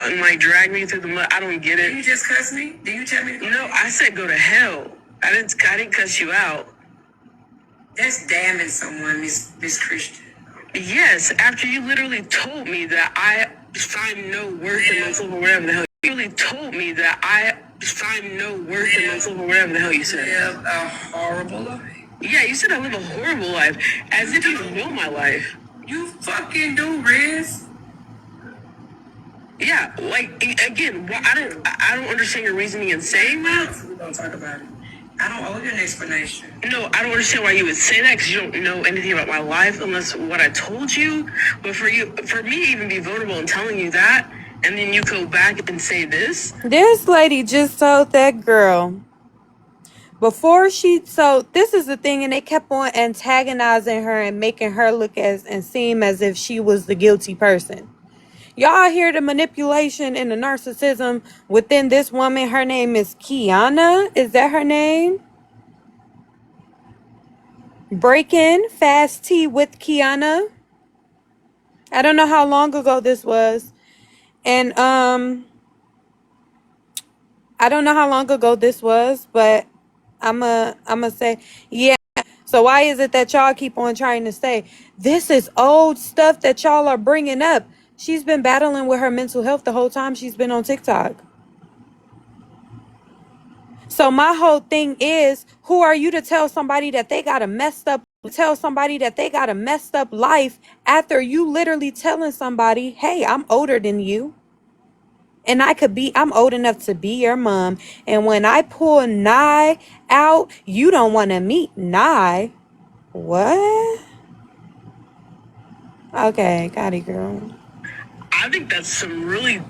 and like drag me through the mud. I don't get it. Did you just cuss me? Did you tell me to go? No, I said go to hell. I didn't cuss you out. That's damning someone, Miss Christian. Yes, after you literally told me that I find no worth in myself or whatever the hell. You literally told me that I find no worth in myself or whatever the hell you said. Live a horrible life. Yeah, you said I live a horrible life, as if you know my life. You fucking do, Riz. Yeah, like, again, I don't understand your reasoning in saying that. We don't talk about it. I don't owe you an explanation. No, I don't understand why you would say that, because you don't know anything about my life unless what I told you. But for me to even be vulnerable and telling you that, and then you go back and say this. This lady just told that girl before she, so this is the thing, and they kept on antagonizing her and making her look and seem as if she was the guilty person. Y'all hear the manipulation and the narcissism within this woman. Her name is Kiana. Is that her name? Breaking Fast Tea with Kiana. I don't know how long ago this was. And I don't know how long ago this was, but I'ma say, yeah. So why is it that y'all keep on trying to say this is old stuff that y'all are bringing up? She's been battling with her mental health the whole time she's been on TikTok. So my whole thing is, who are you to tell somebody that they got a messed up life after you literally telling somebody, hey, I'm older than you. And I'm old enough to be your mom. And when I pull Nye out, you don't want to meet Nye. What? Okay, got it, girl. I think that's some really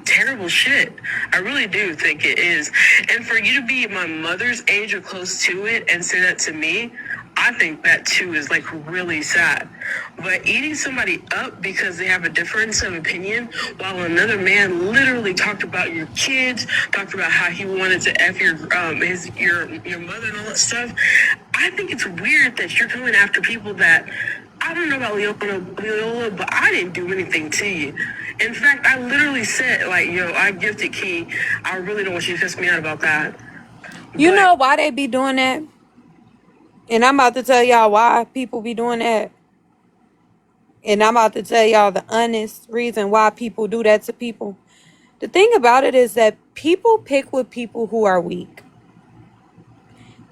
terrible shit. I really do think it is. And for you to be my mother's age or close to it and say that to me, I think that too is like really sad. But eating somebody up because they have a difference of opinion, while another man literally talked about your kids, talked about how he wanted to F your mother and all that stuff. I think it's weird that you're coming after people that, I don't know about Leola, but I didn't do anything to you. In fact, I literally said, like, yo, I gifted Key. I really don't want you to piss me out about that. You know why they be doing that? And I'm about to tell y'all why people be doing that. And I'm about to tell y'all the honest reason why people do that to people. The thing about it is that people pick with people who are weak.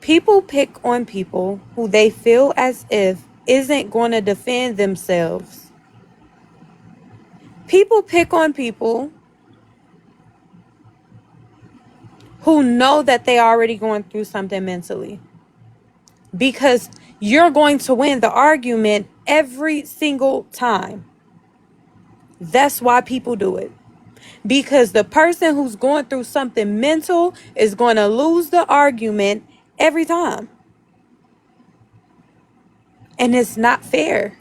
People pick on people who they feel as if isn't going to defend themselves. People pick on people who know that they already going through something mentally. Because you're going to win the argument every single time. That's why people do it. Because the person who's going through something mental is going to lose the argument every time. And it's not fair.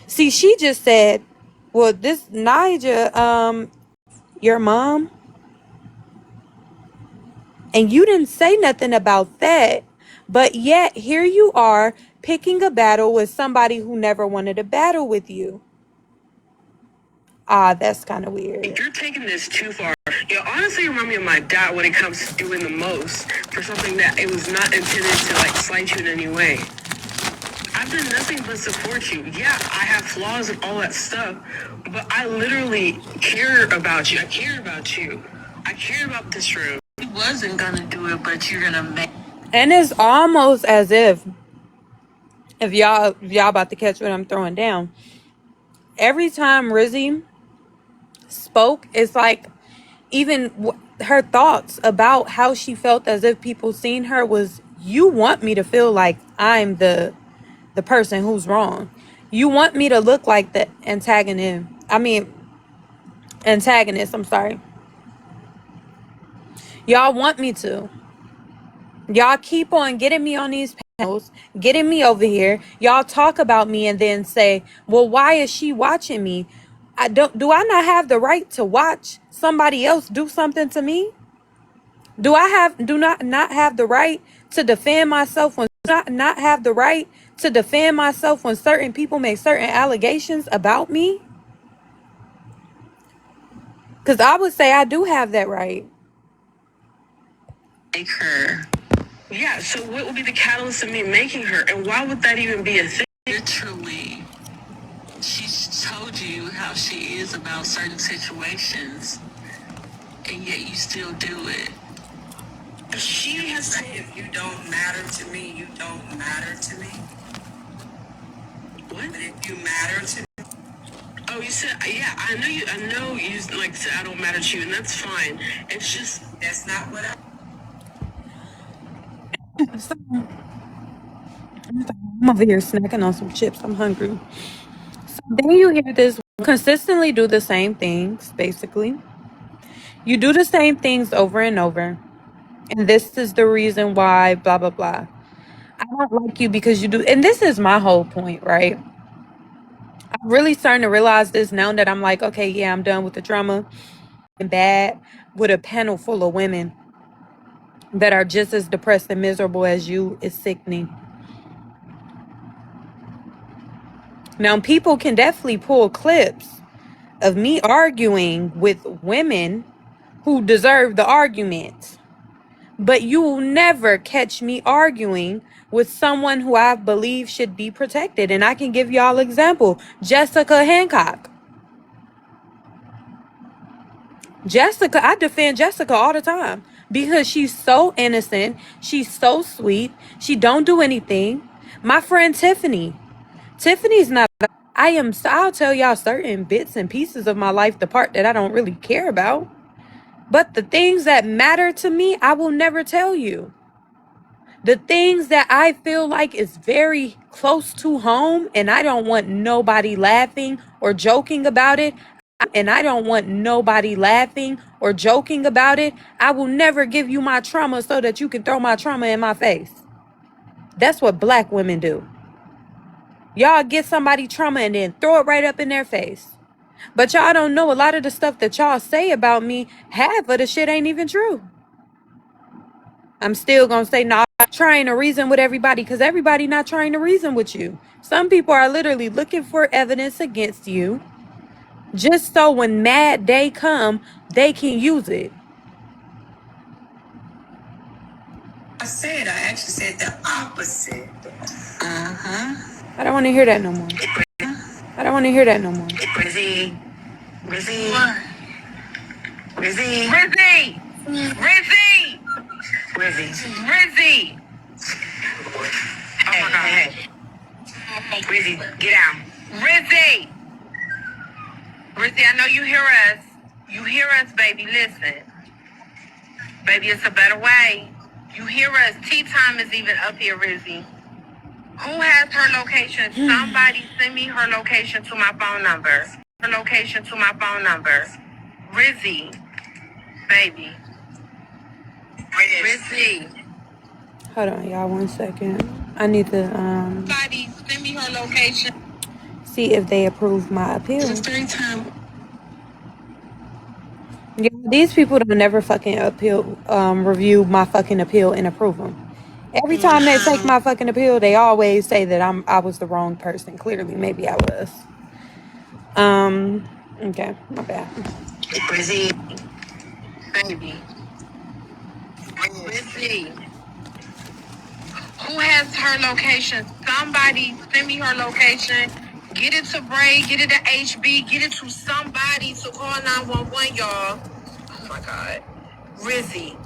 See, she just said, well, this Nija, your mom. And you didn't say nothing about that. But yet, here you are picking a battle with somebody who never wanted to battle with you. That's kind of weird. You're taking this too far. You honestly remind me of my dad when it comes to doing the most for something that it was not intended to, like, slight you in any way. I've done nothing but support you. Yeah, I have flaws and all that stuff, but I literally care about you. I care about you. I care about this room. He wasn't gonna do it, but you're gonna make. And it's almost as if y'all about to catch what I'm throwing down. Every time Rizzy spoke, it's like even her thoughts about how she felt as if people seen her was, you want me to feel like I'm the person who's wrong. You want me to look like the antagonist. I'm sorry. Y'all want me to. Y'all keep on getting me on these panels, getting me over here. Y'all talk about me and then say, well, why is she watching me? Do I not have the right to watch somebody else do something to me? Do I not have the right to defend myself when certain people make certain allegations about me? Because I would say I do have that right. Make her. Yeah, so what would be the catalyst of me making her? And why would that even be a thing? Literally, she's told you how she is about certain situations, and yet you still do it. She has Say, if you don't matter to me, you don't matter to me. What? But if you matter to me, Oh, you said, yeah, I know you like said I don't matter to you, and that's fine. It's just, that's not what I. So, I'm over here snacking on some chips. I'm hungry. So then you hear this consistently do the same things, basically. You do the same things over and over. And this is the reason why, blah, blah, blah. I don't like you because you do. And this is my whole point, right? I'm really starting to realize this now that I'm like, okay, yeah, I'm done with the drama. And bad with a panel full of women that are just as depressed and miserable as you is sickening. Now, people can definitely pull clips of me arguing with women who deserve the argument. But you will never catch me arguing with someone who I believe should be protected. And I can give y'all example. Jessica Hancock. I defend Jessica all the time because she's so innocent. She's so sweet. She don't do anything. My friend Tiffany's not. I'll tell y'all certain bits and pieces of my life, the part that I don't really care about. But the things that matter to me, I will never tell you. The things that I feel like is very close to home and I don't want nobody laughing or joking about it. I will never give you my trauma so that you can throw my trauma in my face. That's what black women do. Y'all get somebody trauma and then throw it right up in their face. But y'all don't know a lot of the stuff that y'all say about me, half of the shit ain't even true. I'm still gonna say, no, I'm not trying to reason with everybody because everybody not trying to reason with you. Some people are literally looking for evidence against you just so when mad day come, they can use it. I actually said the opposite. I don't want to hear that no more. Rizzy. What? Rizzy. Oh my God. Hey. Rizzy, get down. Rizzy, I know you hear us. You hear us, baby. Listen. Baby, it's a better way. You hear us. Tea time is even up here, Rizzy. Who has her location? Somebody send me her location to my phone number. Rizzy, baby. Rizzy. Hold on, y'all, 1 second. I need to Somebody send me her location. see if they approve my appeal. It's third time. Yeah, these people don't never fucking review my fucking appeal and approve them. Every time they take my fucking appeal, they always say that I was the wrong person. Clearly, maybe I was. Okay, my bad. Rizzy, baby. Rizzy. Who has her location? Somebody send me her location. Get it to Bray, get it to HB, get it to somebody to call 911, y'all. Oh my God. Rizzy.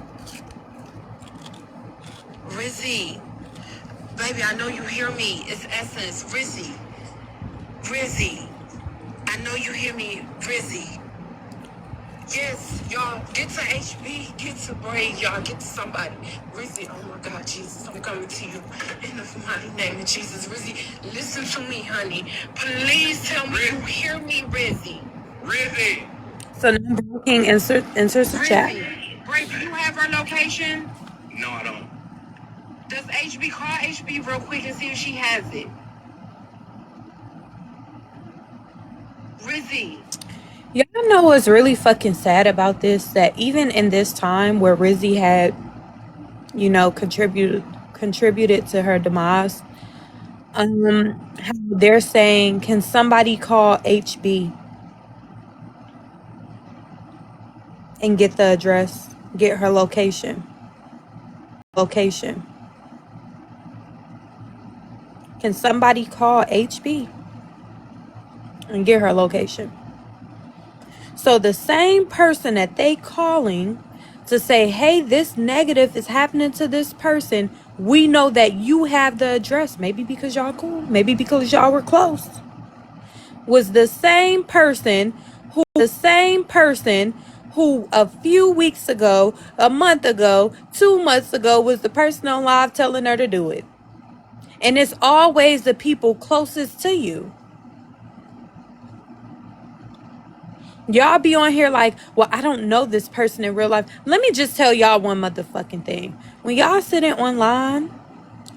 Baby, I know you hear me. It's Essence. Rizzy. I know you hear me. Rizzy. Yes, y'all, get to HB, get to Bray, y'all, get to somebody. Rizzy, oh my God, Jesus, I'm coming to you in the mighty name of Jesus. Rizzy, listen to me, honey. Please tell me you hear me, Rizzy. So now King inserts the chat. Bray, do you have her location? No, I don't. Does HB call HB real quick and see if she has it? Rizzy. Y'all know what's really fucking sad about this? That even in this time where Rizzy had, contributed to her demise, how they're saying, can somebody call HB? and get the address, get her location. Can somebody call HB and get her location? So the same person that they calling to say, hey, this negative is happening to this person, we know that you have the address, maybe because y'all cool, maybe because y'all were close, was the same person who a few weeks ago, a month ago, 2 months ago, was the person on live telling her to do it. And it's always the people closest to you. Y'all be on here like, well, I don't know this person in real life. Let me just tell y'all one motherfucking thing. When y'all sitting online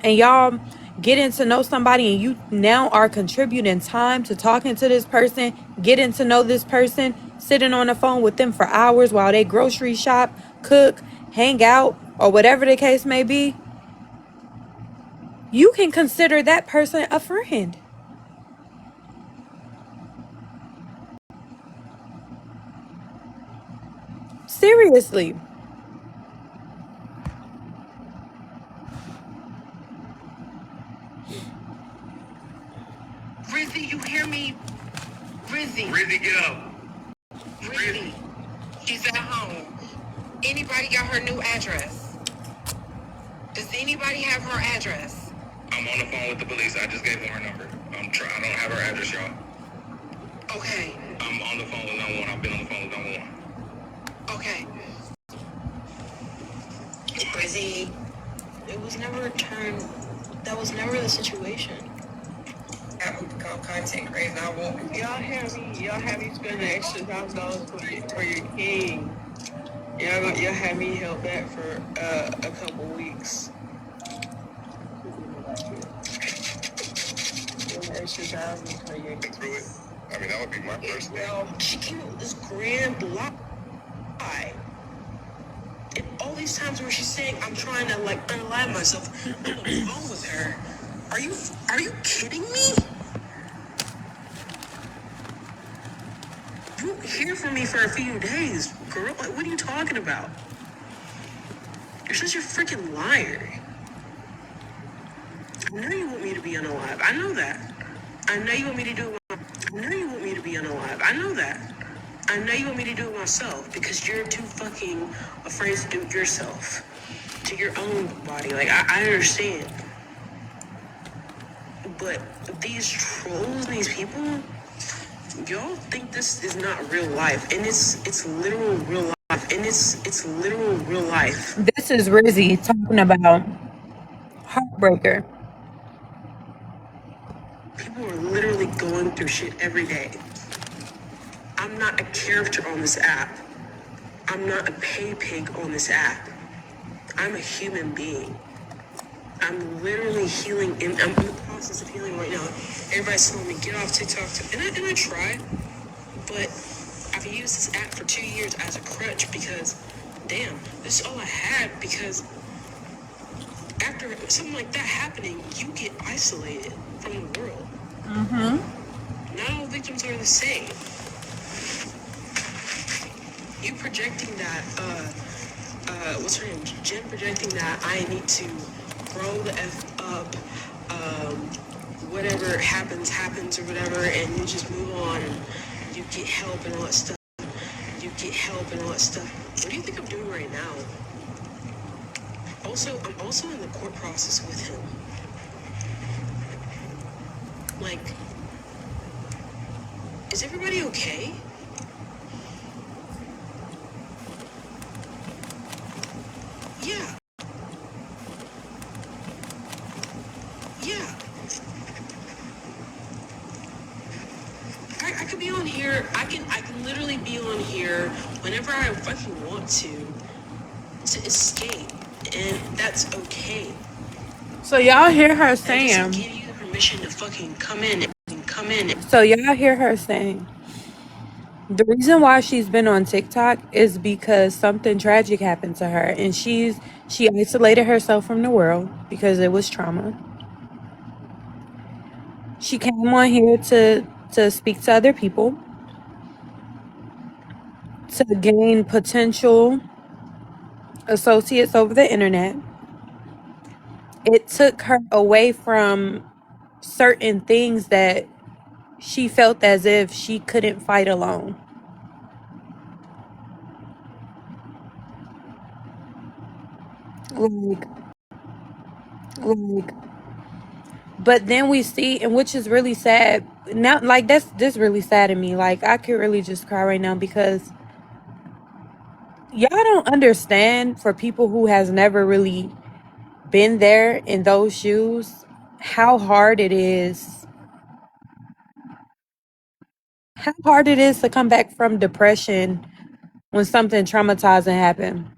and y'all getting to know somebody and you now are contributing time to talking to this person, getting to know this person, sitting on the phone with them for hours while they grocery shop, cook, hang out, or whatever the case may be, you can consider that person a friend. Seriously. Rizzy, you hear me? Rizzy. Rizzy, get up. Rizzy. She's at home. Anybody got her new address? Does anybody have her address? I'm on the phone with the police. I just gave them her number. I don't have her address, y'all. Okay. I'm on the phone with 911. I've been on the phone with 911. Okay. Rizzy, It was never a turn. That was never the situation. that would become content creator. I won't. Y'all have me spend an extra $1,000 for your king. Y'all had me held back for a couple weeks. Extra $1,000 for your king. Through it. I mean, that would be my first thing. Well, she came up with this grand lie. And all these times where she's saying, I'm trying to like unalive myself. I'm on the phone with her. Are you kidding me? You won't hear from me for a few days, girl. Like, what are you talking about? You're such a freaking liar. I know you want me to be unalive. I know that. I know you want me to do it. I know you want me to be unalive. I know that. I know you want me to do it myself because you're too fucking afraid to do it yourself. To your own body. Like, I understand. But these trolls, these people, y'all think this is not real life. And it's literal real life. And it's literal real life. This is Rizzy talking about Heartbreaker. People are literally going through shit every day. I'm not a character on this app. I'm not a pay pig on this app. I'm a human being. I'm literally healing, and I'm in the process of healing right now. Everybody's telling me, get off TikTok. And I try, but I've used this app for 2 years as a crutch because, damn, this is all I had because after something like that happening, you get isolated from the world. Not all victims are the same. You projecting that, what's her name? Jen projecting that I need to grow the F up, whatever happens or whatever, and you just move on and you get help and all that stuff. What do you think I'm doing right now? Also, I'm also in the court process with him. Like, is everybody okay? Yeah. I could be on here. I can literally be on here whenever I fucking want to escape, and that's okay. So y'all hear her I just saying, give you the permission to fucking come in. so y'all hear her saying, the reason why she's been on TikTok is because something tragic happened to her and she isolated herself from the world because it was trauma. She came on here to speak to other people, to gain potential associates over the internet. It took her away from certain things that she felt as if she couldn't fight alone. Like, like, but then we see, and which is really sad. Now, like that's this really sad to me. Like I could really just cry right now because y'all don't understand for people who has never really been there in those shoes, how hard it is. How hard it is to come back from depression when something traumatizing happened.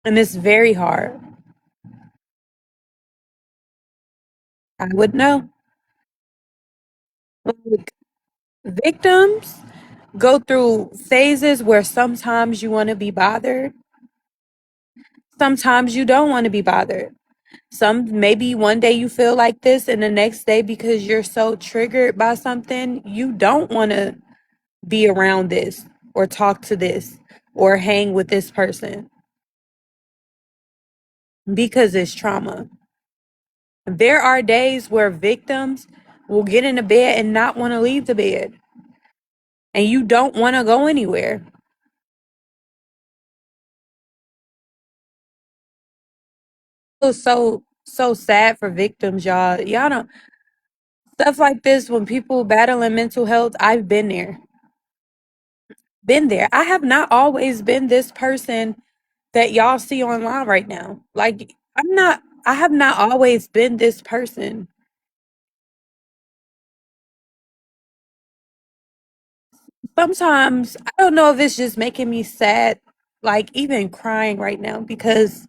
And it's very hard. I would know. Like, victims go through phases where sometimes you want to be bothered, sometimes you don't want to be bothered. Some maybe one day you feel like this, and the next day, because you're so triggered by something, you don't want to be around this or talk to this or hang with this person because it's trauma. There are days where victims will get in the bed and not want to leave the bed, and you don't want to go anywhere. It's so sad for victims, y'all. Y'all don't stuff like this when people battling mental health. I've been there. Been there. I have not always been this person that y'all see online right now. Like I have not always been this person. Sometimes I don't know if it's just making me sad, like even crying right now, because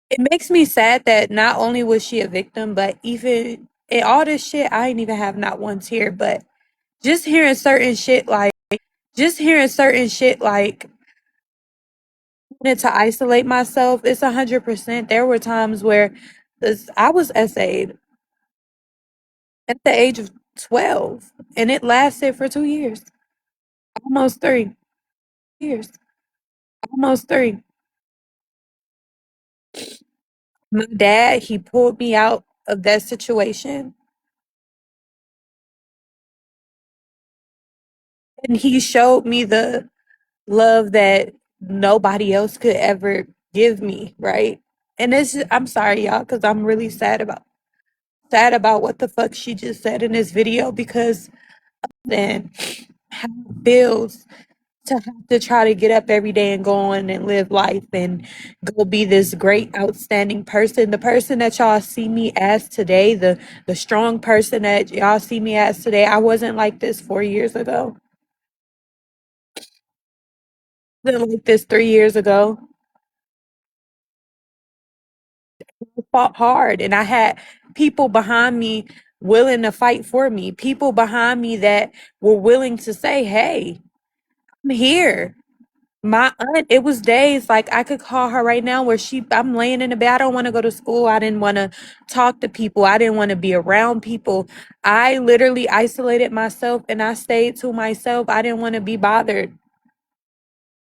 it makes me sad that not only was she a victim, but even in all this shit, I ain't even have not one tear, but just hearing certain shit like just hearing certain shit like wanted to isolate myself, it's 100%. There were times where I was essayed at the age of 12, and it lasted for 2 years, almost 3 years, almost three. My dad, he pulled me out of that situation, and he showed me the love that nobody else could ever give me, right? And I'm sorry, y'all, because I'm really sad about what the fuck she just said in this video, because then how it feels to have to try to get up every day and go on and live life and go be this great outstanding person, the person that y'all see me as today, the strong person that y'all see me as today. I wasn't like this 4 years ago. I wasn't like this 3 years ago. I fought hard, and I had people behind me willing to fight for me, people behind me that were willing to say, hey, I'm here. My aunt, it was days like I could call her right now where I'm laying in the bed. I don't want to go to school. I didn't want to talk to people. I didn't want to be around people. I literally isolated myself and I stayed to myself. I didn't want to be bothered.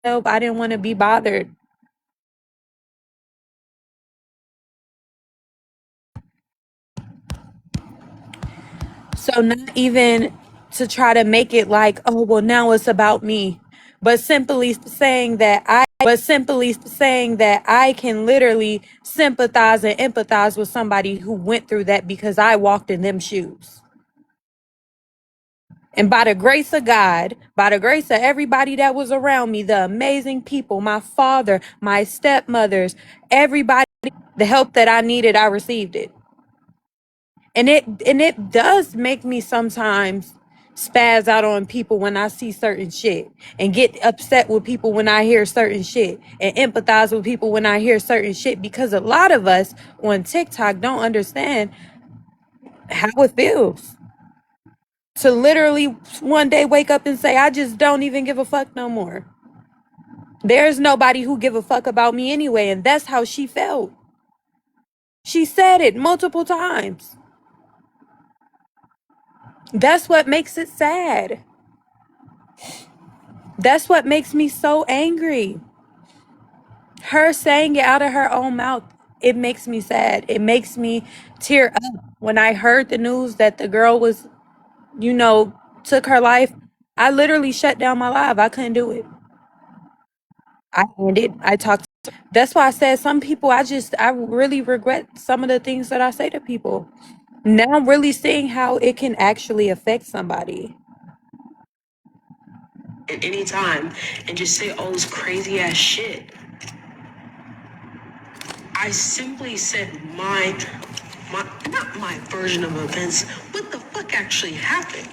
I didn't want to be bothered. So not even to try to make it like, oh, well, now it's about me, but simply saying that I can literally sympathize and empathize with somebody who went through that because I walked in them shoes. And by the grace of God, by the grace of everybody that was around me, the amazing people, my father, my stepmothers, everybody, the help that I needed, I received it. And it does make me sometimes spaz out on people when I see certain shit, and get upset with people when I hear certain shit, and empathize with people when I hear certain shit, because a lot of us on TikTok don't understand how it feels to literally one day wake up and say, I just don't even give a fuck no more. There's nobody who give a fuck about me anyway. And that's how she felt. She said it multiple times. That's what makes it sad. That's what makes me so angry. Her saying it out of her own mouth, it makes me sad. It makes me tear up. When I heard the news that the girl was, took her life, I literally shut down my live. I couldn't do it. I ended. I talked. That's why I said some people, I really regret some of the things that I say to people. Now I'm really seeing how it can actually affect somebody. At any time and just say all this crazy ass shit. I simply said not my version of events. What the fuck actually happened?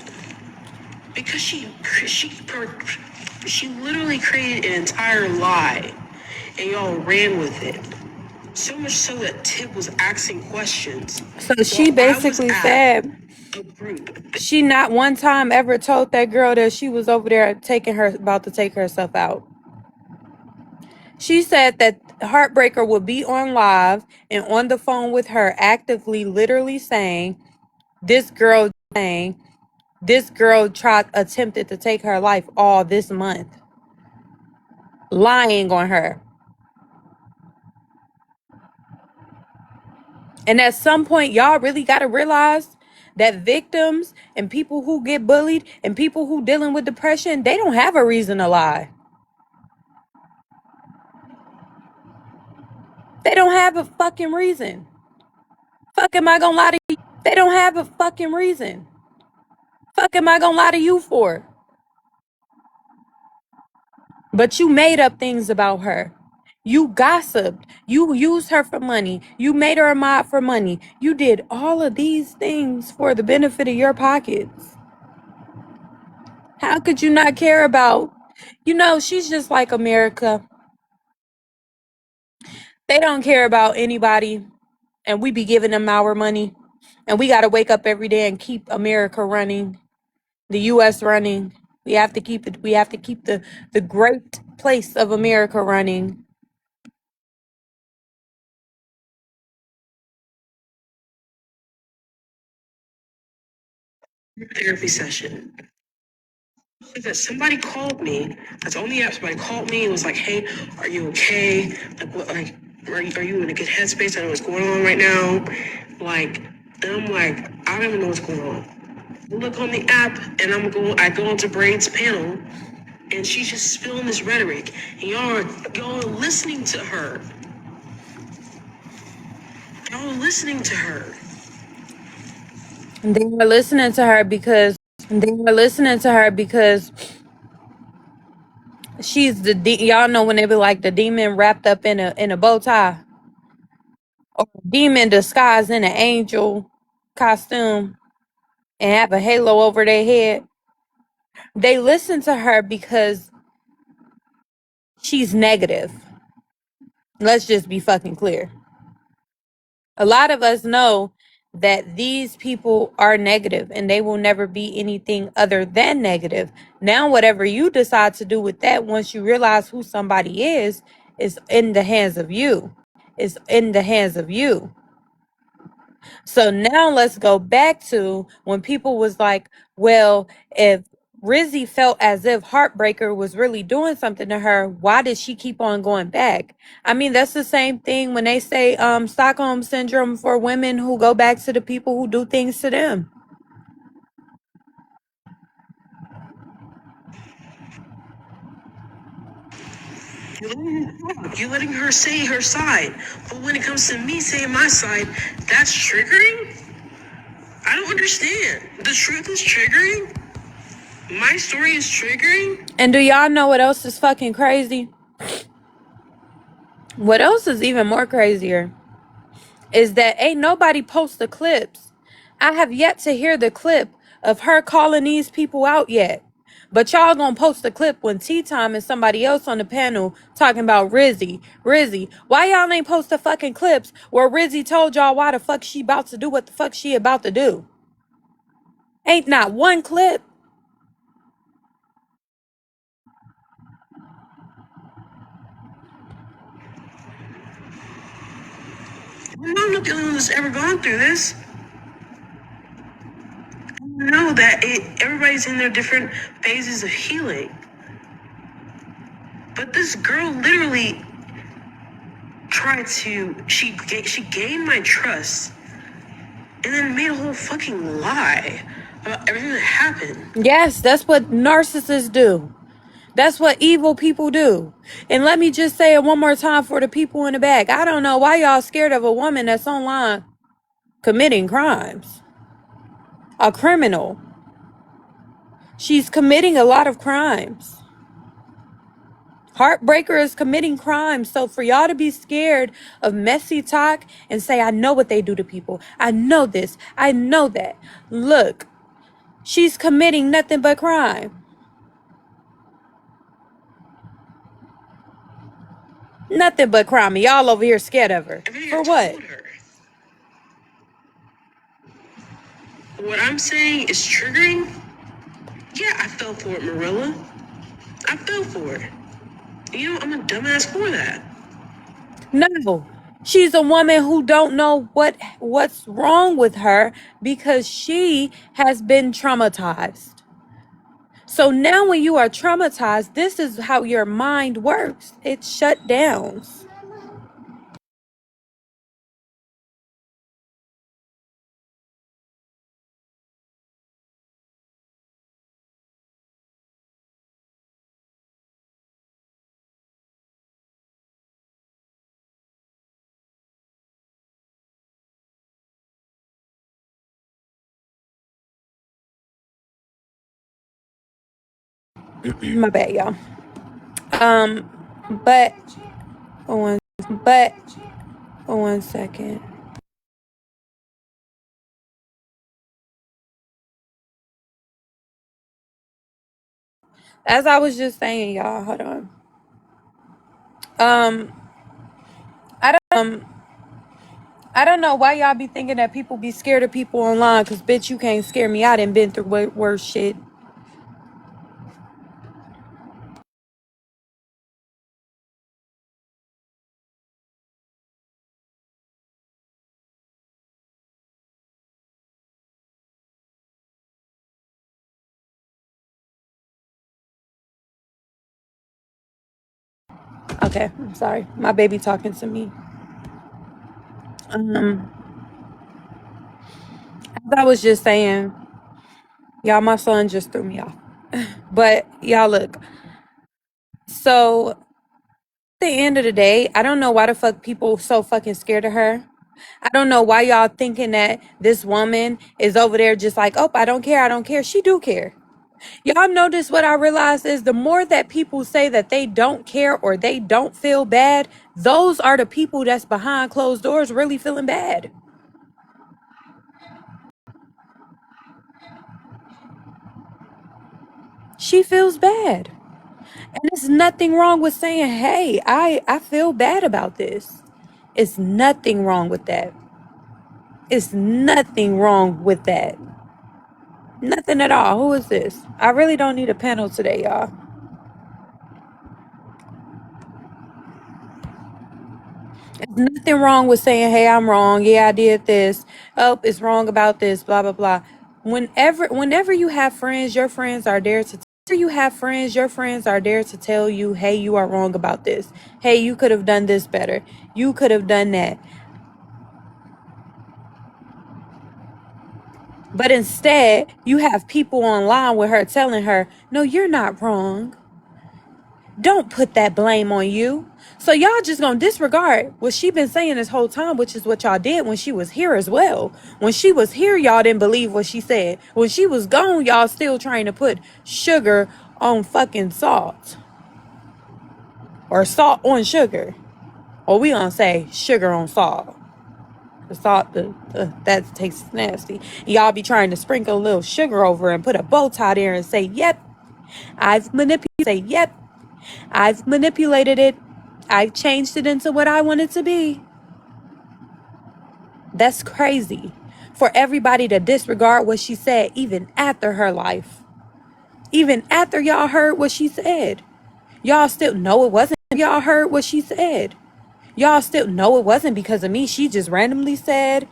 Because she literally created an entire lie, and y'all ran with it. So much so that Tib was asking questions. So she basically said she not one time ever told that girl that she was over there about to take herself out. She said that Heartbreaker would be on live and on the phone with her, actively, literally saying, this girl attempted to take her life all this month. Lying on her. And at some point, y'all really got to realize that victims and people who get bullied and people who dealing with depression, they don't have a reason to lie. They don't have a fucking reason. Fuck am I gonna lie to you? They don't have a fucking reason. Fuck am I gonna lie to you for? But you made up things about her. You gossiped. You used her for money. You made her a mod for money. You did all of these things for the benefit of your pockets. How could you not care about? She's just like America. They don't care about anybody, and we be giving them our money. And we got to wake up every day and keep America running, the U.S. running. We have to keep it. We have to keep the great place of America running. Therapy session. That somebody called me. That's on the app. Somebody called me and was like, "Hey, are you okay? Like, what? Like, are you in a good headspace? I know what's going on right now." Like, and I'm like, I don't even know what's going on. I look on the app, and I go onto Bray's panel, and she's just spilling this rhetoric, and y'all are listening to her. Y'all are listening to her. They were listening to her because she's y'all know when they be like the demon wrapped up in a bow tie, or demon disguised in an angel costume and have a halo over their head. They listen to her because she's negative. Let's just be fucking clear. A lot of us know that these people are negative and they will never be anything other than negative. Now, whatever you decide to do with that, once you realize who somebody is in the hands of you. It's in the hands of you. So now let's go back to when people was like, well, if Rizzy felt as if Heartbreaker was really doing something to her, why did she keep on going back? I mean, that's the same thing when they say Stockholm syndrome for women who go back to the people who do things to them. You're letting her say her side. But when it comes to me saying my side, that's triggering? I don't understand. The truth is triggering? My story is triggering? And do y'all know what else is fucking crazy? What else is even more crazier is that ain't nobody post the clips. I have yet to hear the clip of her calling these people out yet. But y'all gonna post a clip when Tea Time and somebody else on the panel talking about Rizzy. Why y'all ain't post the fucking clips where Rizzy told y'all why the fuck she about to do what the fuck she about to do? Ain't not one clip. I'm not the only one that's ever gone through this. I know that everybody's in their different phases of healing. But this girl literally tried to, she gained my trust and then made a whole fucking lie about everything that happened. Yes, that's what narcissists do. That's what evil people do. And let me just say it one more time for the people in the back. I don't know why y'all scared of a woman that's online committing crimes. A criminal. She's committing a lot of crimes. Heartbreaker is committing crimes. So for y'all to be scared of messy talk and say, I know what they do to people. I know this. I know that. Look, she's committing nothing but crime. Nothing but crime. And y'all over here scared of her. Everything For I what? told her. What I'm saying is triggering. Yeah, I fell for it, Marilla. I fell for it. You know, I'm a dumbass for that. No. She's a woman who don't know what's wrong with her because she has been traumatized. So now when you are traumatized, this is how your mind works. It's shut down. My bad, y'all. Um, but one, but 1 second. As I was just saying, y'all, hold on. Um, I don't know why y'all be thinking that people be scared of people online. Cause bitch, you can't scare me. I done been through worse shit. Okay, I'm sorry. My baby talking to me. As I was just saying, y'all, my son just threw me off. But y'all look. So at the end of the day, I don't know why the fuck people so fucking scared of her. I don't know why y'all thinking that this woman is over there just like, oh, I don't care, I don't care. She do care. Y'all notice what I realized is the more that people say that they don't care or they don't feel bad, those are the people that's behind closed doors really feeling bad. She feels bad. And there's nothing wrong with saying, hey, I feel bad about this. It's nothing wrong with that. It's nothing wrong with that. Nothing at all. Who is this? I really don't need a panel today, y'all. There's nothing wrong with saying, hey, I'm wrong. Yeah, I did this. Oh, it's wrong about this, blah, blah, blah. Whenever you have friends, your friends are there to tell you, hey, you are wrong about this. Hey, you could have done this better. You could have done that. But instead, you have people online with her telling her, no, you're not wrong. Don't put that blame on you. So y'all just gonna disregard what she been saying this whole time, which is what y'all did when she was here as well. When she was here, y'all didn't believe what she said. When she was gone, y'all still trying to put sugar on fucking salt. Or salt on sugar. Or we gonna say sugar on salt. The salt, that tastes nasty. Y'all be trying to sprinkle a little sugar over and put a bow tie there and say, yep, I've manipulated it. I've changed it into what I want it to be. That's crazy for everybody to disregard what she said even after her life. Even after y'all heard what she said. Y'all still know it wasn't. Y'all heard what she said. Y'all still know it wasn't because of me. She just randomly said,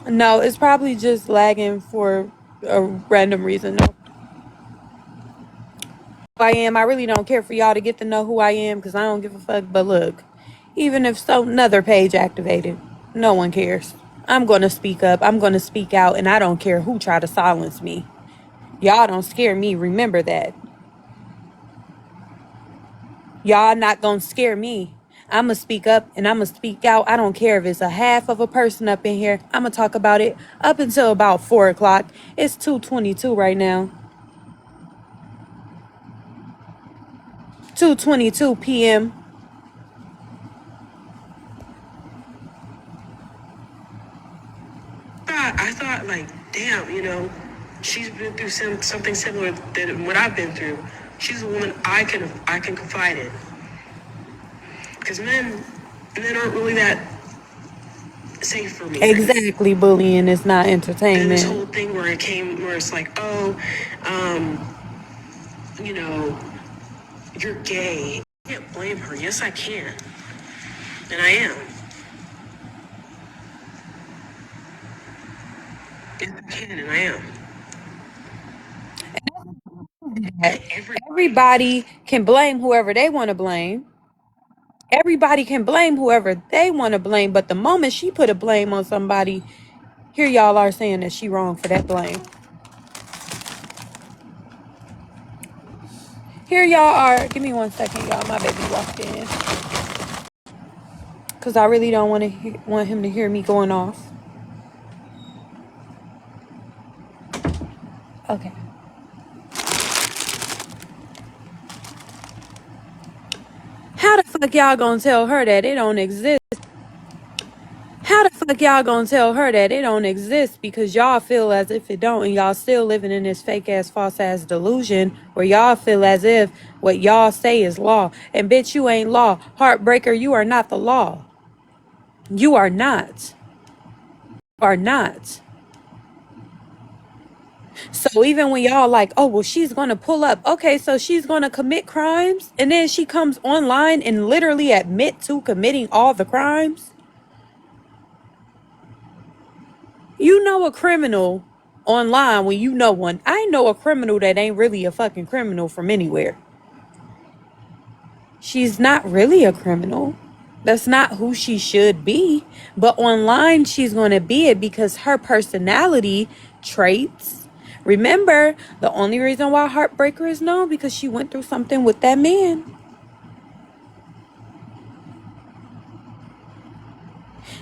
no, it's probably just lagging for a random reason. No. I am. I really don't care for y'all to get to know who I am because I don't give a fuck. But look, even if so, another page activated, no one cares. I'm going to speak up. I'm going to speak out, and I don't care who try to silence me. Y'all don't scare me. Remember that. Y'all not going to scare me. I'm going to speak up and I'm going to speak out. I don't care if it's a half of a person up in here. I'm going to talk about it up until about 4 o'clock. It's 2:22 right now. 2:22 p.m. I thought like, damn, you know, she's been through something similar than what I've been through. She's a woman I can confide in. Because men aren't really that safe for me. Exactly. Bullying is not And this whole entertainment. thing where it's like, oh, you know, you're gay. I can't blame her. Yes, I can. And I am. Yes, I can, and I am. Everybody can blame whoever they want to blame. Everybody can blame whoever they want to blame. But the moment she put a blame on somebody, here y'all are saying that she wrong for that blame. Here y'all are. Give me 1 second, y'all. My baby walked in. Because I really don't want him to hear me going off. Okay. How the fuck y'all gonna tell her that it don't exist? How the fuck y'all gonna tell her that it don't exist because y'all feel as if it don't and y'all still living in this fake ass false ass delusion where y'all feel as if what y'all say is law. And bitch, you ain't law. Heartbreaker, you are not the law. You are not. You are not. So even when y'all like, oh, well, she's going to pull up. Okay, so she's going to commit crimes. And then she comes online and literally admit to committing all the crimes. You know a criminal online when you know one. I know a criminal that ain't really a fucking criminal from anywhere. She's not really a criminal. That's not who she should be. But online, she's going to be it because her personality traits. Remember, the only reason why Heartbreaker is known because she went through something with that man.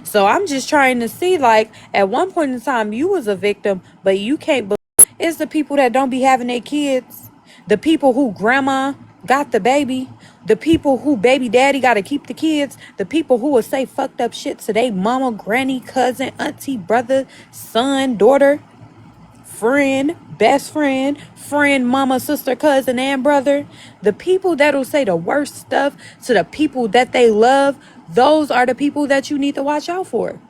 So I'm just trying to see, like, at one point in time, you was a victim, but you can't believe it's the people that don't be having their kids. The people who grandma got the baby. The people who baby daddy got to keep the kids. The people who will say fucked up shit to their mama, granny, cousin, auntie, brother, son, daughter, friend, best friend, mama, sister, cousin, and brother. The people that'll say the worst stuff to the people that they love, those are the people that you need to watch out for.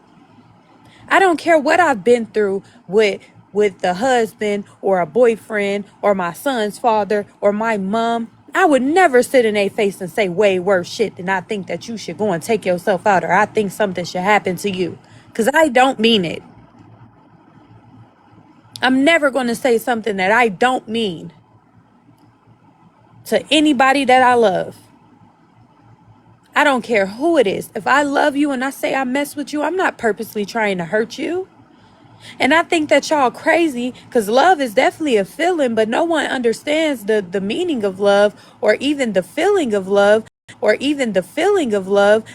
I don't care what I've been through with the husband or a boyfriend or my son's father or my mom. I would never sit in their face and say way worse shit than I think that you should go and take yourself out or I think something should happen to you. Because I don't mean it. I'm never going to say something that I don't mean to anybody that I love. I don't care who it is. If I love you and I say I mess with you, I'm not purposely trying to hurt you. And I think that y'all crazy because love is definitely a feeling, but no one understands the meaning of love or even the feeling of love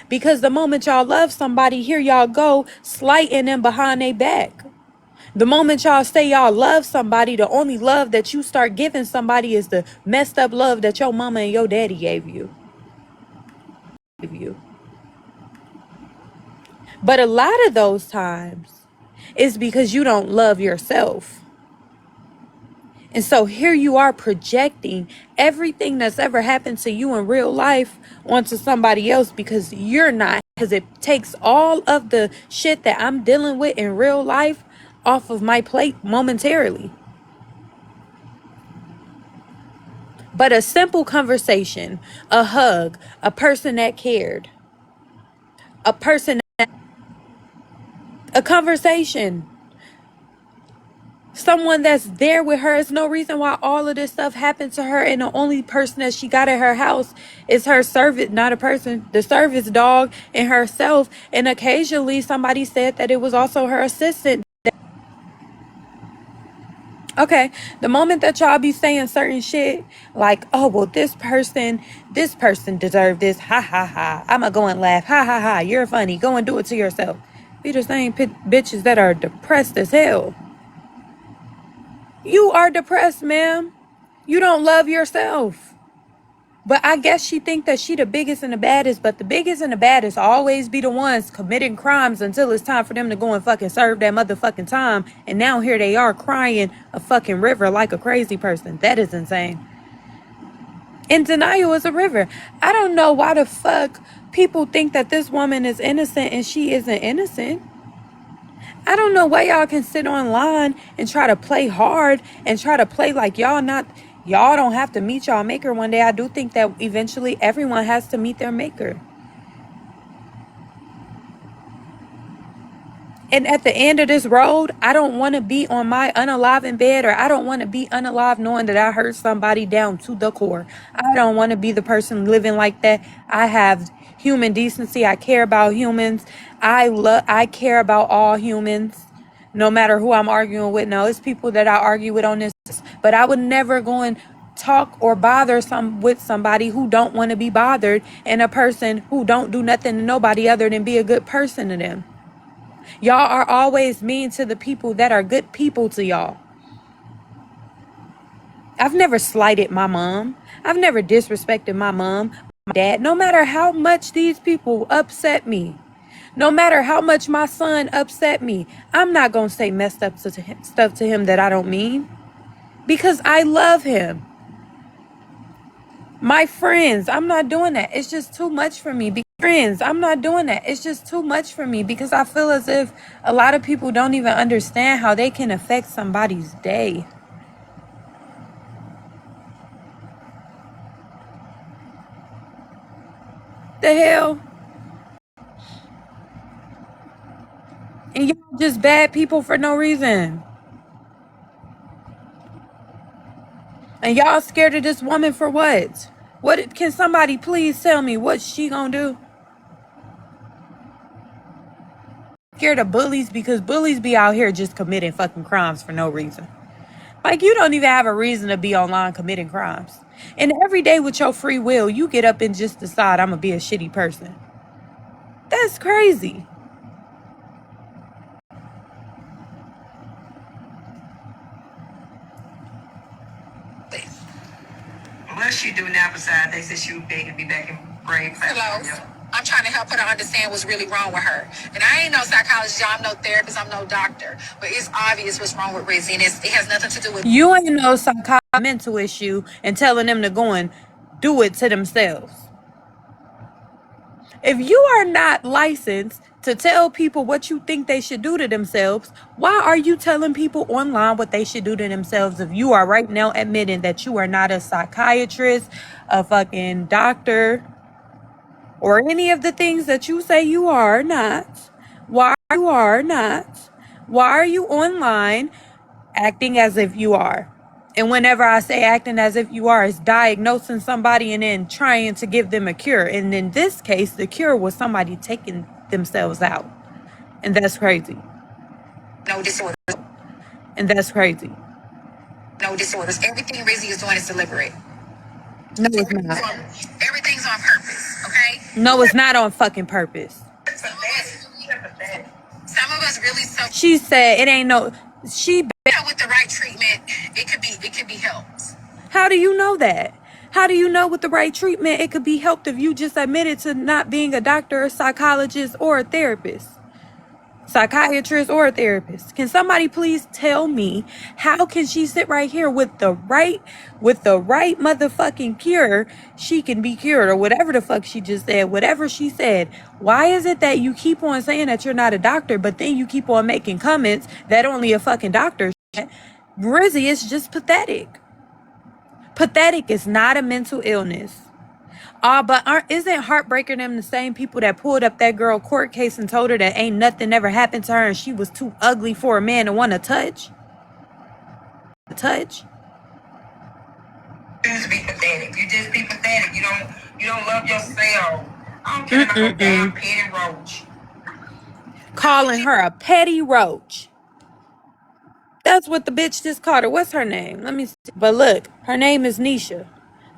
because the moment y'all love somebody, here y'all go slighting them behind their back. The moment y'all say y'all love somebody, the only love that you start giving somebody is the messed up love that your mama and your daddy gave you. But a lot of those times is because you don't love yourself. And so here you are projecting everything that's ever happened to you in real life onto somebody else because you're not. Because it takes all of the shit that I'm dealing with in real life off of my plate momentarily. But a simple conversation, a hug, a person that cared, a conversation, someone that's there with her. Is no reason why all of this stuff happened to her, and the only person that she got at her house is her servant, not a person, the service dog, and herself. And occasionally somebody said that it was also her assistant. Okay, the moment that y'all be saying certain shit like, oh, well, this person deserved this, ha ha ha, I'ma go and laugh, ha ha ha, you're funny, go and do it to yourself. Be the same bitches that are depressed as hell. You are depressed, ma'am. You don't love yourself. But I guess she think that she the biggest and the baddest, but the biggest and the baddest always be the ones committing crimes until it's time for them to go and fucking serve that motherfucking time. And now here they are crying a fucking river like a crazy person. That is insane. And denial is a river. I don't know why the fuck people think that this woman is innocent and she isn't innocent. I don't know why y'all can sit online and try to play hard and try to play like y'all don't have to meet y'all maker one day. I do think that eventually everyone has to meet their maker. And at the end of this road, I don't want to be on my unalive in bed, or I don't want to be unalive knowing that I hurt somebody down to the core. I don't want to be the person living like that. I have human decency. I care about humans. I care about all humans, no matter who I'm arguing with. No, it's people that I argue with on this, but I would never go and talk or bother with somebody who don't want to be bothered, and a person who don't do nothing to nobody other than be a good person to them. Y'all are always mean to the people that are good people to y'all. I've never slighted my mom. I've never disrespected my mom, my dad. No matter how much these people upset me, no matter how much my son upset me, I'm not going to say messed up stuff to him that I don't mean, because I love him. My friends, I'm not doing that. It's just too much for me. Friends, I'm not doing that. It's just too much for me, because I feel as if a lot of people don't even understand how they can affect somebody's day. The hell? And y'all just bad people for no reason. And y'all scared of this woman for what? What can somebody please tell me what she gonna do? Scared of bullies, because bullies be out here just committing fucking crimes for no reason. Like, you don't even have a reason to be online committing crimes. And every day with your free will, you get up and just decide, I'm gonna be a shitty person. That's crazy. What she do now besides they said she was begging to be back in Bray? Hello. I'm trying to help her to understand what's really wrong with her. And I ain't no psychologist, y'all. I'm no therapist, I'm no doctor. But it's obvious what's wrong with Rizzy, and it has nothing to do with... You ain't no mental issue and telling them to go and do it to themselves. If you are not licensed to tell people what you think they should do to themselves, why are you telling people online what they should do to themselves if you are right now admitting that you are not a psychiatrist, a fucking doctor, or any of the things that you say you are not? Why are you online acting as if you are? And whenever I say acting as if you are, it's diagnosing somebody and then trying to give them a cure. And in this case, the cure was somebody taking themselves out. And that's crazy. No disorders. And that's crazy. No disorders. Everything Rizzy is doing is deliberate. No, it's not. Everything's on purpose, okay? No, it's not on fucking purpose. Some of us really suffer. She said it ain't no... With the right treatment, it could be helped. How do you know that? How do you know with the right treatment it could be helped if you just admitted to not being a doctor, a psychologist, or a therapist? Psychiatrist or a therapist? Can somebody please tell me, how can she sit right here with the right motherfucking cure, she can be cured, or whatever the fuck she just said, whatever she said? Why is it that you keep on saying that you're not a doctor, but then you keep on making comments that only a fucking doctor? Rizzy is just pathetic. Pathetic is not a mental illness. Isn't Heartbreaker them the same people that pulled up that girl court case and told her that ain't nothing ever happened to her and she was too ugly for a man to want to touch? touch. You just be pathetic. You just be pathetic. You don't love yourself. I don't care about no damn petty roach. Calling her a petty roach. That's what the bitch just called her. What's her name? Let me see. But look, her name is Nisha.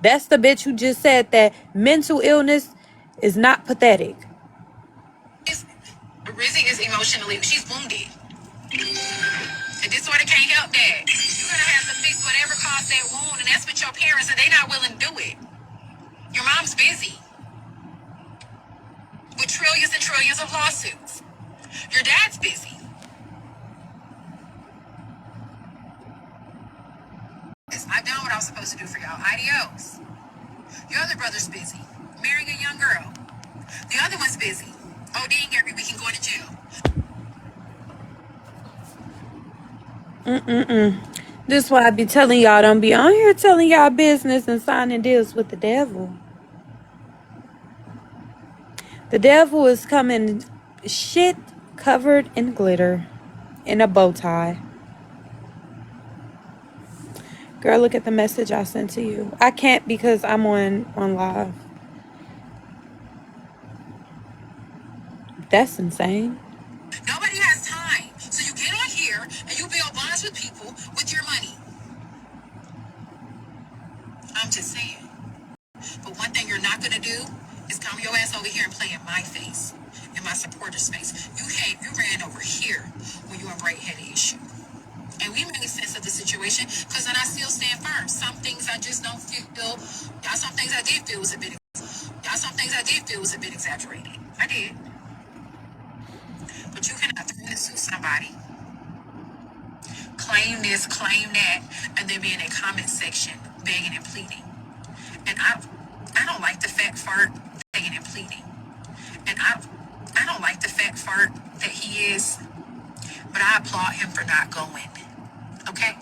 That's the bitch who just said that mental illness is not pathetic. Rizzy is emotionally, she's wounded. And disorder can't help that. You're gonna have to fix whatever caused that wound, and that's with your parents, and they're not willing to do it. Your mom's busy with trillions and trillions of lawsuits. Your dad's busy. I've done what I was supposed to do for y'all. Adios. Your other brother's busy, marrying a young girl. The other one's busy, ODing every week and going to jail. This is why I be telling y'all, don't be on here telling y'all business and signing deals with the devil. The devil is coming shit covered in glitter in a bow tie. Girl, look at the message I sent to you. I can't because I'm on live. That's insane. Nobody has time. So you get on here and you build bonds with people with your money. I'm just saying. But one thing you're not going to do is come your ass over here and play in my face, in my supporter's face. You ran over here when you and Bray had an issue. And we made sense of the situation because then I still stand firm. Some things I just don't feel. Some things I did feel was a bit. Some things I did feel was a bit exaggerated. I did. But you cannot threaten to sue somebody, claim this, claim that, and then be in a comment section begging and pleading. And I don't like the fat fart begging and pleading. And I don't like the fat fart that he is, but I applaud him for not going. Okay?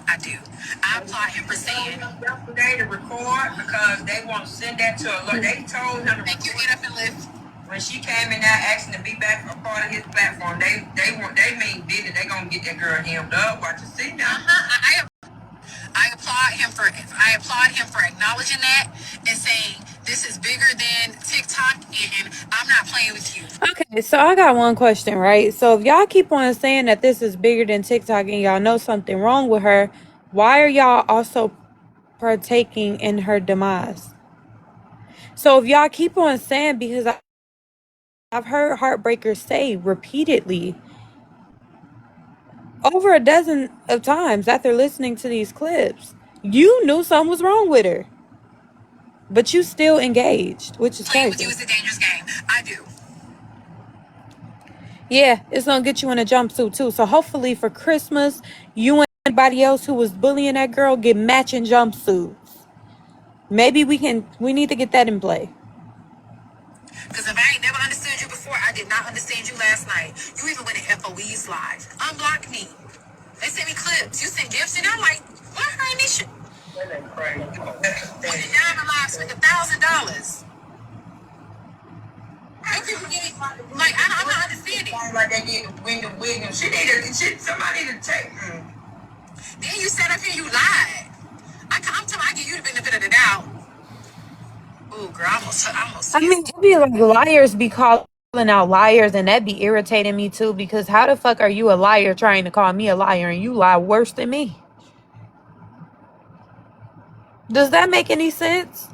I do. I applaud him for saying. Yesterday to record because they want to send that to a. They told him to. Thank you. Get up and lift. When she came in there asking to be back a part of his platform, they mean business. They gonna get that girl hemmed up. Watch her sit down. I applaud him for acknowledging that and saying this is bigger than TikTok and I'm not playing with you. Okay, so I got one question, right? So if y'all keep on saying that this is bigger than TikTok and y'all know something wrong with her, why are y'all also partaking in her demise? So if y'all keep on saying, because I've heard Heartbreaker say repeatedly over a dozen of times after listening to these clips, you knew something was wrong with her, but you still engaged, which is Playing crazy. with you is a dangerous game. I do. Yeah, it's gonna get you in a jumpsuit too. So hopefully for Christmas, you and anybody else who was bullying that girl get matching jumpsuits. Maybe we need to get that in play. Because if I ain't never understood you before, I did not understand you last night. You even went in FOE's live. Unblock me. They sent me clips. You sent gifts, and I'm like, what her and this shit? When the diamond live spent $1,000. How people get it? Like, I'm not understanding. Like they did the Williams. Somebody to take. Then you sat up here, you lied. I'm telling you, I give you the benefit of the doubt. Oh, girl, I almost. I mean, it be like liars be calling out liars, and that be irritating me too, because how the fuck are you a liar trying to call me a liar and you lie worse than me? Does that make any sense?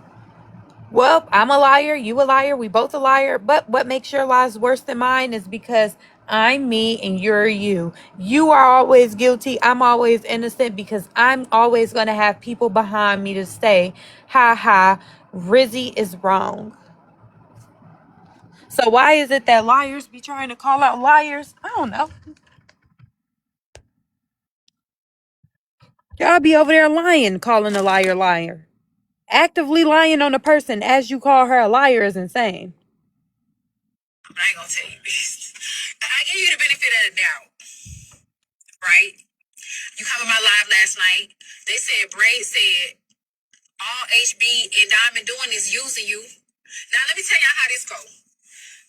Well, I'm a liar, you a liar, we both a liar, but what makes your lies worse than mine is because I'm me and you're you. You are always guilty, I'm always innocent, because I'm always going to have people behind me to say, ha ha, Rizzy is wrong. So why is it that liars be trying to call out liars? I don't know. Y'all be over there lying, calling a liar liar. Actively lying on a person as you call her a liar is insane. I ain't gonna tell you this. I give you the benefit of the doubt, right? You come in my live last night. They said Bray said all HB and Diamond doing is using you. Now let me tell y'all how this go.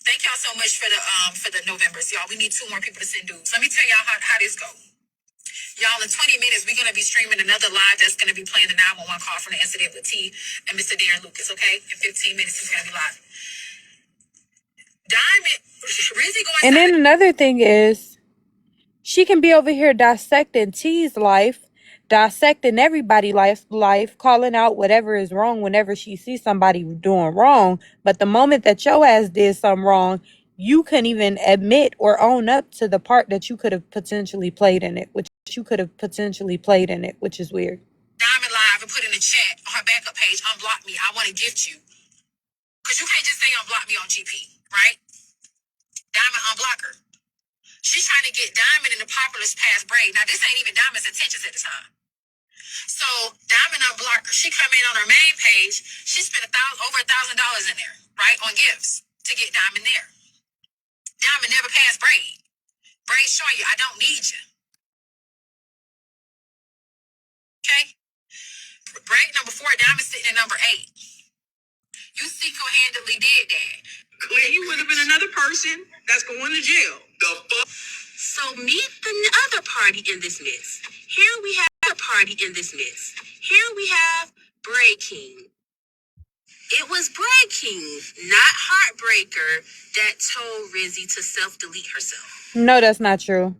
Thank y'all so much for the Novembers, y'all. We need 2 more people to send dudes. Let me tell y'all how this go. Y'all, in 20 minutes, we're going to be streaming another live that's going to be playing the 911 call from the incident with T and Mr. Darren Lucas, okay? In 15 minutes, it's going to be live. Diamond, Rizzy going And inside. then another thing is, she can be over here dissecting T's life, dissecting everybody's life, calling out whatever is wrong whenever she sees somebody doing wrong. But the moment that your ass did something wrong, you couldn't even admit or own up to the part that you could have potentially played in it, which is weird. Diamond live and put in the chat on her backup page, unblock me. I want to gift you. Because you can't just say unblock me on GP, right? Diamond unblock her. She's trying to get Diamond in the populace past Bray. Now, this ain't even Diamond's intentions at the time. So, Diamond unblocked her. She come in on her main page. She spent over $1,000 in there, right, on gifts to get Diamond there. Diamond never passed Bray. Bray's showing you, I don't need you. Okay? Bray number 4, Diamond sitting at number 8. You single-handedly did that. Clearly would have been another person that's going to jail. So meet the other party in this mix. Here we have Here we have Bray King. It was Bray King, not Heartbreaker, that told Rizzy to self-delete herself. No, that's not true.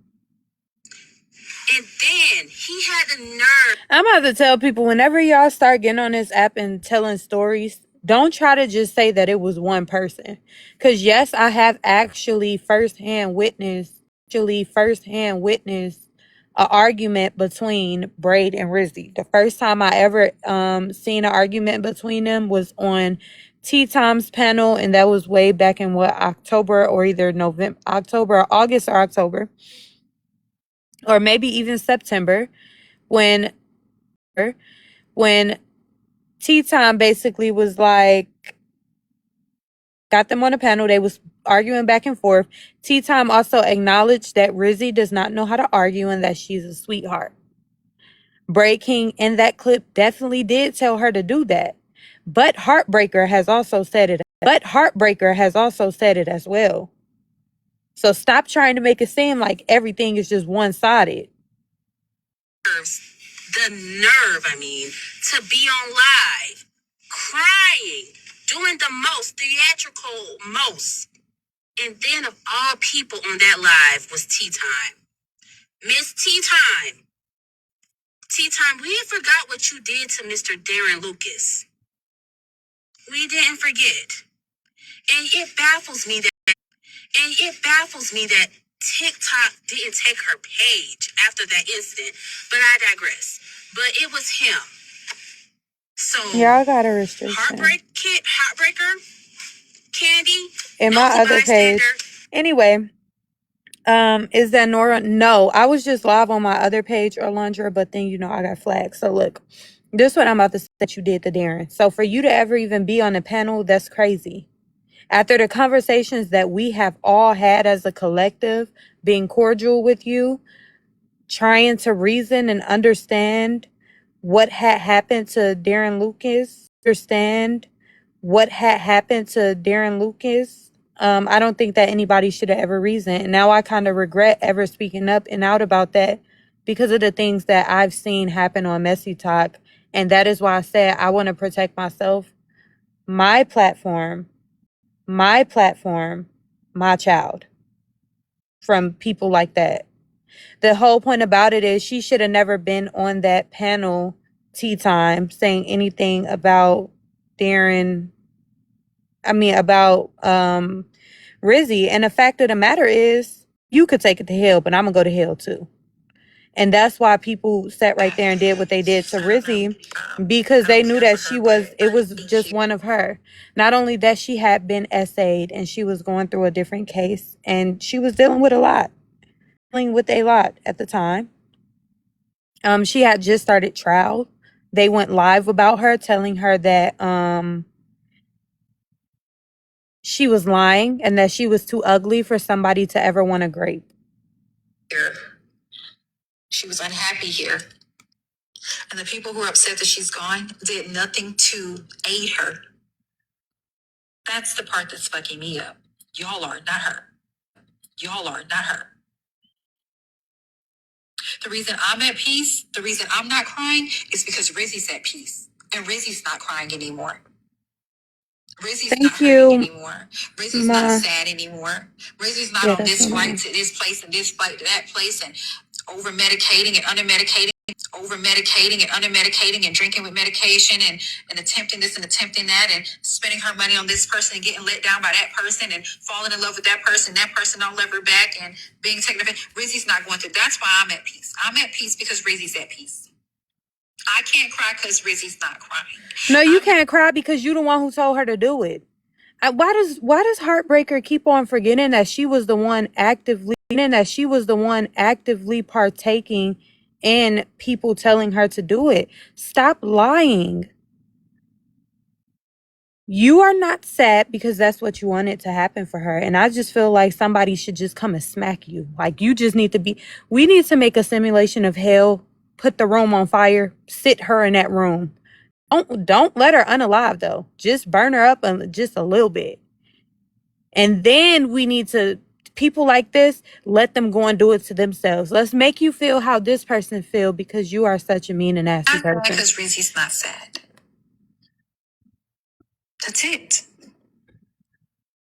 And then he had the nerve. I'm about to tell people, whenever y'all start getting on this app and telling stories, don't try to just say that it was one person. Because yes, I have actually firsthand witnessed an argument between Braid and Rizzy. The first time I ever seen an argument between them was on Tea Time's panel, and that was way back in October, or either August or October, or maybe even September, when Tea Time basically was like, got them on a panel. They was arguing back and forth. Tea Time also acknowledged that Rizzy does not know how to argue and that she's a sweetheart. Bray King in that clip definitely did tell her to do that. But Heartbreaker has also said it. As well. So stop trying to make it seem like everything is just one-sided. The nerve, to be on live, crying, doing the most, theatrical most. And then of all people on that live was Tea Time. Miss Tea Time. Tea Time, we forgot what you did to Mr. Darren Lucas. We didn't forget. And it baffles me that TikTok didn't take her page after that incident. But I digress. But it was him. So Y'all got a restriction. Heartbreaker, Candy, In my other page. Anyway, is that Nora? No, I was just live on my other page, Orlandra, but then I got flagged. So look, this is what I'm about to say that you did to Darren. So for you to ever even be on the panel, that's crazy. After the conversations that we have all had as a collective, being cordial with you, trying to reason and understand what had happened to Darren Lucas, I don't think that anybody should have ever reasoned. And now I kind of regret ever speaking up and out about that because of the things that I've seen happen on Messy Talk. And that is why I said I want to protect myself, my platform, my child, from people like that. The whole point about it is she should have never been on that panel, Tea Time, saying anything about about Rizzy. And the fact of the matter is, you could take it to hell, but I'm gonna go to hell too. And that's why people sat right there and did what they did to Rizzy, because they knew that it was just one of her. Not only that, she had been essayed and she was going through a different case and she was dealing with a lot at the time. She had just started trial. They went live about her, telling her that she was lying and that she was too ugly for somebody to ever want to grape. She was unhappy here. And the people who are upset that she's gone did nothing to aid her. That's the part that's fucking me up. Y'all are, not her. The reason I'm at peace, the reason I'm not crying is because Rizzy's at peace. And Rizzy's not crying anymore. Rizzy's not Thank hurting you, anymore. Rizzy's not Ma. sad anymore. Rizzy's not Yeah, on that's this my flight mom. to this place and this flight to that place and over medicating and under medicating, over medicating and under medicating and drinking with medication and attempting this and attempting that and spending her money on this person and getting let down by that person and falling in love with that person don't love her back and being taken advantage. Rizzy's not going through. That's why I'm at peace. I'm at peace because Rizzy's at peace. I can't cry because Rizzy's not crying. No, you can't cry because you the one who told her to do it. Why does Heartbreaker keep on forgetting that she was the one actively partaking in people telling her to do it? Stop lying. You are not sad because that's what you wanted to happen for her. And I just feel like somebody should just come and smack you. Like, you just need to we need to make a simulation of hell, put the room on fire, sit her in that room. Don't let her unalive though. Just burn her up just a little bit. And then we need to, people like this, let them go and do it to themselves. Let's make you feel how this person feel because you are such a mean and nasty person. Because Rizzy's not sad. That's it.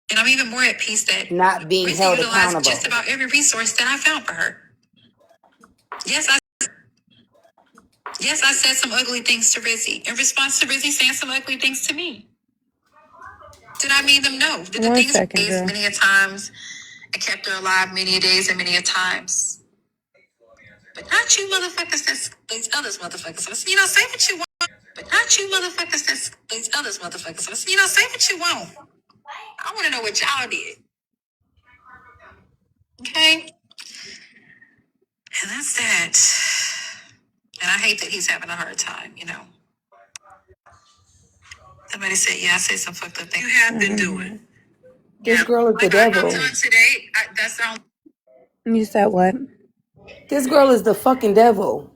And I'm even more at peace that Not being Rizzy held utilized accountable. just about every resource that I found for her. Yes, I said some ugly things to Rizzy in response to Rizzy saying some ugly things to me. Did I mean them? No. Did the One things second, girl. many a times and kept her alive many a days and many a times? But not you motherfuckers, that's these others motherfuckers. You know, say what you want. But not you motherfuckers, that's these others motherfuckers. You know, say what you want. I want to know what y'all did. Okay? And that's that. And I hate that he's having a hard time, you know. Somebody said, yeah, I said some fucked up things. You have been doing. This girl is the Like I'm devil. done today. That's all. You said what? This girl is the fucking devil.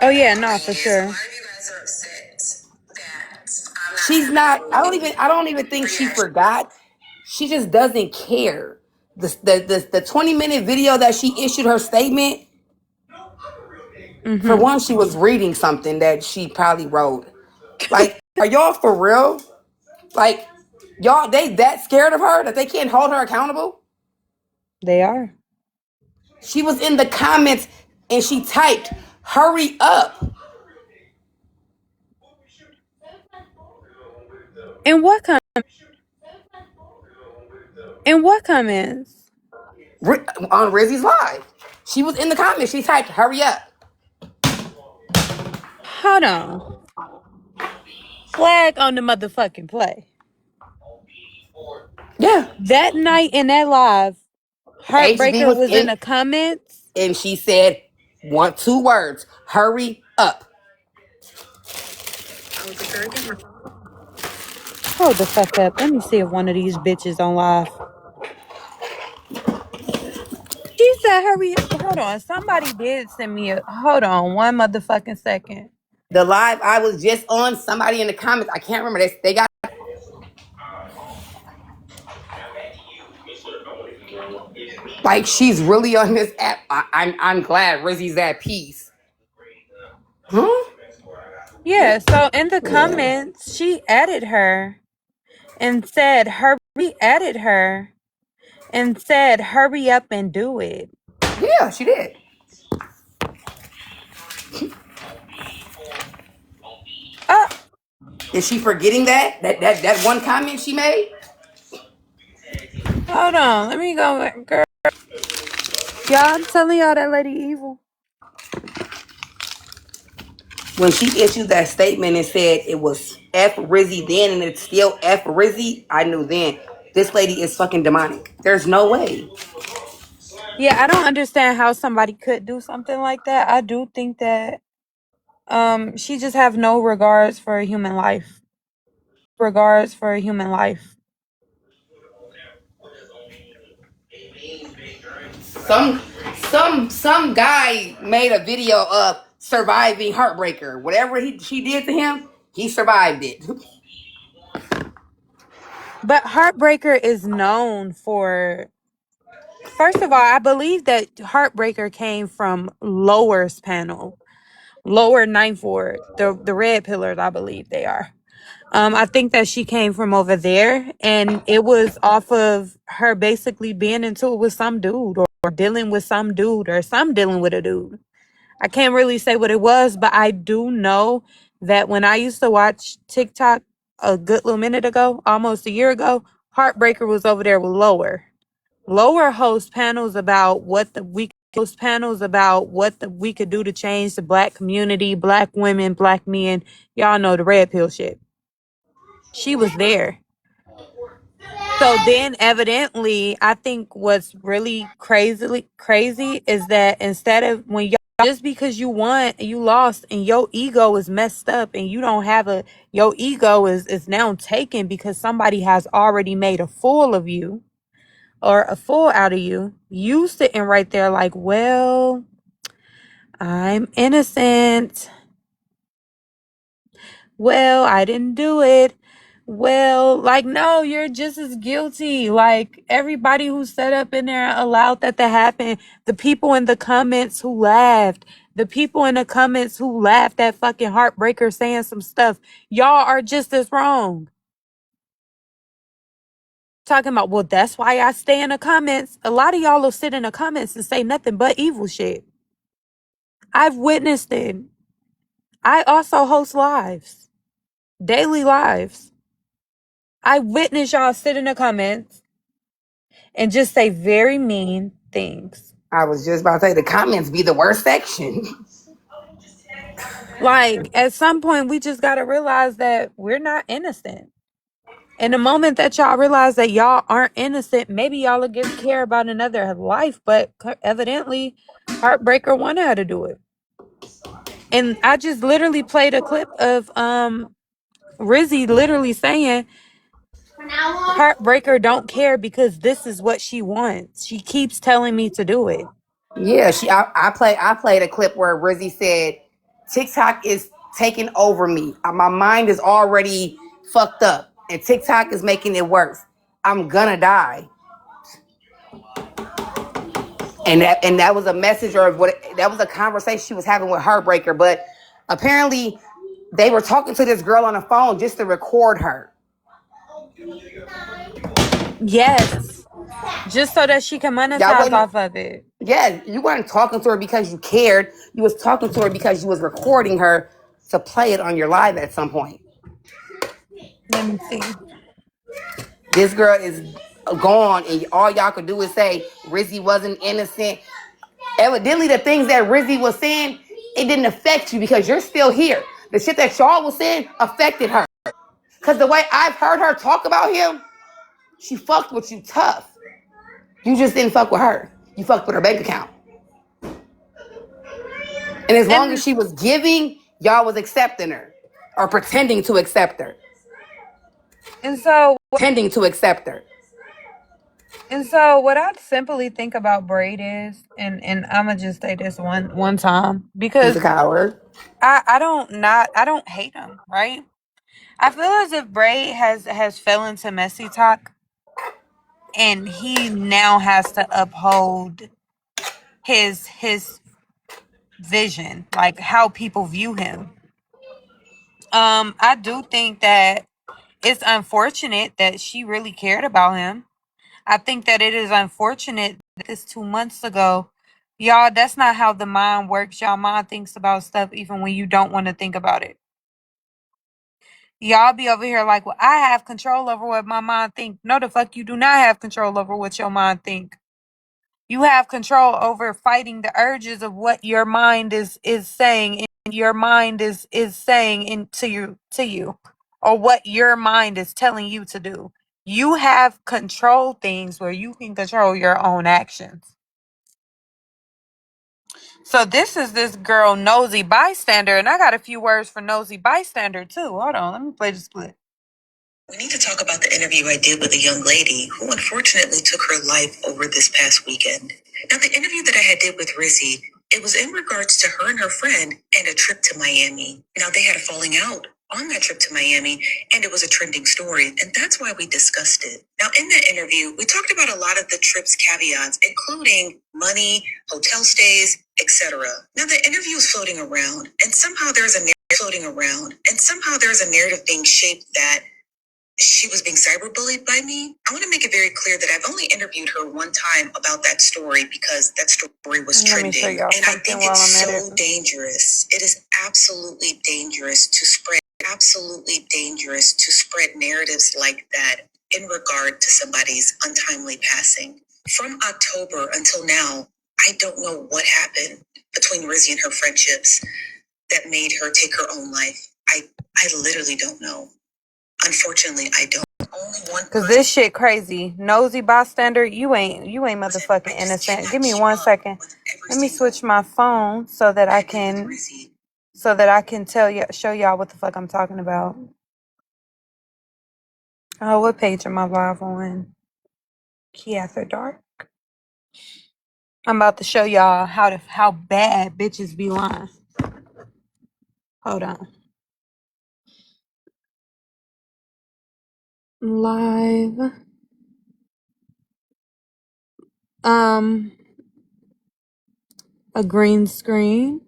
Oh yeah, no, for Yes, a sure. lot of you guys are upset that I'm not She's not. happy. I don't even think she forgot. She just doesn't care. The 20-minute video that she issued her statement. For one, she was reading something that she probably wrote. Like, are y'all for real? Like, y'all, they that scared of her that they can't hold her accountable? They are. She was in the comments and she typed, "Hurry up." In what comments? On Rizzy's live. She was in the comments. She typed, "Hurry up." Hold on. Flag on the motherfucking play. Yeah. That night in that live, HB Heartbreaker was was in in the comments. and she said two words, "Hurry up." Hold the fuck up. Let me see if one of these bitches on live. She said hurry up. Hold on. Somebody did send me hold on one motherfucking second. The live I was just on, somebody in the comments, I can't remember, they got like she's really on this app. I'm glad Rizzy's at peace. Huh? Yeah, so in the comments, she added her and said hurry up and do it. Yeah, she did. Is she forgetting that one comment she made? Hold on. Let me go back, girl. Y'all, I'm telling y'all that lady evil. When she issued that statement and said it was F Rizzy then and it's still F Rizzy, I knew then this lady is fucking demonic. There's no way. Yeah, I don't understand how somebody could do something like that. I do think that she just have no regards for human life. Some guy made a video of surviving Heartbreaker. Whatever she did to him, he survived it. But Heartbreaker is known for First of all, I believe that Heartbreaker came from Lower's panel, Lower Ninth Ward, the red pillars. I believe they are. I think that she came from over there, and it was off of her basically being into it with some dude, or dealing with some dude, or some dealing with a dude. I can't really say what it was, but I do know that when I used to watch TikTok a good little minute ago, almost a year ago, Heartbreaker was over there with Lower. Lower host panels about what we could do to change the black community, black women, black men. Y'all know the red pill shit. She was there. So then evidently, I think what's really crazy is that instead of when y'all, just because you won, you lost, and your ego is messed up, and you don't have your ego is now taken because somebody has already made a fool of you, or a fool out of you. You sitting right there like, well, I'm innocent. Well, I didn't do it. Well, like, no, you're just as guilty. Like, everybody who sat up in there allowed that to happen. The people in the comments who laughed. The people in the comments who laughed at fucking Heartbreaker saying some stuff. Y'all are just as wrong. Talking about, well, that's why I stay in the comments. A lot of y'all will sit in the comments and say nothing but evil shit. I've witnessed it. I also host lives. Daily lives. I witness y'all sit in the comments and just say very mean things. I was just about to say the comments be the worst section. Like, at some point, we just got to realize that we're not innocent. And the moment that y'all realize that y'all aren't innocent, maybe y'all will give care about another life. But evidently, Heartbreaker wanted her to do it. And I just literally played a clip of Rizzy literally saying, Heartbreaker don't care because this is what she wants. She keeps telling me to do it. Yeah, I played a clip where Rizzy said, TikTok is taking over me. My mind is already fucked up, and TikTok is making it worse. I'm gonna die. And that was a message, or what, that was a conversation she was having with Heartbreaker. But apparently they were talking to this girl on the phone just to record her. Yes. Just so that she can monetize off of it. Yeah, you weren't talking to her because you cared. You was talking to her because you was recording her to play it on your live at some point. Let me see. This girl is gone, and all y'all could do is say Rizzy wasn't innocent. Evidently, the things that Rizzy was saying, it didn't affect you because you're still here. The shit that y'all was saying affected her. Because the way I've heard her talk about him, she fucked with you tough. You just didn't fuck with her. You fucked with her bank account. And as long as she was giving, y'all was accepting her. Or pretending to accept her. And so Pretending to accept her. And so what I simply think about Braid is, and I'ma just say this one time, He's because a coward. I don't hate him, right? I feel as if Braid has fell into messy talk, and he now has to uphold his vision, like how people view him. I do think that it's unfortunate that she really cared about him. I think that it is unfortunate that this 2 months ago, y'all, that's not how the mind works. Y'all mind thinks about stuff even when you don't want to think about it. Y'all be over here like, well, I have control over what my mind think. No, the fuck you do not have control over what your mind think. You have control over fighting the urges of what your mind is saying, and your mind is saying into you, or what your mind is telling you to do. You have control things where you can control your own actions. So this is this girl, Nosy Bystander, and I got a few words for Nosy Bystander too. Hold on, let me play this clip. We need to talk about the interview I did with a young lady who unfortunately took her life over this past weekend. Now, the interview that I had did with Rizzy, it was in regards to her and her friend and a trip to Miami. Now, they had a falling out. on that trip to Miami, and it was a trending story, and that's why we discussed it. Now, in that interview, we talked about a lot of the trip's caveats, including money, hotel stays, etc. Now, the interview is floating around, and somehow there's a narrative being shaped that she was being cyberbullied by me. I want to make it very clear that I've only interviewed her one time about that story because that story was trending. And I think it's so dangerous. It is absolutely dangerous to spread narratives like that in regard to somebody's untimely passing. From October until now, I don't know what happened between Rizzy and her friendships that made her take her own life. I literally don't know. Unfortunately, I don't. Only one. Cause this shit crazy. Nosy bystander, you ain't motherfucking innocent. Give me 1 second. Let me switch my phone so that I can show y'all what the fuck I'm talking about. Oh, what page am I live on? Ke After Dark. I'm about to show y'all how bad bitches be lying. Hold on. Live. A green screen.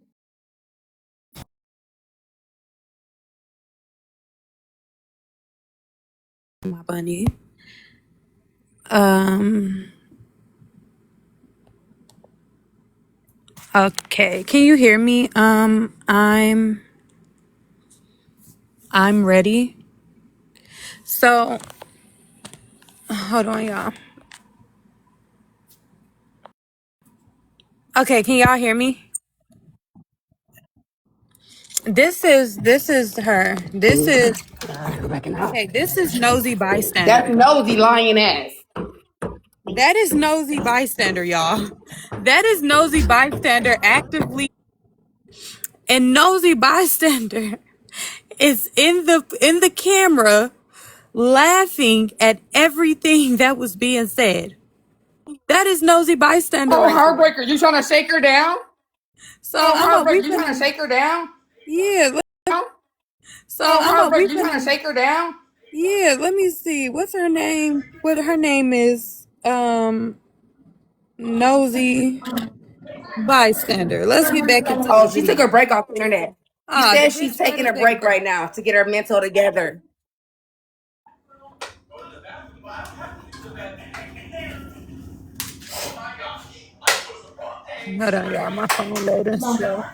My bunny. Okay. Can you hear me? I'm ready. So, hold on, y'all. Okay, can y'all hear me? This is her. This is nosy That's bystander. nosy lying ass. That is nosy bystander, y'all. That is nosy bystander actively, and nosy bystander is in the camera laughing at everything that was being said. That is nosy bystander Oh, right there. Heartbreaker, you trying to shake her down? So Oh, I'm a we Heartbreaker, you trying to finna shake her down? yeah. So Oh, I'm a we Heartbreaker, you trying to finna shake her down? yeah. Let me see. What's her name? What her name is? Nosy bystander. Let's get back into the Oh, she took video. a break off the internet. She The says she's bitch better taking a take a break break. right now to get her mental together. Hold on, y'all. My phone loading slow.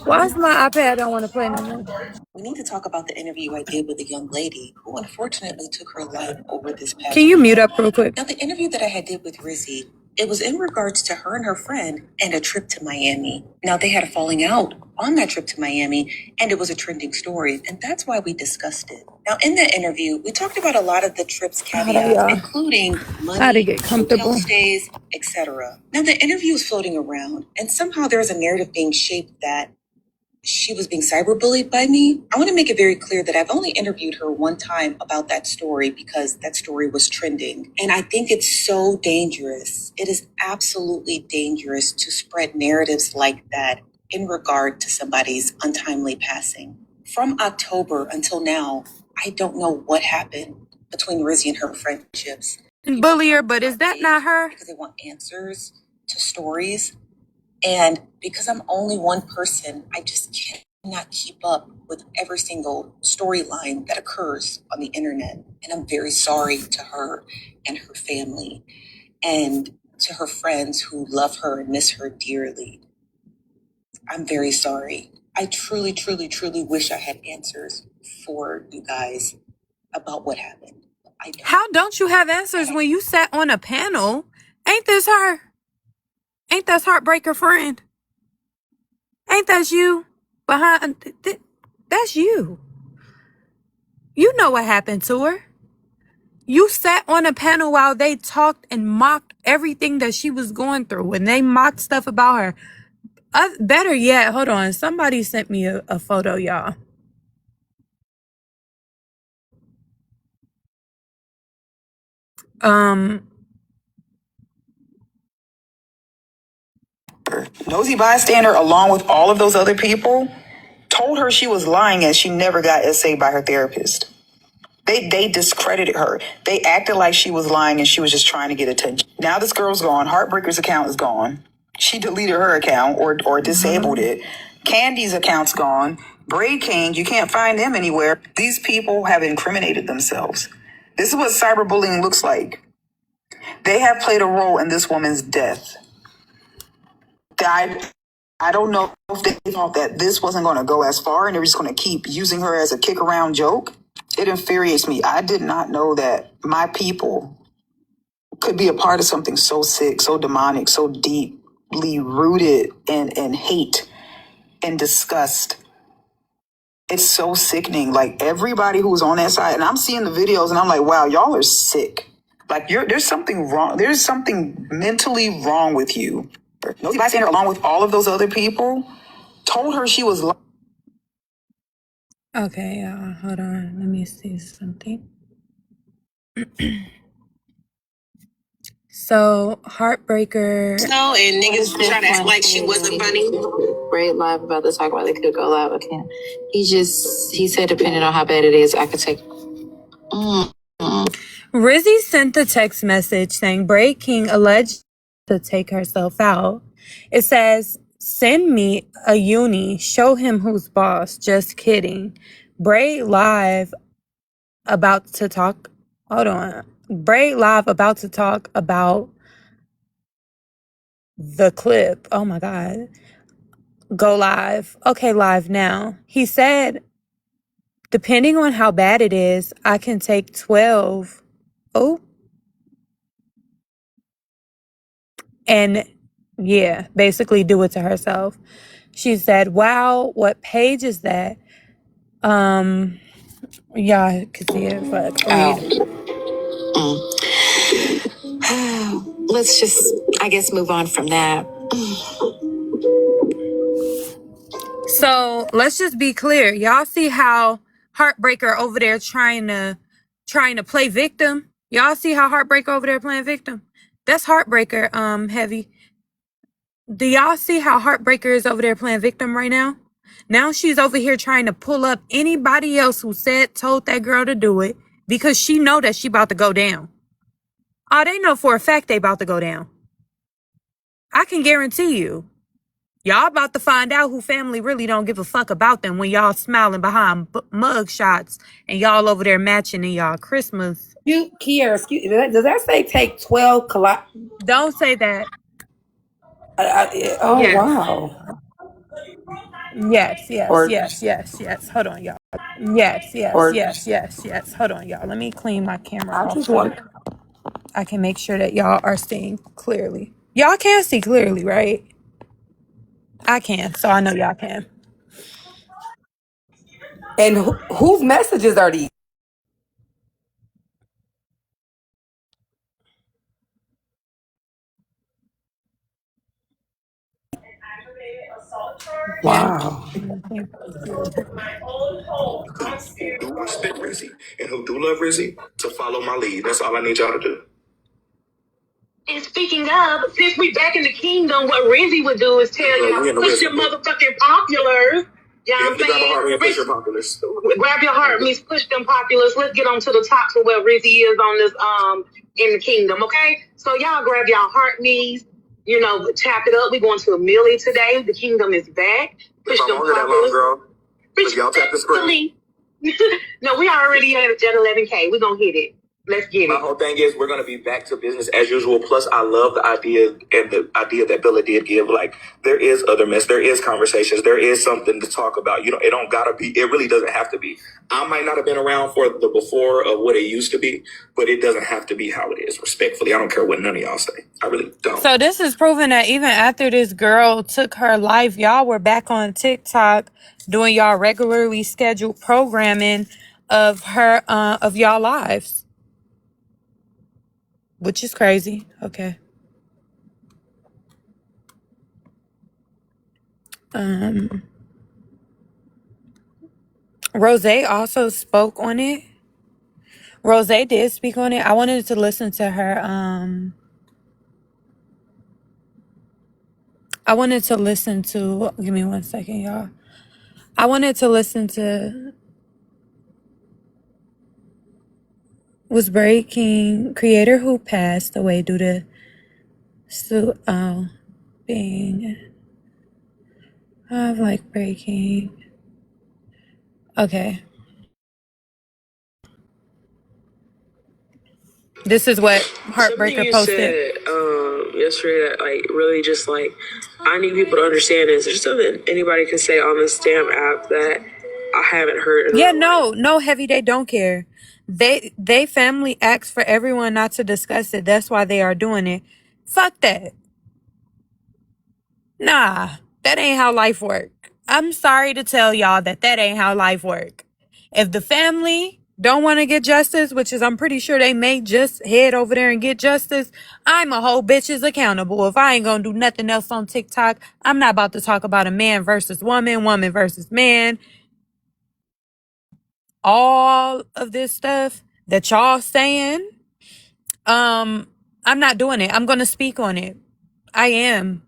Why's my iPad don't want to play no more? We need to talk about the interview I did with a young lady who unfortunately took her life over this past Can you mute weekend. up real quick? Now, the interview that I had did with Rizzy, it was in regards to her and her friend and a trip to Miami. Now, they had a falling out on that trip to Miami, and it was a trending story, and that's why we discussed it. Now, in that interview, we talked about a lot of the trip's Hold on, caveats, y'all. including How to money, get hotel comfortable. stays, etc. Now, the interview is floating around, and somehow there's a narrative being shaped that she was being cyberbullied by me. I want to make it very clear that I've only interviewed her one time about that story because that story was trending. And I think it's so dangerous. It is absolutely dangerous to spread narratives like that in regard to somebody's untimely passing. From October until now, I don't know what happened between Rizzy and her friendships. Bully her, but is that not her? Because they want answers to stories. And because I'm only one person, I just cannot keep up with every single storyline that occurs on the internet. And I'm very sorry to her and her family and to her friends who love her and miss her dearly. I'm very sorry. I truly, truly, truly wish I had answers for you guys about what happened. I don't. How don't you have answers when you sat on a panel? Ain't this her? Ain't that Heartbreaker friend? Ain't that you? That's you. You know what happened to her. You sat on a panel while they talked and mocked everything that she was going through, and they mocked stuff about her. Better yet, hold on. Somebody sent me a photo, y'all. Nosy bystander, along with all of those other people, told her she was lying and she never got essayed by her therapist. They discredited her. They acted like she was lying and she was just trying to get attention. Now this girl's gone. Heartbreaker's account is gone. She deleted her account or disabled it. Candy's account's gone. Bray King, you can't find them anywhere. These people have incriminated themselves. This is what cyberbullying looks like. They have played a role in this woman's death. I don't know if they thought that this wasn't going to go as far and they were just going to keep using her as a kick around joke. It infuriates me. I did not know that my people could be a part of something so sick, so demonic, so deeply rooted in hate and disgust. It's so sickening. Like everybody who's on that side, and I'm seeing the videos and I'm like, wow, y'all are sick. Like there's something wrong. There's something mentally wrong with you. Nosy bystander, along with all of those other people, told her she was. Okay, hold on. Let me see something. So, Heartbreaker. No, and niggas try to act like she wasn't funny. Great live about to talk about they could go live. I can't. He said depending on how bad it is, I could take. Rizzy sent the text message saying Bray King alleged to take herself out. It says, send me a uni, show him who's boss. Just kidding. Bray live about to talk. Hold on. Bray live about to talk about the clip. Oh my God. Go live. Okay, live now. He said, depending on how bad it is, I can take 12. Oh. And yeah, basically do it to herself. She said, wow, what page is that? Y'all could see it, but read. Let's just, I guess, move on from that. So let's just be clear. Y'all see how Heartbreaker over there trying to play victim? Y'all see how Heartbreaker over there playing victim? That's Heartbreaker, Heavy. Do y'all see how Heartbreaker is over there playing victim right now? Now she's over here trying to pull up anybody else who told that girl to do it because she know that she about to go down. Oh, they know for a fact they about to go down. I can guarantee you. Y'all about to find out who family really don't give a fuck about them when y'all smiling behind mug shots and y'all over there matching in y'all Christmas. Kiara, excuse, does that say take 12 Don't say that. oh, Yes. wow. Yes. Hold on, y'all. Yes. Hold on, y'all. Let me clean my camera I off just so want. I can make sure that y'all are seeing clearly. Y'all can see clearly, right? I can, so I know y'all can. And whose messages are these? Wow. Who respect Rizzy and who do love Rizzy to follow my lead. That's all I need y'all to do. And speaking of, since we back in the kingdom, what Rizzy would do is tell you, push your motherfucking populars. You know what I'm saying? Push your populars. Grab your heart means push them populars. Let's get on to the top to where Rizzy is on this in the kingdom, okay? So y'all grab y'all heart knees, tap it up. We're going to a millie today. The kingdom is back. Push them populars. Girl. Y'all tap the screen. No, we already at 11K. We're gonna hit it. Let's get it. My whole thing is we're gonna be back to business as usual. Plus, I love the idea and the idea that Bella did give. Like, there is other mess, there is conversations, there is something to talk about. It don't gotta be. It really doesn't have to be. I might not have been around for the before of what it used to be, but it doesn't have to be how it is. Respectfully, I don't care what none of y'all say. I really don't. So this is proving that even after this girl took her life, y'all were back on TikTok doing y'all regularly scheduled programming of her of y'all lives, which is crazy. Okay. Rose also spoke on it. Rose did speak on it. I wanted to listen to her I wanted to listen to, give me 1 second, y'all. I wanted to listen to, was Bray King, creator who passed away due to being, I like Bray King. Okay. This is what Something Heartbreaker you posted. said yesterday that like really just like I need people to understand is there's something anybody can say on this damn app that I haven't heard in Yeah, real life. no, Heavy, they don't care. They family asks for everyone not to discuss it. That's why they are doing it. Fuck that. Nah, that ain't how life work. I'm sorry to tell y'all that ain't how life work. If the family don't want to get justice, which is I'm pretty sure they may just head over there and get justice, I'm a whole bitch is accountable. If I ain't gonna do nothing else on TikTok, I'm not about to talk about a man versus woman, woman versus man. All of this stuff that y'all saying, I'm not doing it. I'm gonna speak on it. I am.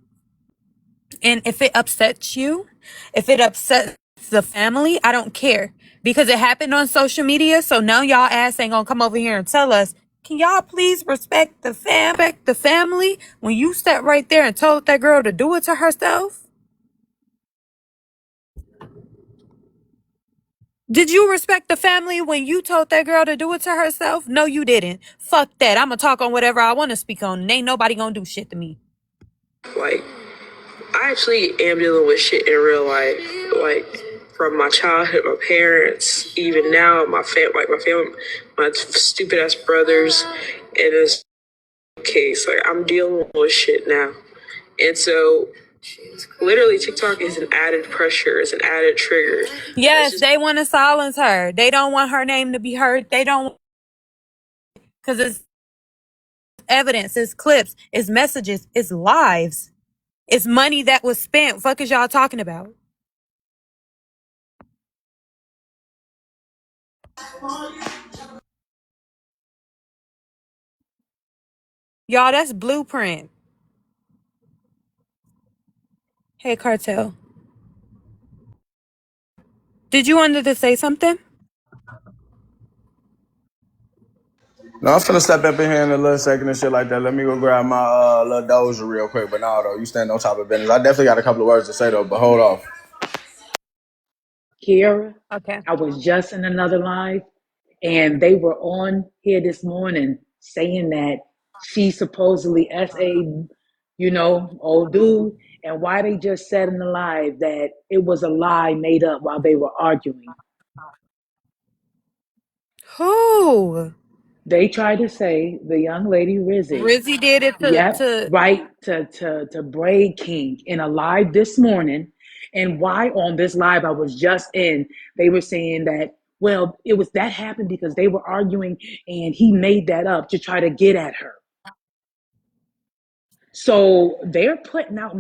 And if it upsets you, if it upsets the family, I don't care. Because it happened on social media, so now y'all ass ain't gonna come over here and tell us, can y'all please respect the family when you sat right there and told that girl to do it to herself? Did you respect the family when you told that girl to do it to herself? No, you didn't. Fuck that. I'ma talk on whatever I want to speak on. And ain't nobody gonna do shit to me. Like I actually am dealing with shit in real life, like from my childhood, my parents, even now my family, my stupid ass brothers. In this case, like I'm dealing with shit now, and so literally TikTok is an added pressure, it's an added trigger. Yes, they want to silence her. They don't want her name to be heard. They don't, because it's evidence, it's clips, it's messages, it's lives, it's money that was spent. Fuck is y'all talking about? Y'all, that's blueprint. Hey, Cartel. Did you wanted to say something? No, I'm finna step up in here in a little second and shit like that. Let me go grab my little dozer real quick. But no, though, you stand on top of business. I definitely got a couple of words to say though, but hold off. Kiara, Okay. I was just in another live and they were on here this morning saying that she supposedly SA, old dude, and why they just said in the live that it was a lie made up while they were arguing. Who? They tried to say the young lady Rizzy, Rizzy did it yep, to right, to Bray King in a live this morning. And why on this live I was just in, they were saying that, well, it was that happened because they were arguing and he made that up to try to get at her. So they're putting out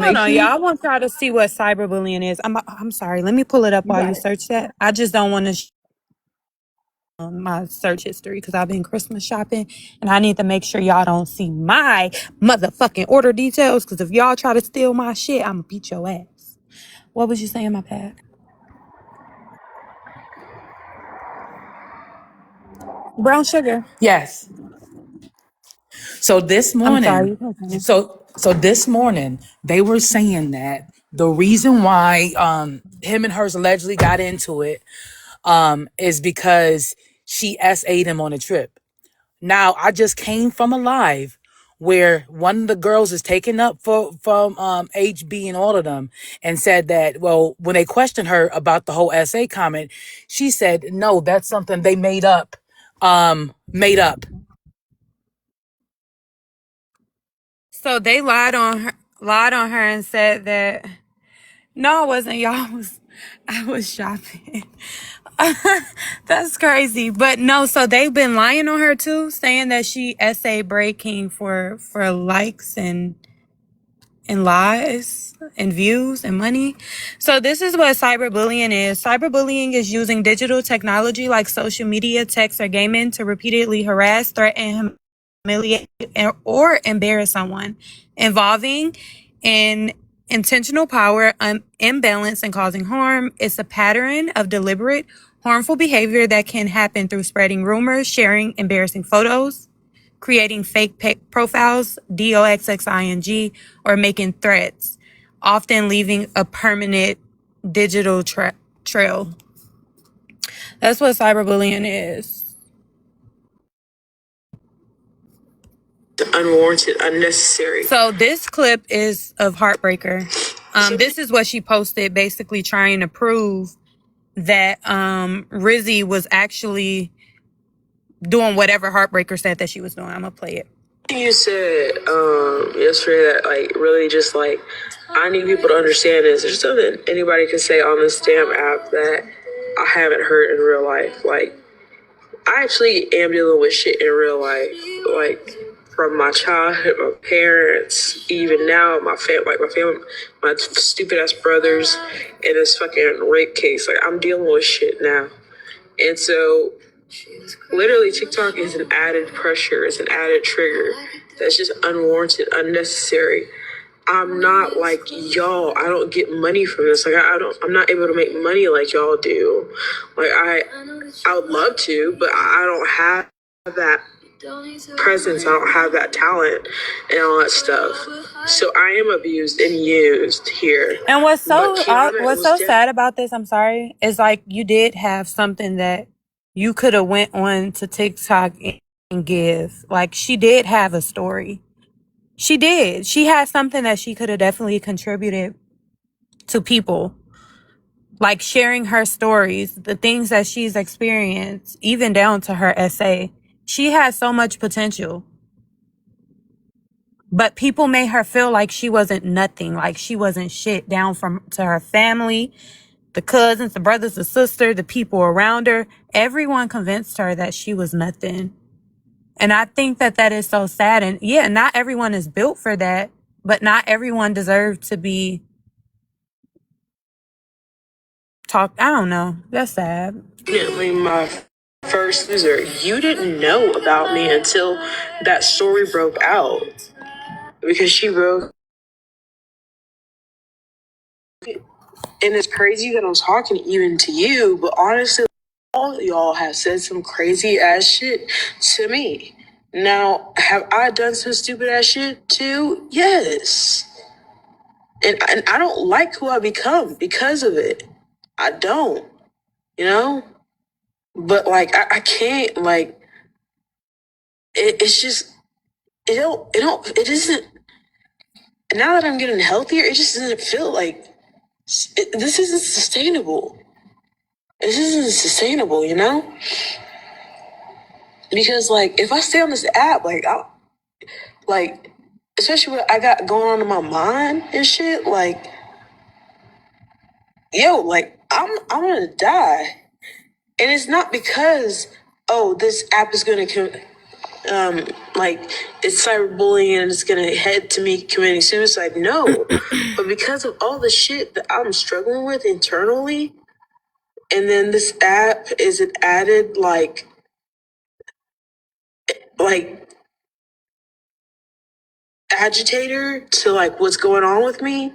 Hold on, y'all. misinformation. I want y'all to see what cyberbullying is. I'm sorry. Let me pull it up You while you got it. search that. I just don't want to my search history because I've been Christmas shopping and I need to make sure y'all don't see my motherfucking order details because if y'all try to steal my shit, I'm gonna beat your ass. What was you saying, my pad? Brown sugar. Yes. So this I'm sorry. morning, You can finish. so this morning they were saying that the reason why him and hers allegedly got into it is because she SA'd him on a trip. Now I just came from a live where one of the girls is taken up from HB and all of them and said that, well, when they questioned her about the whole SA comment, she said no, that's something they made up. Made up. So they lied on her and said that no, it wasn't y'all. I was shopping. That's crazy. But no, so they've been lying on her too, saying that she essay breaking for likes and lies and views and money. So this is what cyberbullying is. Cyberbullying is using digital technology like social media, text, or gaming to repeatedly harass, threaten, humiliate, or embarrass someone, involving in intentional power, imbalance, and causing harm. It's a pattern of deliberate, harmful behavior that can happen through spreading rumors, sharing embarrassing photos, creating fake profiles, doxxing, or making threats, often leaving a permanent digital trail. That's what cyberbullying is. Unwarranted, unnecessary. So this clip is of Heartbreaker. This is what she posted, basically trying to prove that Rizzy was actually doing whatever Heartbreaker said that she was doing. I'm gonna play it. You said yesterday that like really just like I need people to understand this. There's something anybody can say on this damn app that I haven't heard in real life. Like I actually am dealing with shit in real life, like from my childhood, my parents, even now my family, my stupid ass brothers, and this fucking rape case. Like I'm dealing with shit now, and so literally TikTok is an added pressure, it's an added trigger that's just unwarranted, unnecessary. I'm not like y'all. I don't get money from this. Like I'm not able to make money like y'all do. Like I would love to, but I don't have that presence. I don't have that talent and all that stuff. So I am abused and used here. And what's so sad about this, I'm sorry, is like you did have something that you could have went on to TikTok and give. Like she did have a story. She did. She had something that she could have definitely contributed to people. Like sharing her stories, the things that she's experienced, even down to her essay. She has so much potential. But people made her feel like she wasn't nothing, like she wasn't shit, down to her family, the cousins, the brothers, the sister, the people around her. Everyone convinced her that she was nothing. And I think that is so sad. And yeah, not everyone is built for that, but not everyone deserves to be talked. I don't know. That's sad. Definitely my first loser. You didn't know about me until that story broke out. Because she wrote, and it's crazy that I'm talking even to you, but honestly, all of y'all have said some crazy ass shit to me. Now, have I done some stupid ass shit too? Yes. And I don't like who I become because of it. I don't, you know? But like, I can't, like, it's just, it isn't, now that I'm getting healthier, it just doesn't feel like, this isn't sustainable. This isn't sustainable, you know? Because, like, if I stay on this app, like, especially what I got going on in my mind and shit, like, yo, like, I'm gonna die. And it's not because, oh, this app is gonna, like, it's cyberbullying and it's gonna head to me committing suicide. No. But because of all the shit that I'm struggling with internally, and then this app is an added, like agitator to like what's going on with me.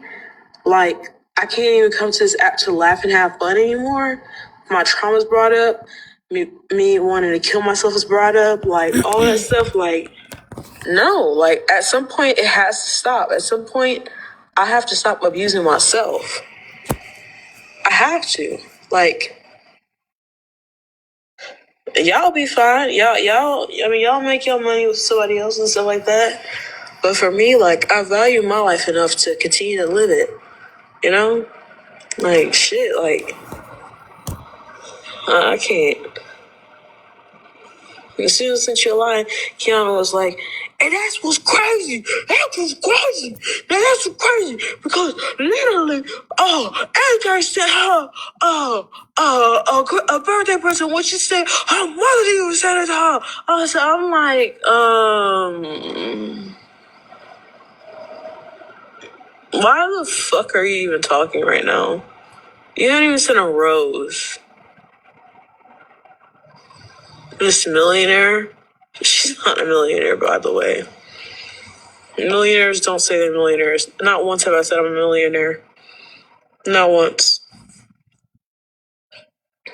Like I can't even come to this app to laugh and have fun anymore. My trauma's brought up. Me wanting to kill myself is brought up. Like all that stuff. Like no. Like at some point it has to stop. At some point I have to stop abusing myself. I have to. Like y'all be fine. Y'all. I mean, y'all make your money with somebody else and stuff like that. But for me, like, I value my life enough to continue to live it. You know? Like, shit, like, I can't. As soon as I sent you a line, Kiana was like, and that's what's crazy. That was crazy. Now that's what's crazy. Because literally, everybody said a birthday present, what she said, her mother didn't even say it to her. So I'm like, why the fuck are you even talking right now? You haven't even sent a rose. This millionaire? She's not a millionaire, by the way. Millionaires don't say they're millionaires. Not once have I said I'm a millionaire. Not once.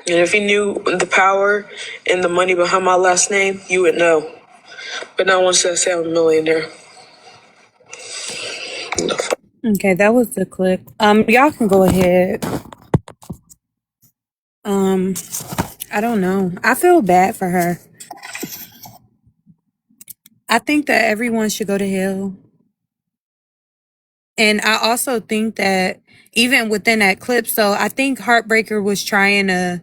And if you knew the power and the money behind my last name, you would know. But not once did I say I'm a millionaire. Okay, that was the clip. Y'all can go ahead. I don't know. I feel bad for her. I think that everyone should go to hell. And I also think that even within that clip, so I think Heartbreaker was trying to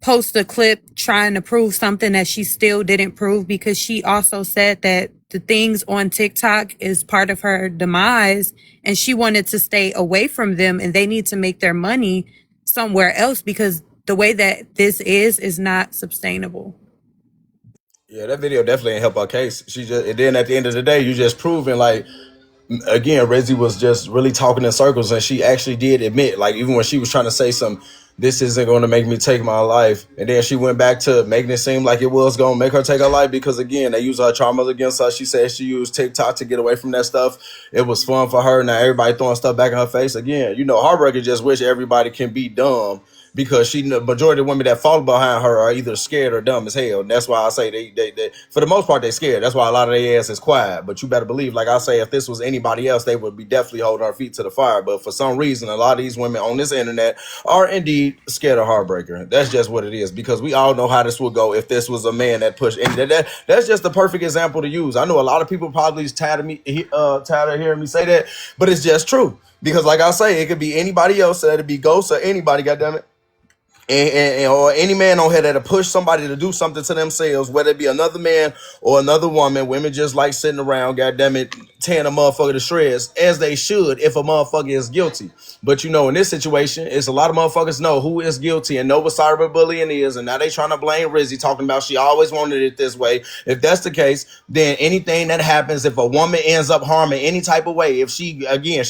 post a clip trying to prove something that she still didn't prove, because she also said that the things on TikTok is part of her demise and she wanted to stay away from them and they need to make their money somewhere else because the way that this is not sustainable. Yeah, that video definitely ain't help our case. She just, and then at the end of the day, you just proving like, again, Rizzy was just really talking in circles, and she actually did admit, like, even when she was trying to say some, this isn't going to make me take my life, and then she went back to making it seem like it was going to make her take her life because, again, they use her trauma against her. She said she used TikTok to get away from that stuff. It was fun for her. Now everybody throwing stuff back in her face. Again, you know, Heartbreaker just wish everybody can be dumb, because the majority of women that follow behind her are either scared or dumb as hell. And that's why I say they for the most part, they scared. That's why a lot of their ass is quiet. But you better believe, like I say, if this was anybody else, they would be definitely holding our feet to the fire. But for some reason, a lot of these women on this internet are indeed scared of Heartbreaker. That's just what it is, because we all know how this would go if this was a man that pushed. And that's just the perfect example to use. I know a lot of people probably tired of hearing me say that, but it's just true. Because like I say, it could be anybody else. It'd be Ghost or anybody, goddammit. Or any man on here that'll push somebody to do something to themselves, whether it be another man or another woman. Women just like sitting around, goddammit, tearing a motherfucker to shreds, as they should if a motherfucker is guilty. But you know, in this situation, it's a lot of motherfuckers know who is guilty and know what cyberbullying is, and now they trying to blame Rizzy, talking about she always wanted it this way. If that's the case, then anything that happens, if a woman ends up harming any type of way, if she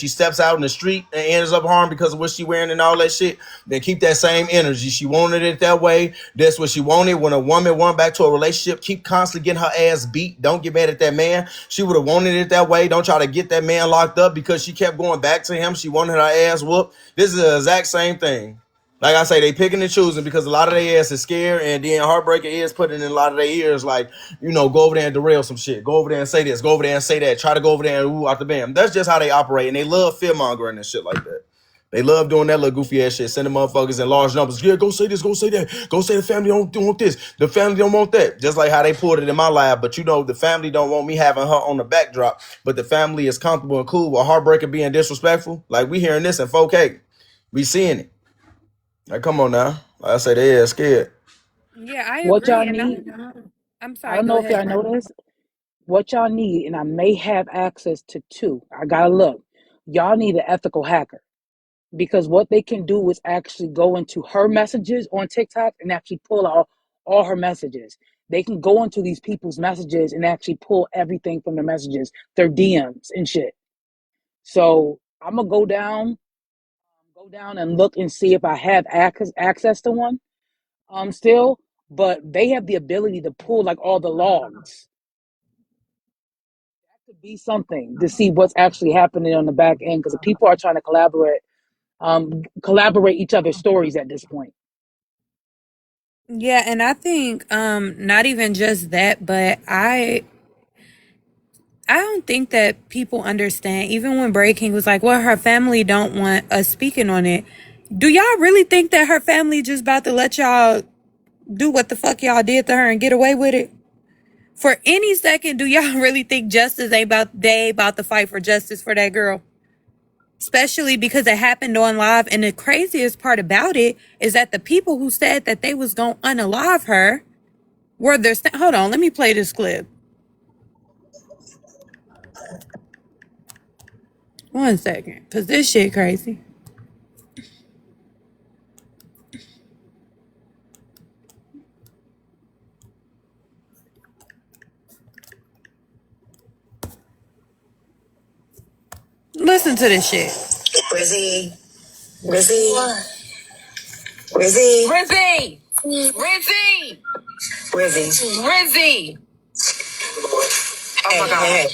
steps out in the street and ends up harmed because of what she wearing and all that shit, then keep that same energy. She wanted it that way. That's what she wanted. When a woman went back to a relationship, keep constantly getting her ass beat. Don't get mad at that man. She would have wanted it that way. Don't try to get that man locked up because she kept going back to him. She wanted her ass whooped. This is the exact same thing. Like I say, they picking and choosing because a lot of their ass is scared, and then Heartbreaker is putting in a lot of their ears, like, you know, go over there and derail some shit. Go over there and say this. Go over there and say that. Try to go over there and ooh out the bam. That's just how they operate, and they love fear mongering and shit like that. They love doing that little goofy ass shit, sending motherfuckers in large numbers. Yeah, go say this, go say that. Go say the family don't want this. The family don't want that. Just like how they pulled it in my lab. But you know, the family don't want me having her on the backdrop. But the family is comfortable and cool with Heartbreaker being disrespectful. Like, we hearing this in 4K. We seeing it. Like, come on now. Like I say, they are scared. Yeah, I What agree. y'all And need, I'm I sorry, don't go know if ahead, y'all Darren. noticed, what y'all need, and I may have access to two. I gotta look. Y'all need an ethical hacker, because what they can do is actually go into her messages on TikTok and actually pull out all her messages. They can go into these people's messages and actually pull everything from their messages, their DMs and shit. So I'm gonna go down and look and see if I have access to one still, but they have the ability to pull like all the logs. That could be something to see what's actually happening on the back end, because people are trying to collaborate each other's stories at this point. Yeah, and I think not even just that, but I don't think that people understand. Even when Bray King was like, well, her family don't want us speaking on it. Do y'all really think that her family just about to let y'all do what the fuck y'all did to her and get away with it? For any second, do y'all really think justice they about to fight for justice for that girl? Especially because it happened on live. And the craziest part about it is that the people who said that they was gonna unalive her were there. Hold on, let me play this clip. 1 second, cause this shit crazy. Listen to this shit. Rizzy. Rizzy. Rizzy. Rizzy. Rizzy. Rizzy. Rizzy. Oh my God. Hey.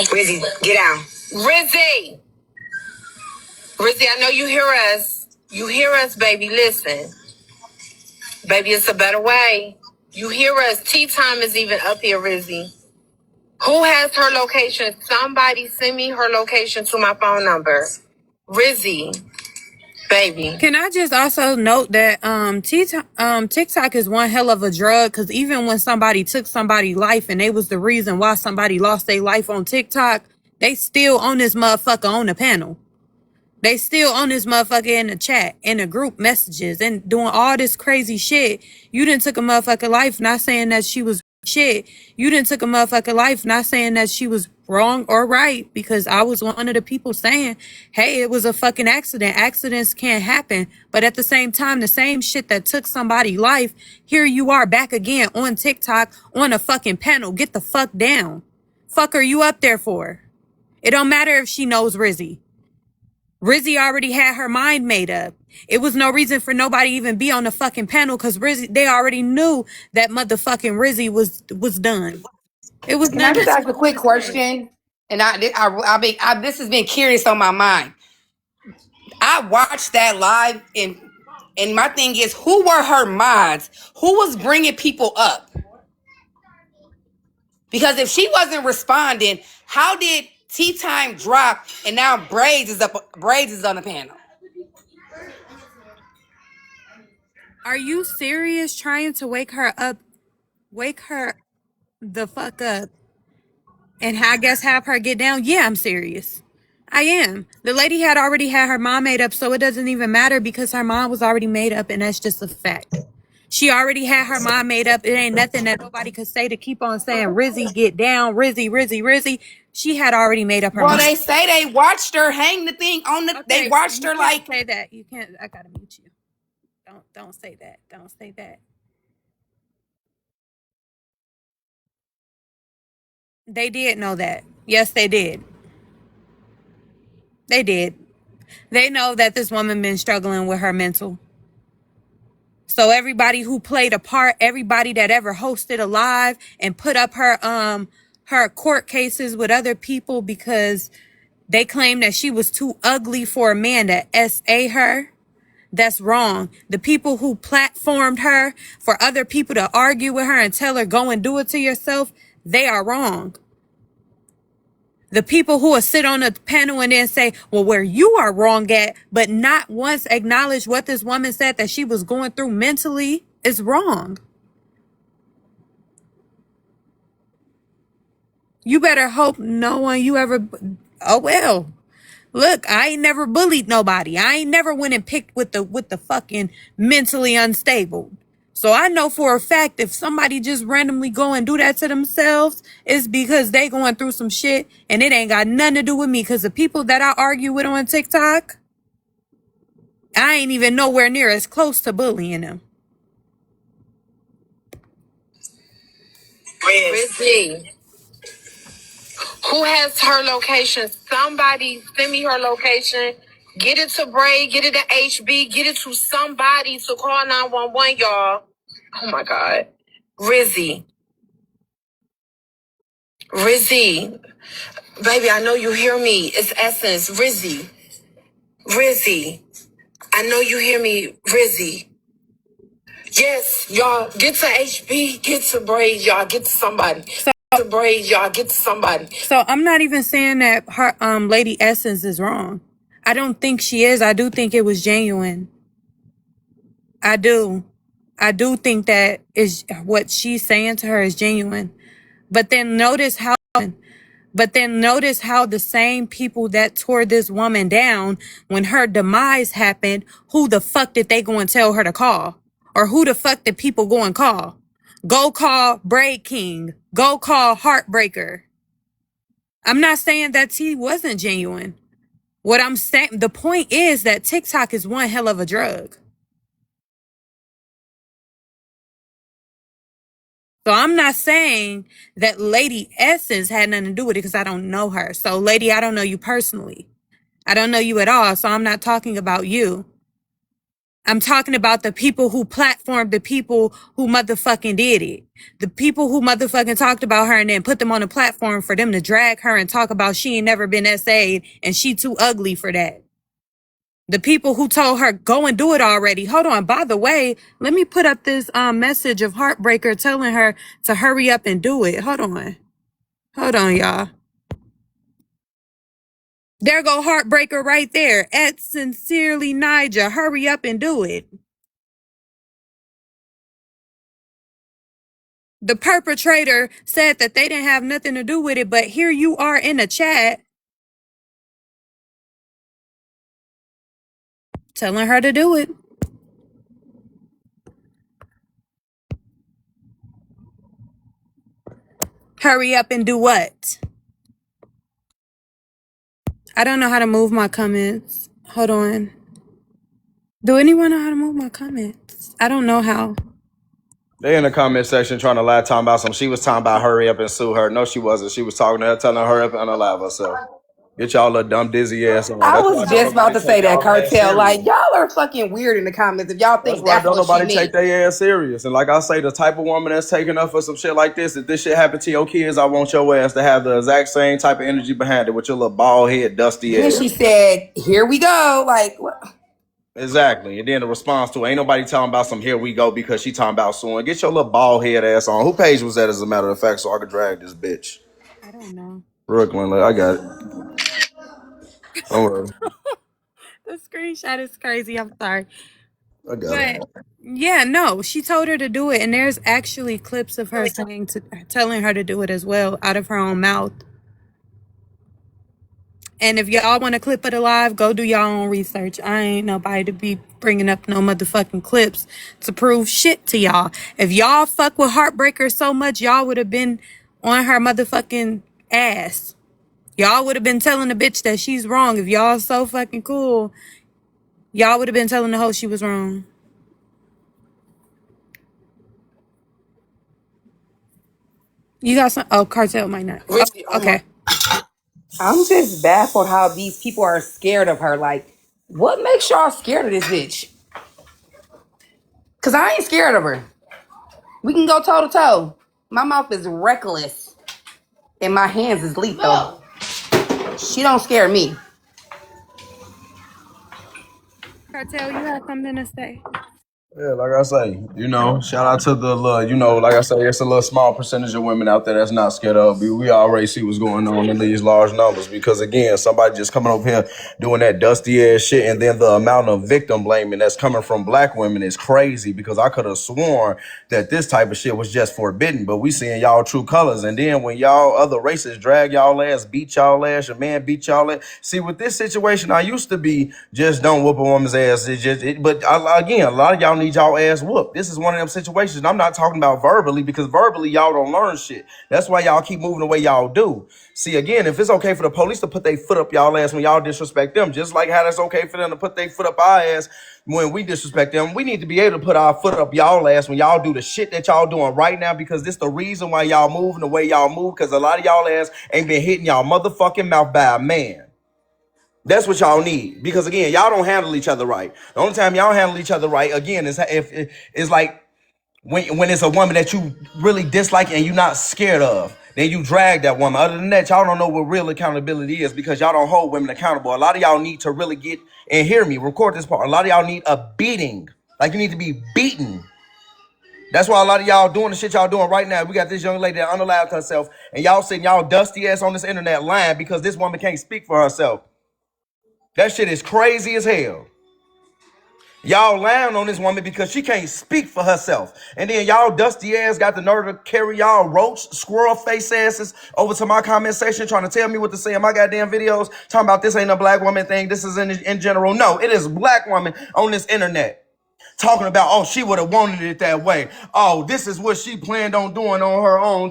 Rizzy, get out. Rizzy! Rizzy, I know you hear us. You hear us, baby. Listen. Baby, it's a better way. You hear us. Tea time is even up here, Rizzy. Who has her location? Somebody send me her location to my phone number. Rizzy, baby. Can I just also note that TikTok is one hell of a drug, because even when somebody took somebody's life and they was the reason why somebody lost their life on TikTok, they still on this motherfucker on the panel. They still on this motherfucker in the chat, in the group messages, and doing all this crazy shit. You done took a motherfucker life, not saying that she was shit. You done took a motherfucker life, not saying that she was wrong or right, because I was one of the people saying, hey, it was a fucking accident. Accidents can't happen. But at the same time, the same shit that took somebody's life, here you are back again on TikTok on a fucking panel. Get the fuck down. Fuck are you up there for? It don't matter if she knows Rizzy. Rizzy already had her mind made up. It was no reason for nobody even be on the fucking panel, because Rizzy, they already knew that motherfucking Rizzy was done. It was Can I done. just ask a quick question? And this has been curious on my mind. I watched that live, and my thing is, who were her mods? Who was bringing people up? Because if she wasn't responding, how did Tea Time drop and now Braids is on the panel? Are you serious trying to wake her up? Wake her the fuck up and I guess have her get down? Yeah, I'm serious. I am. The lady had already had her mind made up, so it doesn't even matter, because her mind was already made up, and that's just a fact. She already had her mind made up. It ain't nothing that nobody could say to keep on saying, Rizzy, get down, Rizzy, Rizzy, Rizzy. She had already made up her Well, mind. they say they watched her hang the thing on the. Okay, they watched you her can't like. say that. You can't. I gotta mute you. Don't say that. Don't say that. They did know that. Yes, they did. They did. They know that this woman been struggling with her mental. So everybody who played a part, everybody that ever hosted a live and put up her court cases with other people because they claim that she was too ugly for a man to SA her, that's wrong. The people who platformed her for other people to argue with her and tell her, go and do it to yourself, they are wrong. The people who will sit on a panel and then say, well, where you are wrong at, but not once acknowledge what this woman said that she was going through mentally, is wrong. You better hope no one you ever... Oh, well. Look, I ain't never bullied nobody. I ain't never went and picked with the fucking mentally unstable. So I know for a fact if somebody just randomly go and do that to themselves, it's because they going through some shit and it ain't got nothing to do with me. Because the people that I argue with on TikTok, I ain't even nowhere near as close to bullying them. Rizzy, who has her location? Somebody send me her location. Get it to Bray, get it to HB, get it to somebody to call 911, y'all. Oh my God. Rizzy. Rizzy. Baby, I know you hear me. It's Essence. Rizzy. Rizzy. I know you hear me. Rizzy. Yes, y'all. Get to HB. Get to Bray, y'all. Get to somebody. To Bray, y'all. Get to somebody. So I'm not even saying that her Lady Essence is wrong. I don't think she is. I do think it was genuine. I do. I do think that is what she's saying to her is genuine. But then notice how the same people that tore this woman down when her demise happened, who the fuck did they go and tell her to call? Or who the fuck did people go and call? Go call Bray King. Go call Heartbreaker. I'm not saying that tea wasn't genuine. What I'm saying, the point is that TikTok is one hell of a drug. So I'm not saying that Lady Essence had nothing to do with it because I don't know her. So Lady, I don't know you personally. I don't know you at all. So I'm not talking about you. I'm talking about the people who platformed the people who motherfucking did it. The people who motherfucking talked about her and then put them on a platform for them to drag her and talk about she ain't never been SA'd and she too ugly for that. The people who told her, go and do it already. Hold on. By the way, let me put up this message of Heartbreaker telling her to hurry up and do it. Hold on. Hold on, y'all. There go Heartbreaker right there. At Sincerely Nija. Hurry up and do it. The perpetrator said that they didn't have nothing to do with it, but here you are in the chat telling her to do it. Hurry up and do what? I don't know how to move my comments. Hold on. Do anyone know how to move my comments? I don't know how. They in the comment section trying to lie, talking about some. She was talking about hurry up and sue her. No, she wasn't. She was talking to her, telling her hurry up and unalive herself. Get y'all little dumb dizzy ass on. I That's why was don't just about nobody to say take that, y'all ass Cartel. serious. Like, y'all are fucking weird in the comments if y'all That's think why that's don't what she nobody take meant. their ass serious. And like I say, the type of woman that's taking up for some shit like this, if this shit happen to your kids, I want your ass to have the exact same type of energy behind it with your little bald head, dusty Then ass. she said, here we go. Like, what? Exactly. And then the response to it, ain't nobody talking about some here we go because she talking about suing. Get your little bald head ass on. Who page was that as a matter of fact so I could drag this bitch? I don't know. Brooklyn, I got it. Don't worry. The screenshot is crazy. I'm sorry. I got But it. yeah, no, she told her to do it. And there's actually clips of her telling her to do it as well out of her own mouth. And if y'all want a clip of the live, go do y'all own research. I ain't nobody to be bringing up no motherfucking clips to prove shit to y'all. If y'all fuck with Heartbreaker so much, y'all would have been on her motherfucking ass. Y'all would have been telling the bitch that she's wrong. If y'all so fucking cool, y'all would have been telling the hoe she was wrong. You got some? Oh, Cartel might not. Oh, okay. I'm just baffled how these people are scared of her. Like, what makes y'all scared of this bitch? Because I ain't scared of her. We can go toe to toe. My mouth is reckless and my hands is lethal. She don't scare me. Cartel, you have something to say? Yeah, like I say, shout out to the like I say, it's a little small percentage of women out there that's not scared of. We already see what's going on in these large numbers because again, somebody just coming over here doing that dusty ass shit, and then the amount of victim blaming that's coming from black women is crazy because I could have sworn that this type of shit was just forbidden, but we seeing y'all true colors, and then when y'all other races drag y'all ass, beat y'all ass, your man beat y'all ass. See, with this situation, I used to be just don't whoop a woman's ass. Again, a lot of y'all need y'all ass whooped. This is one of them situations. I'm not talking about verbally because verbally y'all don't learn shit. That's why y'all keep moving the way y'all do. See, again, if it's okay for the police to put their foot up y'all ass when y'all disrespect them, just like how that's okay for them to put their foot up our ass when we disrespect them, we need to be able to put our foot up y'all ass when y'all do the shit that y'all doing right now, because this the reason why y'all moving the way y'all move, because a lot of y'all ass ain't been hitting y'all motherfucking mouth by a man. That's what y'all need, because again, y'all don't handle each other right. The only time y'all handle each other right, again, is if it's like when it's a woman that you really dislike and you're not scared of, then you drag that woman. Other than that, y'all don't know what real accountability is because y'all don't hold women accountable. A lot of y'all need to really get and hear me. Record this part. A lot of y'all need a beating. Like, you need to be beaten. That's why a lot of y'all doing the shit y'all doing right now. We got this young lady that unalived herself, and y'all sitting y'all dusty ass on this internet lying because this woman can't speak for herself. That shit is crazy as hell. Y'all lying on this woman because she can't speak for herself. And then y'all dusty ass got the nerve to carry y'all roach, squirrel face asses over to my comment section trying to tell me what to say in my goddamn videos, talking about this ain't a black woman thing, this is in general. No, it is black woman on this internet talking about, oh, she would have wanted it that way. Oh, this is what she planned on doing on her own.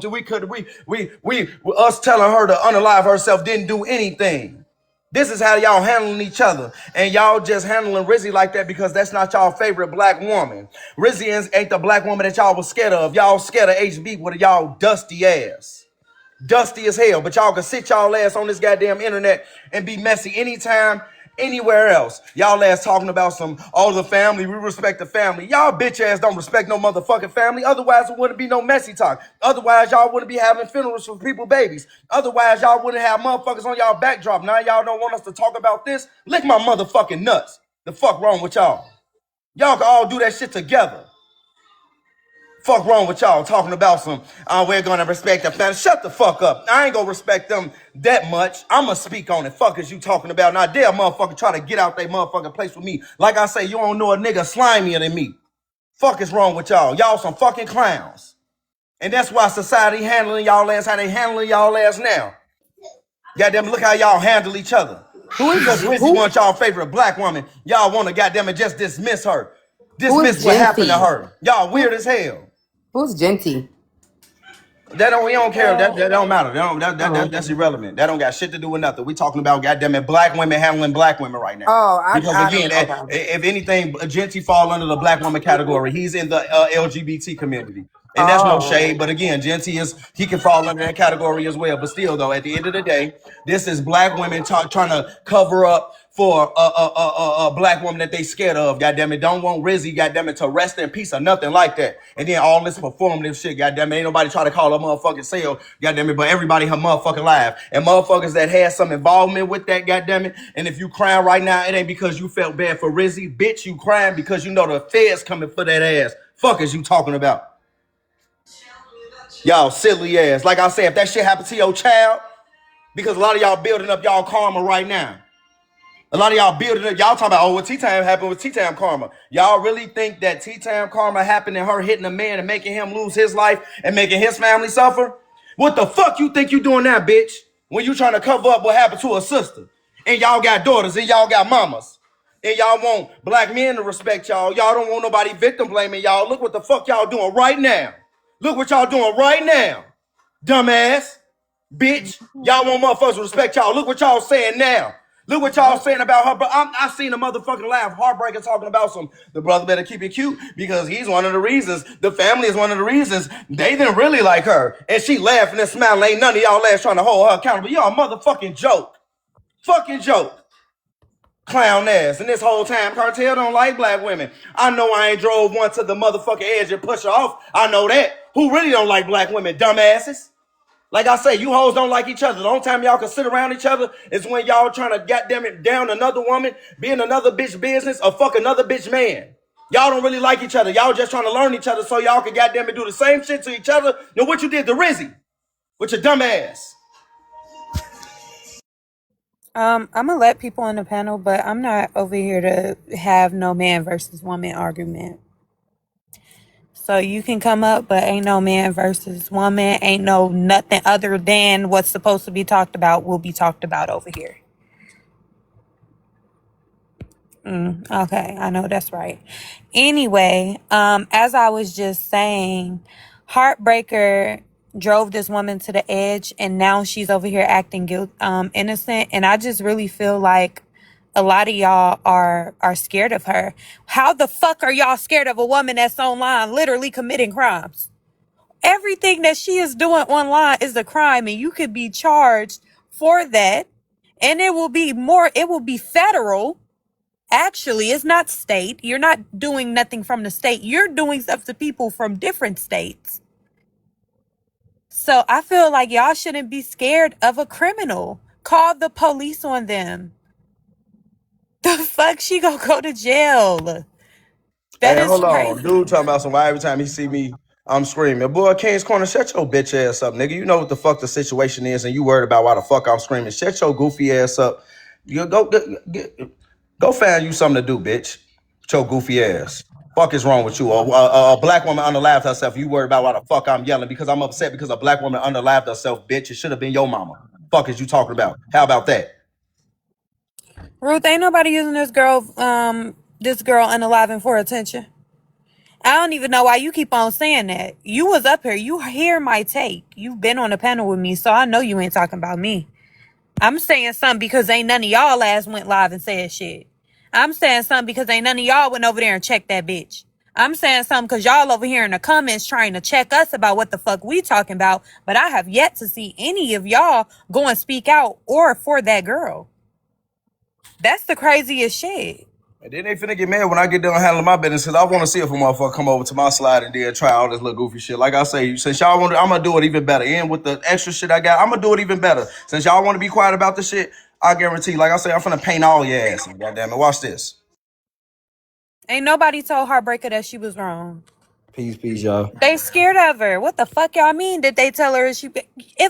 Us telling her to unalive herself didn't do anything. This is how y'all handling each other. And y'all just handling Rizzy like that because that's not y'all favorite black woman. Rizzy ain't the black woman that y'all was scared of. Y'all scared of HB with y'all dusty ass. Dusty as hell. But y'all can sit y'all ass on this goddamn internet and be messy anytime Anywhere else, y'all ass talking about some, oh, the family, we respect the family. Y'all bitch ass don't respect no motherfucking family. Otherwise, it wouldn't be no messy talk. Otherwise, y'all wouldn't be having funerals for people, babies. Otherwise, y'all wouldn't have motherfuckers on y'all backdrop. Now y'all don't want us to talk about this? Lick my motherfucking nuts. The fuck wrong with y'all? Y'all can all do that shit together. Fuck wrong with y'all talking about some, we're gonna respect the family. Shut the fuck up. I ain't gonna respect them that much. I'ma speak on it. Fuck is you talking about? Now, dare motherfucker try to get out they motherfucking place with me. Like I say, you don't know a nigga slimier than me. Fuck is wrong with y'all? Y'all some fucking clowns. And that's why society handling y'all ass how they handling y'all ass now. Goddamn, look how y'all handle each other. Who Because is Rizzy who? wants y'all favorite black woman, y'all want to goddamn it just dismiss her. Who is Dismiss what happened to Genty? her. Y'all weird as hell. Who's Genty? That don't, we don't care. That So, don't matter. Oh, That's irrelevant. That don't got shit to do with nothing. We talking about goddamn it, black women handling black women right now. oh, Because again, okay. if anything, Genty fall under the black woman category. He's in the LGBT community, and that's no Oh, shade. But again, Genty he can fall under that category as well. But still, though, at the end of the day, this is black women trying to cover up for a black woman that they scared of. Goddamn it, don't want Rizzy, goddamn it, to rest in peace or nothing like that. And then all this performative shit, goddamn it, ain't nobody try to call her motherfucking sale, goddamn it, but everybody her motherfucking live. And motherfuckers that had some involvement with that, goddamn it. And if you crying right now, it ain't because you felt bad for Rizzy, bitch. You crying because you know the feds coming for that ass. Fuck is you talking about? Y'all silly ass. Like I said, if that shit happened to your child, because a lot of y'all building up y'all karma right now. A lot of y'all building it. Y'all talking about, oh, what T-Time happened with T-Time karma. Y'all really think that T-Time karma happened and her hitting a man and making him lose his life and making his family suffer? What the fuck you think you doing now, bitch? When you trying to cover up what happened to a sister. And y'all got daughters and y'all got mamas. And y'all want black men to respect y'all. Y'all don't want nobody victim blaming y'all. Look what the fuck y'all doing right now. Look what y'all doing right now. Dumbass. Bitch, y'all want motherfuckers to respect y'all. Look what y'all saying now. Look what y'all saying about her. But I seen a motherfucking laugh. Heartbreaker talking about the brother better keep it cute because he's one of the reasons. The family is one of the reasons they didn't really like her. And she laughing and smiling. Ain't none of y'all ass trying to hold her accountable. Y'all motherfucking joke. Fucking joke. Clown ass. And this whole time, Cartel don't like black women. I know I ain't drove one to the motherfucking edge and push her off. I know that. Who really don't like black women? Dumbasses. Like I say, you hoes don't like each other. The only time y'all can sit around each other is when y'all trying to goddamn it down another woman, be in another bitch business, or fuck another bitch man. Y'all don't really like each other. Y'all just trying to learn each other so y'all can goddamn it do the same shit to each other than what you did to Rizzy with your dumb ass. I'm gonna let people on the panel, but I'm not over here to have no man versus woman argument. So you can come up, but ain't no man versus woman. Ain't no nothing other than what's supposed to be talked about will be talked about over here. Okay, I know that's right. Anyway, as I was just saying, Heartbreaker drove this woman to the edge, and now she's over here acting innocent. And I just really feel like a lot of y'all are scared of her. How the fuck are y'all scared of a woman that's online, literally committing crimes? Everything that she is doing online is a crime, and you could be charged for that. And it will be federal. Actually, it's not state. You're not doing nothing from the state. You're doing stuff to people from different states. So I feel like y'all shouldn't be scared of a criminal. Call the police on them. The fuck, she gonna go to jail. That Hey, is hold on. crazy. Dude talking about some why every time he see me, I'm screaming. Boy, King's Corner, shut your bitch ass up, nigga. You know what the fuck the situation is, and you worried about why the fuck I'm screaming. Shut your goofy ass up. You go find you something to do, bitch. With your goofy ass. Fuck is wrong with you? A black woman underlaved herself. You worried about why the fuck I'm yelling because I'm upset because a black woman underlaved herself, bitch. It should have been your mama. Fuck is you talking about? How about that? Ruth, ain't nobody using this girl unaliving for attention. I don't even know why you keep on saying that. You was up here. You hear my take. You've been on a panel with me, so I know you ain't talking about me. I'm saying something because ain't none of y'all ass went live and said shit. I'm saying something because ain't none of y'all went over there and checked that bitch. I'm saying something because y'all over here in the comments trying to check us about what the fuck we talking about, but I have yet to see any of y'all go and speak out or for that girl. That's the craziest shit. And then they finna get mad when I get done handling my business because I want to see if a motherfucker come over to my slide and then try all this little goofy shit. Like I say, since y'all want to, I'm gonna do it even better. And with the extra shit I got, I'm gonna do it even better. Since y'all want to be quiet about this shit, I guarantee, like I say, I'm finna paint all your ass. Goddamn it, watch this. Ain't nobody told Heartbreaker that she was wrong. Peace, y'all. They scared of her. What the fuck y'all mean? Did they tell her if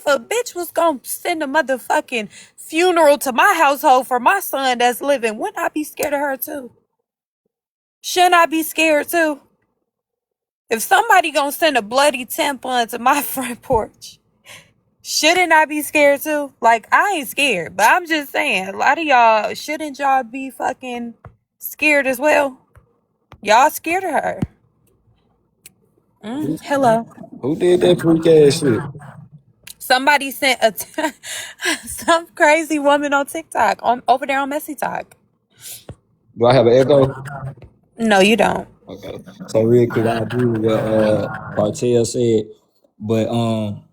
a bitch was gonna send a motherfucking funeral to my household for my son that's living, wouldn't I be scared of her too? Shouldn't I be scared too? If somebody gonna send a bloody tampon to my front porch, shouldn't I be scared too? Like, I ain't scared, but I'm just saying, a lot of y'all, shouldn't y'all be fucking scared as well? Y'all scared of her. Hello. Who did that freak ass shit? Somebody sent some crazy woman on TikTok over there on Messy Talk. Do I have an echo? No, you don't. Okay. So real quick, I agree with what Cartel said, but I'm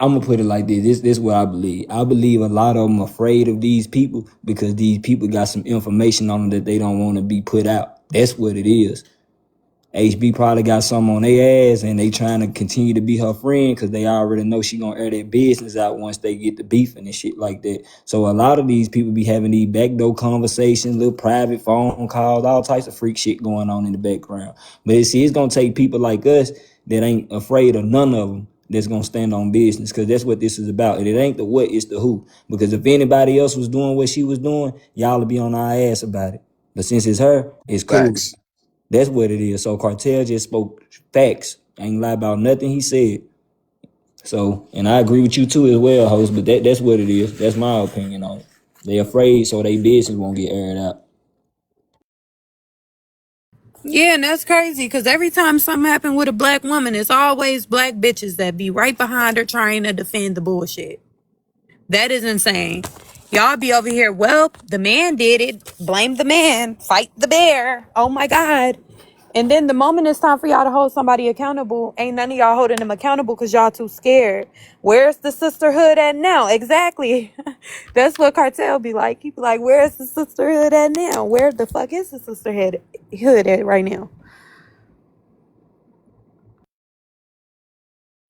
gonna put it like this. This is what I believe. I believe a lot of them afraid of these people because these people got some information on them that they don't want to be put out. That's what it is. HB probably got something on their ass and they trying to continue to be her friend because they already know she gonna air their business out once they get the beefing and shit like that. So a lot of these people be having these backdoor conversations, little private phone calls, all types of freak shit going on in the background. But it's gonna take people like us that ain't afraid of none of them that's gonna stand on business because that's what this is about. And it ain't the what, it's the who. Because if anybody else was doing what she was doing, y'all would be on our ass about it. But since it's her, it's cool. Facts. That's what it is. So Cartel just spoke facts. Ain't lie about nothing he said. So, and I agree with you too as well, host, but that's what it is. That's my opinion on it. They afraid so they business won't get aired out. Yeah, and that's crazy because every time something happen with a black woman, it's always black bitches that be right behind her trying to defend the bullshit. That is insane. Y'all be over here, well, the man did it. Blame the man. Fight the bear. Oh my God. And then the moment it's time for y'all to hold somebody accountable, ain't none of y'all holding them accountable because y'all too scared. Where's the sisterhood at now? Exactly. That's what Cartel be like. He be like, where's the sisterhood at now? Where the fuck is the sisterhood at right now?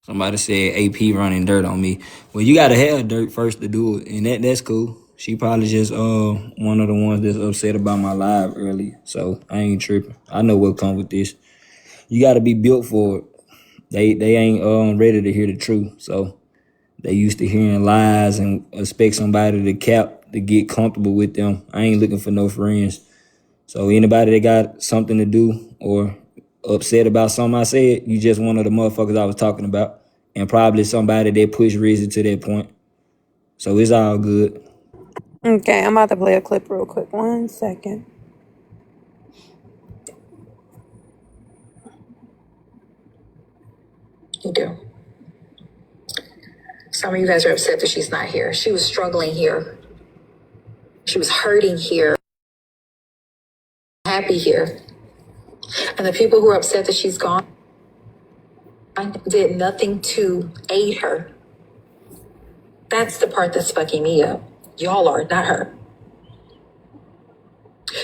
Somebody said AP running dirt on me. Well, you gotta have dirt first to do it, and that's cool. She probably just one of the ones that's upset about my live early, so I ain't tripping. I know what comes with this. You gotta be built for it. They ain't ready to hear the truth, so they used to hearing lies and expect somebody to cap to get comfortable with them. I ain't looking for no friends. So anybody that got something to do or upset about something I said, you just one of the motherfuckers I was talking about. And probably somebody that pushed Rizzy to that point. So it's all good. Okay, I'm about to play a clip real quick. 1 second. You do. Some of you guys are upset that she's not here. She was struggling here. She was hurting here, happy here. And the people who are upset that she's gone did nothing to aid her. That's the part that's fucking me up. Y'all are, not her.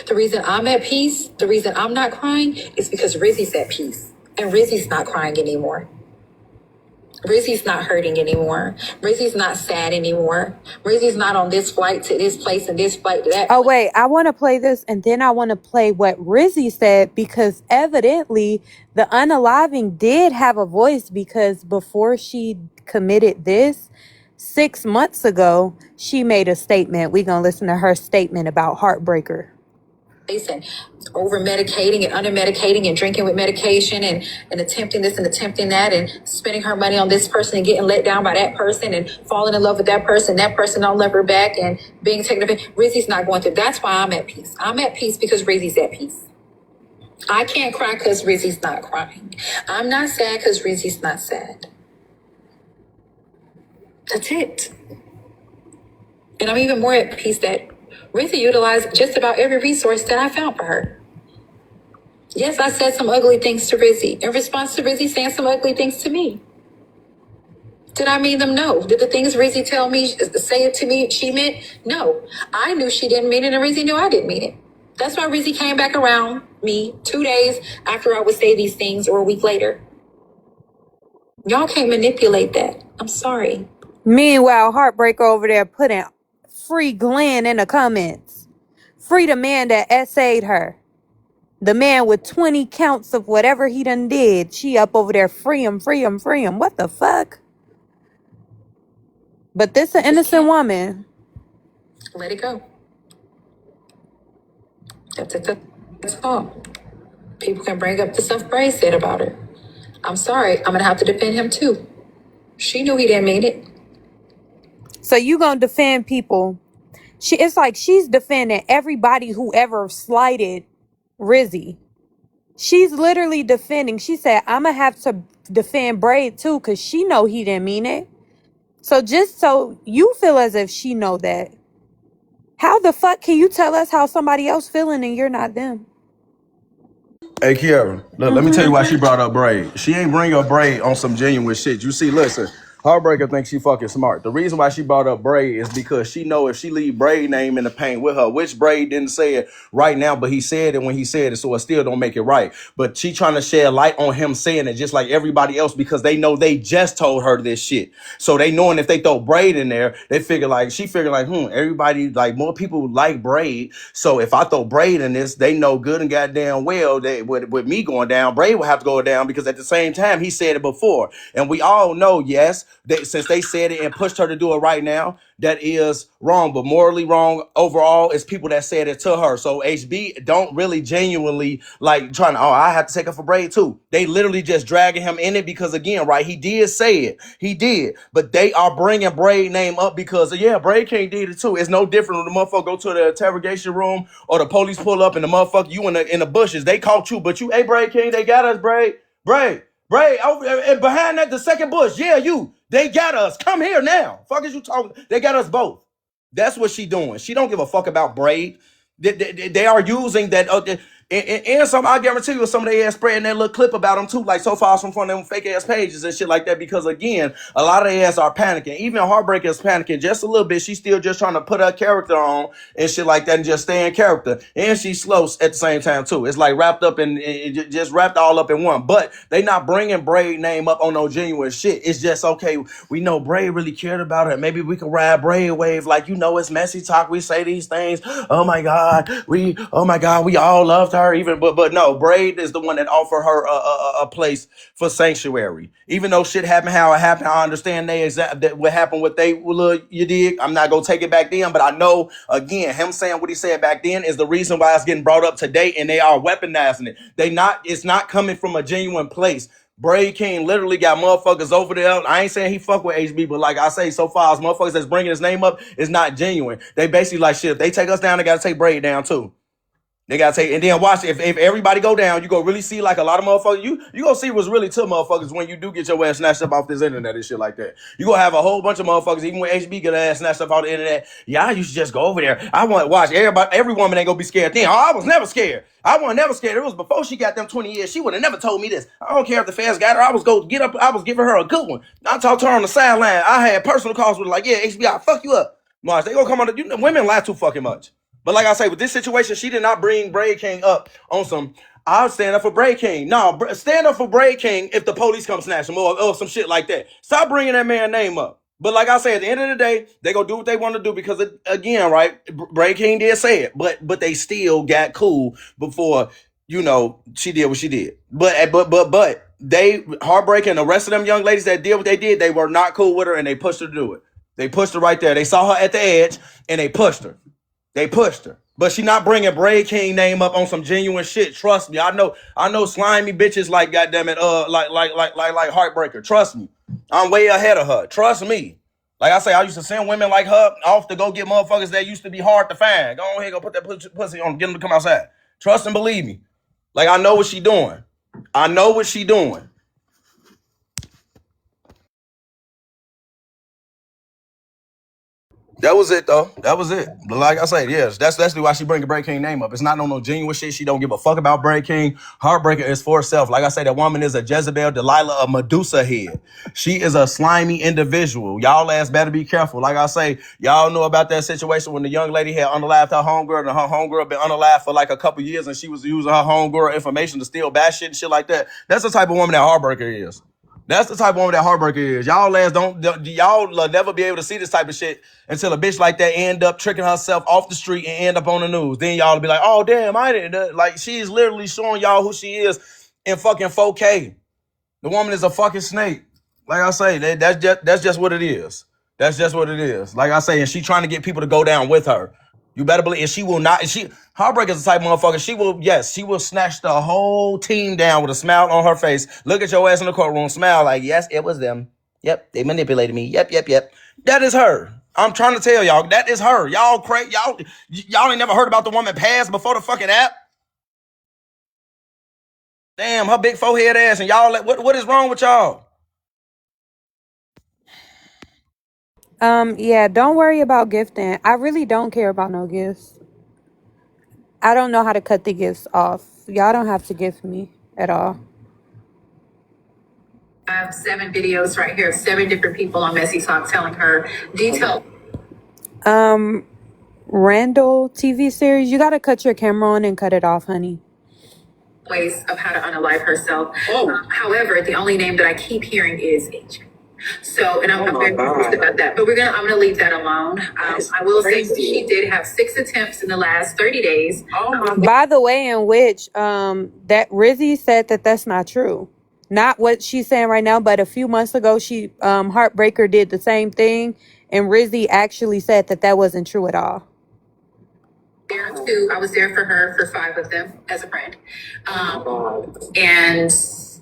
The reason I'm at peace, the reason I'm not crying is because Rizzy's at peace. And Rizzy's not crying anymore. Rizzy's not hurting anymore. Rizzy's not sad anymore. Rizzy's not on this flight to this place and this flight to that. Oh, wait, I want to play this and then I want to play what Rizzy said because evidently the unaliving did have a voice because before she committed this, 6 months ago, she made a statement. We're going to listen to her statement about Heartbreaker. And over medicating and under medicating and drinking with medication and attempting this and attempting that and spending her money on this person and getting let down by that person and falling in love with that person don't love her back and being taken advantage. Rizzy's not going through. That's why I'm at peace. I'm at peace because Rizzy's at peace. I can't cry because Rizzy's not crying. I'm not sad because Rizzy's not sad. That's it. And I'm even more at peace that Rizzy utilized just about every resource that I found for her. Yes, I said some ugly things to Rizzy in response to Rizzy saying some ugly things to me. Did I mean them? No. Did the things Rizzy say it to me, she meant? No. I knew she didn't mean it, and Rizzy knew I didn't mean it. That's why Rizzy came back around me 2 days after I would say these things, or a week later. Y'all can't manipulate that. I'm sorry. Meanwhile, Heartbreaker over there putting free Glenn in the comments. Free the man that essayed her. The man with 20 counts of whatever he done did. She up over there, free him, free him, free him. What the fuck? But this an innocent woman. Let it go. That's all. People can bring up the stuff Bray said about her. I'm sorry. I'm going to have to defend him too. She knew he didn't mean it. So you gonna defend people. It's like she's defending everybody who ever slighted Rizzy. She's literally defending. She said, I'm gonna have to defend Bray too, because she know he didn't mean it. So just so you feel as if she know that, how the fuck can you tell us how somebody else feeling and you're not them? Hey, Kiara, look, let me tell you why she brought up Bray. She ain't bring up Bray on some genuine shit. You see, listen, Heartbreaker thinks she fucking smart. The reason why she brought up Bray is because she know if she leave Bray name in the paint with her, which Bray didn't say it right now, but he said it when he said it, so it still don't make it right. But she trying to shed light on him saying it just like everybody else because they know they just told her this shit. So they knowing if they throw Braid in there, she figure like, everybody, like more people like Braid. So if I throw Braid in this, they know good and goddamn well that with me going down, Braid will have to go down because at the same time, he said it before. And we all know, yes, that since they said it and pushed her to do it right now, that is wrong, but morally wrong overall is people that said it to her. So HB don't really genuinely like trying to, I have to take her for Braid too. They literally just dragging him in it because again, right, he did say it. He did. But they are bringing Braid name up because, yeah, Braid King did it too. It's no different when the motherfucker go to the interrogation room or the police pull up and the motherfucker, you in the bushes. They caught you, but you, hey, Braid King, they got us, Braid. Bray, over and behind that, the second bush. Yeah, you. They got us. Come here now. Fuck is you talking? They got us both. That's what she doing. She don't give a fuck about Braid. They are using that. And some, I guarantee you, some of they ass spreading that little clip about them too, like so far from them fake ass pages and shit like that. Because again, a lot of they ass are panicking. Even Heartbreaker is panicking just a little bit. She's still just trying to put her character on and shit like that and just stay in character. And she's slow at the same time too. It's like wrapped up in, just wrapped all up in one. But they not bringing Braid name up on no genuine shit. It's just, okay, we know Braid really cared about it. Maybe we could ride Braid wave. Like, you know, it's messy talk. We say these things. Oh my God, we all loved her. Even, but no, Braid is the one that offered her a place for sanctuary. Even though shit happened how it happened, I understand that what happened with you dig. I'm not gonna take it back then, but I know again, him saying what he said back then is the reason why it's getting brought up today, and they are weaponizing it. It's not coming from a genuine place. Bray King literally got motherfuckers over there. I ain't saying he fuck with HB, but like I say, so far as motherfuckers that's bringing his name up is not genuine. They basically like, shit, if they take us down, they gotta take Braid down too. They gotta take, and then watch, if everybody go down, you go really see like a lot of motherfuckers. You gonna see what's really to motherfuckers when you do get your ass snatched up off this internet and shit like that. You gonna have a whole bunch of motherfuckers, even when HB get their ass snatched up off the internet. Yeah, you should just go over there. I want to watch every woman ain't gonna be scared then. Oh, I was never scared. I wasn't never scared. It was before she got them 20 years. She would have never told me this. I don't care if the fans got her. I was giving her a good one. I talked to her on the sideline. I had personal calls with her like, yeah, HB, I'll fuck you up. Watch, they gonna come on. Women lie too fucking much. But like I say, with this situation, she did not bring Bray King up on some, I'll stand up for Bray King. No, stand up for Bray King if the police come snatch him or some shit like that. Stop bringing that man's name up. But like I say, at the end of the day, they gonna do what they want to do because, again, right, Bray King did say it, but they still got cool before, you know, she did what she did. But they, Heartbreaker and the rest of them young ladies that did what they did, they were not cool with her and they pushed her to do it. They pushed her right there. They saw her at the edge and they pushed her. They pushed her, but she not bringing Bray King name up on some genuine shit. Trust me, I know slimy bitches like goddamn it, like Heartbreaker. Trust me, I'm way ahead of her. Trust me. Like I say, I used to send women like her off to go get motherfuckers that used to be hard to find. Go ahead, go put that pussy on, get them to come outside. Trust and believe me. Like I know what she doing. I know what she doing. That was it though. That was it. But like I said, yes, that's why she bring the Bray King name up. It's not no genuine shit. She don't give a fuck about Bray King. Heartbreaker is for herself. Like I said, that woman is a Jezebel, Delilah, a Medusa head. She is a slimy individual. Y'all ass better be careful. Like I say, y'all know about that situation when the young lady had unalived her homegirl, and her homegirl been unalived for like a couple years, and she was using her homegirl information to steal bad shit and shit like that. That's the type of woman that Heartbreaker is. That's the type of woman that Heartbreaker is. Y'all ass y'all never be able to see this type of shit until a bitch like that end up tricking herself off the street and end up on the news. Then y'all be like, oh damn, I didn't. Like, she's literally showing y'all who she is in fucking 4K. The woman is a fucking snake. Like I say, that's just what it is. That's just what it is. Like I say, and she trying to get people to go down with her. You better believe, and she will not. Heartbreaker is the type of motherfucker. She will snatch the whole team down with a smile on her face. Look at your ass in the courtroom, smile like, yes, it was them. Yep, they manipulated me. Yep. That is her. I'm trying to tell y'all, that is her. Y'all crazy. Y'all ain't never heard about the woman past before the fucking app. Damn, her big forehead ass, and y'all, what is wrong with y'all? Yeah, don't worry about gifting. I really don't care about no gifts. I don't know how to cut the gifts off. Y'all don't have to gift me at all. I have 7 videos right here, 7 different people on Messy Talk telling her detailed Randall TV series, you gotta cut your camera on and cut it off, honey. ways of how to unalive herself. However, the only name that I keep hearing is AJ. So, and I'm very confused about that. But I'm gonna leave that alone. I will say she did have 6 attempts in the last 30 days. By the way, in which that Rizzy said that that's not true. Not what she's saying right now, but a few months ago, she Heartbreaker did the same thing, and Rizzy actually said that that wasn't true at all. There too, I was there for her for 5 of them as a friend, and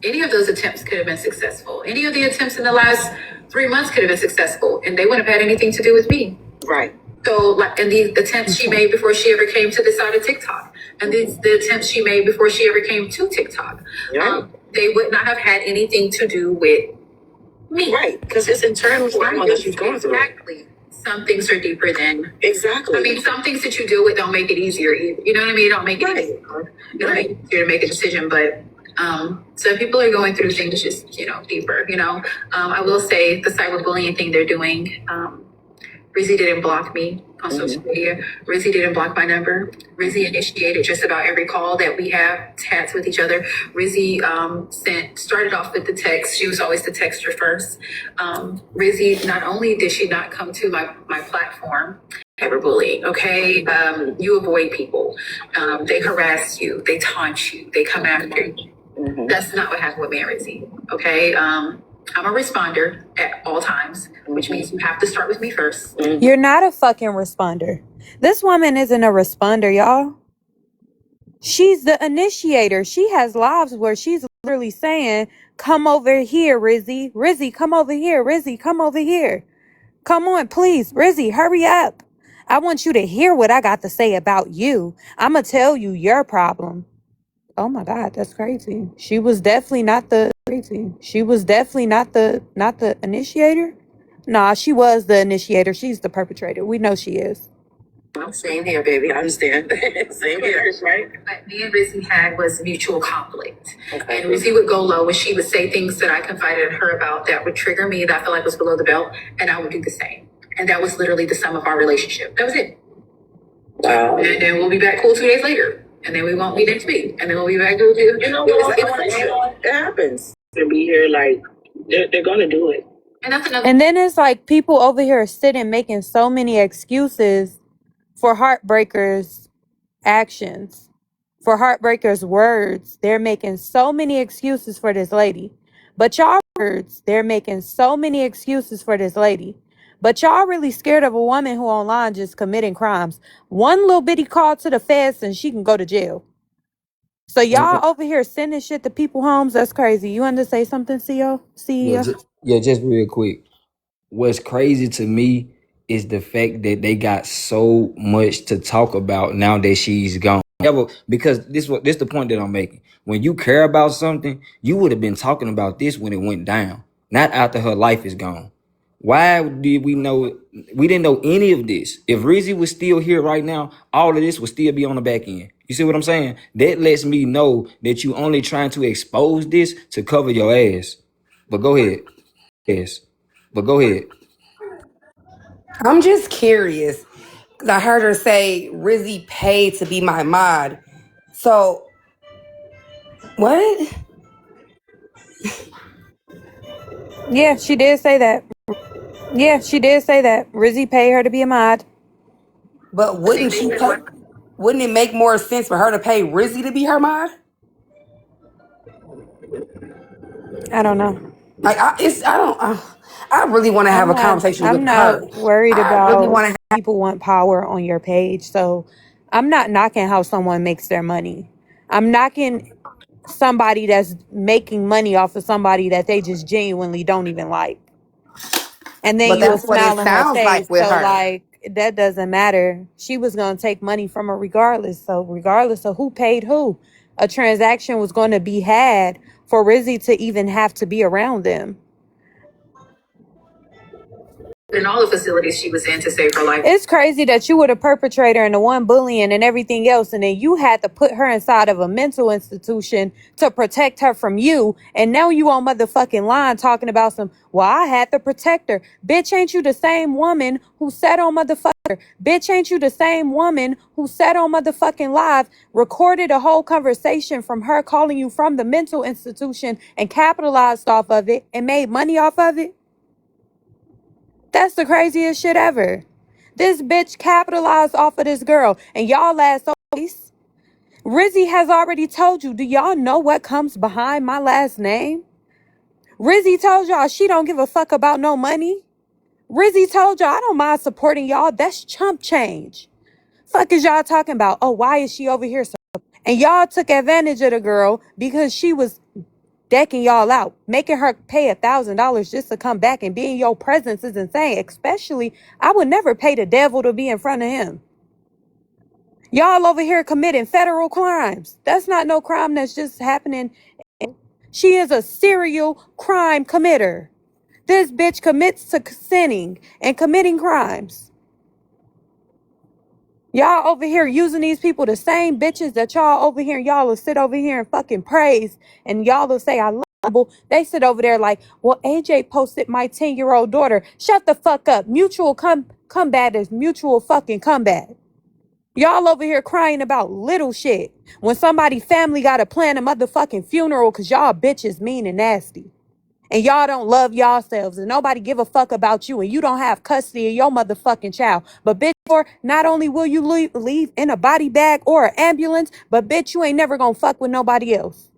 any of those attempts could have been successful. Any of the attempts in the last 3 months could have been successful, and they wouldn't have had anything to do with me. Right. So, like, and the attempts she made before she ever came to the side of TikTok, and the attempts she made before she ever came to TikTok, they would not have had anything to do with me. Right, because it's internal trauma that she's going through. Exactly. Some things are deeper than I mean, some things that you deal with don't make it easier. You know what I mean? It don't make it easier. It don't make it easier to make a decision, but some people are going through things just deeper. I will say the cyberbullying thing they're doing. Rizzy didn't block me on social media. Rizzy didn't block my number. Rizzy initiated just about every call that we have chats with each other. Rizzy started off with the text. She was always the texter first. Rizzy, not only did she not come to my platform, cyberbullying, okay? You avoid people. They harass you. They taunt you. They come after you. That's not what happened with me and Rizzy, okay? I'm a responder at all times, which means you have to start with me first. You're not a fucking responder. This woman isn't a responder, y'all. She's the initiator. She has lives where she's literally saying, come over here, Rizzy. Rizzy, come over here. Rizzy, come over here. Come on, please. Rizzy, hurry up. I want you to hear what I got to say about you. I'm going to tell you your problem. Oh my God, that's crazy. She was definitely not the initiator. Nah, she was the initiator. She's the perpetrator. We know she is. Same here, baby. I understand. Same here, right? What me and Rizzy had was mutual conflict. Okay. And Rizzy would go low when she would say things that I confided in her about that would trigger me, that I felt like was below the belt, and I would do the same. And that was literally the sum of our relationship. That was it. Wow. And then we'll be back cool 2 days later. And then we won't be next week. And then we'll be back cool. It happens. To be here, like, they're going to do it. And then it's like people over here sitting making so many excuses for Heartbreaker's actions, for Heartbreaker's words. They're making so many excuses for this lady. But y'all words, they're making so many excuses for this lady. But y'all really scared of a woman who online just committing crimes. One little bitty call to the feds and she can go to jail. So y'all over here sending shit to people homes, that's crazy. You want to say something, CEO? Just real quick. What's crazy to me is the fact that they got so much to talk about now that she's gone. Because this the point that I'm making. When you care about something, you would have been talking about this when it went down, not after her life is gone. Why did we know? We didn't know any of this. If Rizzy was still here right now, all of this would still be on the back end. You see what I'm saying? That lets me know that you only trying to expose this to cover your ass. But go ahead. Yes. But go ahead. I'm just curious. 'Cause I heard her say Rizzy paid to be my mod. So what? Yeah, she did say that. Yeah, she did say that. Rizzy paid her to be a mod. But wouldn't it make more sense for her to pay Rizzy to be her mod? I don't know. Like I really want to have a conversation I'm with her. not worried I really about want to. people want power on your page. So I'm not knocking how someone makes their money. I'm knocking somebody that's making money off of somebody that they just genuinely don't even like. And then But you'll that's what it smile in her sounds face. like with So her. like that doesn't matter. She was gonna take money from her regardless. So regardless of who paid who, a transaction was gonna be had for Rizzy to even have to be around them. In all the facilities she was in to save her life. It's crazy that you were the perpetrator and the one bullying and everything else, and then you had to put her inside of a mental institution to protect her from you, and now you on motherfucking line talking about some, well, I had to protect her. Bitch, ain't you the same woman who said on motherfucker? Bitch, ain't you the same woman who said on motherfucking live, recorded a whole conversation from her calling you from the mental institution and capitalized off of it and made money off of it? That's the craziest shit ever. This bitch capitalized off of this girl, and y'all ass always. Rizzy has already told you, do y'all know what comes behind my last name? Rizzy told y'all she don't give a fuck about no money. Rizzy told y'all I don't mind supporting y'all. That's chump change. Fuck is y'all talking about? Oh, why is she over here? And y'all took advantage of the girl because she was decking y'all out. Making her pay $1,000 just to come back and be in your presence is insane. Especially, I would never pay the devil to be in front of him. Y'all over here committing federal crimes. That's not no crime that's just happening. She is a serial crime committer. This bitch commits to sinning and committing crimes. Y'all over here using these people, the same bitches that y'all over here, y'all will sit over here and fucking praise, and y'all will say, I love you. They sit over there like, well, AJ posted my 10-year-old daughter. Shut the fuck up. Mutual combat is mutual fucking combat. Y'all over here crying about little shit when somebody family got to plan a motherfucking funeral because y'all bitches mean and nasty. And y'all don't love yourselves and nobody give a fuck about you and you don't have custody of your motherfucking child. But bitch, not only will you leave in a body bag or an ambulance, but bitch, you ain't never gonna fuck with nobody else.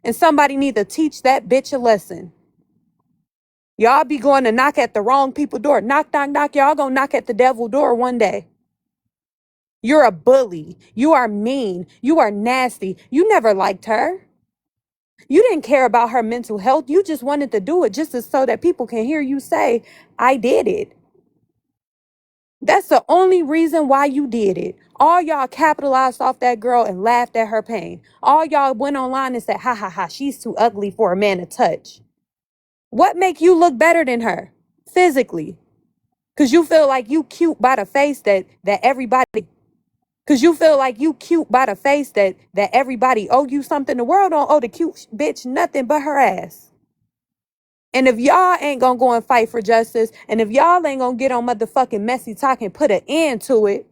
And somebody need to teach that bitch a lesson. Y'all be going to knock at the wrong people's door. Knock, knock, knock. Y'all gonna knock at the devil's door one day. You're a bully. You are mean. You are nasty. You never liked her. You didn't care about her mental health. You just wanted to do it just so that people can hear you say, I did it. That's the only reason why you did it. All y'all capitalized off that girl and laughed at her pain. All y'all went online and said, ha ha ha, she's too ugly for a man to touch. What make you look better than her physically? Because you feel like you cute by the face that everybody... Because you feel like you cute by the face that everybody owe you something. The world don't owe the cute bitch nothing but her ass. And if y'all ain't gonna go and fight for justice, and if y'all ain't gonna get on motherfucking messy talk and put an end to it,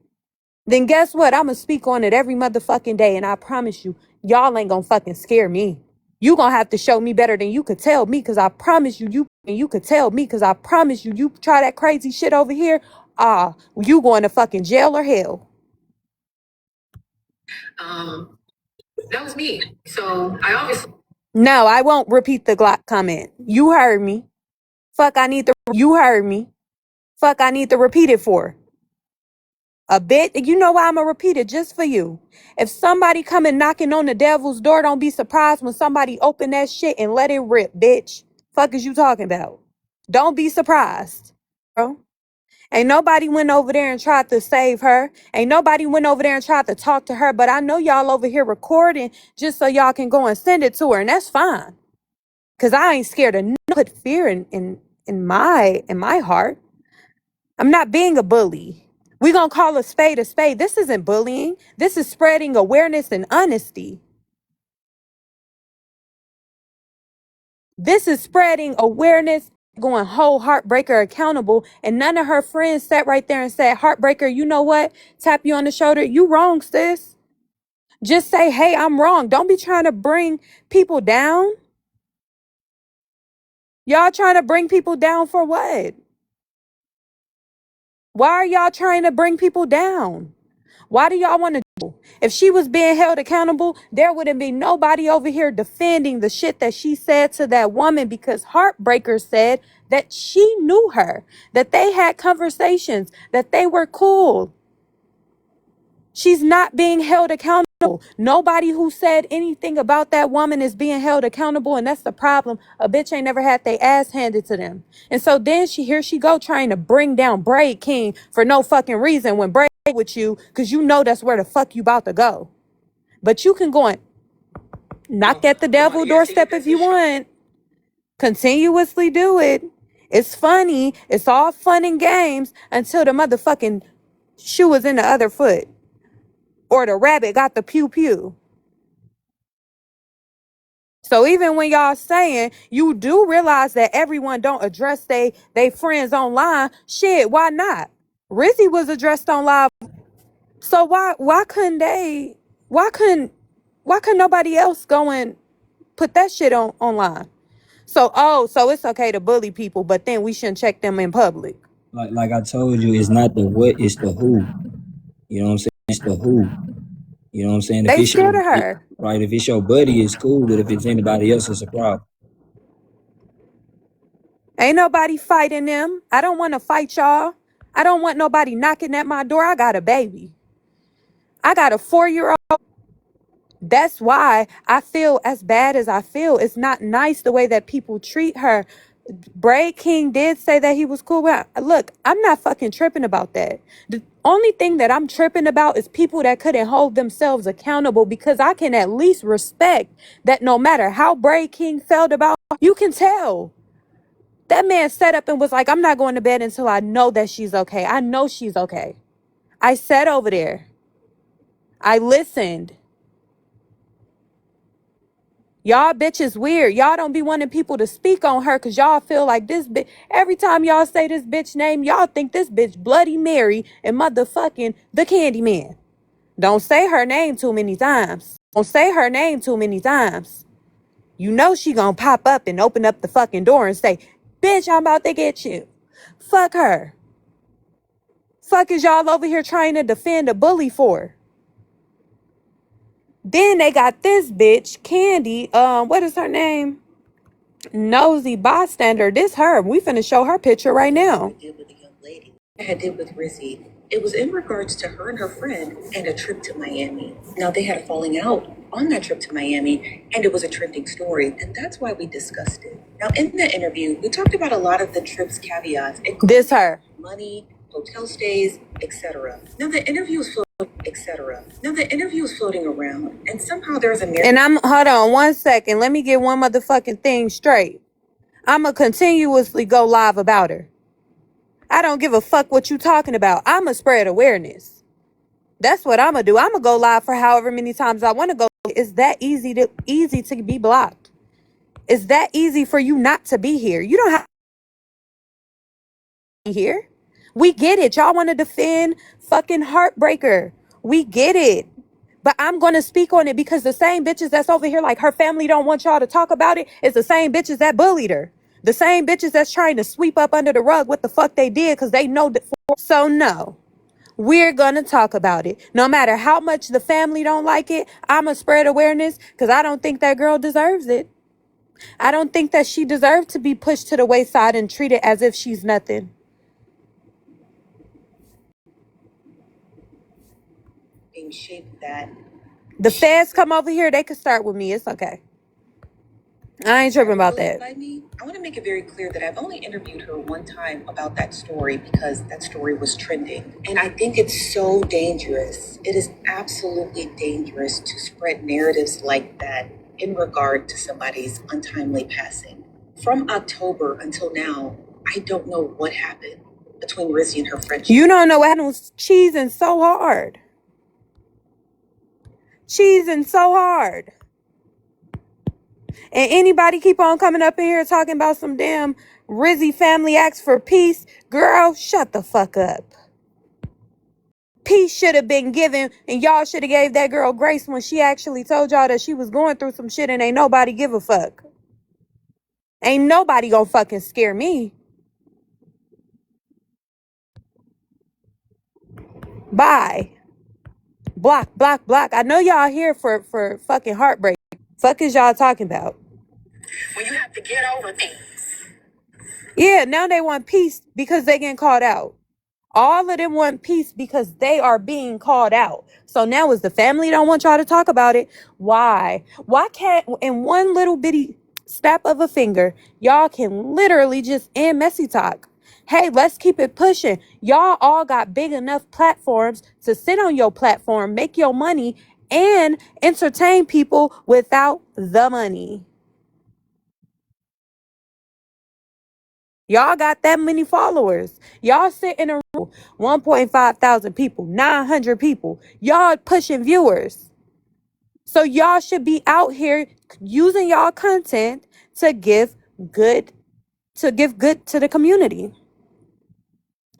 then guess what? I'm gonna speak on it every motherfucking day. And I promise you, y'all ain't gonna fucking scare me. You gonna have to show me better than you could tell me, because I promise you, you could tell me, because I promise you, you try that crazy shit over here, you going to fucking jail or hell. That was me. So I obviously... No, I won't repeat the Glock comment. You heard me. You heard me. Fuck, I need to repeat it for. A bit. You know why I'm going to repeat it? Just for you. If somebody coming knocking on the devil's door, don't be surprised when somebody open that shit and let it rip, bitch. Fuck is you talking about? Don't be surprised, bro. Ain't nobody went over there and tried to save her. Ain't nobody went over there and tried to talk to her. But I know y'all over here recording just so y'all can go and send it to her. And that's fine. Because I ain't scared of put fear in in my heart. I'm not being a bully. We gonna call a spade a spade. This isn't bullying. This is spreading awareness and honesty. This is spreading awareness, going hold Heartbreaker accountable. And none of her friends sat right there and said, Heartbreaker, you know what? Tap you on the shoulder. You wrong, sis. Just say, hey, I'm wrong. Don't be trying to bring people down. Y'all trying to bring people down for what? Why are y'all trying to bring people down? Why do y'all want to do? If she was being held accountable, there wouldn't be nobody over here defending the shit that she said to that woman, because Heartbreaker said that she knew her, that they had conversations, that they were cool. She's not being held accountable. Nobody who said anything about that woman is being held accountable, and that's the problem. A bitch ain't never had their ass handed to them. And so then here she go trying to bring down Bray King for no fucking reason when Bray with you, because you know that's where the fuck you about to go. But you can go and knock at the devil doorstep if you want. Continuously do it. It's funny. It's all fun and games until the motherfucking shoe is in the other foot. Or the rabbit got the pew pew. So even when y'all saying you do realize that everyone don't address they friends online, shit, why not? Rizzy was addressed on live. So why couldn't nobody else go and put that shit on online? So it's okay to bully people, but then we shouldn't check them in public. Like I told you, it's not the what, it's the who. You know what I'm saying? It's the who. You know what I'm saying? If They it's your, scared of her. right, if it's your buddy, it's cool, but if it's anybody else, it's a problem. Ain't nobody fighting them. I don't want to fight y'all. I don't want nobody knocking at my door. I got a baby. I got a 4-year-old. That's why I feel as bad as I feel. It's not nice the way that people treat her. Bray King did say that he was cool with her. Look, I'm not fucking tripping about that. The only thing that I'm tripping about is people that couldn't hold themselves accountable, because I can at least respect that no matter how Bray King felt about her, you can tell. That man sat up and was like, I'm not going to bed until I know that she's okay. I know she's okay. I sat over there. I listened. Y'all bitches weird. Y'all don't be wanting people to speak on her because y'all feel like this bitch. Every time y'all say this bitch name, y'all think this bitch Bloody Mary and motherfucking the Candyman. Don't say her name too many times. Don't say her name too many times. You know she gonna pop up and open up the fucking door and say, bitch, I'm about to get you. Fuck her. Fuck is y'all over here trying to defend a bully for? Then they got this bitch, Candy, what is her name? Nosy bystander. This her. We finna show her picture right now. Did with the young lady I had did with Rizzy. It was in regards to her and her friend and a trip to Miami. Now they had a falling out on that trip to Miami, and it was a trending story, and that's why we discussed it. Now in the interview, we talked about a lot of the trip's caveats, This her. money, hotel stays, etc. Now the interview was floating around, and somehow there's a narrative. And hold on 1 second. Let me get one motherfucking thing straight. I'ma continuously go live about her. I don't give a fuck what you talking about. I'ma spread awareness. That's what I'ma do. I'ma go live for however many times I want to go. It's that easy to be blocked. It's that easy for you not to be here. You don't have to be here. We get it. Y'all want to defend fucking Heartbreaker. We get it. But I'm going to speak on it because the same bitches that's over here like her family don't want y'all to talk about it is the same bitches that bullied her. The same bitches that's trying to sweep up under the rug what the fuck they did because they know that. So no, we're going to talk about it. No matter how much the family don't like it, I'm going to spread awareness because I don't think that girl deserves it. I don't think that she deserves to be pushed to the wayside and treated as if she's nothing. Being shaped that The feds come over here, they could start with me. It's okay. I ain't tripping about that. by me. I want to make it very clear that I've only interviewed her one time about that story because that story was trending. And I think it's so dangerous. It is absolutely dangerous to spread narratives like that in regard to somebody's untimely passing. From October until now, I don't know what happened between Rizzy and her friendship. You don't know what happened was cheesing so hard. Cheesing so hard. And anybody keep on coming up in here talking about some damn Rizzy family acts for peace. Girl, shut the fuck up. Peace should have been given, and y'all should have gave that girl grace when she actually told y'all that she was going through some shit and ain't nobody give a fuck. Ain't nobody gonna fucking scare me. Bye. Block, block, block. I know y'all here for fucking heartbreak. Fuck is y'all talking about? When you have to get over things. Yeah, now they want peace because they getting called out. All of them want peace because they are being called out. So now as the family don't want y'all to talk about it, why? Why can't in one little bitty snap of a finger, y'all can literally just end messy talk? Hey, let's keep it pushing. Y'all all got big enough platforms to sit on your platform, make your money, and entertain people without the money. Y'all got that many followers. Y'all sit in a room, 1.5 thousand people, 900 people. Y'all pushing viewers. So y'all should be out here using y'all content to give good to the community.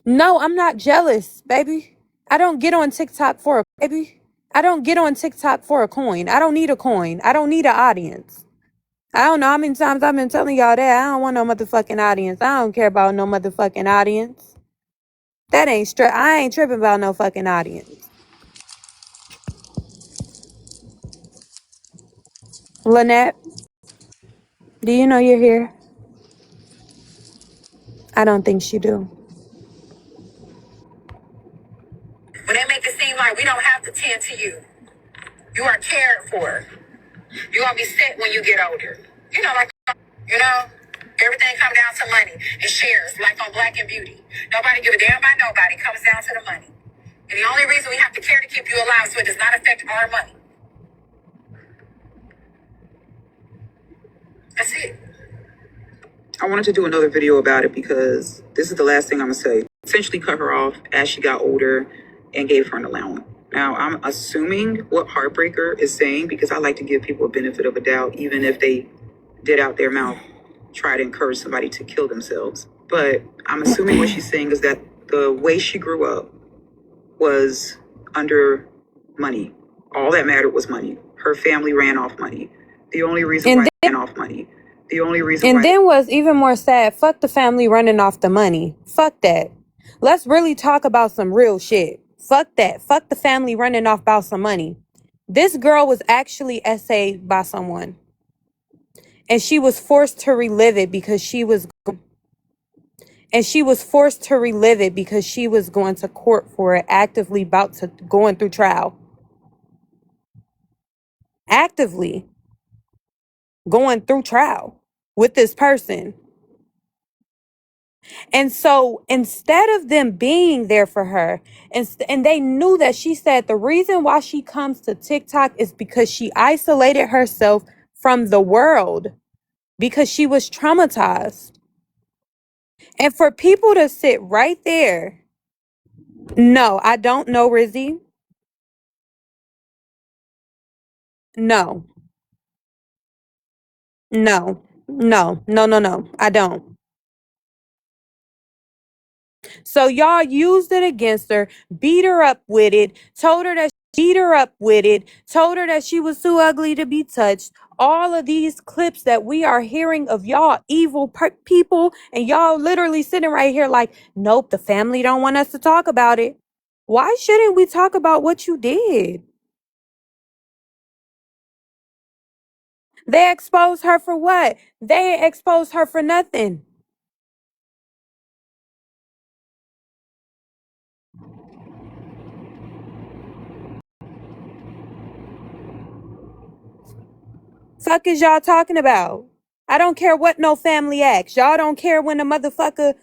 No, I'm not jealous, baby. I don't get on TikTok for a baby. I don't get on TikTok for a coin. I don't need a coin. I don't need an audience. I don't know how many times I've been telling y'all that. I don't want no motherfucking audience. I don't care about no motherfucking audience. That ain't straight. I ain't tripping about no fucking audience. Lynette, do you know you're here? I don't think she do. When they make it seem like we don't have to tend to you. You are cared for. You're going to be set when you get older. Everything comes down to money and shares, like on Black and Beauty. Nobody give a damn about nobody. It comes down to the money. And the only reason we have to care to keep you alive so it does not affect our money. That's it. I wanted to do another video about it because this is the last thing I'm going to say. Essentially cut her off as she got older and gave her an allowance. Now, I'm assuming what Heartbreaker is saying because I like to give people a benefit of a doubt, even if they did out their mouth try to encourage somebody to kill themselves. But I'm assuming what she's saying is that the way she grew up was under money. All that mattered was money. Her family ran off money. The only reason why they ran off money. The only reason And why. then what's even more sad, fuck the family running off the money. Fuck that. Let's really talk about some real shit. Fuck that. Fuck the family running off about some money. This girl was actually essayed by someone. And she was forced to relive it because she was going to court for it, actively about to going through trial. Actively going through trial with this person. And so instead of them being there for her, and they knew that she said the reason why she comes to TikTok is because she isolated herself from the world because she was traumatized. And for people to sit right there, no, I don't know Rizzy. No, no, no, no, no, no, I don't. So y'all used it against her, beat her up with it, told her that she was too ugly to be touched. All of these clips that we are hearing of y'all evil people, and y'all literally sitting right here like, nope, the family don't want us to talk about it. Why shouldn't we talk about what you did? They exposed her for what? They exposed her for nothing. Fuck is y'all talking about? I don't care what no family acts. Y'all don't care when the motherfucker.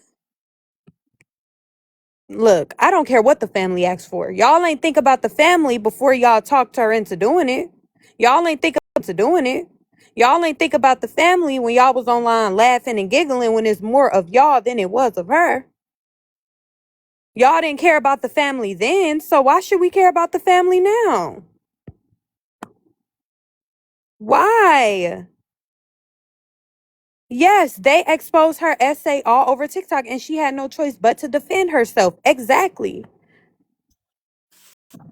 Look, I don't care what the family asks for. Y'all ain't think about the family before y'all talked her into doing it. Y'all ain't think about doing it. Y'all ain't think about the family when y'all was online laughing and giggling when it's more of y'all than it was of her. Y'all didn't care about the family then, so why should we care about the family now? Why? Yes, they exposed her essay all over TikTok and she had no choice but to defend herself. Exactly.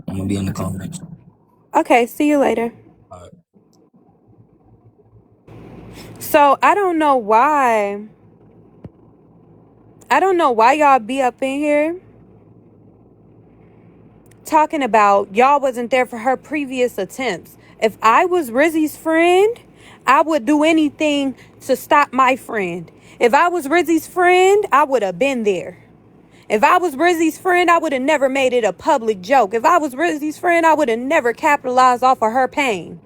I'm gonna be in the comments. Okay, see you later. All right. So I don't know why. I don't know why y'all be up in here talking about y'all wasn't there for her previous attempts. If I was Rizzy's friend, I would do anything to stop my friend. If I was Rizzy's friend, I would have been there. If I was Rizzy's friend, I would have never made it a public joke. If I was Rizzy's friend, I would have never capitalized off of her pain.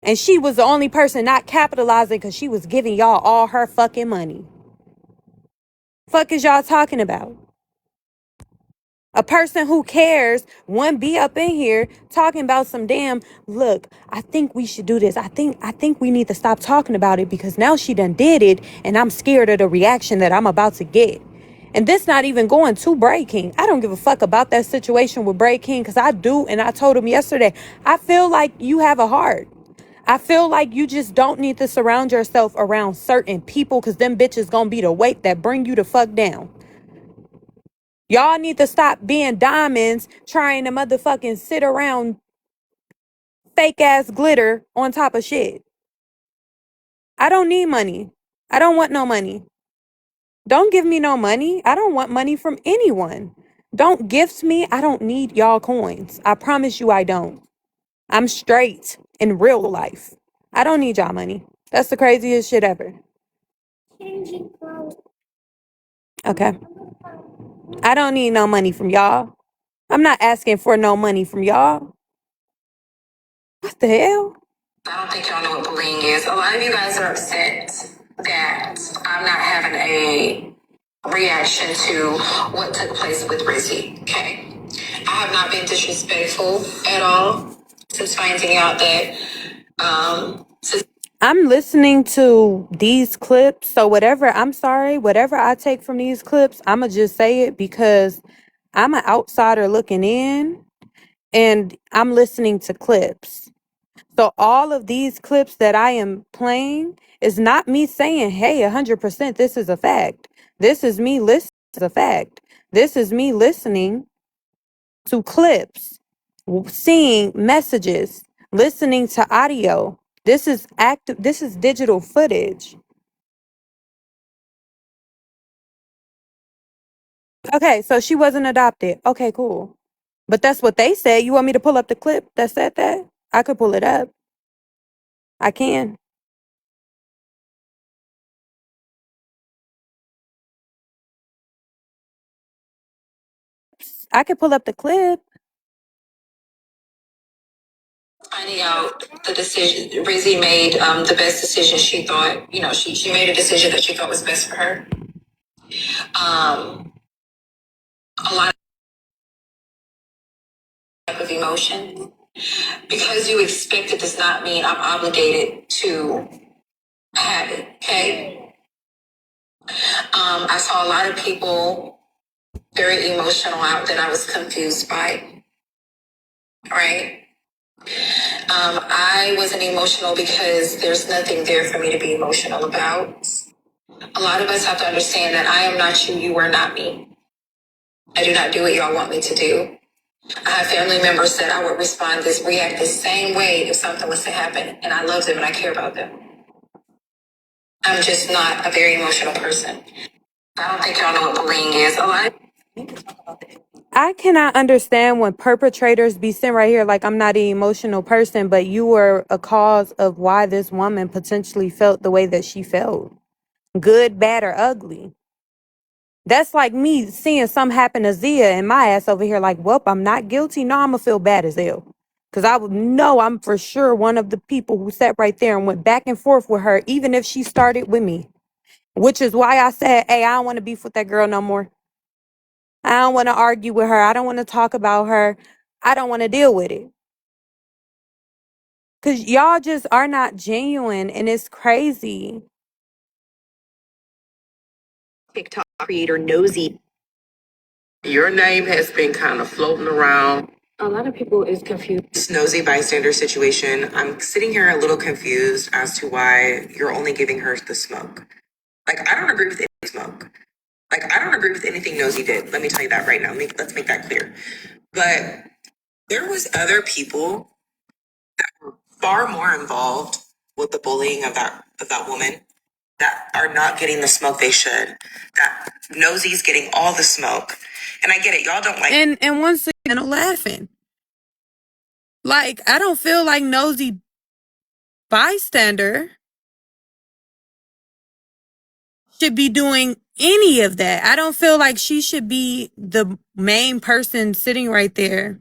And she was the only person not capitalizing because she was giving y'all all her fucking money. Fuck is y'all talking about? A person who cares wouldn't be up in here talking about some damn, look, I think we should do this. I think we need to stop talking about it because now she done did it and I'm scared of the reaction that I'm about to get. And this not even going to Bray King. I don't give a fuck about that situation with Bray King because I do, and I told him yesterday, I feel like you have a heart. I feel like you just don't need to surround yourself around certain people because them bitches gonna be the weight that bring you the fuck down. Y'all need to stop being diamonds trying to motherfucking sit around fake ass glitter on top of shit. I don't need money. I don't want no money. Don't give me no money. I don't want money from anyone. Don't gift me. I don't need y'all coins. I promise you I don't. I'm straight in real life. I don't need y'all money. That's the craziest shit ever. Okay. I don't need no money from y'all. I'm not asking for no money from y'all. What the hell? I don't think y'all know what bullying is. A lot of you guys are upset that I'm not having a reaction to what took place with Rizzy. Okay. I have not been disrespectful at all since finding out that I'm listening to these clips. So I'm sorry, whatever I take from these clips, I'ma just say it because I'm an outsider looking in and I'm listening to clips. So all of these clips that I am playing is not me saying, hey, 100% this is a fact. This is me listening to a fact. This is me listening to clips, seeing messages, listening to audio. This is active. This is digital footage. Okay, so she wasn't adopted. Okay, cool. But that's what they said. You want me to pull up the clip that said that? I could pull it up. I can. I could pull up the clip. finding out the decision Rizzy made, the best decision she thought, she made a decision that she thought was best for her. A lot of emotion. Because you expect it does not mean I'm obligated to have it. Okay. I saw a lot of people very emotional out that I was confused by. Right. I wasn't emotional because there's nothing there for me to be emotional about. A lot of us have to understand that I am not you, you are not me. I do not do what y'all want me to do. I have family members that I would react the same way if something was to happen, and I love them and I care about them. I'm just not a very emotional person. I don't think y'all know what bullying is. A lot. I cannot understand when perpetrators be sitting right here like I'm not an emotional person, but you were a cause of why this woman potentially felt the way that she felt. Good, bad, or ugly. That's like me seeing something happen to Zia and my ass over here like, well, I'm not guilty. No, I'm going to feel bad as hell. Because I would know I'm for sure one of the people who sat right there and went back and forth with her, even if she started with me. Which is why I said, hey, I don't want to beef with that girl no more. I don't want to argue with her. I don't want to talk about her. I don't want to deal with it. Cause y'all just are not genuine and it's crazy. TikTok creator Nosy. Your name has been kind of floating around. A lot of people is confused. This nosy bystander situation, I'm sitting here a little confused as to why you're only giving her the smoke. Like, I don't agree with any smoke. Like, I don't agree with anything Nosy did. Let me tell you that right now. Let's make that clear. But there was other people far more involved with the bullying of that woman that are not getting the smoke they should. That Nosy's getting all the smoke. And I get it. Y'all don't like. And once again, I'm laughing. Like, I don't feel like nosy bystander should be doing any of that. I don't feel like she should be the main person sitting right there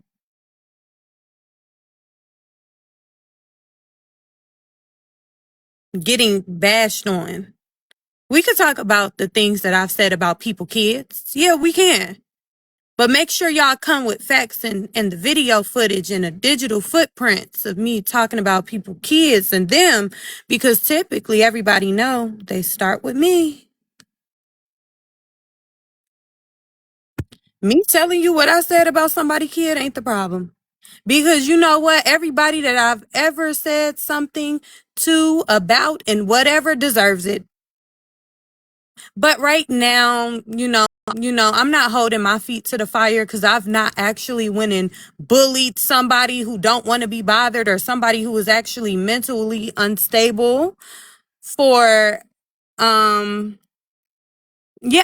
getting bashed on. We could talk about the things that I've said about people, kids. Yeah, we can. But make sure y'all come with facts and the video footage and the digital footprints of me talking about people, kids and them, because typically everybody know they start with me. Me telling you what I said about somebody kid ain't the problem. Because you know what? Everybody that I've ever said something to, about, and whatever deserves it. But right now, I'm not holding my feet to the fire because I've not actually went and bullied somebody who don't want to be bothered or somebody who is actually mentally unstable for, yeah,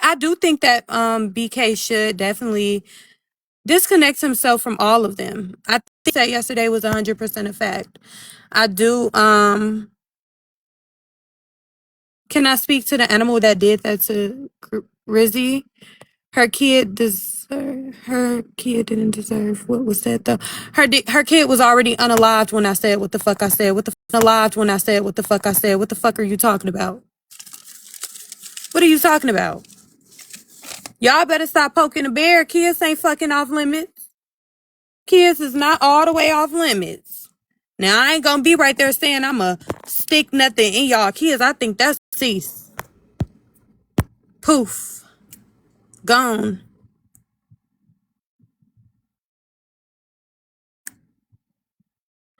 I do think that BK should definitely disconnect himself from all of them. I think that yesterday was 100% a fact. I do, can I speak to the animal that did that to Rizzy? Her kid her kid didn't deserve what was said though. Her kid was already unalived when I said what the fuck I said. What the fuck alived when I said what the fuck I said. What the fuck are you talking about? What are you talking about? Y'all better stop poking the bear. Kids ain't fucking off limits. Kids is not all the way off limits. Now I ain't gonna be right there saying I'ma stick nothing in y'all kids. I think that's cease. Poof. Gone.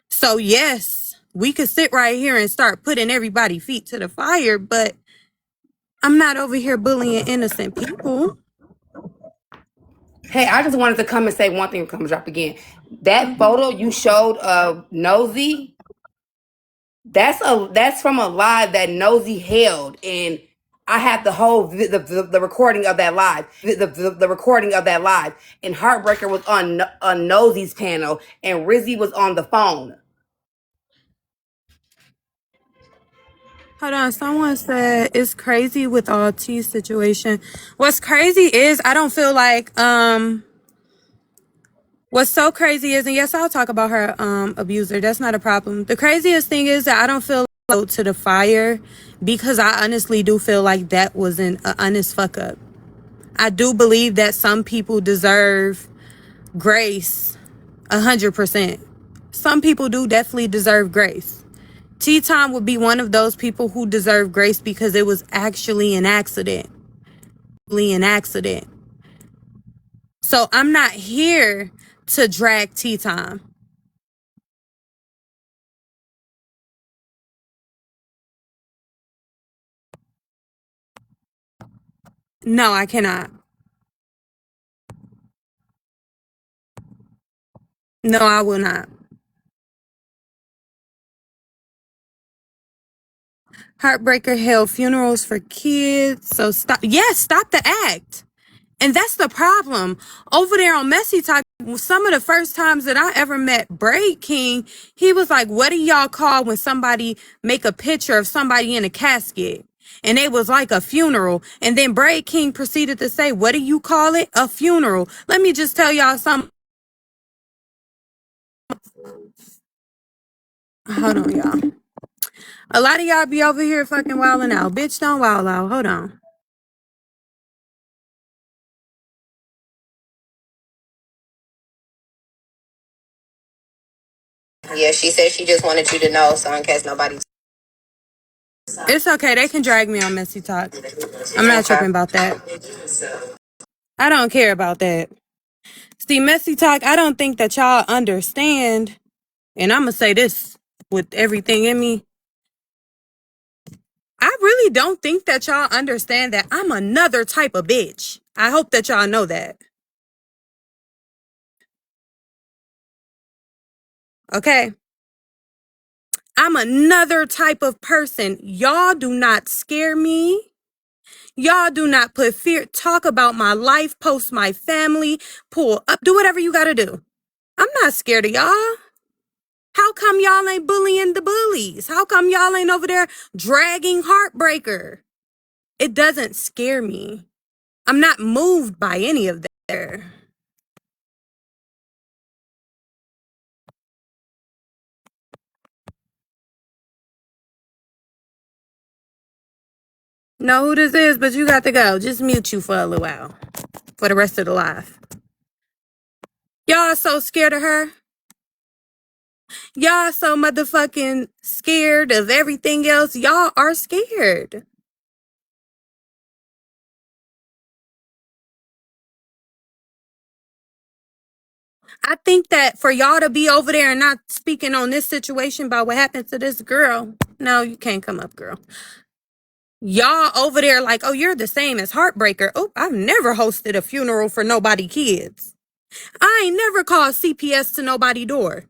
So yes, we could sit right here and start putting everybody's feet to the fire, but I'm not over here bullying innocent people. Hey, I just wanted to come and say one thing. Come drop again. That photo you showed of Nosy, that's from a live that Nosy held, and I have the whole the recording of that live, the recording of that live, and Heartbreaker was on Nosy's panel, and Rizzy was on the phone. Hold on, someone said it's crazy with all T situation. What's crazy is I don't feel like what's so crazy is, and yes, I'll talk about her abuser. That's not a problem. The craziest thing is that I don't feel like to the fire because I honestly do feel like that was an honest fuck up. I do believe that some people deserve grace 100%. Some people do definitely deserve grace. T-Time would be one of those people who deserve grace because it was actually an accident. So I'm not here to drag T-Time. No, I cannot. No, I will not. Heartbreaker held funerals for kids. So stop. Yes, stop the act. And that's the problem. Over there on Messy Talk, some of the first times that I ever met Bray King, he was like, what do y'all call when somebody make a picture of somebody in a casket? And it was like a funeral. And then Bray King proceeded to say, what do you call it? A funeral. Let me just tell y'all something. Hold on, y'all. A lot of y'all be over here fucking wilding out. Bitch, don't wild out. Hold on. Yeah, she said she just wanted you to know, so in case nobody. It's okay. They can drag me on messy talk. I'm not tripping about that. I don't care about that. See, messy talk, I don't think that y'all understand. And I'm going to say this with everything in me. I really don't think that y'all understand that I'm another type of bitch. I hope that y'all know that. Okay? I'm another type of person. Y'all do not scare me. Y'all do not put fear. Talk about my life, post my family, pull up, do whatever you got to do. I'm not scared of y'all. How come y'all ain't bullying the bullies? How come y'all ain't over there dragging Heartbreaker? It doesn't scare me. I'm not moved by any of that. Know who this is, but you got to go. Just mute you for a little while. For the rest of the life. Y'all so scared of her. Y'all so motherfucking scared of everything else. Y'all are scared. I think that for y'all to be over there and not speaking on this situation about what happened to this girl. No, you can't come up, girl. Y'all over there like, oh, you're the same as Heartbreaker. Oh, I've never hosted a funeral for nobody kids. I ain't never called CPS to nobody door.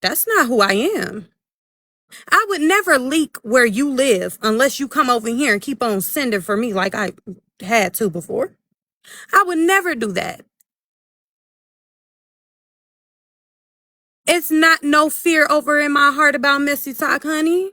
That's not who I am. I would never leak where you live unless you come over here and keep on sending for me like I had to before. I would never do that. It's not no fear over in my heart about messy talk, honey.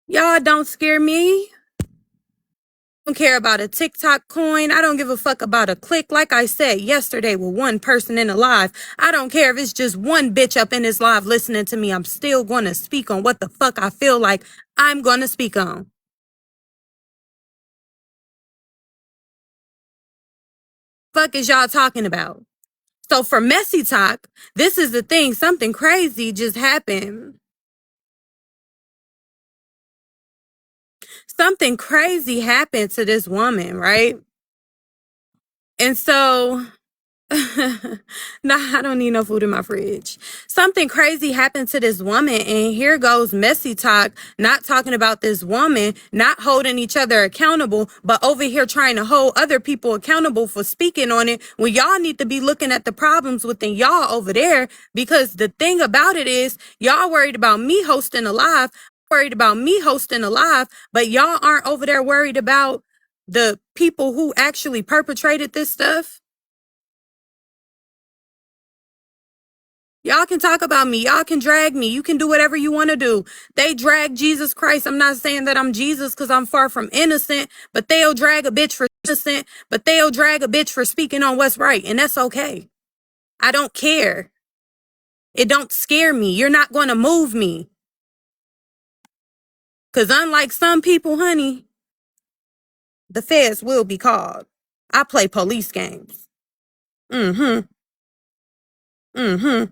Y'all don't scare me. I don't care about a TikTok coin. I don't give a fuck about a click. Like I said yesterday with one person in the live, I don't care if it's just one bitch up in this live listening to me. I'm still going to speak on what the fuck I feel like I'm going to speak on. Fuck is y'all talking about? So for messy talk, this is the thing. Something crazy just happened. Something crazy happened to this woman, right? And so, nah, I don't need no food in my fridge. Something crazy happened to this woman, and here goes messy talk, not talking about this woman, not holding each other accountable, but over here trying to hold other people accountable for speaking on it when y'all need to be looking at the problems within y'all over there. Because the thing about it is, y'all worried about me hosting a live, but y'all aren't over there worried about the people who actually perpetrated this stuff. Y'all can talk about me. Y'all can drag me. You can do whatever you want to do. They drag Jesus Christ. I'm not saying that I'm Jesus because I'm far from innocent, but they'll drag a bitch for speaking on what's right. And that's okay. I don't care. It don't scare me. You're not going to move me. Because unlike some people, honey, the feds will be called. I play police games. Mm-hmm. Mm-hmm.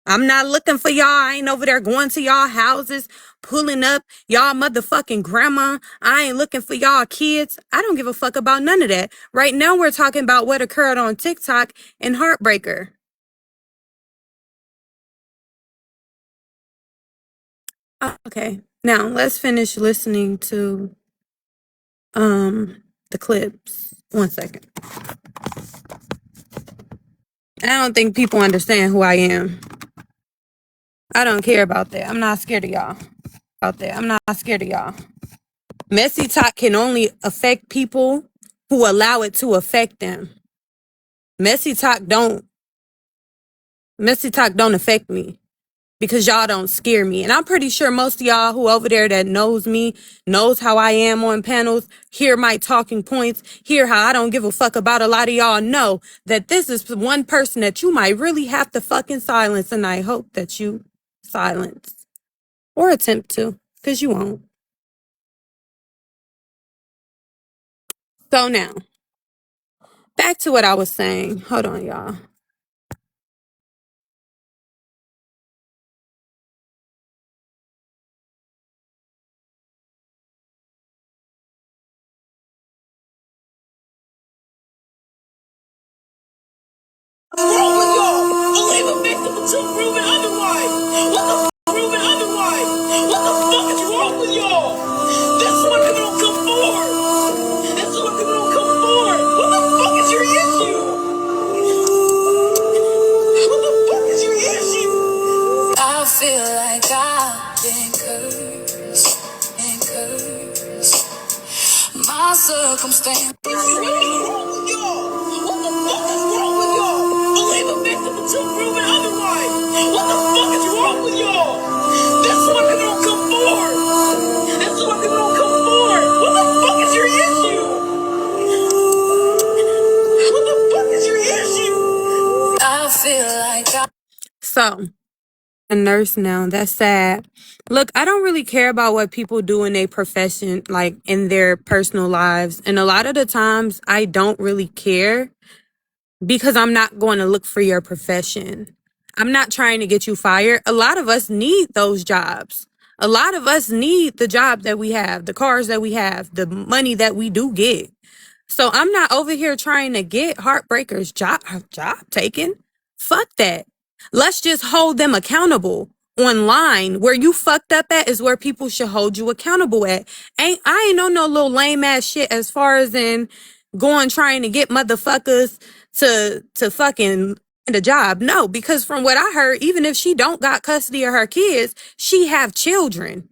I'm not looking for y'all. I ain't over there going to y'all houses, pulling up y'all motherfucking grandma. I ain't looking for y'all kids. I don't give a fuck about none of that. Right now, we're talking about what occurred on TikTok and Heartbreaker. Okay, now let's finish listening to the clips. 1 second. I don't think people understand who I am. I don't care about that. I'm not scared of y'all. I'm not scared of y'all. Messy talk can only affect people who allow it to affect them. Messy talk don't affect me because y'all don't scare me. And I'm pretty sure most of y'all who over there that knows me, knows how I am on panels, hear my talking points, hear how I don't give a fuck about a lot of y'all, know that this is one person that you might really have to fucking silence. And I hope that you silence or attempt to, because you won't. So now, back to what I was saying. Hold on, y'all. What's wrong with y'all? Believe a victim until proven otherwise. What the proven otherwise? What the fuck is wrong with y'all? That's why people don't come forward. That's why people don't come forward. What the fuck is your issue? What the fuck is your issue? I feel like I've been cursed, been cursed. My circumstance. What is wrong with y'all? What the fuck is wrong with y'all? Believe a victim until proven otherwise. What the fuck is wrong with y'all? That's why people don't come forward. That's why people don't come forward. What the fuck is your issue? What the fuck is your issue? I feel like So, a nurse now. That's sad. Look, I don't really care about what people do in their profession, like in their personal lives. And a lot of the times, I don't really care because I'm not going to look for your profession. I'm not trying to get you fired. A lot of us need those jobs. A lot of us need the job that we have, the cars that we have, the money that we do get. So I'm not over here trying to get Heartbreaker's job taken. Fuck that. Let's just hold them accountable online. Where you fucked up at is where people should hold you accountable at. I ain't on no little lame ass shit as far as in going trying to get motherfuckers to fucking the job. No, because from what I heard, even if she don't got custody of her kids, she have children.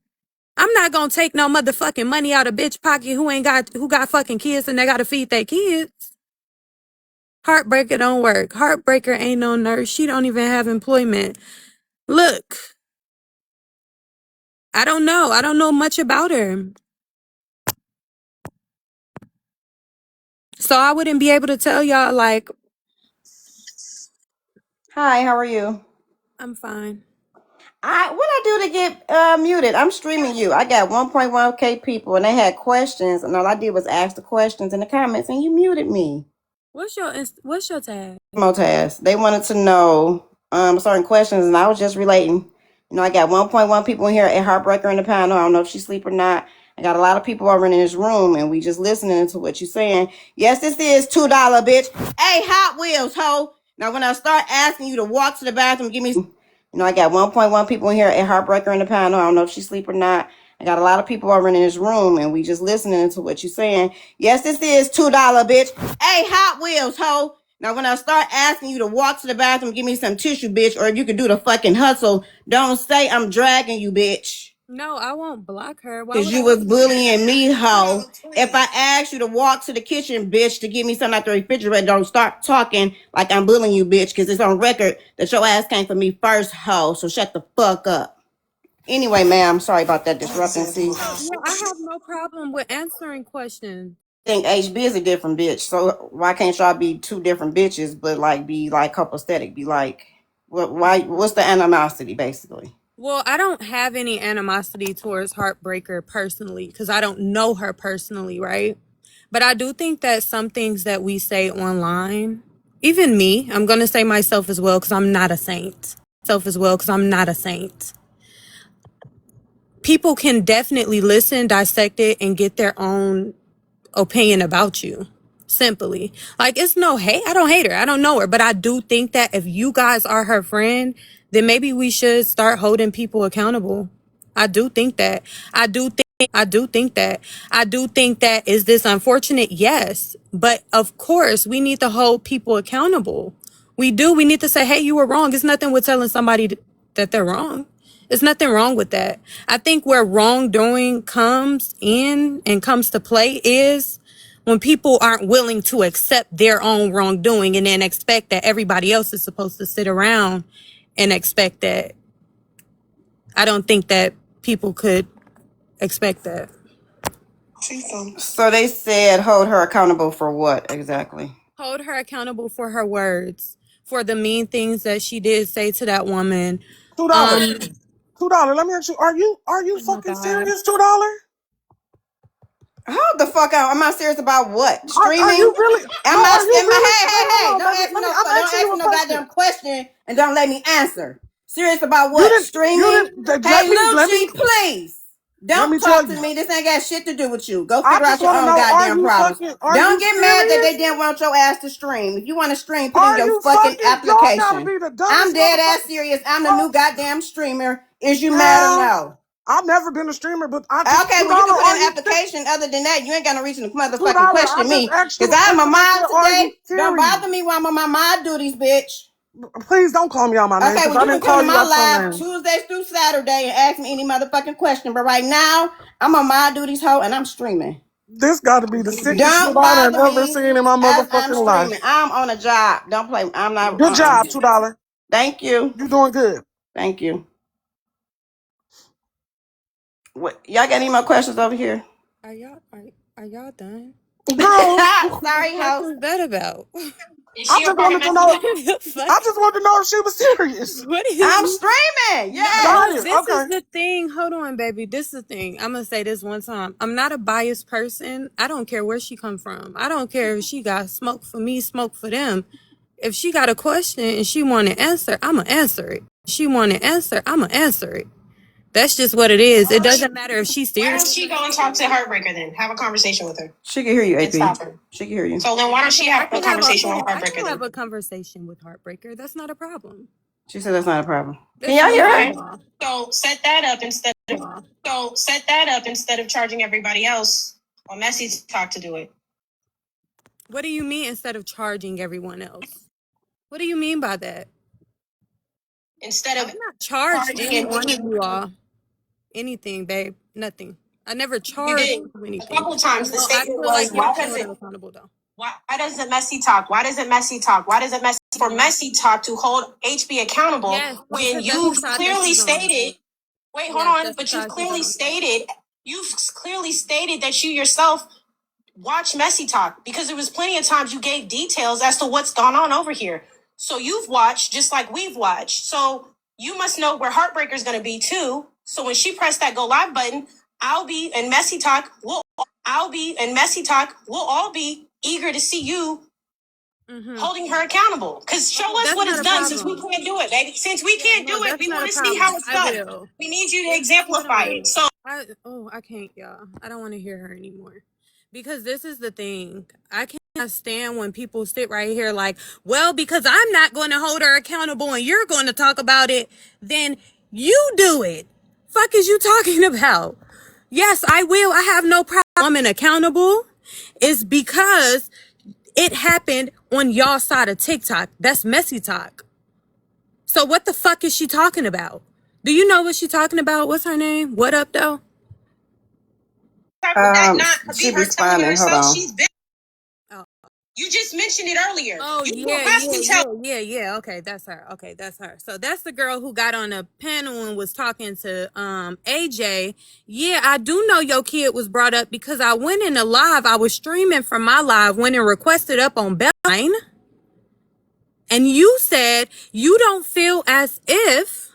I'm not gonna take no motherfucking money out of bitch pocket who got fucking kids and they gotta feed their kids. Heartbreaker don't work. Heartbreaker ain't no nurse. She don't even have employment. Look, I don't know. I don't know much about her. So I wouldn't be able to tell y'all like Hi, how are you? I'm fine. What I do to get muted? I'm streaming you. I got 1.1K people and they had questions and all I did was ask the questions in the comments and you muted me. What's your tag? Motas. They wanted to know certain questions and I was just relating. You know, I got 1.1 people in here at Heartbreaker in the panel. I don't know if she's asleep or not. I got a lot of people over in this room and we just listening to what you're saying. Yes, this is $2, bitch. Hey, Hot Wheels, ho. Now when I start asking you to walk to the bathroom, give me some. You know, I got 1.1 people in here at Heartbreaker in the panel. I don't know if she's asleep or not. I got a lot of people over in this room and we just listening to what you're saying. Yes, this is $2, bitch. Hey, Hot Wheels, ho. Now, when I start asking you to walk to the bathroom, give me some tissue, bitch, or you can do the fucking hustle. Don't say I'm dragging you, bitch. No, I won't block her. Why Cause would you I? was bullying me, hoe. If I ask you to walk to the kitchen, bitch, to give me something out the refrigerator, don't start talking like I'm bullying you, bitch, because it's on record that your ass came for me first, hoe. So shut the fuck up. Anyway, ma'am, sorry about that disrupting. See, Yeah, I have no problem with answering questions. I think HB is a different bitch. So why can't y'all be two different bitches, but like be like copacetic? Be like, what? Why? What's the animosity, basically? Well, I don't have any animosity towards Heartbreaker personally because I don't know her personally, right? But I do think that some things that we say online, even me, I'm going to say myself as well because I'm not a saint. People can definitely listen, dissect it, and get their own opinion about you. Simply. Like, it's no hate. I don't hate her. I don't know her. But I do think that if you guys are her friend, then maybe we should start holding people accountable. I do think that. I do think that. Is this unfortunate? Yes. But of course, we need to hold people accountable. We do. We need to say, hey, you were wrong. It's nothing with telling somebody that they're wrong. There's nothing wrong with that. I think where wrongdoing comes in and comes to play is when people aren't willing to accept their own wrongdoing and then expect that everybody else is supposed to sit around and expect that. I don't think that people could expect that. So they said hold her accountable for what exactly? Hold her accountable for her words, for the mean things that she did say to that woman. $2. $2. Let me ask you, are you Oh my fucking God. serious? $2? Hold the fuck out. Am I serious about what? Are Streaming? you really? Am No, I? are you really? Hey! Hold on, baby. I'm Don't asking you ask a me no question. goddamn question and don't let me answer. Serious about You what? didn't. Streaming? Let Hey, me. Lucci, please. Let Don't me tell talk to you. me. This ain't got shit to do with you. Go I figure just out your want to own know: goddamn problems. Are you Don't get mad that they serious? didn't want your ass to stream. If you want to stream, put in Are your you fucking fucking? Y'all gotta application. be the I'm dumbest dead ass motherfucker. serious. I'm the Oh, new goddamn streamer. Is you mad or hell, no? I've never been a streamer, but I just Okay, $2. well, you can put in Are an you application. Other than that, you ain't got no reason to $2? motherfucking I question just me. asked Because you a I'm a question. I said, mod "Are today. you Don't serious?" bother me while I'm on my mod duties, bitch. Please don't call me out my name Okay, because well, I you didn't can come call to you my out your live name. Tuesdays through Saturday and ask me any motherfucking question. But right now, I'm on my duties, hoe, and I'm streaming. This got to be the sickest shit Don't I done bother ever me seen in my as I'm motherfucking life. streaming. I'm on a job. Don't play. I'm not. Good job, $2. Thank you. You doing good. Thank you. What, y'all got any more questions over here? Are y'all done? Girl, What the Sorry, fuck house. was that about? Is I she a just part of wanted to Messy know. Talk? What the fuck? I just wanted to know if she was serious. What I'm is streaming. no, Got Yes. it. this is Okay. the thing. Hold on, baby. This is the thing. I'm gonna say this one time. I'm not a biased person. I don't care where she come from. I don't care if she got smoke for me, smoke for them. If she got a question and she want to answer, I'ma answer it. She want to answer, I'ma answer it. That's just what it is. It doesn't matter if she's Why serious don't she go and talk to Heartbreaker then? Have a conversation with her She can hear you, and AP. stop her. She can hear you. So then why don't she have I a can have a conversation with I Heartbreaker can have then? a conversation with Heartbreaker. That's not a problem. She said that's not a problem. Can That's y'all not hear a her? Okay. problem. So set that up instead of charging everybody else on Messy Talk to do it. What do you mean instead of charging everyone else? What do you mean by that? Instead of I've not charged charging any it, one of you all anything, babe. Nothing. I never you charged did you a anything. couple times. The Well, I statement feel like was, you have to hold her accountable though. why doesn't Messy Talk? Why doesn't Messy Talk? Why doesn't Messy for Messy Talk to hold HB accountable Yes, when because that's the you've side that clearly she's on. stated? Wait, hold Yes, on. that's the But side she's on. you've clearly stated that you yourself watch Messy Talk because there was plenty of times you gave details as to what's gone on over here. So you've watched just like we've watched. So you must know where Heartbreaker's going to be too. So when she pressed that go live button, I'll be in Messy Talk. We'll all be eager to see you Mm-hmm. holding her accountable. Because show us That's what not it's a done since we problem. can't do it, baby. Since we Yeah, can't no, do it, that's we not want a to see how problem. it's I done. will. We need you to Hold exemplify on. it. So I can't, y'all. I don't want to hear her anymore. Because this is the thing. I cannot stand when people sit right here like, well, because I'm not going to hold her accountable and you're going to talk about it, then you do it. Fuck is you talking about? Yes, I will. I have no problem. I'm accountable. It's because it happened on y'all side of TikTok. That's messy talk. So what the fuck is she talking about? Do you know what she's talking about? What's her name? What up, though? would that not be She her telling responding. Hold herself on. she's been? Oh, You just mentioned it earlier. oh You yeah, has yeah, to tell. yeah, yeah, yeah. Okay, that's her. Okay, that's her. So that's the girl who got on a panel and was talking to AJ. Yeah, I do know your kid was brought up because I went in a live. I was streaming from my live, went and requested up on Beeline. And you said you don't feel as if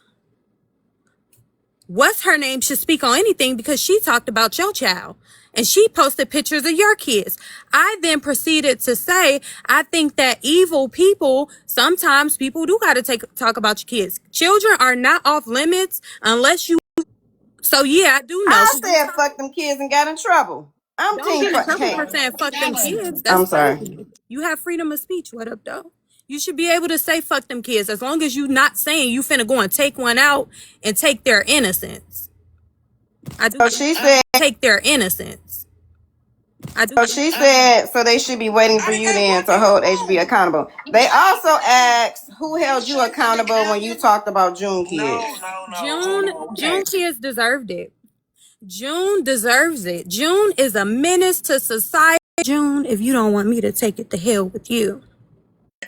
what's her name should speak on anything because she talked about your child and she posted pictures of your kids. I then proceeded to say, I think that evil people, sometimes people do got to talk about your kids. Children are not off limits unless you. So yeah, I do know. I said fuck them kids and got in trouble. I'm Don't team get in fuck. trouble Hey, for saying fuck them kids. That's I'm sorry. crazy. You have freedom of speech. What up, though? You should be able to say fuck them kids as long as you not saying you finna go and take one out and take their innocence. I do So she said. take their innocence. I do. So she said. So they should be waiting for you then to hold HB accountable. They also asked who held you accountable when you talked about June kids. June kids deserved it. June deserves it. June is a menace to society. June, if you don't want me to take it to hell with you.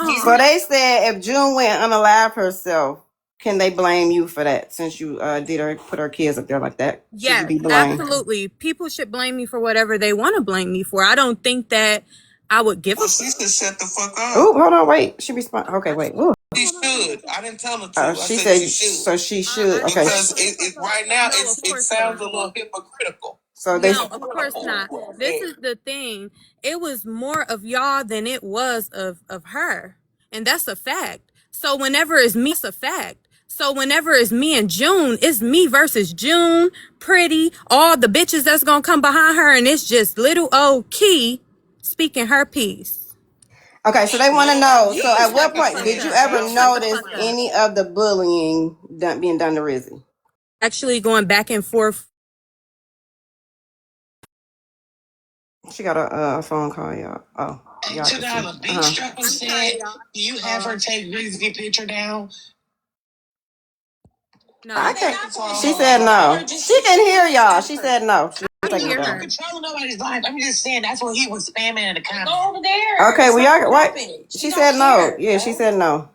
So they said if June went unalive herself, can they blame you for that since you put her kids up there like that? Should you Yes, be blamed? absolutely. People should blame me for whatever they want to blame me for. I don't think that I would give a. She said shut the fuck up. Oh, hold on, wait. She respond. Okay, wait. Ooh. She Should. I didn't tell her to. She said she should. So she should. Okay. Because right now it sounds a little hypocritical. So they. No, of course not. This is the thing. It was more of y'all than it was of her. And that's a fact. So whenever it's me and June, it's me versus June, Pretty, all the bitches that's gonna come behind her, and it's just little old Key speaking her piece. Okay, so they want to know. You So can at shut what the point fuck did you up. ever Shut the notice fuck up. any of the bullying being done to Rizzy? Actually going back and forth. She got a phone call, y'all. Oh, y'all To can God, a see. big struggle I'm sorry, said, y'all. do you have her take Rizzy picture down? I No. can't. She said no. She can hear y'all. She said no. She's I taking it hear down. her. Controlling nobody's life. I'm just saying that's what he was spamming in the comments. Go over there. Okay, well y'all what? She said no. Yeah, she said no.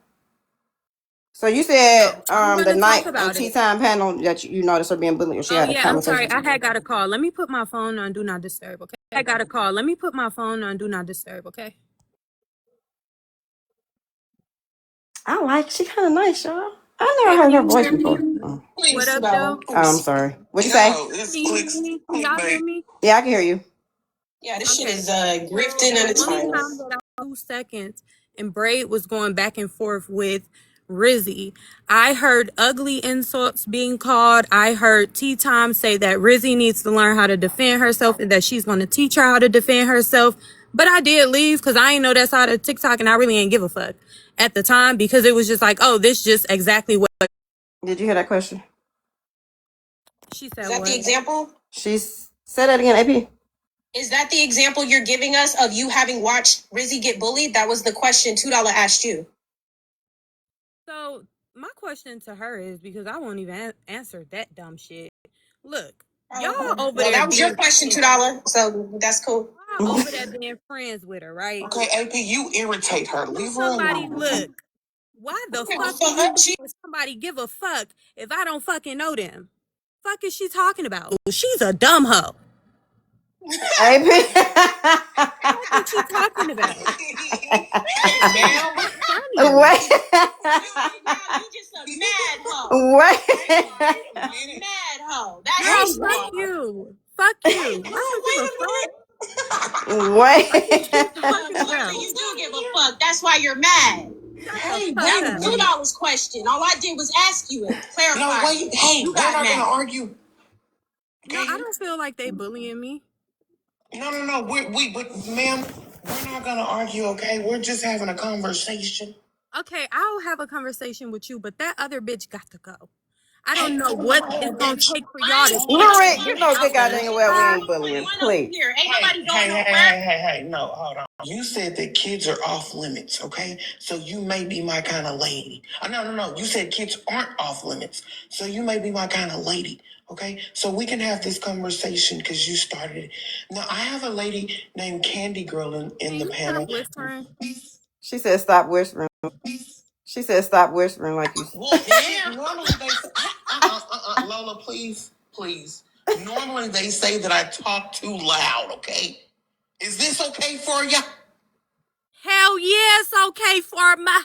So you said No. I'm the gonna talk night about tea it. time panel that you noticed her being bullied, or she Oh had a yeah, I'm sorry. conversation. I had got a call. Let me put my phone on do not disturb, okay? I got a call. Let me put my phone on do not disturb, okay? I like. She kind of nice, y'all. I Hey, never heard can her you voice hear me? before. Oh. What Please, up, no, though? I'm please. sorry. What'd you say? No, this Can you hear clicks. me? Can y'all hear me? Yeah, I can hear you. Yeah, this shit Okay. is So grifting the and it's only fine. time that I 2 seconds and Braid was going back and forth with Rizzy, I heard ugly insults being called. I heard Tea Time say that Rizzy needs to learn how to defend herself and that she's going to teach her how to defend herself. But I did leave because I ain't know that side of TikTok and I really ain't give a fuck at the time because it was just like, oh, this just exactly what Did you hear that question? she Is said. that the What? example? She's said that again, AP. Is that the example you're giving us of you having watched Rizzy get bullied? That was the question $2 asked you. So my question to her is because I won't even answer that dumb shit. Look, y'all over Well, there that was your being question, friends. $2. So that's cool. Y'all over there being friends with her, right? Okay, AP, you irritate her. Leave her Somebody alone. look. Why the fuck do you think somebody give a fuck if I don't fucking know them? Fuck is she talking about? She's a dumb hoe. AP. What is she talking about? Hey, ma'am. Funny. Wait. You just a mad hoe. Wait. Mad hoe. That's Girl, what you fuck are. you. Fuck you. I don't give a fuck. What is she talking about? You do give a fuck. That's why you're mad. Shut the Hey, fuck that up. was $2 question. All I did was ask you it. Clarify. No, wait. Hey, you we're not gonna argue. No, I don't feel like they bullying me. No. But ma'am, we're not gonna argue. Okay, we're just having a conversation. Okay, I'll have a conversation with you, but that other bitch got to go. I Hey, don't know come what on, it's gonna bitch. take for y'all to Lorette, you get know good out of goddamn well we ain't bullying. Please. Here, ain't nobody going nowhere. Hey, no, hold on. You said that kids are off limits, okay? So you may be my kind of lady. No. You said kids aren't off limits. So you may be my kind of lady, okay? So we can have this conversation because you started it. Now, I have a lady named Candy Girl in Can the you stop panel. whispering? She said stop whispering. She said stop whispering like you. Well, damn. Normally they say, Lola, please. Normally they say that I talk too loud, okay? Is this okay for you? Hell yeah, it's okay for my.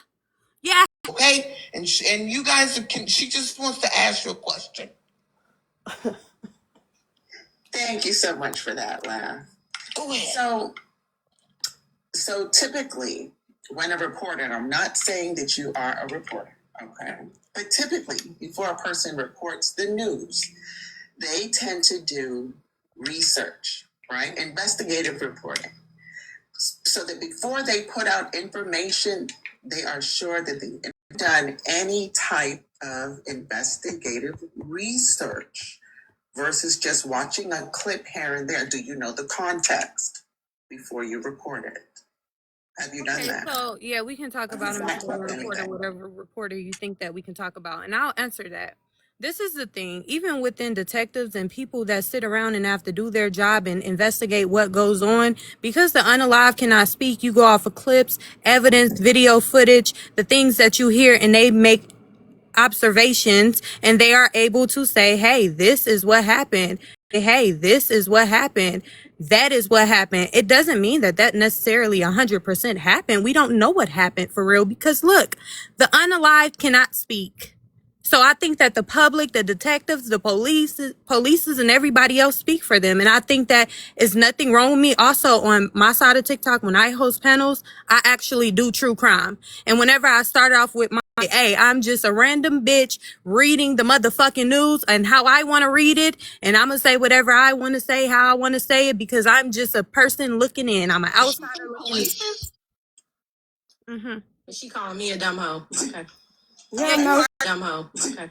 Yeah. Okay? And you guys can, she just wants to ask you a question. Thank you so much for that laugh. Go ahead. So typically, when a reporter, and I'm not saying that you are a reporter, okay? But typically, before a person reports the news, they tend to do research, right? Investigative reporting. So that before they put out information, they are sure that they've done any type of investigative research versus just watching a clip here and there. Do you know the context before you report it? Have you done Okay, that? so yeah, we can talk about Have him you as a not done reporter, anything? whatever reporter you think that we can talk about, and I'll answer that. This is the thing, even within detectives and people that sit around and have to do their job and investigate what goes on, because the unalive cannot speak, you go off of clips, evidence, video footage, the things that you hear, and they make observations and they are able to say, hey, this is what happened. Hey, this is what happened. That is what happened. It doesn't mean that that necessarily 100% happened. We don't know what happened for real because look, the unalived cannot speak. So I think that the public, the detectives, the polices, and everybody else speak for them. And I think that is nothing wrong with me. Also, on my side of TikTok, when I host panels, I actually do true crime. And whenever I start off with my, hey, I'm just a random bitch reading the motherfucking news and how I want to read it. And I'm going to say whatever I want to say, how I want to say it, because I'm just a person looking in. I'm an outsider looking in. Mm-hmm. She calling me a dumb hoe. Okay. Y'all Yeah, you know, are a dumb hoe. Okay.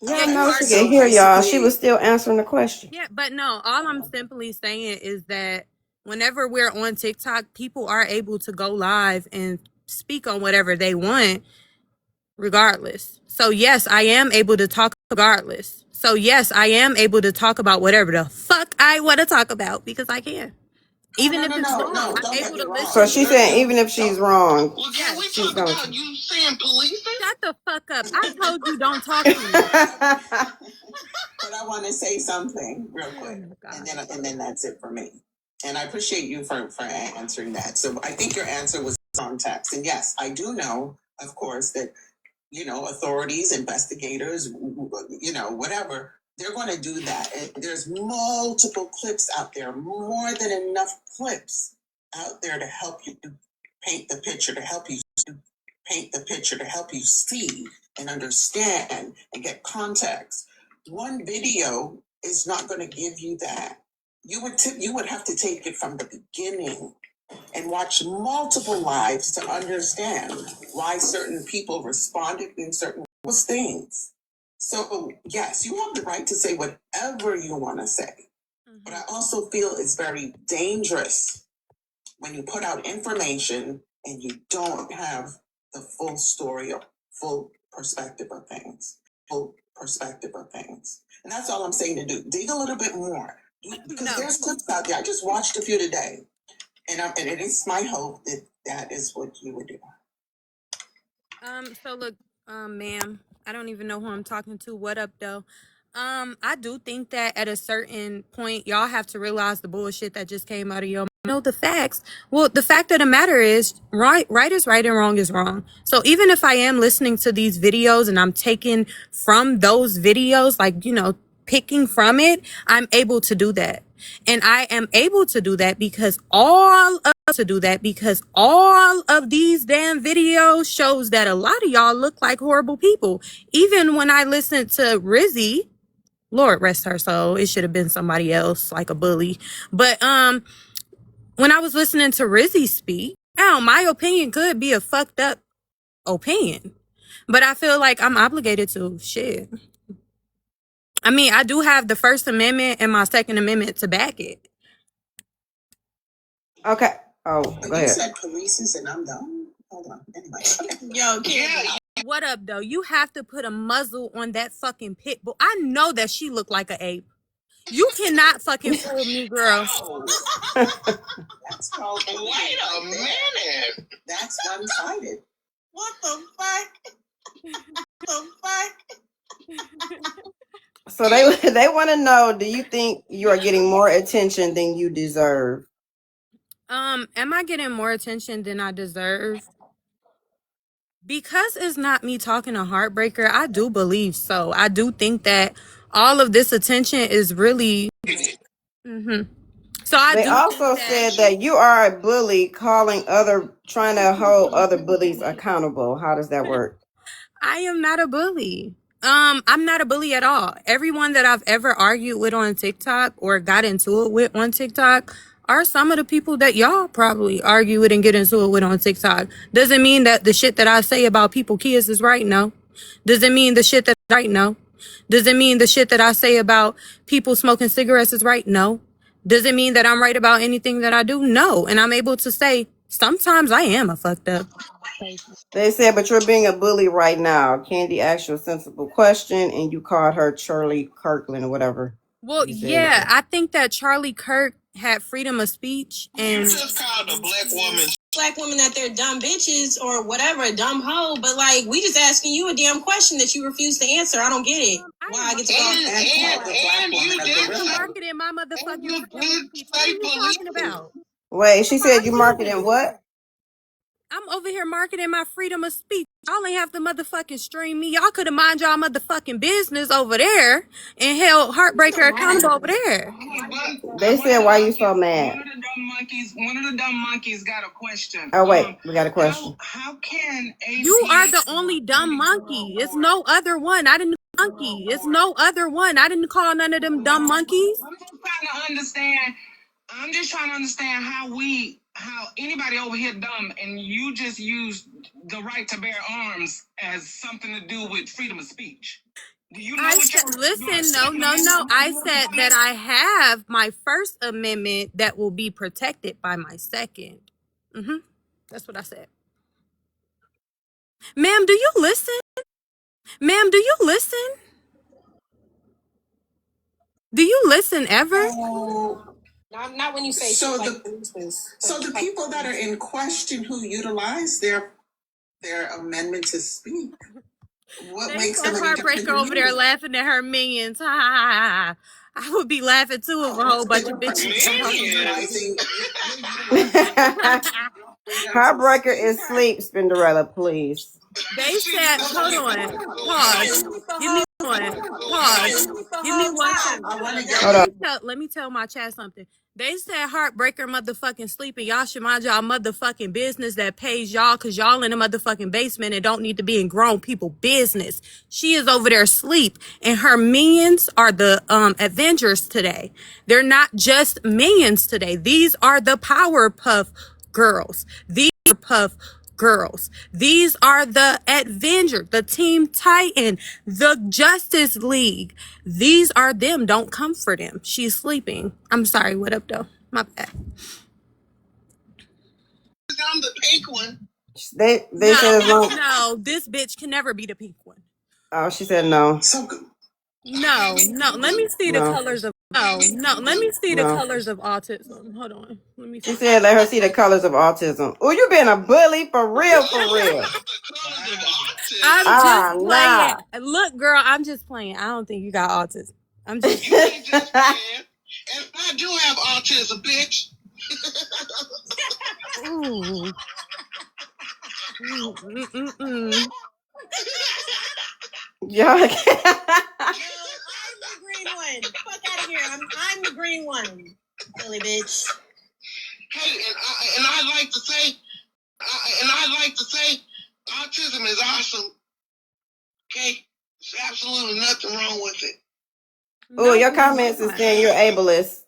y'all know she can hear y'all. She was still answering the question. Yeah, but no, all I'm simply saying is that whenever we're on TikTok, people are able to go live and speak on whatever they want, regardless. So, yes, I am able to talk regardless. So, yes, I am able to talk about whatever the fuck I want to talk about because I can. Even if it's wrong, I'm able to listen. So she's saying even if she's wrong, Yes. she's gonna. You saying police? Shut the fuck up. I told you don't talk to me. But I want to say something real quick, and then that's it for me. And I appreciate you for answering that. So I think your answer was context. And yes, I do know, of course, that authorities, investigators, whatever, they're going to do that. There's multiple clips out there, more than enough clips out there to help you paint the picture, to help you see and understand and get context. One video is not going to give you that. You would have to take it from the beginning and watch multiple lives to understand why certain people responded in certain things. So yes, you have the right to say whatever you want to say, but I also feel it's very dangerous when you put out information and you don't have the full story or full perspective of things. And that's all I'm saying to do. Dig a little bit more. Because there's clips out there. I just watched a few today. And it is my hope that is what you would do. So look, ma'am, I don't even know who I'm talking to. What up, though? I do think that at a certain point, y'all have to realize the bullshit that just came out of your mouth. Know the facts. Well, the fact of the matter is, right is right and wrong is wrong. So even if I am listening to these videos and I'm taking from those videos, like, picking from it, I'm able to do that. And I am able to do that because all of these damn videos shows that a lot of y'all look like horrible people. Even when I listened to Rizzy, Lord rest her soul, it should have been somebody else, like a bully. But when I was listening to Rizzy speak, now my opinion could be a fucked up opinion, but I feel like I'm obligated to shit. I mean, I do have the First Amendment and my Second Amendment to back it. Okay. Oh, But go you ahead. said police and I'm done. Hold on. Anyway. Yo, Candy. What up, though? You have to put a muzzle on that fucking pit bull. I know that she looked like an ape. You cannot fucking fool me, girl. That's called. Wait a minute. That's one-sided. What the fuck? So they want to know, do you think you are getting more attention than you deserve? Am I getting more attention than I deserve? Because it's not me talking a heartbreaker, I do believe so. I do think that all of this attention is really. So I They do also think that said that you are a bully, trying to hold other bullies accountable. How does that work? I am not a bully. I'm not a bully at all. Everyone that I've ever argued with on TikTok or got into it with on TikTok are some of the people that y'all probably argue with and get into it with on TikTok. Doesn't mean that the shit that I say about people kids is right, no. Doesn't mean the shit that right, no. Doesn't mean the shit that I say about people smoking cigarettes is right, no. Doesn't mean that I'm right about anything that I do, no. And I'm able to say sometimes I am a fucked up. They said, but you're being a bully right now. Candy asked you a sensible question, and you called her Charlie Kirkland or whatever. Well, yeah, I think that Charlie Kirk had freedom of speech, and You just called a black woman that they're dumb bitches or whatever, a dumb hoe, but like we just asking you a damn question that you refuse to answer. I don't get it. Why I get to go and you did marketing my motherfucking freedom of speech. What are you talking about? Wait, she said you marketing what? I'm over here marketing my freedom of speech. Y'all ain't have to motherfucking stream me. Y'all could have mind y'all motherfucking business over there and held Heartbreaker accountable over there. They said, why you so mad? One of the dumb monkeys got a question. Oh, wait, we got a question. How can AC... You are the only dumb monkey. It's no other one. I didn't monkey. It's no other one. I didn't call none of them dumb monkeys. I'm just trying to understand how anybody over here dumb and you just use the right to bear arms as something to do with freedom of speech. Do you know I what said, listen, no. I said that I have my First Amendment that will be protected by my second. That's what I said. Ma'am, do you listen? Ma'am, do you listen? Do you listen ever? Not when you say So shit the like this. so the people that are in question who utilize their amendment to speak, what They makes said them any different Heartbreaker than over there you? laughing at her minions. Ha ha ha ha. I would be laughing too if a whole bunch of bitches were talking about Heartbreaker is sleep, Spinderella, please. They said, hold on, pause. Give me one. Pause. Give me 1 second. Hold on. Let me tell my chat something. They said Heartbreaker motherfucking sleeping. Y'all should mind y'all motherfucking business that pays y'all because y'all in the motherfucking basement and don't need to be in grown people business. She is over there asleep and her minions are the Avengers today. They're not just minions today. These are the Powerpuff Girls. These are Puff Girls. These are the Avengers, the Team Titan, the Justice League. These are them. Don't come for them. She's sleeping. I'm sorry. What up, though? My bad. I'm the pink one. They said as long. No, this bitch can never be the pink one. Oh, she said no. So No. Let me see the No. colors of. No. Let me see the No. colors of autism. Hold on. Let me see. She said let her see the colors of autism. Oh, you being a bully for real, for real. I'm just playing. Nah. Look, girl, I'm just playing. I don't think you got autism. I'm just. you ain't just playing. And I do have autism, bitch. Ooh. Y'all. I'm the green one. Fuck out of here. I'm the green one. Silly bitch. Hey, and I like to say, autism is awesome. Okay, there's absolutely nothing wrong with it. Oh, your comments is saying you're ableist.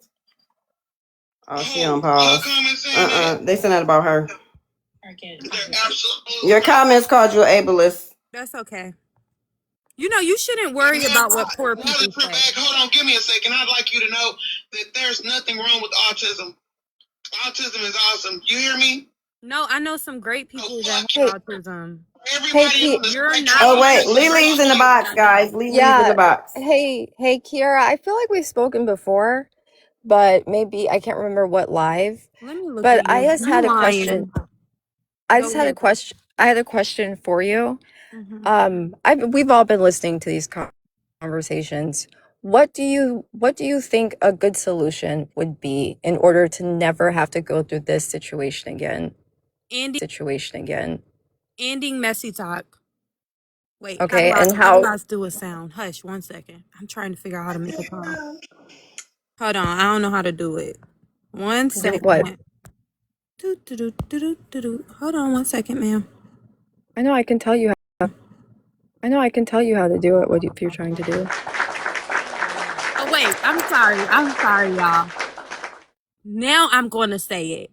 Oh, she on pause. They said that about her. Your comments called you ableist. That's okay. You know, you shouldn't worry about what poor people say. Hold on, give me a second. I'd like you to know that there's nothing wrong with autism. Autism is awesome. You hear me? No, I know some great people that Hey, have autism. Everybody on the You're not. Oh wait, Lily's in the box, guys. Lily's in the box. hey, Ke.araaaa. I feel like we've spoken before, but maybe I can't remember what live. Let me look But at I you. just You had a question. lying. I Go just had a ahead. question. I had a question for you. Mm-hmm. We've all been listening to these conversations. What do you think a good solution would be in order to never have to go through this situation again? Ending messy talk. Wait, Okay, and how do how? I do a sound? Hush, 1 second. I'm trying to figure out how to make a call. Hold on, I don't know how to do it. 1 Do what? second. Hold on 1 second, ma'am. I know I can tell you how to do it. If you're trying to do. Oh wait, I'm sorry, y'all. Now I'm gonna say it.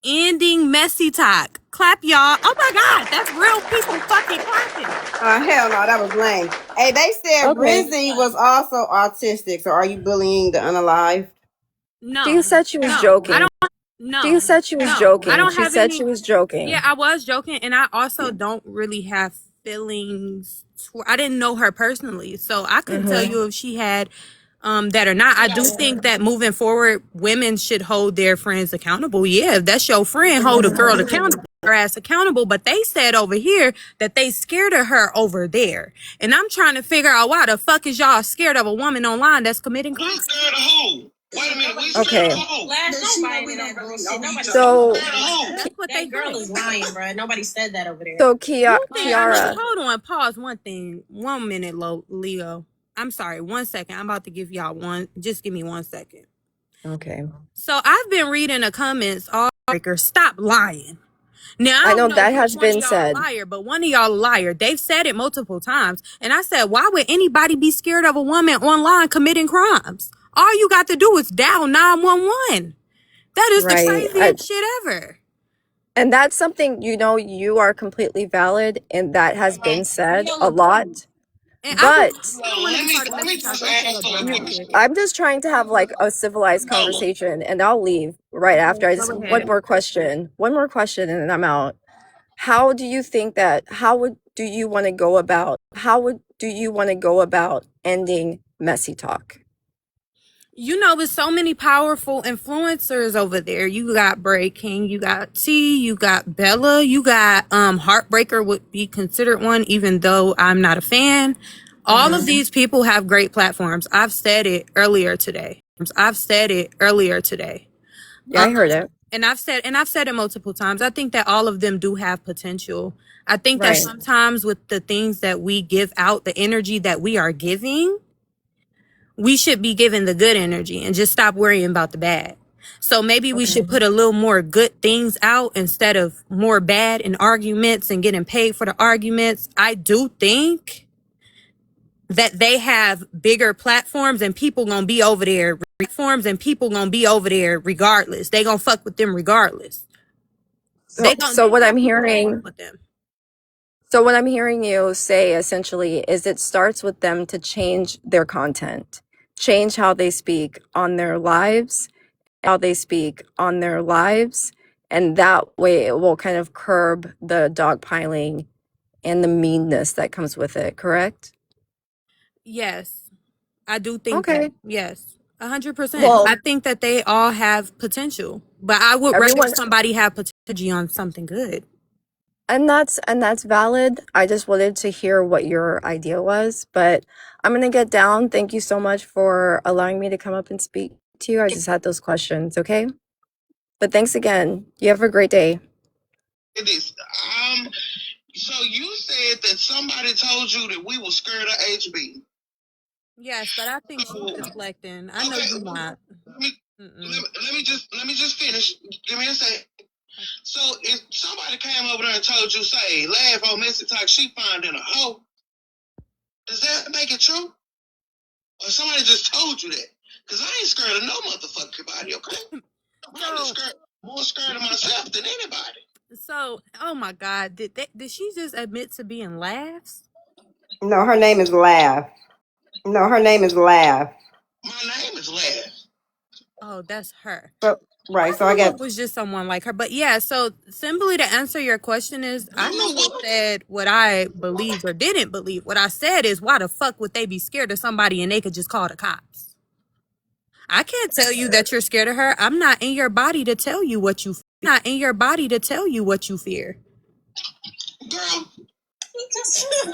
Ending messy talk. Clap, y'all. Oh my God, that's real people fucking clapping. Hell no, that was lame. Hey, they said Okay. Rizzy was also autistic. So are you bullying the unalived? No. She said she was I joking. don't. No. She said she was I joking. don't She have said any. she was joking. Yeah, I was joking, and I also don't really have feelings. I didn't know her personally, so I couldn't tell you if she had that or not. I do think that moving forward, women should hold their friends accountable. Yeah, if that's your friend, hold a girl accountable, her ass accountable. But they said over here that they scared of her over there, and I'm trying to figure out why the fuck is y'all scared of a woman online that's committing crime? Who's scared of who? Wait a minute, we Okay. scared of who? Last nobody in that bullshit. Nobody So scared of who? That's what they That girl think. is lying, bro. Nobody said that over there. So You think I know? Kiara. Hold on, pause one thing. 1 minute, Leo. I'm sorry, 1 second. I'm about to give y'all one. Just give me 1 second. Okay. So I've been reading the comments. All breakers, stop lying. Now I I don't know know that which has one of been y'all a said. liar, but one of y'all a liar. They've said it multiple times, and I said, why would anybody be scared of a woman online committing crimes? All you got to do is dial 911. That is the Right. craziest shit ever. And that's something, you are completely valid, and that has been said a lot. And But I don't want to be part of Let me messy talk. just Don't say ask no her a dumb ass question. shit. I'm just trying to have like a civilized No. conversation, and I'll leave right after. I just Go one ahead. more question. One more question, and then I'm out. How do you think that do you want to go about ending messy talk? With so many powerful influencers over there. You got Bray King, you got T, you got Bella, you got Heartbreaker would be considered one, even though I'm not a fan. All of these people have great platforms. I've said it earlier today. Yeah, I heard it. And I've said it multiple times. I think that all of them do have potential. I think that Right. sometimes with the things that we give out, the energy that we are giving, we should be giving the good energy and just stop worrying about the bad. So maybe we should put a little more good things out instead of more bad in arguments and getting paid for the arguments. I do think that they have bigger platforms and people gonna be over there regardless. They gonna fuck with them regardless. So what I'm Fuck hearing with them. So what I'm hearing you say essentially is it starts with them to change their content, change how they speak on their lives, and that way it will kind of curb the dogpiling and the meanness that comes with it, correct? Yes, I do think Okay. that. Yes, 100%. Well, I think that they all have potential, but I would rather everyone somebody have potential on something good. and that's valid. I just wanted to hear what your idea was, but I'm going to get down. Thank you so much for allowing me to come up and speak to you. I just had those questions, okay? But thanks again. You have a great day. It is. So you said that somebody told you that we were scared of HB. Yes, but I think she's deflecting. I know you're not. Let me, let me just finish. Give me a second. So if somebody came over there and told you, say, laugh on messy talk she found in a hoe, does that make it true? Or somebody just told you that? Because I ain't scared of no motherfucking body, okay? I'm probably more scared of myself than anybody. So, oh my God, did she just admit to being laughs? No, her name is Laugh. My name is Laugh. Oh, that's her. So, right. So I It got was just someone like her. But yeah, so simply to answer your question is, I never said what I believed or didn't believe. What I said is, why the fuck would they be scared of somebody and they could just call the cops? I can't tell you that you're scared of her. I'm not in your body to tell you what you fear. Girl.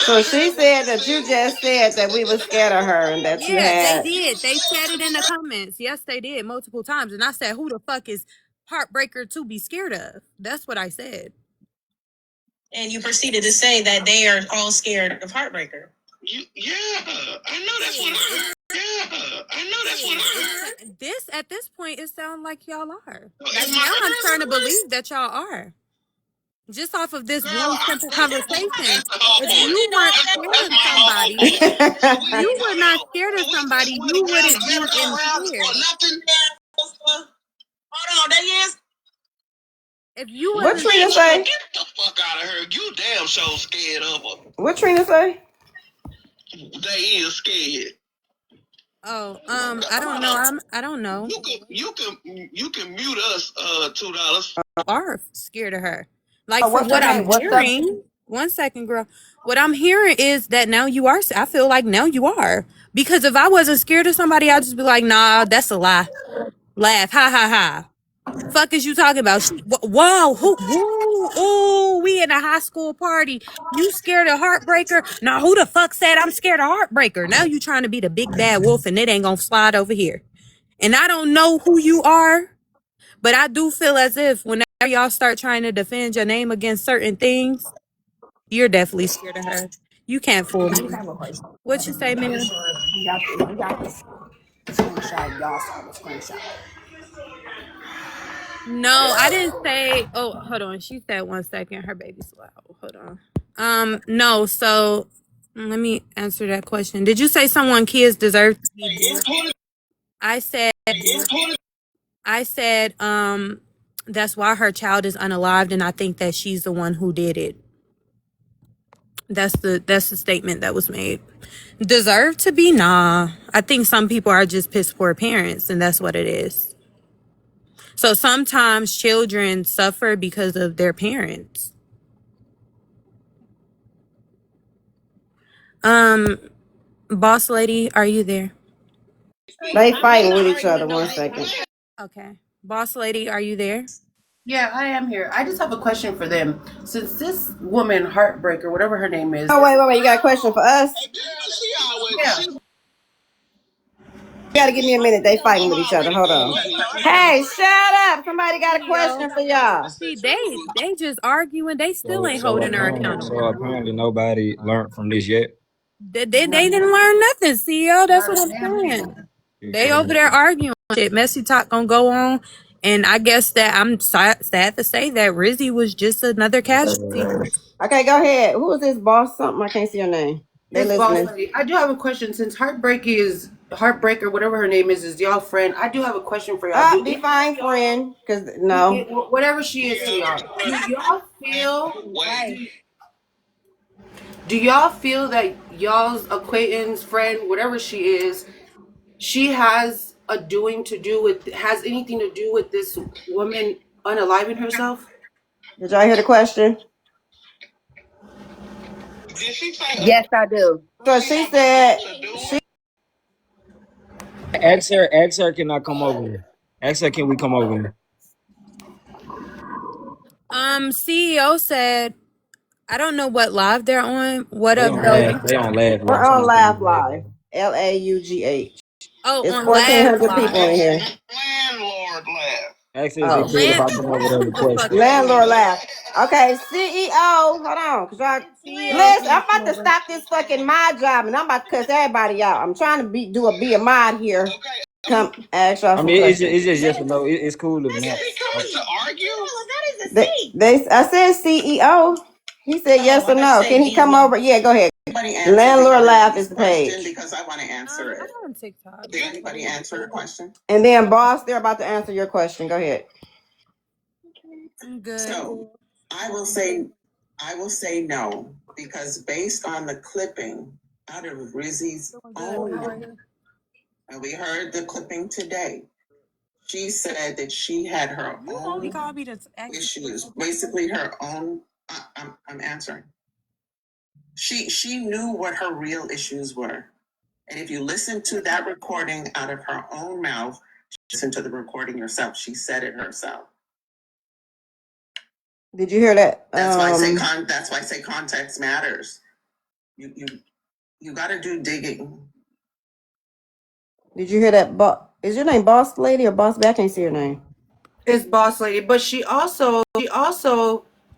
so she said that you just said that we were scared of her and that you Yeah, they had. did. They said it in the comments. Yes, they did multiple times. And I said, who the fuck is Heartbreaker to be scared of? That's what I said. And you proceeded to say that they are all scared of Heartbreaker. I know that's what I heard. This at this point, it sounds like y'all are. Like now, I'm trying to believe that y'all are. Just off of this one simple conversation. If you weren't scared of somebody, you wouldn't be in fear. Hold on, that is. If you What wasn't Trina say? Get the fuck out of her. You damn so scared of her. What Trina say? They is scared. Oh, I don't know. I don't know. You can mute us $2. Are scared of her. Like from What's her what I'm name? What's up? hearing, 1 second, girl. What I'm hearing is that now you are. I feel like now you are. Because if I wasn't scared of somebody, I'd just be like, nah, that's a lie. Laugh, ha ha ha. Fuck is you talking about? Whoa, ooh, we in a high school party. You scared of Heartbreaker? Now who the fuck said I'm scared of Heartbreaker? Now you trying to be the big bad wolf and it ain't gonna slide over here. And I don't know who you are, but I do feel as if whenever y'all start trying to defend your name against certain things, you're definitely scared of her. You can't fool me. What you say, Mia? We got this screenshot. Y'all saw the screenshot. No, I didn't say. Oh, hold on. She said 1 second. Her baby's loud. Hold on. No. So let me answer that question. Did you say someone kids deserve to be bullied? I said. That's why her child is unalived, and I think that she's the one who did it. That's the statement that was made. Deserve to be? Nah. I think some people are just piss poor parents, and that's what it is. So sometimes children suffer because of their parents. Boss lady, are you there? They fighting with each other. 1 second. Okay. Boss lady, are you there? Yeah, I am here. I just have a question for them. Since this woman, Heartbreaker, whatever her name is. Oh, wait. You got a question for us? Yeah. You gotta give me a minute. They fighting with each other. Hold on. Hey, shut up. Somebody got a question for y'all. See, they just arguing. They still So ain't so holding her apparently so accountable. apparently nobody learned from this yet. They didn't learn nothing, CEO. That's what I'm saying. They over there arguing shit. Messy talk gonna go on. And I guess that I'm sad to say that Rizzy was just another casualty. Okay, go ahead. Who is this boss? Something I can't see your name. They This boss listening. lady. I do have a question. Since Heartbreaker, whatever her name is y'all friend. I do have a question for y'all. Be fine, friend. Cause no. Whatever she is to y'all. Do y'all feel that y'all's acquaintance, friend, whatever she is, she has has anything to do with this woman unaliving herself? Did y'all hear the question? Yes, I do. So she said Ask her can I come over here? Ask her can we come over here? CEO said, I don't know what live they're on. What They up, don't Doe? laugh. They don't laugh we're like on somebody Laugh can laugh Live. like. LAUGH. Oh, It's on Laugh 1,400 people Live. in here. Landlord laugh. Ask her is it Oh. cool if Land, I come over there with who the fuck questions? is CEO? Landlord laugh. Okay, CEO. Hold on. Cause y'all CEO listen, I'm can't come about to over. stop this fucking mod job and I'm about to cuss everybody out. I'm trying to be a mod here. Come ask y'all I some mean, questions. it's just yes or no. It's cool if not. To argue? I said CEO. He said yes or no. Can he come over? Yeah, go ahead. Landlord laugh is the page. Because I want to answer I'm it. on TikTok. Did anybody answer a question? And then boss, they're about to answer your question. Go ahead. I'm good. So I will say no, because based on the clipping out of Rizzy's Doing good. own How are mouth, you? and we heard the clipping today, she said that she had her You only own called me to ask you issues, questions. basically her own. I'm answering. She knew what her real issues were, and if you listen to that recording out of her own mouth, listen to the recording yourself. She said it herself. Did you hear that? That's why I say context matters. You got to do digging. Did you hear that? Is your name Boss Lady or Boss Back? I can't see your name. It's boss lady, but she also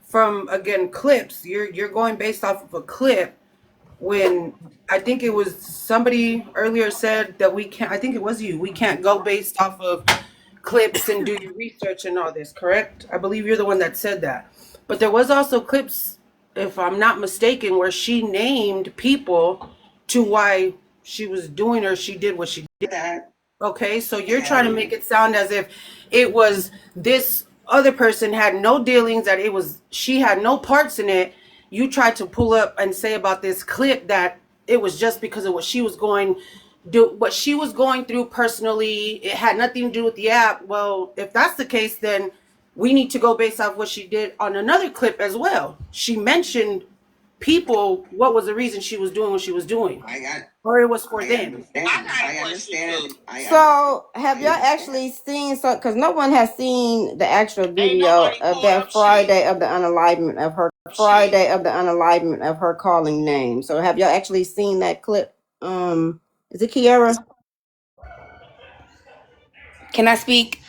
from again clips. You're going based off of a clip. When I think it was somebody earlier said that we can't. I think it was you. We can't go based off of clips and do your research and all this. Correct? I believe you're the one that said that. But there was also clips, if I'm not mistaken, where she named people to why she was doing or she did what she did. Okay, so you're trying to make it sound as if it was this other person had no dealings, that it was she had no parts in it. You tried to pull up and say about this clip that it was just because of what she was going through personally. It had nothing to do with the app. Well, if that's the case, then we need to go based off what she did on another clip as well. She mentioned people, what was the reason she was doing what she was doing, or it was for them. I understand. So, have y'all actually seen? So, because no one has seen the actual video of that Friday of the unalivement of her. Friday of the unalivement of her calling names. So, have y'all actually seen that clip? Is it Kiara? Can I speak?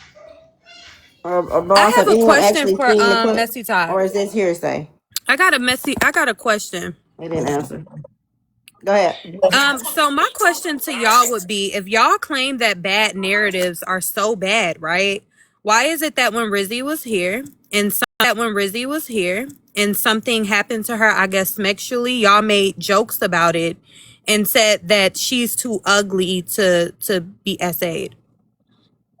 I Boss, have have a anyone question actually for seen the clip? Messy Talk. Or is this hearsay? I got a question. They didn't answer. Go ahead. So my question to y'all would be, if y'all claim that bad narratives are so bad, right? Why is it that when Rizzy was here and something happened to her, I guess sexually, y'all made jokes about it and said that she's too ugly to be SA'd?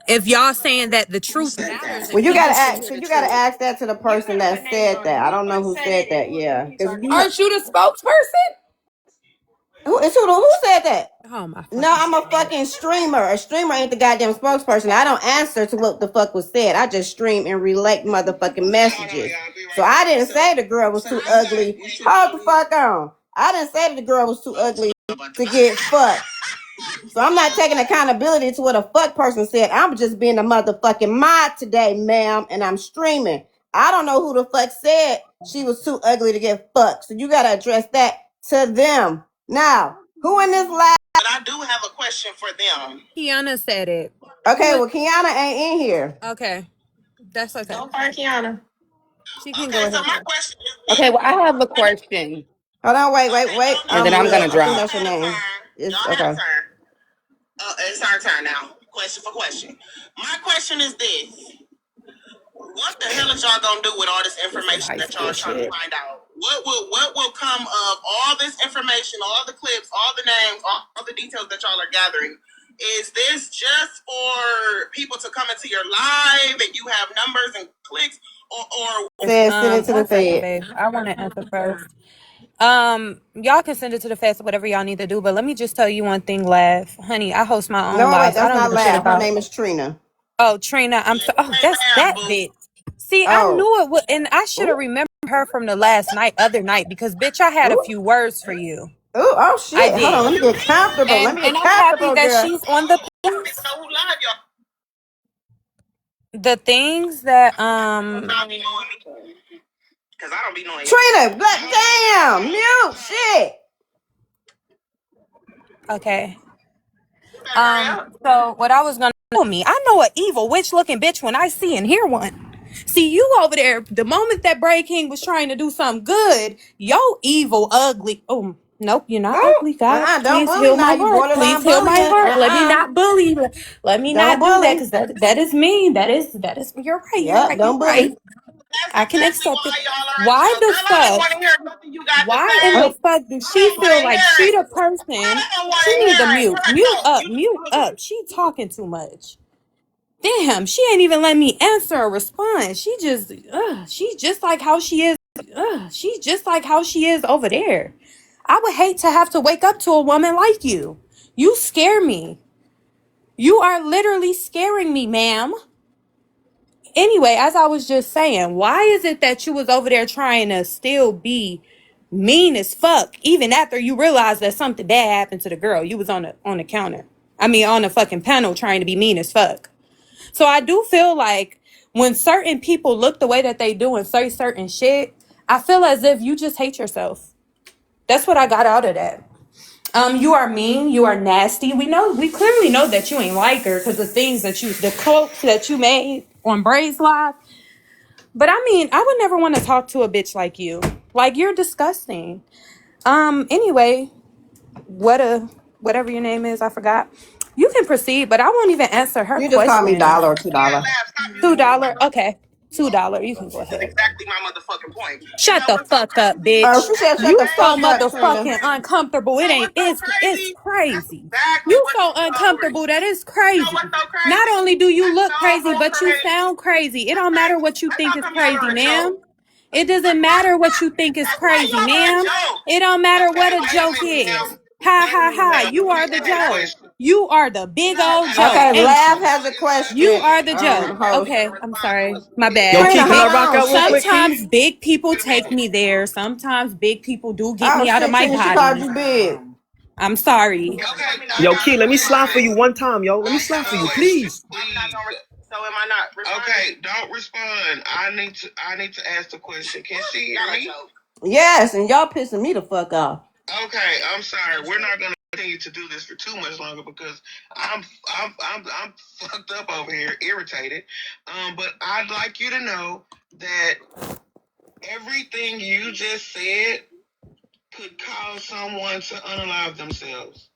If y'all saying that the truth matters Well, and you gotta people should ask. hear So the you gotta truth. ask that to the person that said that. I don't know who said that. Yeah, because Aren't you the spokesperson? who said that? Oh my No, fucking I'm a god. fucking streamer. A streamer ain't the goddamn spokesperson. I don't answer to what the fuck was said. I just stream and relate motherfucking messages. So I didn't say the girl was too ugly. Hold the fuck on. I didn't say that the girl was too ugly to get fucked. So I'm not taking accountability to what a fuck person said. I'm just being a motherfucking mod today, ma'am, and I'm streaming. I don't know who the fuck said she was too ugly to get fucked. So you gotta address that to them. Now, who in this live? But I do have a question for them. Kiana said it. Okay, well, Kiana ain't in here. Okay. That's okay. Don't find Kiana. She can go Okay, so ahead. my question is Okay, well, I have a question, hold on, wait. and then I'm Will, gonna I think drop. that's your name. It's Y'all have okay. turn. It's our turn now. Question for question. My question is this. What the hell is y'all gonna do with all this This some information high that y'all school are trying to shit. find out? What will come of all this information, all the clips, all the names, all the details that y'all are gathering? Is this just for people to come into your live and you have numbers and clicks, or Says send it to the One second, Fed. babe. I want to answer first. Y'all can send it to the fest, whatever y'all need to do. But let me just tell you one thing, Laugh. Honey, I host my own No, wait, lives. I that's don't not give a shit Laugh. Her about. name is Trina. Oh, Trina, I'm so. Oh, say that's laugh, that boo? bitch. See, I Oh. knew it would, and I should have Ooh, remembered her from the other night, because bitch, I had a ooh. few words for you. Ooh, oh I shit. Hold on, did, let me get comfortable. Let me and get I'm happy comfortable, that girl. she's on the I don't even know who live y'all. the things that Y'all be knowing me because I don't be knowing y'all. Trina, black damn, mute shit. okay. Better hurry up. So what I was gonna do me, I know an evil witch looking bitch when I see and hear one. See you over there. The moment that Bray King was trying to do something good, yo evil, ugly. Oh nope, you're not Oh, ugly. God, don't please bully heal now. my You heart. Please borderline heal my bullying. heart. Let me not bully. Let me Don't not do that, bully. because that is mean. That is. You're right. You're Yep, right. You're don't right. bully. I That's can exactly accept it. why y'all are in Why trouble. the Girl, I don't fuck? want to hear nothing you got to Why in say. the Oh, fuck do I she don't want feel to like hear she it. the I person? don't want She to need to hear it. mute. Let her talk. You Mute up. She talking too much. Damn, she ain't even let me answer or respond. She's just like how she is. She's just like how she is over there. I would hate to have to wake up to a woman like you. You scare me. You are literally scaring me, ma'am. Anyway, as I was just saying, why is it that you was over there trying to still be mean as fuck, even after you realized that something bad happened to the girl? You was on the counter. I mean, on the fucking panel trying to be mean as fuck. So I do feel like when certain people look the way that they do and say certain shit, I feel as if you just hate yourself. That's what I got out of that. You are mean, you are nasty. We clearly know that you ain't like her because the cloaks that you made on Bray's Live. But I mean, I would never want to talk to a bitch like you. Like, you're disgusting. Anyway, whatever your name is, I forgot. You can proceed, but I won't even answer her you just call me question. dollar or can't $2. laugh. Stop muting me. $2. Okay. $2. You can go This is ahead. exactly my motherfucking point. You Shut know the what's so fuck up, crazy? Oh, bitch. she said At the shut You the so fuck same up, Trina. motherfucking uncomfortable. You know what's so It's crazy? That's crazy. exactly You what's so so uncomfortable that it's You know crazy. what's so Not crazy? only do you That's look crazy, so but you crazy. sound crazy. It That's don't matter crazy. what you Let's think how is come y'all crazy, are a joke. ma'am. It doesn't matter what you think is That's why crazy, y'all are a ma'am. joke. It don't matter Okay, what a wait a joke minute is. now. Ha Wait a ha minute ha. now. You Let me are the ask a joke. question. You are the big No, old ask a joke, Okay, ain't Lav question. you? has a You question. are the joke. Host. Okay, To I'm respond to sorry. what My you Yo, bad. Trina, Key, can I hold Big rock on, out real quick, shit. Key? Sometimes big people Wait a take minute. me there. Sometimes big people do get Oh me out of shit, my Trina, she called body. you big. I'm sorry. Okay, I Yo, got Key, a let me slide for question. you one time, yo. Let me I slide got for a you, question. please. I'm not gonna. So am I not responding? Okay, don't respond. I need to ask the question. Can she hear me? Yes, and y'all pissing me the fuck off. Okay, I'm sorry. We're not gonna continue to do this for too much longer because I'm fucked up over here, irritated. But I'd like you to know that everything you just said could cause someone to unalive themselves.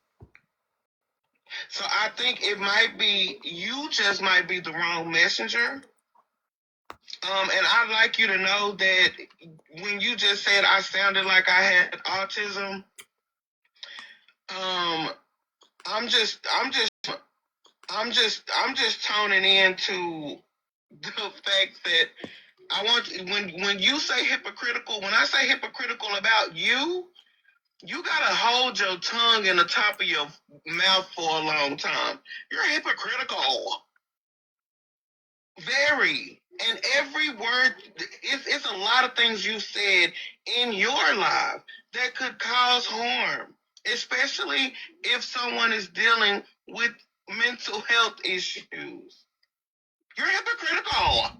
So I think it might be, you just might be the wrong messenger. And I'd like you to know that when you just said I sounded like I had autism, I'm just toning into the fact that I want, when you say hypocritical, when I say hypocritical about you, you gotta hold your tongue in the top of your mouth for a long time. You're hypocritical. Very. And every word, it's a lot of things you said in your life that could cause harm, especially if someone is dealing with mental health issues. You're hypocritical.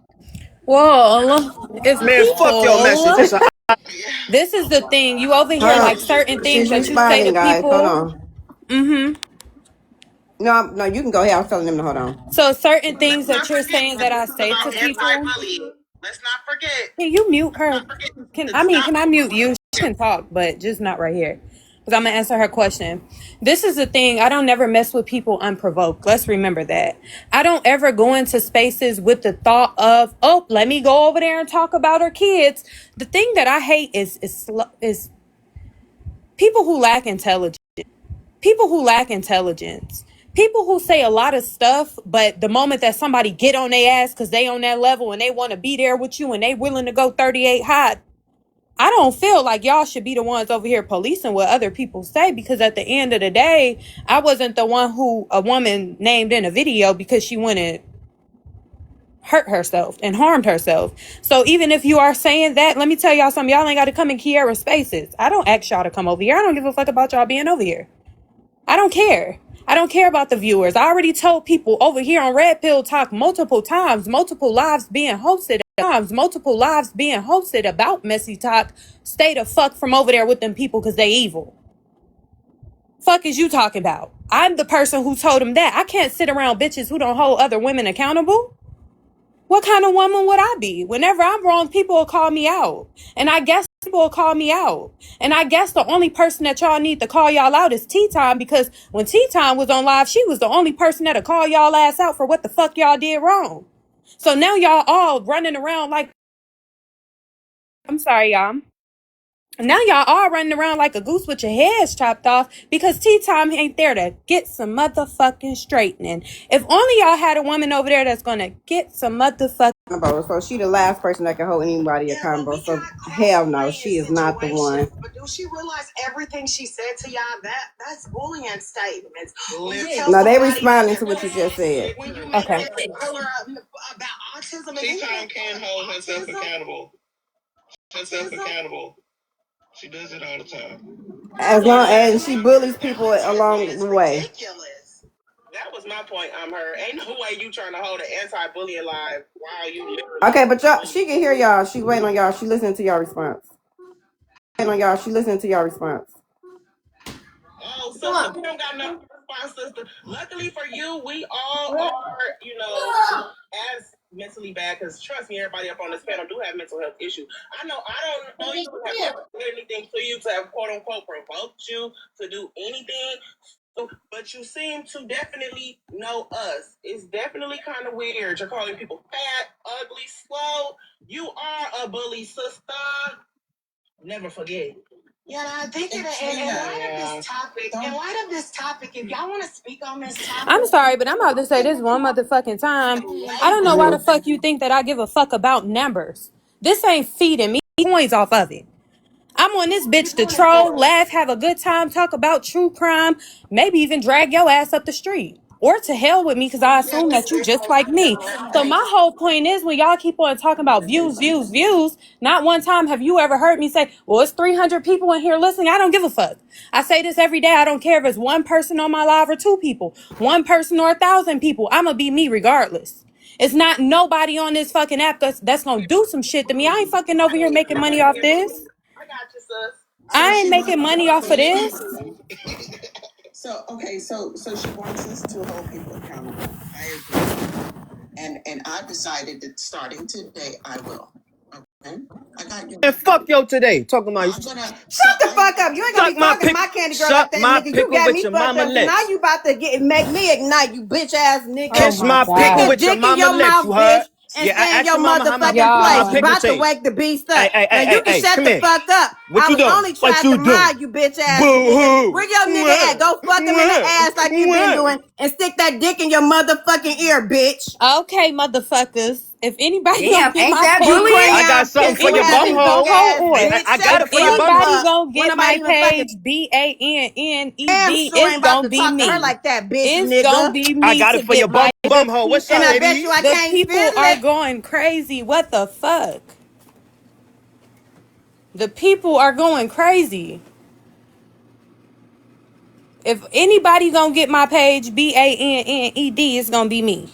Well, if Man, fuck your message. people, It's a Yeah. this is the thing. You over here Hold like on. certain things She's that you say responding, to guys. Hold people. on. Mm-hmm. No, you can go ahead. I was telling them to hold on. So certain Let's things that not you're forget saying that that this I is say to about people. anti-bullying. Let's not forget. Can you mute Let's her? not forget Can stop. I mute you? She can talk, but just not right here. Because I'm gonna answer her question. This is the thing. I don't never mess with people unprovoked. Let's remember that. I don't ever go into spaces with the thought of, oh, let me go over there and talk about her kids. The thing that I hate is people who lack intelligence. People who lack intelligence. People who say a lot of stuff, but the moment that somebody get on their ass because they on that level and they want to be there with you and they willing to go 38 hot, I don't feel like y'all should be the ones over here policing what other people say, because at the end of the day, I wasn't the one who a woman named in a video because she wanted hurt herself and harmed herself. So even if you are saying that, let me tell y'all something. Y'all ain't got to come in Ke.araaaa spaces. I don't ask y'all to come over here. I don't give a fuck about y'all being over here. I don't care. I don't care about the viewers. I already told people over here on Red Pill Talk multiple times, multiple lives being hosted about messy talk. Stay the fuck from over there with them people because they evil. Fuck is you talking about? I'm the person who told them that. I can't sit around bitches who don't hold other women accountable. What kind of woman would I be? Whenever I'm wrong, people will call me out. And I guess people will call me out. And I guess the only person that y'all need to call y'all out is Tea Time, because when Tea Time was on live, she was the only person that'll call y'all ass out for what the fuck y'all did wrong. So now y'all all running around like, I'm sorry, y'all. Now y'all all running around like a goose with your heads chopped off because Tea Time ain't there to get some motherfucking straightening. If only y'all had a woman over there that's gonna get some motherfucking. So she the last person that can hold anybody accountable. So hell no, she is not the one. But do she realize everything she said to y'all? That's bullying statements. No, they responding to what you just said. When you make Okay. it tell her about autism, T-Time can hold herself accountable. She does it all the time. As long as she bullies people along the way. Ridiculous. That was my point. Her. Ain't no way you trying to hold an anti-bullying live while you literally. Okay, but y'all, she can hear y'all. She waiting on y'all. She listening to y'all response. She listening to y'all response. Oh, sister, we don't got no response, sister. Luckily for you, we all are, as mentally bad, because trust me, everybody up on this panel do have mental health issues. I don't know you have never done anything to you to have quote unquote provoked you to do anything. So, but you seem to definitely know us. It's definitely kind of weird. You're calling people fat, ugly, slow. You are a bully, sister. Never forget. Yeah, I think in light of this topic, if y'all want to speak on this topic. I'm sorry, but I'm about to say this one motherfucking time. I don't know why the fuck you think that I give a fuck about numbers. This ain't feeding me points off of it. I'm on this bitch to troll, laugh, have a good time, talk about true crime, maybe even drag your ass up the street. Or to hell with me, because I assume that you just like me. So my whole point is, when y'all keep on talking about views, not one time have you ever heard me say, well, it's 300 people in here listening. I don't give a fuck. I say this every day. I don't care if it's one person on my live or two people, one person or 1,000 people. I'm going to be me regardless. It's not nobody on this fucking app that's going to do some shit to me. I ain't fucking over here making money off this. I got you, sis. I ain't making money off of this. So she wants us to hold people accountable. I agree. And I decided that starting today, I will. Okay? I got you. And fuck yo today. Talking about Shut the fuck up. You ain't gonna suck be my talking to pick, my candy girl like suck that, my nigga. You pickle got with me your fucked mama up. So now lips. you about to make me ignite, you bitch ass nigga. Oh Kiss my my Stick pickle God. a with your dick in mama your lips. mouth, You heard? bitch, and Yeah, stay in ask your your mama motherfucking how my place. Y'all. You pickle about to taste. wake the beast Hey, up. hey, Now hey, you hey, can hey, shut come the here. fuck up. What I you was doing? only What trying to you doing? mod you, bitch ass Boo nigga. hoo. Bring your nigga at. What? Go fuck him in the What? ass like you been What? doing, and stick that dick in your motherfucking ear, bitch. Okay, motherfuckers. If anybody gonna Damn, get ain't my that You page, I bullying? got crayon something if for pistol your anybody having bumhole. dunk ass hold on. I bitch. got Shut If the it for your fuck anybody bumhole. up. gonna When get nobody my even fucking page, BANNED, damn sure it's ain't about gonna to be talk to her me. like that, bitch It's gonna nigga. be I me got to it for your get my bumhole. What's And up, I bet you ladies? I the can't people feel are it. going crazy. What the fuck? The people are going crazy. If anybody gonna get my page, BANNED, it's gonna be me.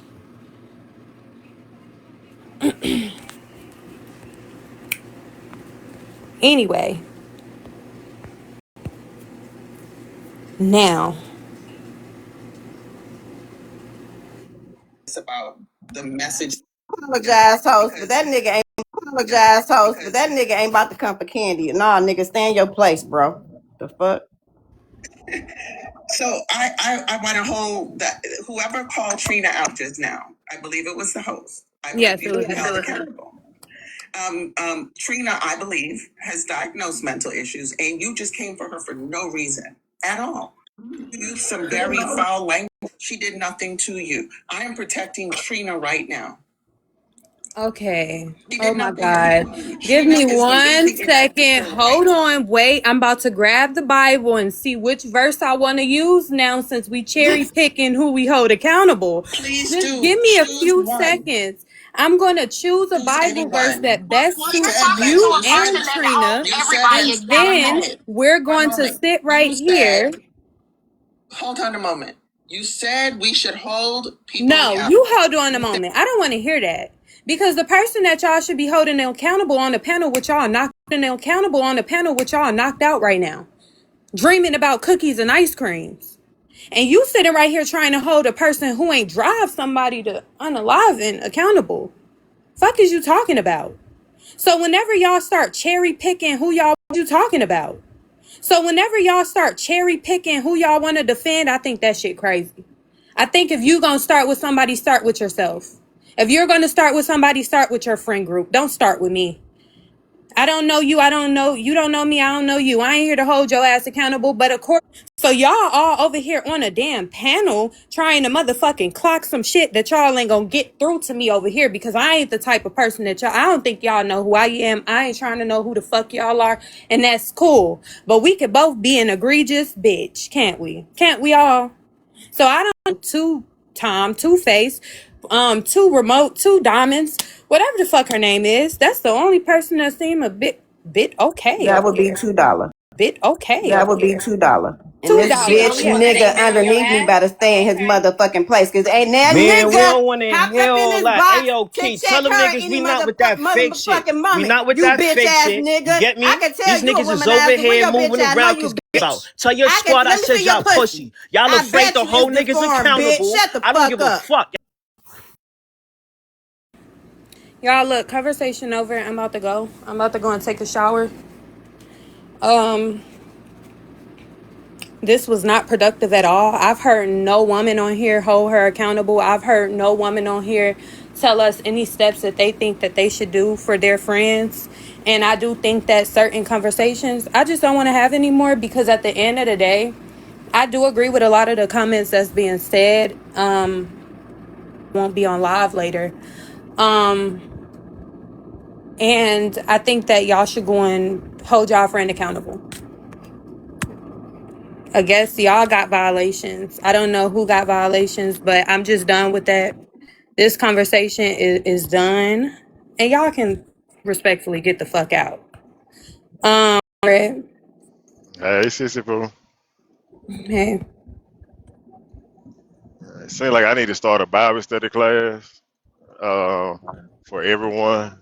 Anyway, now. It's about the message. Apologize, host, but that nigga ain't apologize, host, but that nigga ain't about to come for candy. Nah, nigga, stay in your place, bro. The fuck? So I want to hold that whoever called Trina out just now. I believe it was the host. I believe Yes, it you was should be me. held accountable. Trina, I believe, has diagnosed mental issues, and you just came for her for no reason at all. You used some very foul language. She did nothing to you. I am protecting Trina right now. Okay. She Oh did my nothing God. to you. Give Trina me is 1 believing in second. everything right Hold now. on. Wait. I'm about to grab the Bible and see which verse I want to use now since we cherry picking who we hold accountable. Please Just do give me a choose few one. seconds. I'm going to choose a Choose Bible verse anyone. that best You suits said that. you You said and Trina. you said And it. One then moment. we're One going to moment. sit right You here. said. Hold on a moment. You said we should hold people No, you accountable. hold on a moment. I don't want to hear that. Because the person that y'all should be holding accountable on the panel with y'all knocked out right now. Dreaming about cookies and ice creams. And you sitting right here trying to hold a person who ain't drive somebody to unalive and accountable. Fuck is you talking about? So whenever y'all start cherry picking who y'all you talking about. So whenever y'all start cherry picking who y'all want to defend, I think that shit crazy. I think if you gonna start with somebody, start with yourself. If you're gonna start with somebody, start with your friend group. Don't start with me. I don't know you. I don't know you. Don't know me. I don't know you. I ain't here to hold your ass accountable. But of course, so y'all all over here on a damn panel trying to motherfucking clock some shit that y'all ain't gonna get through to me over here because I ain't the type of person that y'all. I don't think y'all know who I am. I ain't trying to know who the fuck y'all are, and that's cool. But we could both be an egregious bitch, can't we? Can't we all? So I don't Two-Face, Two Remote, Two Diamonds, whatever the fuck her name is. That's the only person that seemed a bit okay That over would be here. $2. Bit okay That over would be here. $2. And Two this dollars. bitch Yeah. nigga underneath me better stay in his motherfucking place. Cause ain't that Man, we don't nigga want to hopped hear up in all this that. Hey, box yo, to Key, tell check them her niggas any we not with that fake shit. motherfucking We moment. not with You that bitch fake ass shit. You nigga. get I me? can tell These you a niggas is woman ass. over Where here your bitch moving ass? No, around. you Could give bitch. out. Tell your I can squad I let me said see your y'all pussy. pussy. Y'all I afraid bet to you it's hold niggas deformed, bitch. accountable. Shut the I don't fuck give a up. fuck. Y'all look, conversation over. I'm about to go. I'm about to go and take a shower. Um, this was not productive at all. I've heard no woman on here hold her accountable. I've heard no woman on here tell us any steps that they think that they should do for their friends. And I do think that certain conversations I just don't want to have anymore because at the end of the day, I do agree with a lot of the comments that's being said. Won't be on live later. And I think that y'all should go and hold y'all friend accountable. I guess y'all got violations. I don't know who got violations, but I'm just done with that. This conversation is done. And y'all can respectfully get the fuck out. Red, Hey, sissy boo. hey. It seems like I need to start a Bible study class for everyone.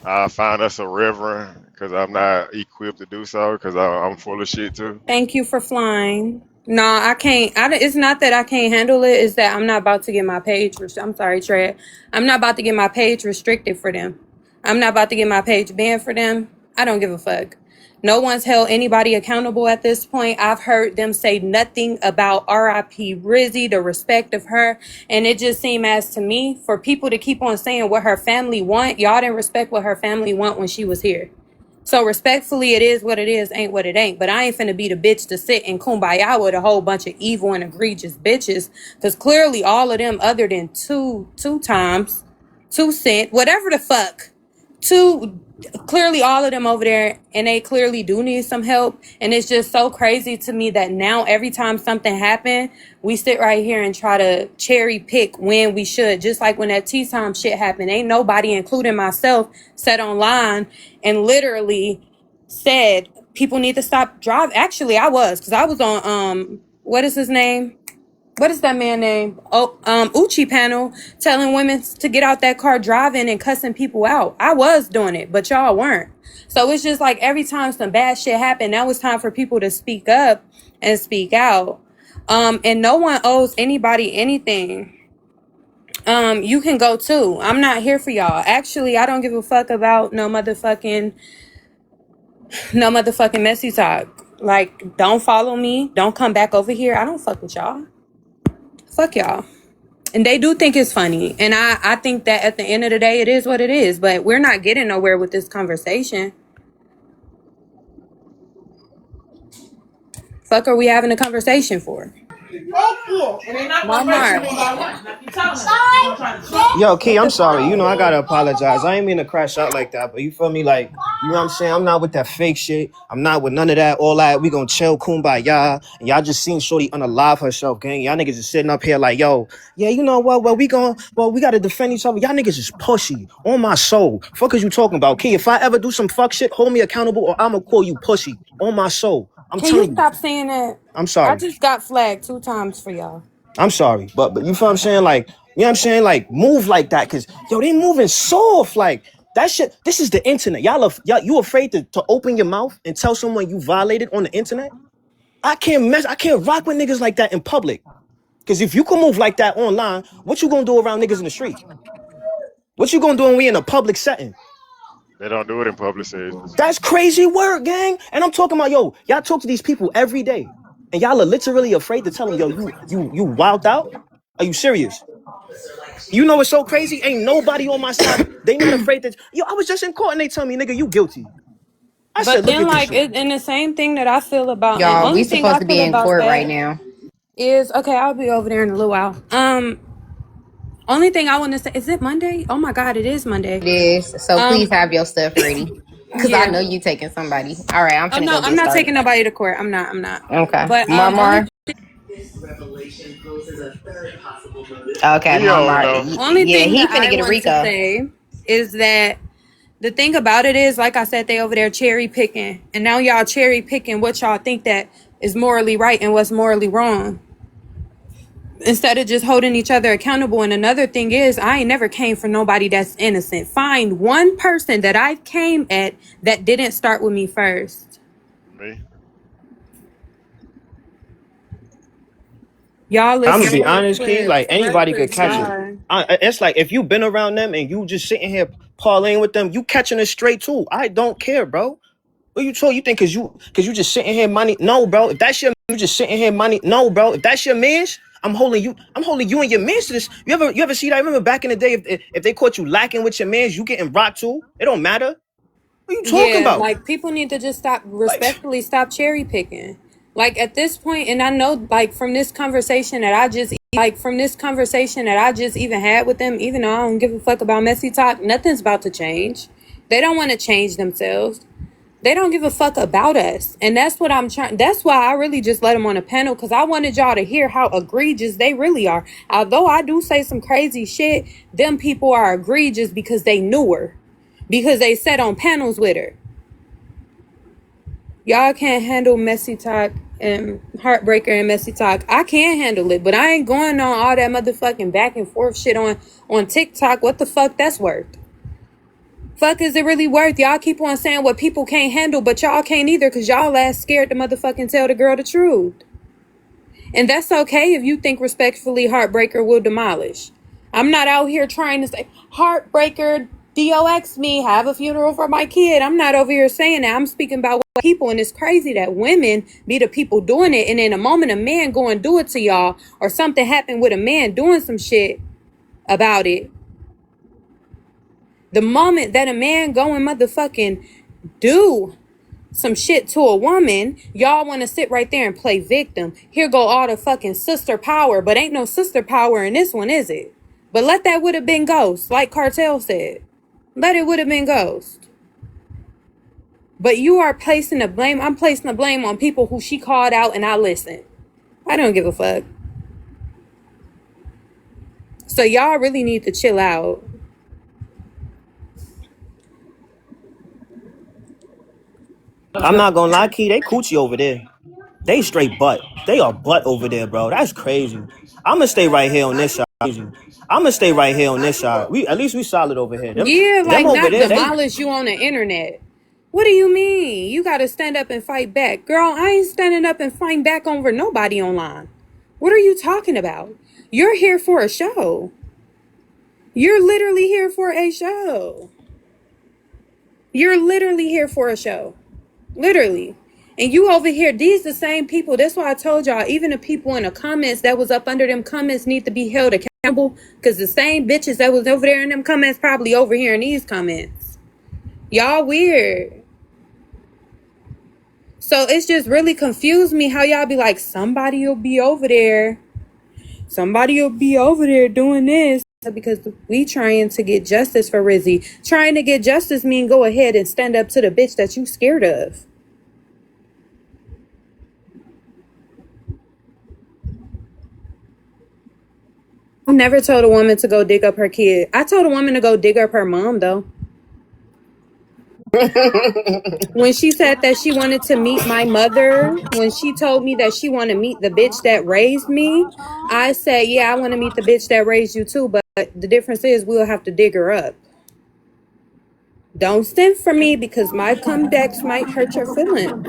I find us a reverend because I'm not equipped to do so because I'm full of shit too. Thank you for flying. No, I can't. It's not that I can't handle it. It's that I'm not about to get my page. I'm sorry, Trey. I'm not about to get my page restricted for them. I'm not about to get my page banned for them. I don't give a fuck. No one's held anybody accountable at this point. I've heard them say nothing about RIP Rizzy, the respect of her. And it just seemed as to me, for people to keep on saying what her family want, y'all didn't respect what her family want when she was here. So respectfully, it is what it is, ain't what it ain't. But I ain't finna be the bitch to sit in kumbaya with a whole bunch of evil and egregious bitches. Because clearly all of them, other than two times, 2 cent, whatever the fuck, clearly all of them over there, and they clearly do need some help. And it's just so crazy to me that now every time something happens, we sit right here and try to cherry pick when we should. Just like when that tea time shit happened, ain't nobody, including myself, sat online and literally said people need to stop driving. Actually, I was, because I was on what is his name? What is that man name? Oh, Uchi panel telling women to get out that car driving and cussing people out. I was doing it, but y'all weren't. So it's just like every time some bad shit happened, now it's time for people to speak up and speak out. And no one owes anybody anything. You can go too. I'm not here for y'all. Actually, I don't give a fuck about no motherfucking messy talk. Like, don't follow me. Don't come back over here. I don't fuck with y'all. Fuck y'all. And they do think it's funny. And I think that at the end of the day, it is what it is. But we're not getting nowhere with this conversation. Fuck are we having a conversation for? Walmart. Yo, Key, I'm sorry. You know, I gotta apologize. I ain't mean to crash out like that, but you feel me? Like, you know what I'm saying? I'm not with that fake shit. I'm not with none of that. All that. We gonna chill, kumbaya. And y'all just seen Shorty unalive herself, gang. Y'all niggas is sitting up here like, yo, yeah, you know what? We gotta defend each other. Y'all niggas is pussy. On my soul. Fuck is you talking about? Key, if I ever do some fuck shit, hold me accountable or I'ma call you pussy. On my soul. I'm Can you telling you. stop saying that? I'm I sorry. just got flagged 2 times for y'all. I'm sorry, but you feel what I'm saying? Like, you know what I'm saying? Like, move like that, cause yo, they moving soft. Like that shit. This is the internet. Y'all you afraid to open your mouth and tell someone you violated on the internet? I can't rock with niggas like that in public. Cause if you can move like that online, what you gonna do around niggas in the street? What you gonna do when we in a public setting? They don't do it in public settings. That's crazy work, gang. And I'm talking about, yo, y'all talk to these people every day. And y'all are literally afraid to tell them, yo, you wilded out? Are you serious? You know what's so crazy? Ain't nobody on my side. They not afraid that, yo, I was just in court and they tell me, nigga, you guilty. I But said, look then, at this like, shit. and the same thing that I feel about, and Y'all, we only thing supposed I to be feel in about court right that now. is, okay, I'll be over there in a little while. Only thing I want to say, is it Monday? Oh my God, it is Monday. It is. So please have your stuff ready. Cause I Yeah. know you taking somebody. All right, I'm Oh finna no, go I'm get not started. taking nobody to court. I'm not. Okay. But Marmar. Okay, He old Marmar. though. only Yeah, thing he that finna I get a want to Rico. say is that the thing about it is, like I said, they over there cherry picking, and now y'all cherry picking what y'all think that is morally right and what's morally wrong, instead of just holding each other accountable. And another thing is, I ain't never came for nobody that's innocent. Find one person that I came at that didn't start with me first. Me. Y'all I'm gonna listen be to the honest, Key. Like clips. Let anybody could Chris catch it. slide. It's like if you been around them and you just sitting here parlaying with them, you catching it straight too. I don't care, bro. What you told you think cause you just sitting here money? No, bro. If that's your you just sitting here money. No, bro. If that's your man's, I'm holding you and your man's to this. You ever see that? I remember back in the day, if they caught you lacking with your man's, you getting rocked too. It don't matter. What are you talking Yeah, about? like people need to just stop, Like, respectfully stop cherry picking. Like at this point, and I know, like from this conversation that I just even had with them, even though I don't give a fuck about messy talk, nothing's about to change. They don't want to change themselves. They don't give a fuck about us. And that's what I'm trying. That's why I really just let them on a panel, because I wanted y'all to hear how egregious they really are. Although I do say some crazy shit, them people are egregious because they knew her. Because they sat on panels with her. Y'all can't handle messy talk and heartbreaker and messy talk. I can handle it, but I ain't going on all that motherfucking back and forth shit on TikTok. What the fuck that's worth? Fuck is it really worth? Y'all keep on saying what people can't handle, but y'all can't either, because y'all ass scared to motherfucking tell the girl the truth. And that's okay if you think respectfully Heartbreaker will demolish. I'm not out here trying to say, Heartbreaker, DOX me, have a funeral for my kid. I'm not over here saying that. I'm speaking about people, and it's crazy that women be the people doing it, and in a moment a man go and do it to y'all, or something happened with a man doing some shit about it. The moment that a man go and motherfucking do some shit to a woman, y'all want to sit right there and play victim. Here go all the fucking sister power, but ain't no sister power in this one, is it? But let that would have been Ghost, like Cartel said. Let it would have been Ghost. But you are placing the blame. I'm placing the blame on people who she called out and I listened. I don't give a fuck. So y'all really need to chill out. I'm not gonna lie, Key, they coochie over there. They straight butt. They are butt over there, bro. That's crazy. I'ma stay right here on this side. I'ma stay right here on this side. At least we solid over here. Yeah, Them like over not there, they demolish you on the internet. What do you mean? You gotta stand up and fight back. Girl, I ain't standing up and fighting back over nobody online. What are you talking about? You're here for a show. You're literally here for a show. You're literally here for a show. Literally. And you over here, these the same people. That's why I told y'all, even the people in the comments that was up under them comments need to be held accountable. Because the same bitches that was over there in them comments probably over here in these comments. Y'all weird. So it's just really confused me how y'all be like, somebody will be over there. Somebody will be over there doing this. Because we trying to get justice for Rizzy. Trying to get justice mean go ahead and stand up to the bitch that you scared of. I never told a woman to go dig up her kid. I told a woman to go dig up her mom, though. When she said that she wanted to meet my mother, when she told me that she wanted to meet the bitch that raised me, I said, yeah, I want to meet the bitch that raised you too, but the difference is we'll have to dig her up. Don't stand for me because my comebacks might hurt your feelings.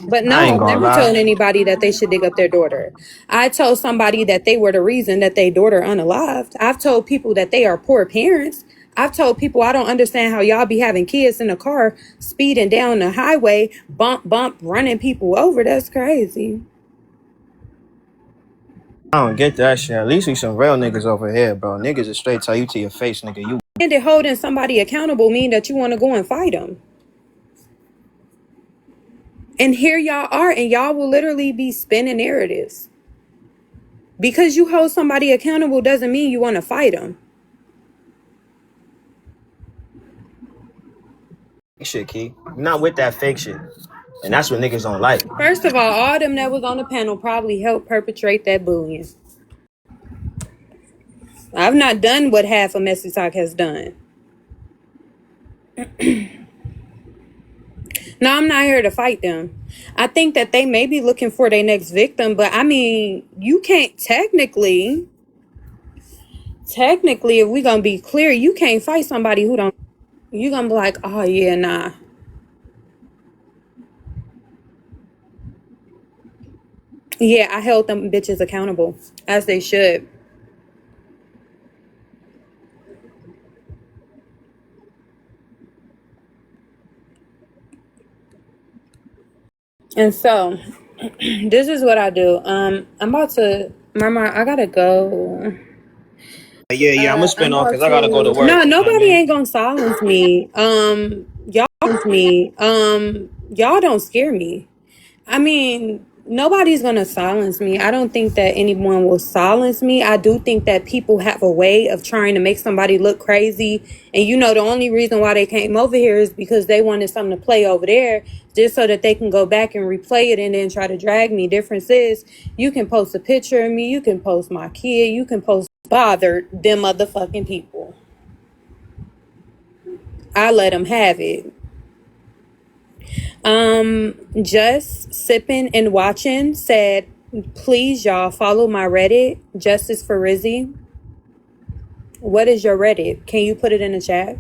But I no, ain't I've gonna never told lie. anybody that they should dig up their daughter. I told somebody that they were the reason that their daughter unalived. I've told people that they are poor parents. I've told people I don't understand how y'all be having kids in the car, speeding down the highway, bump, running people over. That's crazy. I don't get that shit. At least we some real niggas over here, bro. Niggas is straight tell you to your face, nigga. You And holding somebody accountable mean that you want to go and fight them. And here y'all are, and y'all will literally be spinning narratives. Because you hold somebody accountable doesn't mean you want to fight them. shit, Key. I'm not with that fake shit. And that's what niggas don't like. First of all them that was on the panel probably helped perpetrate that bullying. I've not done what half of Messy Talk has done. No, I'm not here to fight them. I think that they may be looking for their next victim, but I mean, you can't technically, if we gonna be clear, you can't fight somebody who don't. You gonna be like, oh yeah, nah. Yeah, I held them bitches accountable, as they should. And so, this is what I do. I'm about to, Mama, I gotta go. Yeah, I'm gonna I'm spin off about because I gotta go to to. work. No, You know what I nobody mean? ain't gonna silence me. Y'all don't scare me. I mean, nobody's gonna silence me. I don't think that anyone will silence me. I do think that people have a way of trying to make somebody look crazy. And the only reason why they came over here is because they wanted something to play over there, just so that they can go back and replay it and then try to drag me. Difference is, you can post a picture of me, you can post my kid, you can post bother them motherfucking people. I let them have it. Just sipping and watching said, please y'all follow my Reddit, Justice for Rizzy. What is your Reddit? Can you put it in the chat?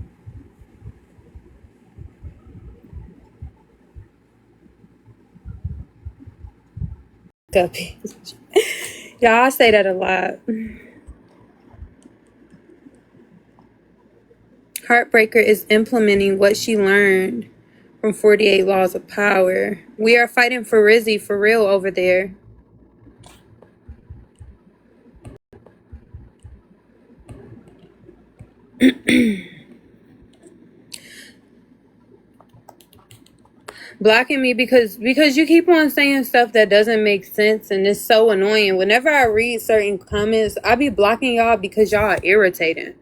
Copy. Yeah, I say that a lot. Heartbreaker is implementing what she learned from 48 Laws of Power. We are fighting for Rizzy for real over there. Blocking me because you keep on saying stuff that doesn't make sense, and it's so annoying. Whenever I read certain comments, I be blocking y'all because y'all are irritating.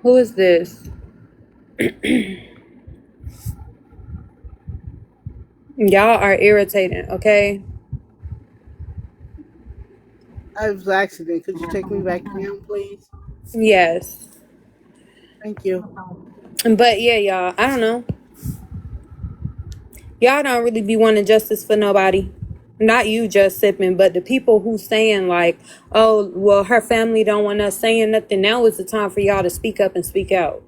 Who is this? Y'all are irritating, okay? I was accident. Could you take me back down, please? Yes. Thank you. But yeah, y'all, I don't know. Y'all don't really be wanting justice for nobody. Not you just sipping, but the people who saying like, oh, well, her family don't want us saying nothing. Now is the time for y'all to speak up and speak out.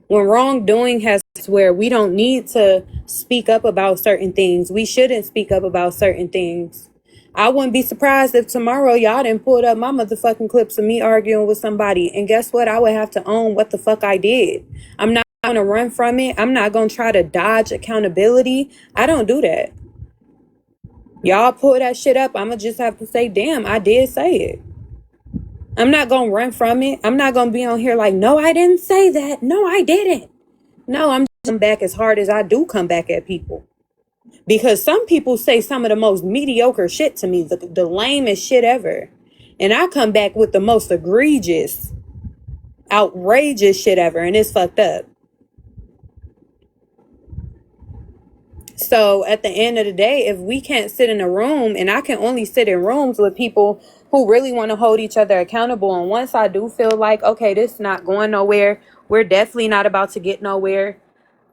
When wrongdoing has where we don't need to speak up about certain things. We shouldn't speak up about certain things. I wouldn't be surprised if tomorrow y'all didn't pull up my motherfucking clips of me arguing with somebody. And guess what? I would have to own what the fuck I did. I'm not going to run from it. I'm not going to try to dodge accountability. I don't do that. Y'all pull that shit up, I'ma just have to say, damn, I did say it. I'm not gonna run from it. I'm not gonna be on here like, no, I didn't say that. No, I didn't. No, I'm just back as hard as I do come back at people. Because some people say some of the most mediocre shit to me, the lamest shit ever. And I come back with the most egregious, outrageous shit ever, and it's fucked up. So at the end of the day, if we can't sit in a room, and I can only sit in rooms with people who really want to hold each other accountable. And once I do feel like, okay, this is not going nowhere, we're definitely not about to get nowhere,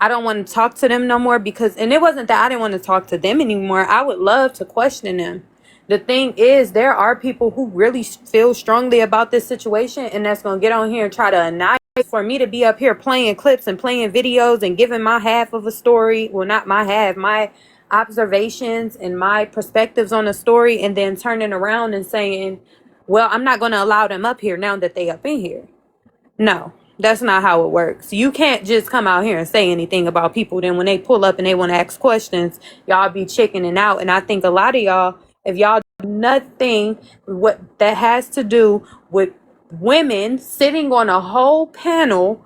I don't want to talk to them no more because, and it wasn't that I didn't want to talk to them anymore. I would love to question them. The thing is, there are people who really feel strongly about this situation and that's going to get on here and try to annihilate. For me to be up here playing clips and playing videos and giving my half of a story, well, not my half, my observations and my perspectives on a story, and then turning around and saying, well, I'm not going to allow them up here now that they up in here. No, that's not how it works. You can't just come out here and say anything about people. Then when they pull up and they want to ask questions, y'all be chickening out. And I think a lot of y'all, if y'all do nothing what that has to do with women sitting on a whole panel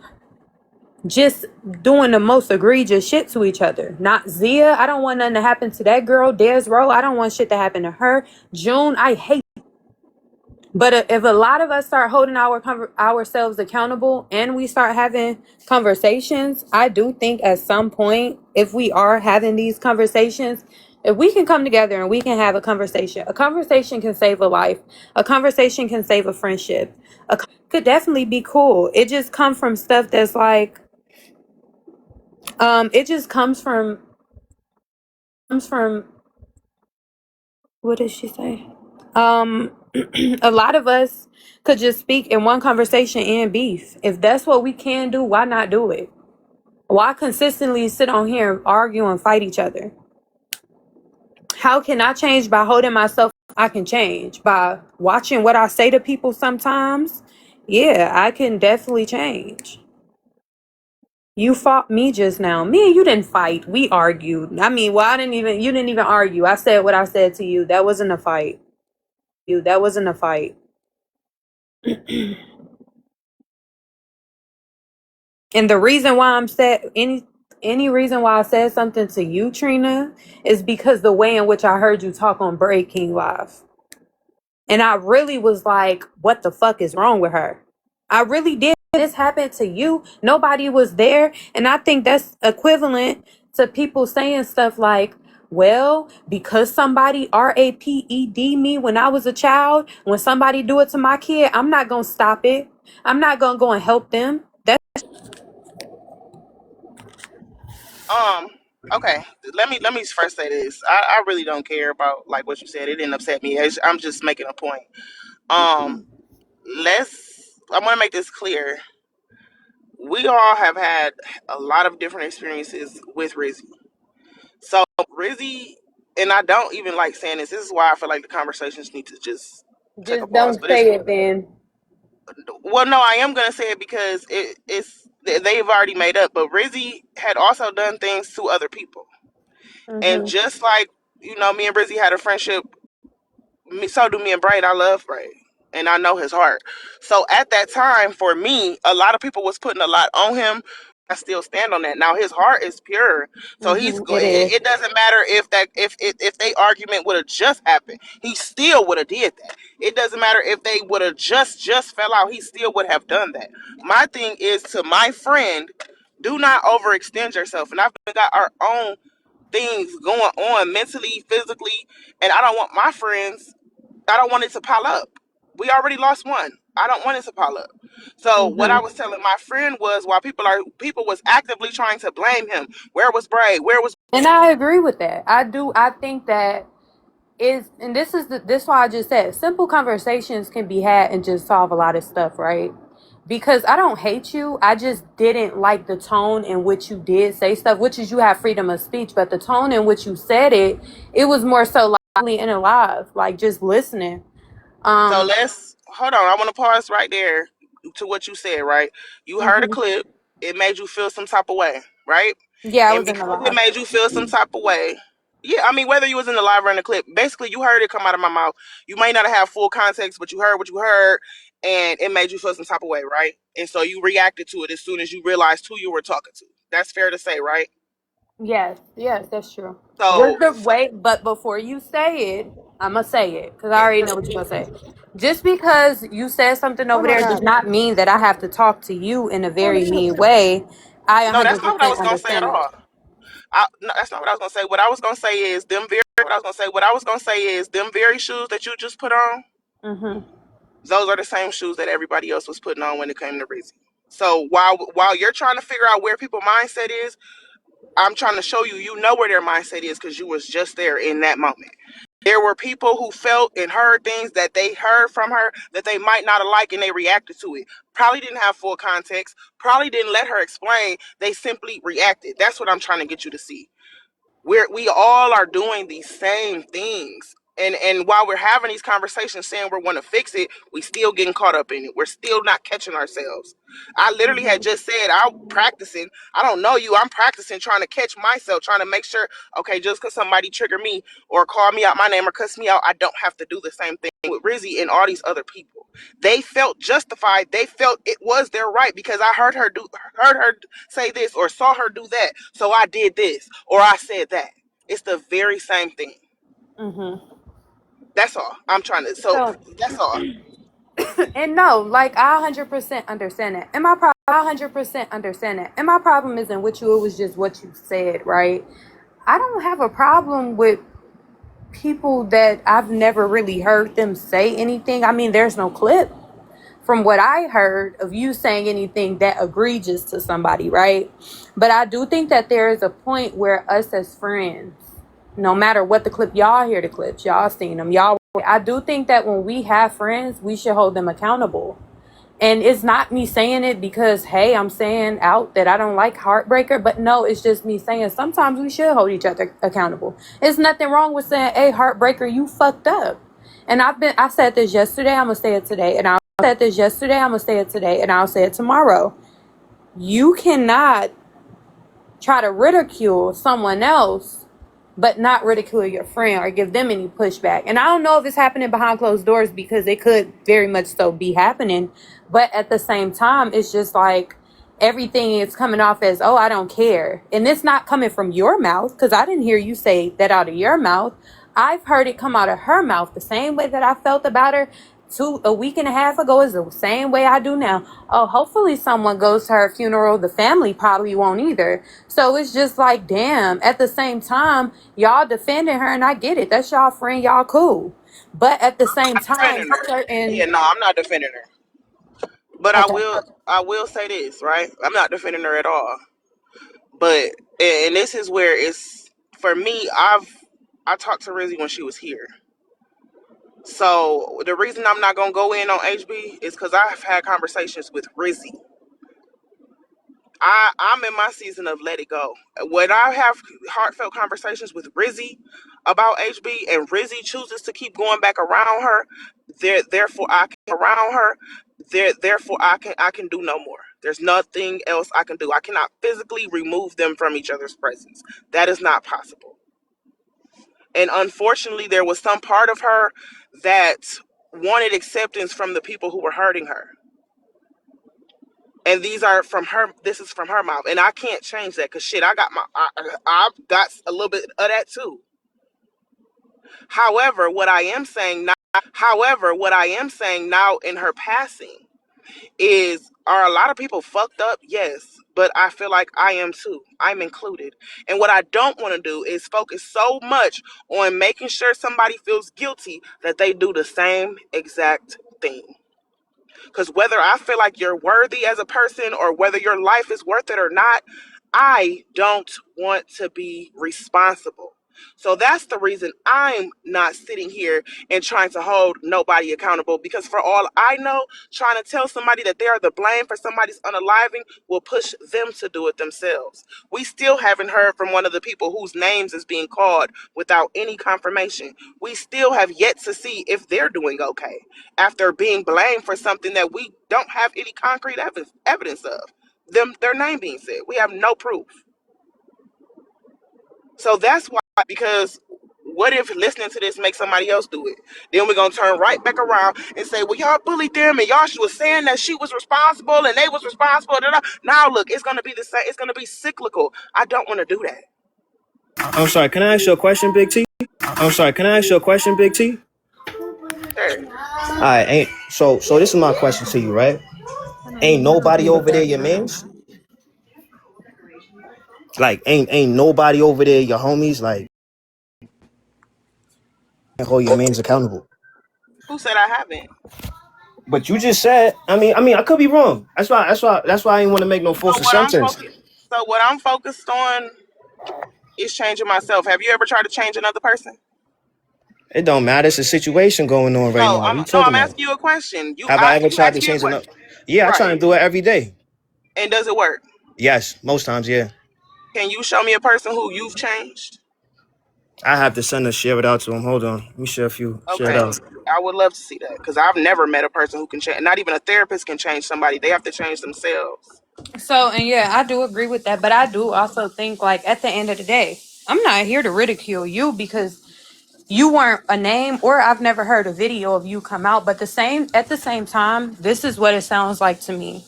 just doing the most egregious shit to each other. Not Zia. I don't want nothing to happen to that girl. Desro. I don't want shit to happen to her. June. I hate. But if a lot of us start holding ourselves accountable and we start having conversations, I do think at some point, if we are having these conversations, if we can come together and we can have a conversation can save a life. A conversation can save a friendship. Could definitely be cool. It just comes from stuff that's like, it just comes from, what did she say? A lot of us could just speak in one conversation and beef. If that's what we can do, why not do it? Why consistently sit on here and argue and fight each other? How can I change by holding myself? I can change by watching what I say to people sometimes. Yeah, I can definitely change. You fought me just now. Me and you didn't fight. We argued. I mean, well, you didn't even argue. I said what I said to you. That wasn't a fight. That wasn't a fight. And the reason why I'm said any reason why I said something to you, Trina, is because the way in which I heard you talk on Bray King Live. And I really was like, what the fuck is wrong with her? I really did. This happened to you. Nobody was there. And I think that's equivalent to people saying stuff like, well, because somebody RAPED me when I was a child, when somebody do it to my kid, I'm not going to stop it. I'm not going to go and help them. Okay. Let me first say this. I really don't care about like what you said. It didn't upset me. I'm just making a point. Um, I want to make this clear. We all have had a lot of different experiences with Rizzy. So Rizzy and I don't even like saying this. This is why I feel like the conversations need to just take a Just pause. don't But it's, say it then. well, no, I am gonna say it because it's they've already made up. But Rizzy had also done things to other people, and Mhm. just like me and Rizzy had a friendship. So do me and Bray. I love Bray, and I know his heart. So at that time, for me, a lot of people was putting a lot on him. I still stand on that. Now his heart is pure, so Mhm. It is. it doesn't matter if they argument would have just happened, he still would have did that. It doesn't matter if they would have just fell out, he still would have done that. My thing is to my friend, do not overextend yourself, and I've got our own things going on mentally, physically, and I don't want it to pile up. We already lost one. I don't want it to pile up. So what I Mhm. was telling my friend was, while people was actively trying to blame him, where was Bray? Where was And I agree with that. I do. I think that is, and this why I just said simple conversations can be had and just solve a lot of stuff, right? Because I don't hate you. I just didn't like the tone in which you did say stuff, which is you have freedom of speech, but the tone in which you said it, it was more so lively and alive, like just listening. so Um, let's hold on. I want to pause right there to what you said, right? You heard a mhm. clip, it made you feel some type of way, right? Yeah, I And was in the because it live. made you feel some type of way, yeah, I mean, whether you was in the live or in the clip, basically you heard it come out of my mouth. You may not have full context, but you heard what you heard, and it made you feel some type of way, right? And so you reacted to it as soon as you realized who you were talking to. That's fair to say, right? Yes, yes, that's true. Just So, the wait, but before you say it, I'ma say it because I already know what you're gonna say. Just because you said something Oh over my there does God. not mean that I have to talk to you in a Holy very shit. mean way. I no, that's not what I 100% was gonna say at understand that. all. No, that's not what I was gonna say. What I was gonna say is them very. What I was gonna say. What I was gonna say is them very shoes that you just put on. Mhm. Those are the same shoes that everybody else was putting on when it came to Rizzy. So while you're trying to figure out where people's mindset is, I'm trying to show you, you know where their mindset is because you was just there in that moment. There were people who felt and heard things that they heard from her that they might not have liked, and they reacted to it. Probably didn't have full context. Probably didn't let her explain. They simply reacted. That's what I'm trying to get you to see. We all are doing these same things, and while we're having these conversations saying we want to fix it, we still getting caught up in it. We're still not catching ourselves. I literally had Mhm. just said I'm practicing. I don't know you, I'm practicing trying to catch myself, trying to make sure, okay, just because somebody trigger me or call me out my name or cuss me out, I don't have to do the same thing with Rizzy and all these other people. They felt justified. They felt it was their right because I heard her say this or saw her do that, so I did this or I said that. It's the very same thing. Mhm. That's all I'm trying to. So So, that's all. and no, like I 100% understand that. And my problem, I 100% understand that. And my problem isn't with you. It was just what you said, right? I don't have a problem with people that I've never really heard them say anything. I mean, there's no clip from what I heard of you saying anything that egregious to somebody, right? But I do think that there is a point where us as friends, no matter what the clip, y'all hear the clips, y'all seen them, y'all. I do think that when we have friends, we should hold them accountable. And it's not me saying it because, hey, I'm saying out that I don't like Heartbreaker, but no, it's just me saying sometimes we should hold each other accountable. There's nothing wrong with saying, hey, Heartbreaker, you fucked up. And I said this yesterday, I'm gonna say it today, and I said this yesterday, I'm gonna say it today, and I'll say it tomorrow. You cannot try to ridicule someone else but not ridicule your friend or give them any pushback. And I don't know if it's happening behind closed doors because it could very much so be happening. But at the same time, it's just like everything is coming off as, oh, I don't care. And it's not coming from your mouth because I didn't hear you say that out of your mouth. I've heard it come out of her mouth the same way that I felt about her a week and a half ago is the same way I do now. Oh, hopefully someone goes to her funeral. The family probably won't either. So it's just like, damn, at the same time, y'all defending her, and I get it. That's y'all friend, y'all cool. But at the same I'm time, defending her. Yeah, certain, no, I'm not defending her. But okay. I will say this, right? I'm not defending her at all. But and this is where it's for me. I talked to Rizzy when she was here. So the reason I'm not gonna go in on HB is because I've had conversations with Rizzy. I'm in my season of let it go. When I have heartfelt conversations with Rizzy about HB, and Rizzy chooses to keep going back around her, therefore I can do no more. There's nothing else I can do. I cannot physically remove them from each other's presence. That is not possible. And unfortunately, there was some part of her that wanted acceptance from the people who were hurting her. And these are from her. This is from her mouth, and I can't change that because shit, I've got a little bit of that too. However, what I am saying now in her passing is, are a lot of people fucked up? Yes, but I feel like I am too. I'm included. And what I don't want to do is focus so much on making sure somebody feels guilty that they do the same exact thing. Because whether I feel like you're worthy as a person or whether your life is worth it or not, I don't want to be responsible. So that's the reason I'm not sitting here and trying to hold nobody accountable, because for all I know, trying to tell somebody that they are the blame for somebody's unaliving will push them to do it themselves. We still haven't heard from one of the people whose names is being called without any confirmation. We still have yet to see if they're doing okay after being blamed for something that we don't have any concrete evidence of. Their name being said. We have no proof. So that's why, because what if listening to this makes somebody else do it? Then we're gonna turn right back around and say, well, y'all bullied them and y'all was saying that she was responsible and they was responsible. Da, da. Now look, it's gonna be the same, it's gonna be cyclical. I don't wanna do that. I'm sorry, can I ask you a question, Big T? Big T? Sure. Alright, ain't so this is my question to you, right? Ain't nobody over there your mans? Like ain't nobody over there your homies, like hold your mans accountable. Who said I haven't? But you just said, I could be wrong. That's why I didn't want to make no false So what I'm assumptions. focused so what I'm focused on is changing myself. Have you ever tried to change another person? It don't matter. It's a situation going on right No, now. What are you I'm talking about? asking you a question. Have I ever You tried to asked me a change another? question. Yeah, I try Right. and do it every day. And does it work? Yes, most times, yeah. Can you show me a person who you've changed? I have to send a share it out to him. Hold on. Let me share it Okay. out. I would love to see that because I've never met a person who can change. Not even a therapist can change somebody. They have to change themselves. So, and yeah, I do agree with that, but I do also think like at the end of the day, I'm not here to ridicule you because you weren't a name or I've never heard a video of you come out, but at the same time, this is what it sounds like to me.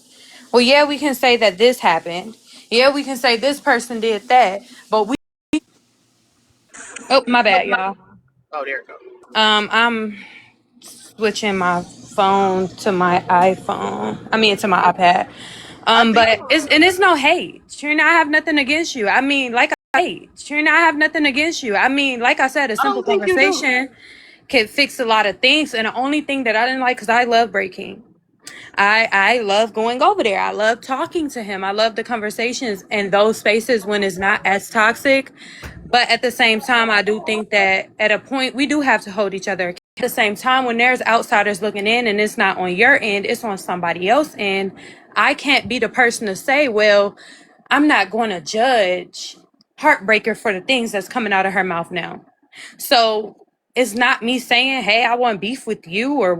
Well, yeah, we can say that this happened. Yeah, we can say this person did that, but oh, my bad, y'all. Oh, there it goes. I'm switching my phone to my iPhone. I mean, to my iPad. I think But it's no hate. Trina, I have nothing against you. I mean, like I said, a I simple don't think you do. conversation can fix a lot of things. And the only thing that I didn't like, because I love breaking. I love going over there. I love talking to him. I love the conversations and those spaces when it's not as toxic. But at the same time, I do think that at a point we do have to hold each other. At the same time, when there's outsiders looking in and it's not on your end, it's on somebody else's end. I can't be the person to say, well, I'm not going to judge Heartbreaker for the things that's coming out of her mouth now. So it's not me saying, hey, I want beef with you or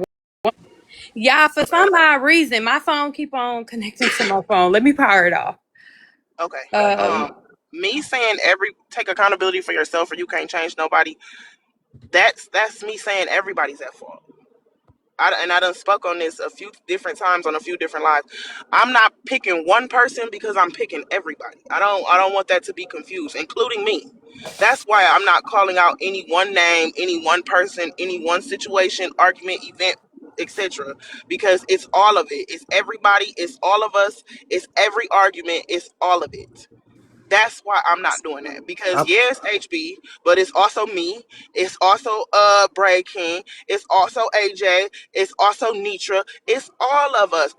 yeah, for Okay. some odd reason, my phone keep on connecting to my phone. Let me power it off. Okay. Um, Me saying take accountability for yourself or you can't change nobody. That's me saying everybody's at fault. I done spoke on this a few different times on a few different lives. I'm not picking one person because I'm picking everybody. I don't want that to be confused, including me. That's why I'm not calling out any one name, any one person, any one situation, argument, event, etc. Because it's all of it. It's everybody. It's all of us. It's every argument. It's all of it. That's why I'm not doing that. Because I, yeah, it's HB, but it's also me. It's also Bray King. It's also AJ. It's also Nitra. It's all of us.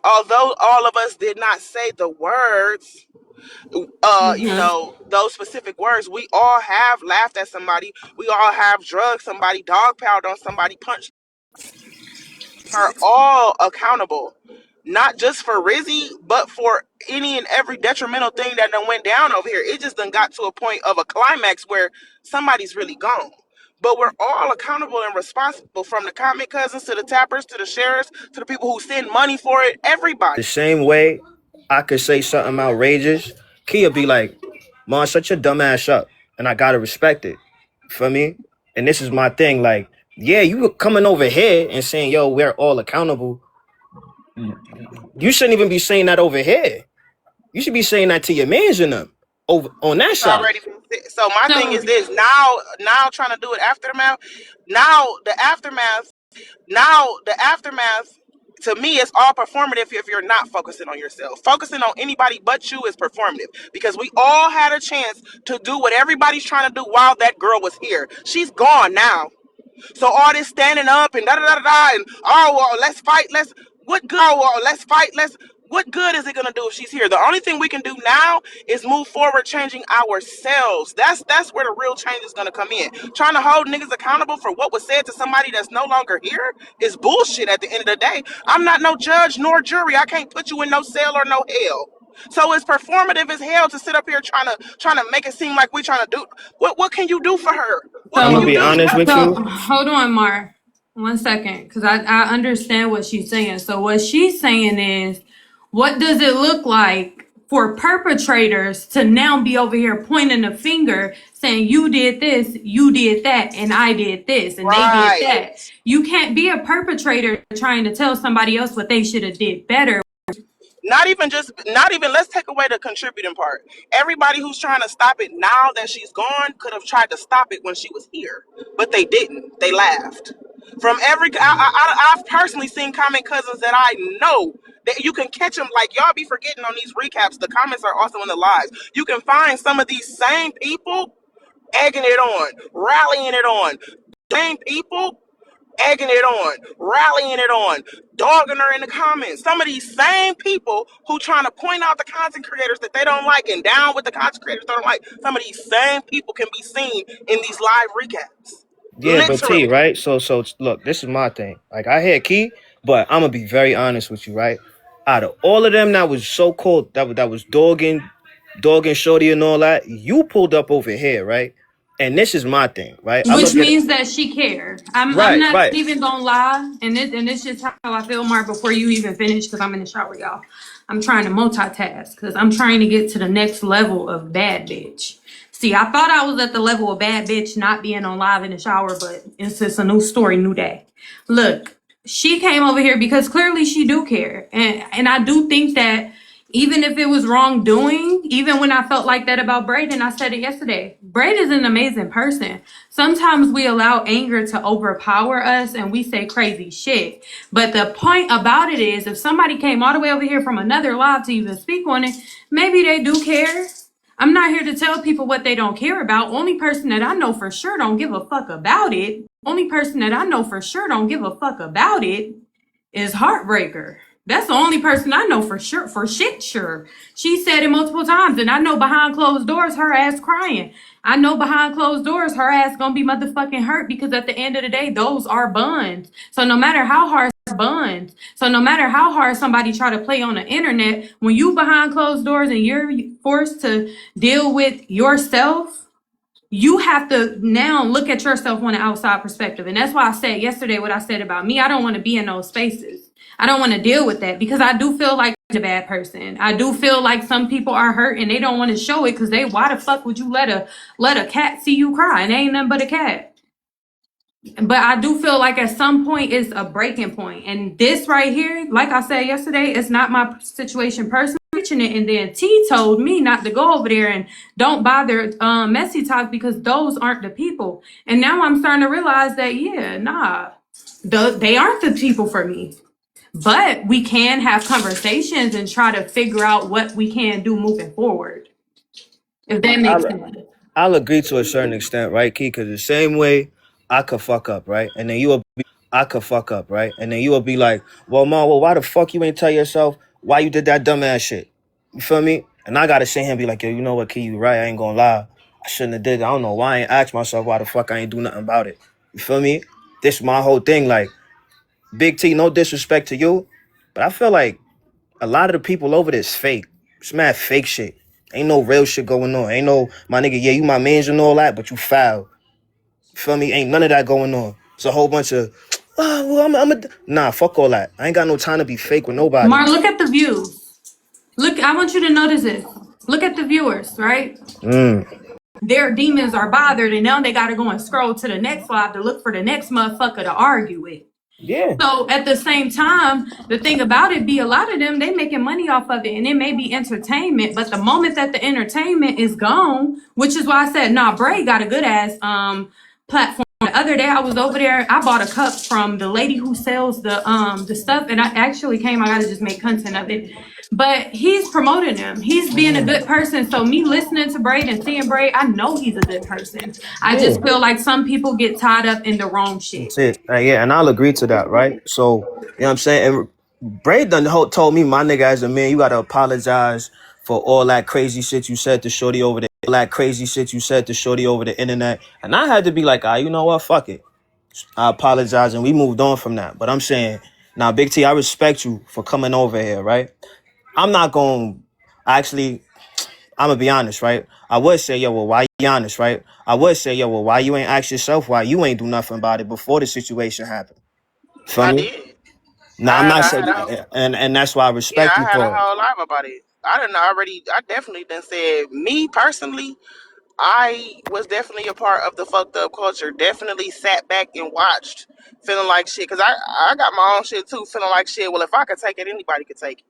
Although all of us did not say the words, mhm. those specific words, we all have laughed at somebody. We all have drugged somebody, dog piled on somebody, punched, are all accountable. not just for Rizzy, but for any and every detrimental thing that done went down over here. It just done got to a point of a climax where somebody's really gone. But we're all accountable and responsible, from the comment cousins to the tappers to the sheriffs to the people who send money for it. Everybody. The same way I could say something outrageous, Kia be like, "Mom, shut your dumb ass up," and I gotta respect it. For me, and this is my thing. Like, yeah, you coming over here and saying, "Yo, we're all accountable." You shouldn't even be saying that over here. You should be saying that to your mans and them over on that It's side. already been said. So my thing is this: now trying to do it aftermath. Now the aftermath. Now the aftermath. To me, it's all performative if you're not focusing on yourself. Focusing on anybody but you is performative, because we all had a chance to do what everybody's trying to do while that girl was here. She's gone now. So all this standing up and da da da da and oh well, let's fight, let's fight, what good is it gonna do if she's here? The only thing we can do now is move forward, changing ourselves. That's where the real change is gonna come in. Trying to hold niggas accountable for what was said to somebody that's no longer here is bullshit at the end of the day. I'm not no judge nor jury. I can't put you in no cell or no hell. So it's performative as hell to sit up here trying to make it seem like we trying to do what can you do for her? What I'm can gonna you be do? honest with So you. hold on, Mar. 1 second, because I understand what she's saying. So what she's saying is, what does it look like for perpetrators to now be over here pointing a finger saying you did this, you did that, and I did this, and they did Right. that? You can't be a perpetrator trying to tell somebody else what they should have did better. Not even let's take away the contributing part. Everybody who's trying to stop it now that she's gone could have tried to stop it when she was here, but they didn't. They laughed. From I've personally seen comment cousins that I know that you can catch them, like y'all be forgetting on these recaps. The comments are also in the lives. You can find some of these same people egging it on, rallying it on. Same people egging it on, rallying it on, dogging her in the comments. Some of these same people who trying to point out the content creators that they don't like and down with the content creators they don't like. Some of these same people can be seen in these live recaps. Yeah, but T, Literally. right? So look, this is my thing. Like I had Key, but I'm gonna be very honest with you, right? Out of all of them that was so cold, that was dogging Shorty and all that, you pulled up over here, right? And this is my thing, right? I Which look at it. means that she cared. I'm Right, not right. even gonna lie, and it's just how I feel, Mark. Before you even finish, because I'm in the shower, y'all. I'm trying to multitask because I'm trying to get to the next level of bad bitch. See, I thought I was at the level of bad bitch not being on live in the shower, but it's just a new story, new day. Look, she came over here because clearly she do care, and I do think that even if it was wrongdoing, even when I felt like that about Braden, I said it yesterday. Braden's an amazing person. Sometimes we allow anger to overpower us and we say crazy shit. But the point about it is, if somebody came all the way over here from another live to even speak on it, maybe they do care. I'm not here to tell people what they don't care about. Only person that I know for sure don't give a fuck about it. Only person that I know for sure don't give a fuck about it is Heartbreaker. That's the only person I know for sure, for shit sure. She said it multiple times, and I know behind closed doors her ass crying. I know behind closed doors her ass gonna be motherfucking hurt, because at the end of the day, those are buns. So no matter how hard buns, so no matter how hard somebody try to play on the internet, when you behind closed doors and you're forced to deal with yourself, you have to now look at yourself on an outside perspective. And that's why I said yesterday what I said about me. I don't want to be in those spaces. I don't want to deal with that, because I do feel like I'm a bad person. I do feel like some people are hurt and they don't want to show it, because why the fuck would you let a cat see you cry? And they ain't nothing but a cat. But I do feel like at some point it's a breaking point. And this right here, like I said yesterday, it's not my situation personally. It, and then T told me not to go over there and don't bother messy talk, because those aren't the people. And now I'm starting to realize that they aren't the people for me. But we can have conversations and try to figure out what we can do moving forward, if that makes sense. I'll agree to a certain extent, right, Key? Because the same way I could fuck up, right? And then I could fuck up, right? And then you will be like, well, Ma, well, why the fuck you ain't tell yourself why you did that dumbass shit? You feel me? And I gotta sit here and be like, yo, you know what, Key, you right. I ain't gonna lie. I shouldn't have did it. I don't know why I ain't asked myself why the fuck I ain't do nothing about it. You feel me? This is my whole thing. Like, Big T, no disrespect to you, but I feel like A lot of the people over there is fake. It's mad fake shit. Ain't no real shit going on. Ain't no, my nigga, yeah, you my mans and all that, but you foul. Feel me? Ain't none of that going on. It's a whole bunch of, oh, well, nah, fuck all that. I ain't got no time to be fake with nobody. Mar, look at the views. Look, I want you to notice this. Look at the viewers, right? Their demons are bothered, and now they got to go and scroll to the next live to look for the next motherfucker to argue with. Yeah. So at the same time, the thing about it be a lot of them, they making money off of it, and it may be entertainment, but the moment that the entertainment is gone, which is why I said, nah, Bray got a good ass platform. The other day I was over there, I bought a cup from the lady who sells the stuff, and I actually came, I gotta just make content of it. But he's promoting him. He's being a good person. So me listening to Bray and seeing Bray, I know he's a good person. I Yeah. just feel like some people get tied up in the wrong shit. That's it. Yeah, and I'll agree to that, right? So, you know what I'm saying? And Bray done told me, my nigga, as a man, you gotta apologize for all that crazy shit you said to Shorty over there. All that crazy shit you said to Shorty over the internet. And I had to be like, you know what? Fuck it. I apologize, and we moved on from that. But I'm saying, now, Big T, I respect you for coming over here, right? I'm not going to actually, I'm going to be honest, right? I would say, yo, well, why you honest, right? I would say, yo, well, why you ain't ask yourself why you ain't do nothing about it before the situation happened? Feel I me? did. Nah, I'm not I saying, had a and that's why I Yeah, respect I you had a for it. whole live about it. I definitely done said, me personally, I was definitely a part of the fucked up culture. Definitely sat back and watched, feeling like shit. Cause I got my own shit too, feeling like shit. Well, if I could take it, anybody could take it.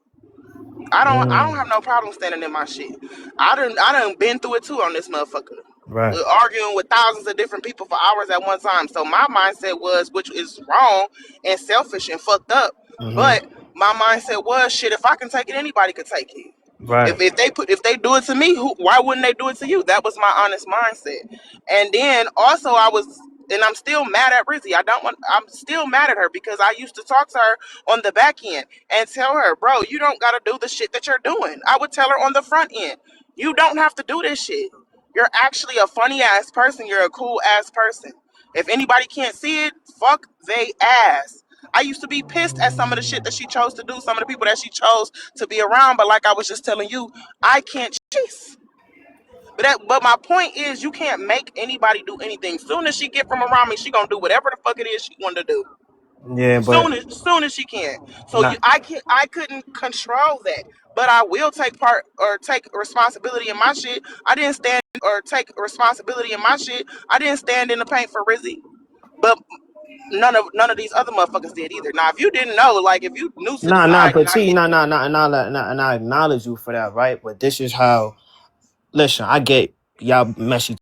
I don't have no problem standing in my shit. I done been through it too on this motherfucker. Right. Arguing with thousands of different people for hours at one time. So my mindset was, which is wrong and selfish and fucked up, but my mindset was, shit, if I can take it, anybody could take it. Right. If they do it to me, why wouldn't they do it to you? That was my honest mindset. And then also and I'm still mad at Rizzy. I'm still mad at her because I used to talk to her on the back end and tell her, bro, you don't gotta do the shit that you're doing. I would tell her on the front end, you don't have to do this shit. You're actually a funny ass person. You're a cool ass person. If anybody can't see it, fuck they ass. I used to be pissed at some of the shit that she chose to do, some of the people that she chose to be around. But like I was just telling you, I can't chase. But my point is, you can't make anybody do anything. Soon as she get from around me, she gonna do whatever the fuck it is she wanted to do. Yeah, but Soon as she can. So not. I couldn't control that. But I will take part or take responsibility in my shit. I didn't stand or take responsibility in my shit. I didn't stand in the paint for Rizzy. But none of these other motherfuckers did either. Now, if you didn't know, like if you new to the side, But and I T, get and I acknowledge you for that, right? But this is how, listen, I get y'all messy.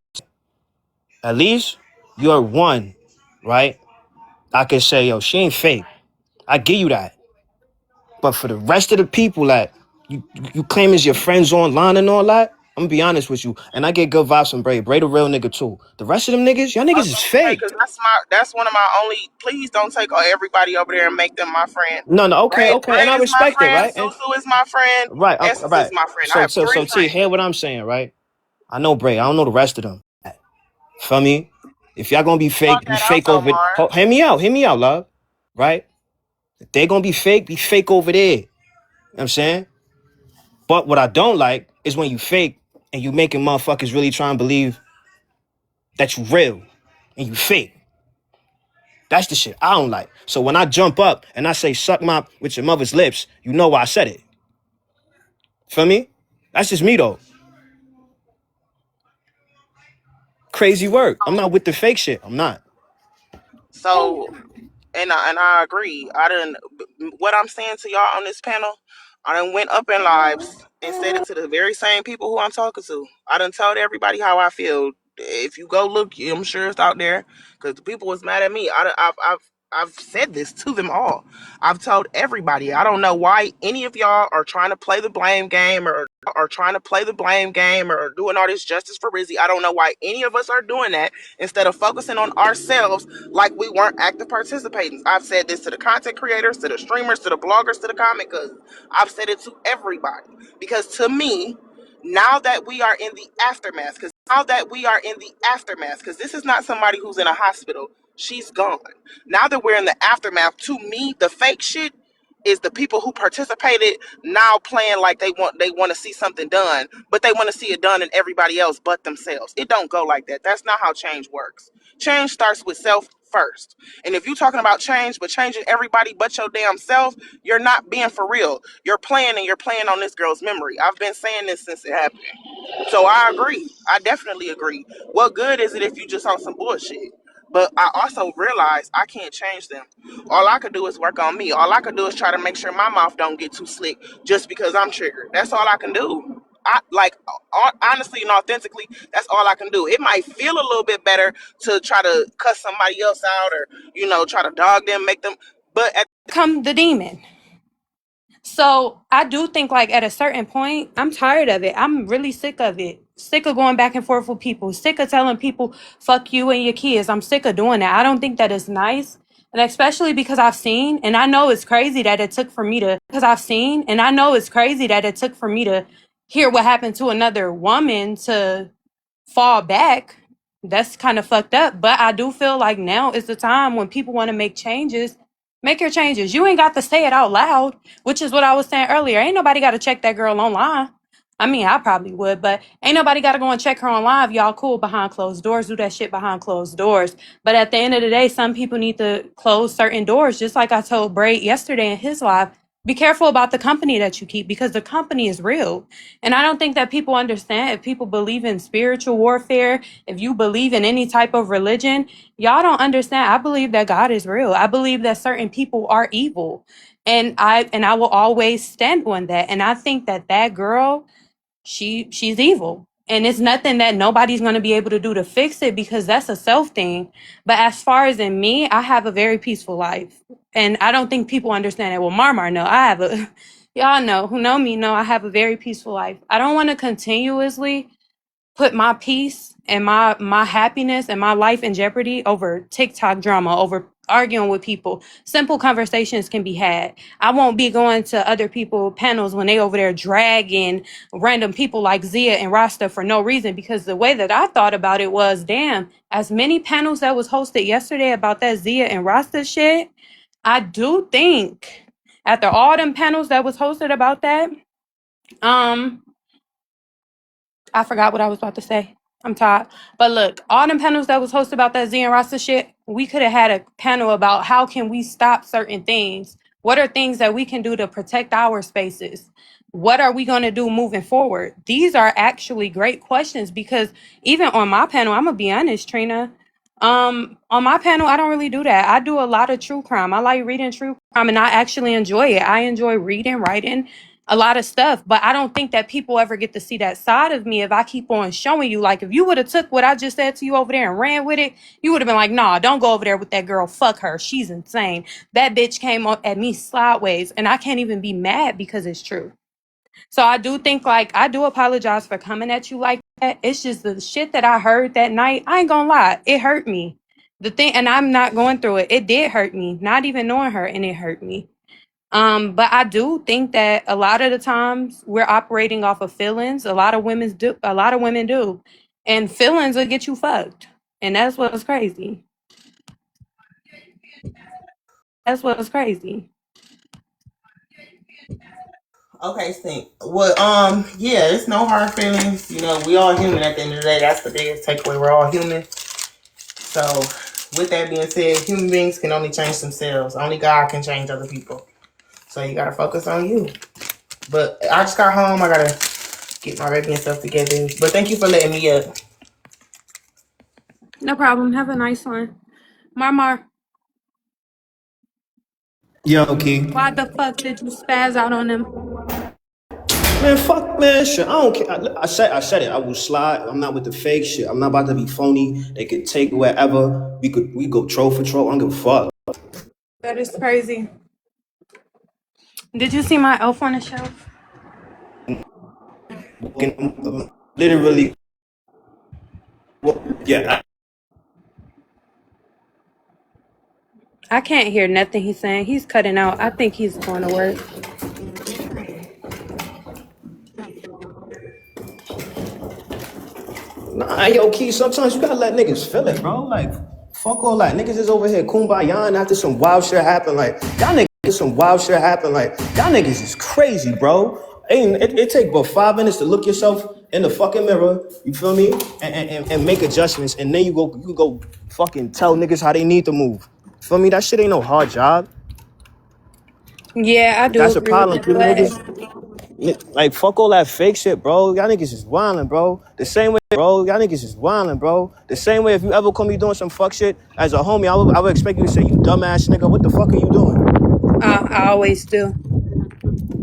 At least you're one, right? I can say, yo, she ain't fake. I give you that. But for the rest of the people that you claim as your friends online and all that, I'm gonna be honest with you. And I get good vibes from Bray. Bray the real nigga too. The rest of them niggas, y'all niggas is okay, fake. because that's one of my only. Please don't take everybody over there and make them my friend. No, okay, okay. And Bray I is my respect it, friend. right? And Susu is my friend. Essence is right. my friend. I So have three T, friends. hear what I'm saying, right? I know Bray. I don't know the rest of them. Feel me? If y'all gonna Clock be that fake also, over it. Mar. Hear me out, love. Right? If they gonna be fake over there. You know what I'm saying? But what I don't like is when you fake and you making motherfuckers really try and believe that you real and you fake. That's the shit I don't like. So when I jump up and I say suck my with your mother's lips, you know why I said it. Feel me? That's just me though. Crazy work. I'm not with the fake shit. I'm not. So and I agree. What I'm saying to y'all on this panel, I done went up in lives and said it to the very same people who I'm talking to. I done told everybody how I feel. If you go look, I'm sure it's out there because the people was mad at me. I've said this to them all. I've told everybody. I don't know why any of y'all are trying to play the blame game or doing all this justice for Rizzy. I don't know why any of us are doing that instead of focusing on ourselves like we weren't active participants. I've said this to the content creators, to the streamers, to the bloggers, to the comic cousins. I've said it to everybody because to me, now that we are in the aftermath, because this is not somebody who's in a hospital, she's gone. Now that we're in the aftermath, to me, the fake shit is the people who participated now playing like they want to see something done, but they want to see it done in everybody else but themselves. It don't go like that. That's not how change works. Change starts with self first. And if you're talking about change, but changing everybody but your damn self, you're not being for real. You're playing, and you're playing on this girl's memory. I've been saying this since it happened. So I agree. I definitely agree. What good is it if you just on some bullshit? But I also realize I can't change them. All I could do is work on me. All I could do is try to make sure my mouth don't get too slick just because I'm triggered. That's all I can do. I like honestly and authentically, that's all I can do. It might feel a little bit better to try to cuss somebody else out or, try to dog them, make them, but at Come the demon. So I do think like at a certain point, I'm tired of it. I'm really sick of it. Sick of going back and forth with people. Sick of telling people, fuck you and your kids. I'm sick of doing that. I don't think that is nice. And especially because I've seen, and I know it's crazy that it took for me to, hear what happened to another woman to fall back. That's kind of fucked up. But I do feel like now is the time when people want to make changes. Make your changes. You ain't got to say it out loud, which is what I was saying earlier. Ain't nobody got to check that girl online. I mean, I probably would, but ain't nobody got to go and check her online if y'all cool behind closed doors. Do that shit behind closed doors. But at the end of the day, some people need to close certain doors. Just like I told Bray yesterday in his live, be careful about the company that you keep because the company is real. And I don't think that people understand. If people believe in spiritual warfare, if you believe in any type of religion, y'all don't understand. I believe that God is real. I believe that certain people are evil. And I will always stand on that. And I think that that girl, she's evil. And it's nothing that nobody's going to be able to do to fix it because that's a self thing. But as far as in me, I have a very peaceful life. And I don't think people understand it. Well, Marmar, no, I have a, y'all know, who know me, know I have a very peaceful life. I don't want to continuously put my peace and my happiness and my life in jeopardy over TikTok drama, over arguing with people. Simple conversations can be had. I won't be going to other people panels when they over there dragging random people like Zia and Rasta for no reason, because the way that I thought about it was, damn, as many panels that was hosted yesterday about that Zia and Rasta shit, I do think after all them panels that was hosted about that, I forgot what I was about to say. I'm tired. But look, all them panels that was hosted about that Z and Rasta shit, we could have had a panel about how can we stop certain things. What are things that we can do to protect our spaces? What are we going to do moving forward? These are actually great questions because even on my panel, I'm going to be honest, Trina, on my panel, I don't really do that. I do a lot of true crime. I like reading true crime and I actually enjoy it. I enjoy reading, writing, a lot of stuff, but I don't think that people ever get to see that side of me if I keep on showing you. Like if you would have took what I just said to you over there and ran with it, you would have been like, nah, don't go over there with that girl. Fuck her. She's insane. That bitch came at me sideways and I can't even be mad because it's true. So I do think like, I do apologize for coming at you like that. It's just the shit that I heard that night. I ain't gonna lie. It hurt me. The thing, and I'm not going through it. It did hurt me, not even knowing her, and it hurt me. But I do think that a lot of the times we're operating off of feelings. A lot of women do. And feelings will get you fucked. And that's what's crazy. That's what's crazy. Okay, Stink. Well, yeah, it's no hard feelings. We all human at the end of the day. That's the biggest takeaway. We're all human. So, with that being said, human beings can only change themselves. Only God can change other people. So you gotta focus on you. But I just got home. I gotta get my baby and stuff together. But thank you for letting me up. No problem. Have a nice one. Marmar, Yo, okay. why the fuck did you spaz out on them? Man, fuck, man, shit. I don't care. I said it. I will slide. I'm not with the fake shit. I'm not about to be phony. They could take wherever. We go troll for troll. I don't give a fuck. That is crazy. Did you see my elf on the shelf? Literally. Well, yeah. I can't hear nothing he's saying. He's cutting out. I think he's going to work. Nah, yo, Key, sometimes you gotta let niggas feel it, bro. Like, fuck all that. Niggas is over here kumbaya and after some wild shit happen. Like, y'all niggas some wild shit happen. Like, y'all niggas is crazy, bro. It take but 5 minutes to look yourself in the fucking mirror, you feel me? And make adjustments, and then you go fucking tell niggas how they need to move. Feel me? That shit ain't no hard job. Yeah, I do That's a agree with problem. that. You But niggas, like, fuck all that fake shit, bro. Y'all niggas is wildin', bro. The same way, bro. Y'all niggas is wildin', bro. The same way, if you ever come me doing some fuck shit as a homie, I would expect you to say, you dumbass nigga, what the fuck are you doing? I always do.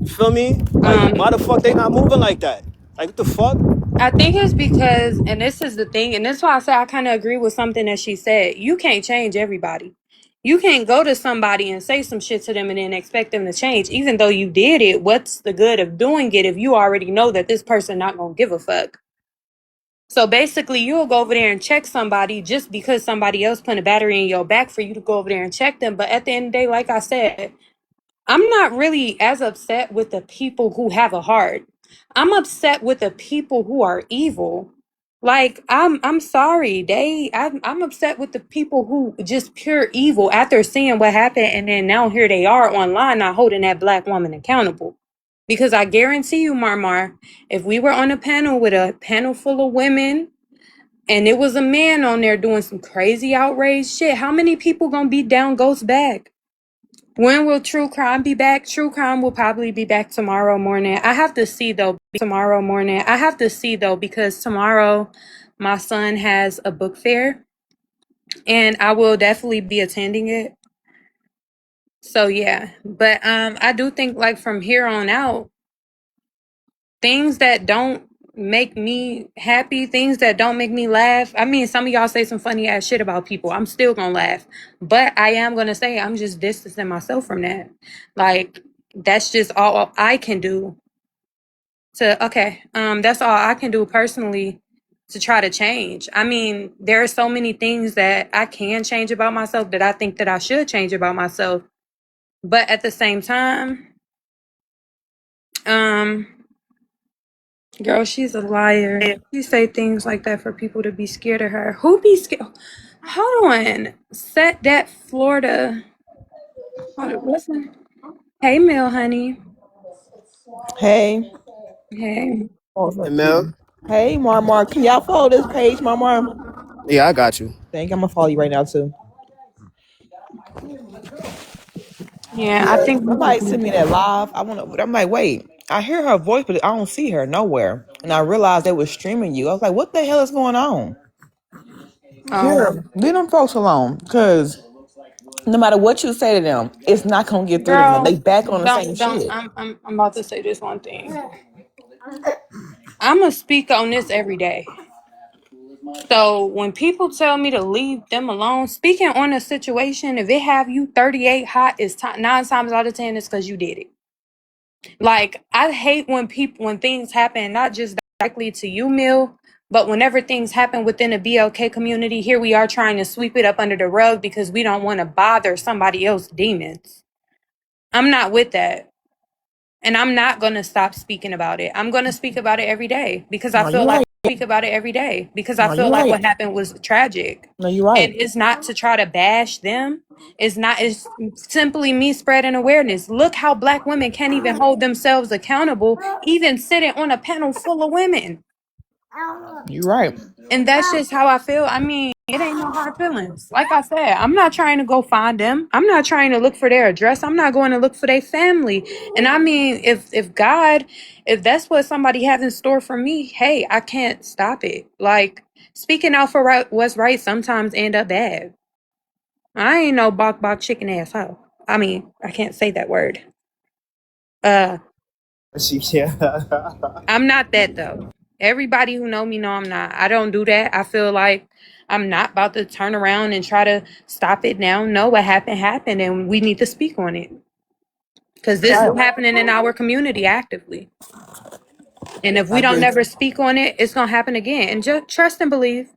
You feel me? Like, why the fuck they not moving like that? Like, what the fuck? I think it's because, and this is the thing, and this is why I say I kind of agree with something that she said. You can't change everybody. You can't go to somebody and say some shit to them and then expect them to change. Even though you did it, what's the good of doing it if you already know that this person not gonna give a fuck? So basically, you'll go over there and check somebody just because somebody else put a battery in your back for you to go over there and check them. But at the end of the day, like I said, I'm not really as upset with the people who have a heart. I'm upset with the people who are evil. Like I'm sorry. I'm upset with the people who just pure evil after seeing what happened, and then now here they are online not holding that black woman accountable. Because I guarantee you, Marmar, if we were on a panel with a panel full of women and it was a man on there doing some crazy outrage shit, how many people gonna beat down Ghost's back? When will true crime be back? True crime will probably be back tomorrow morning. I have to see though. Tomorrow morning. I have to see though, because tomorrow my son has a book fair and I will definitely be attending it. So yeah. But I do think like from here on out, things that don't make me happy, things that don't make me laugh. I mean, some of y'all say some funny ass shit about people. I'm still gonna laugh. But I am gonna say I'm just distancing myself from that. Like, that's just all I can do that's all I can do personally to try to change. I mean, there are so many things that I can change about myself that I think that I should change about myself. But at the same time, um, girl, she's a liar. She say things like that for people to be scared of her. Who be scared? Hold on. Set that Florida. Hold on, listen. Hey, Mill, honey. Hey. Hey. Oh, Hey, fuck Mel. you. Hey, Marmar. Can y'all follow this page, Marmar? Yeah, I got you. Think I'm gonna follow you right now too. Yeah, I Yeah. think. Somebody sent me that live. I wanna, but I'm like, wait. I hear her voice, but I don't see her nowhere. And I realized they were streaming you. I was like, what the hell is going on? Here, leave them folks alone, cause no matter what you say to them, it's not gonna get through to them. They Girl, back on the same don't. shit. I'm about to say this one thing. I'm gonna speak on this every day. So when people tell me to leave them alone, speaking on a situation, if it have you 38 hot, it's 9 times out of 10 it's because you did it. Like, I hate when things happen, not just directly to you, Mill, but whenever things happen within the BLK community, here we are trying to sweep it up under the rug because we don't want to bother somebody else's demons. I'm not with that. And I'm not going to stop speaking about it. I'm going to speak about it every day because I No, feel you're like right. No, you're right. what happened was tragic. No, you're right. And it's not to try to bash them. It's simply me spreading awareness. Look how black women can't even hold themselves accountable, even sitting on a panel full of women. You're right. And that's just how I feel. I mean, it ain't no hard feelings. Like I said, I'm not trying to go find them. I'm not trying to look for their address. I'm not going to look for their family. And I mean, if that's what somebody has in store for me, hey, I can't stop it. Like, speaking out for what's right sometimes end up bad. I ain't no bok chicken asshole. I mean, I can't say that word. Uh, Yeah. I'm not that though. Everybody who know me know I'm not. I don't do that. I feel like I'm not about to turn around and try to stop it now. No, what happened, and we need to speak on it because this is Right. happening in our community actively. And if I we don't agree. never speak on it, it's gonna happen again. And just trust and believe.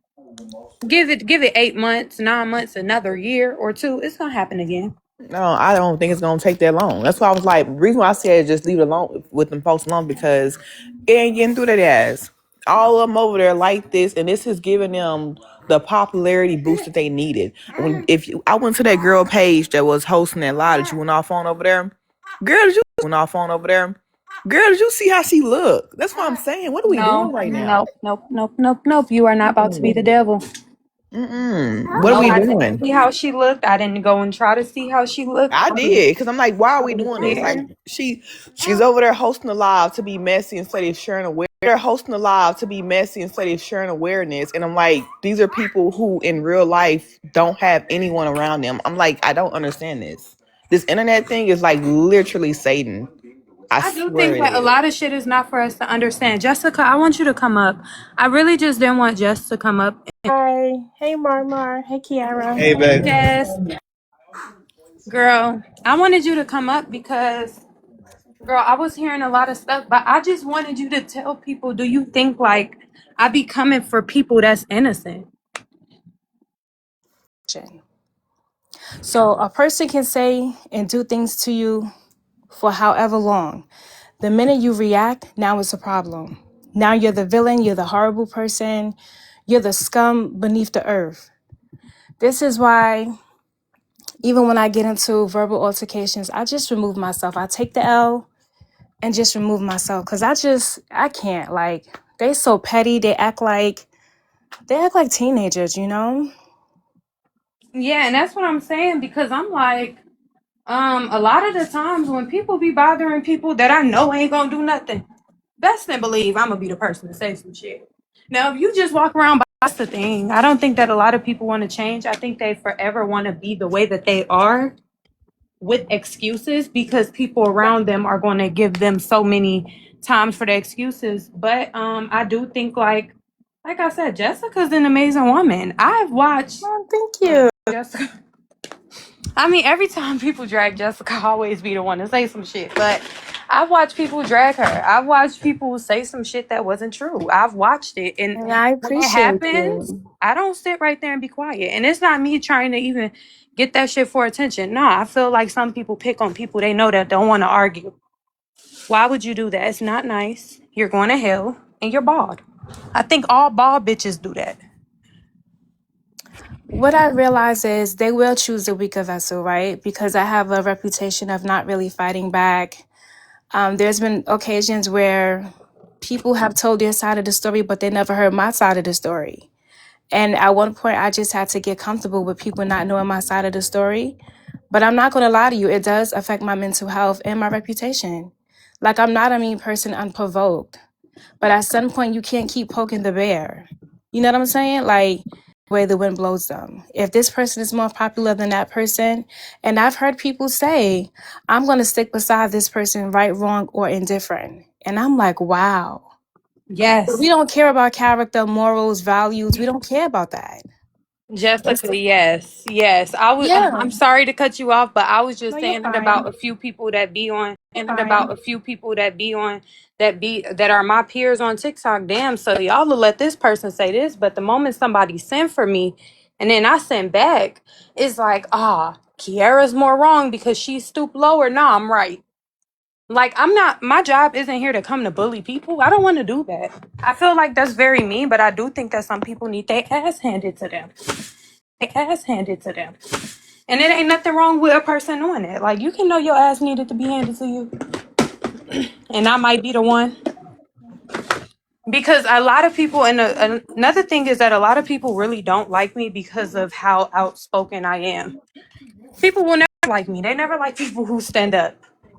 Give it 8 months, 9 months, another year or two. It's gonna happen again. No, I don't think it's gonna take that long. That's why I was like, the reason why I said just leave it alone with them folks alone because it ain't getting through their ass. all of them over there like this, and this is giving them the popularity boost that they needed. I went to that girl page that was hosting that live that you went off on over there, girl, did you see how she looked? That's what I'm saying. What are we doing No, right now? nope, nope, nope, nope, nope. You are not about to be the devil. What are No, we I didn't doing? see how she looked. I didn't go and try to see how she looked. I I didn't did, because I'm like, why are we doing this? Like, care. she's over there hosting a live to be messy instead of sharing awareness. They're hosting a live to be messy instead of sharing awareness. And I'm like, these are people who in real life don't have anyone around them. I'm like, I don't understand this. This internet thing is like literally Satan. I I do swear think it that a is. lot of shit is not for us to understand. Jessica, I want you to come up. I really just didn't want Jess to come up. Hi. Hey, Marmar. Hey, Kiara. Hey, babe. Jess, girl, I wanted you to come up because, girl, I was hearing a lot of stuff, but I just wanted you to tell people, do you think like I be coming for people that's innocent? So, a person can say and do things to you for however long. The minute you react, now it's a problem. Now you're the villain, you're the horrible person, you're the scum beneath the earth. This is why, even when I get into verbal altercations, I just remove myself. I take the L and just remove myself because I can't. Like, they so petty. They act like teenagers, you know? Yeah, and that's what I'm saying because I'm like, a lot of the times when people be bothering people that I know ain't gonna do nothing, best than believe I'm gonna be the person to say some shit. Now, if you just walk around, that's the thing. I don't think that a lot of people want to change. I think they forever want to be the way that they are with excuses because people around them are going to give them so many times for the excuses. But I do think like I said, Jessica's an amazing woman. I've watched Oh, thank you. Jessica. I mean, every time people drag Jessica, I always be the one to say some shit. But I've watched people drag her. I've watched people say some shit that wasn't true. I've watched it. And And I when it appreciate happens, you. I don't sit right there and be quiet. And it's not me trying to even get that shit for attention. No, I feel like some people pick on people they know that don't want to argue. Why would you do that? It's not nice. You're going to hell and you're bald. I think all bald bitches do that. What I realize is they will choose the weaker vessel, right? Because I have a reputation of not really fighting back. There's been occasions where people have told their side of the story, but they never heard my side of the story. And at one point, I just had to get comfortable with people not knowing my side of the story. But I'm not going to lie to you, it does affect my mental health and my reputation. Like, I'm not a mean person unprovoked. But at some point, you can't keep poking the bear. You know what I'm saying? Like, way the wind blows them. If this person is more popular than that person, and I've heard people say, I'm going to stick beside this person, right, wrong, or indifferent. And I'm like, wow. But we Yes. don't care about character, morals, values. We don't care about that. Jessica, yes, yes. Yeah. I'm sorry to cut you off, but I was No, just you're saying it about fine. a few people that be on, You're and about fine. a few people that are my peers on TikTok. Damn, so y'all will let this person say this, but the moment somebody send for me, and then I send back, it's like, Kiara's more wrong because she stooped lower. Nah, I'm right. Like, I'm not. My job isn't here to come to bully people. I don't want to do that. I feel like that's very mean, but I do think that some people need their ass handed to them. Ass handed to them. And it ain't nothing wrong with a person doing it. Like, you can know your ass needed to be handed to you. And I might be the one. Because a lot of people, and another thing is that a lot of people really don't like me because of how outspoken I am. People will never like me. They never like people who stand up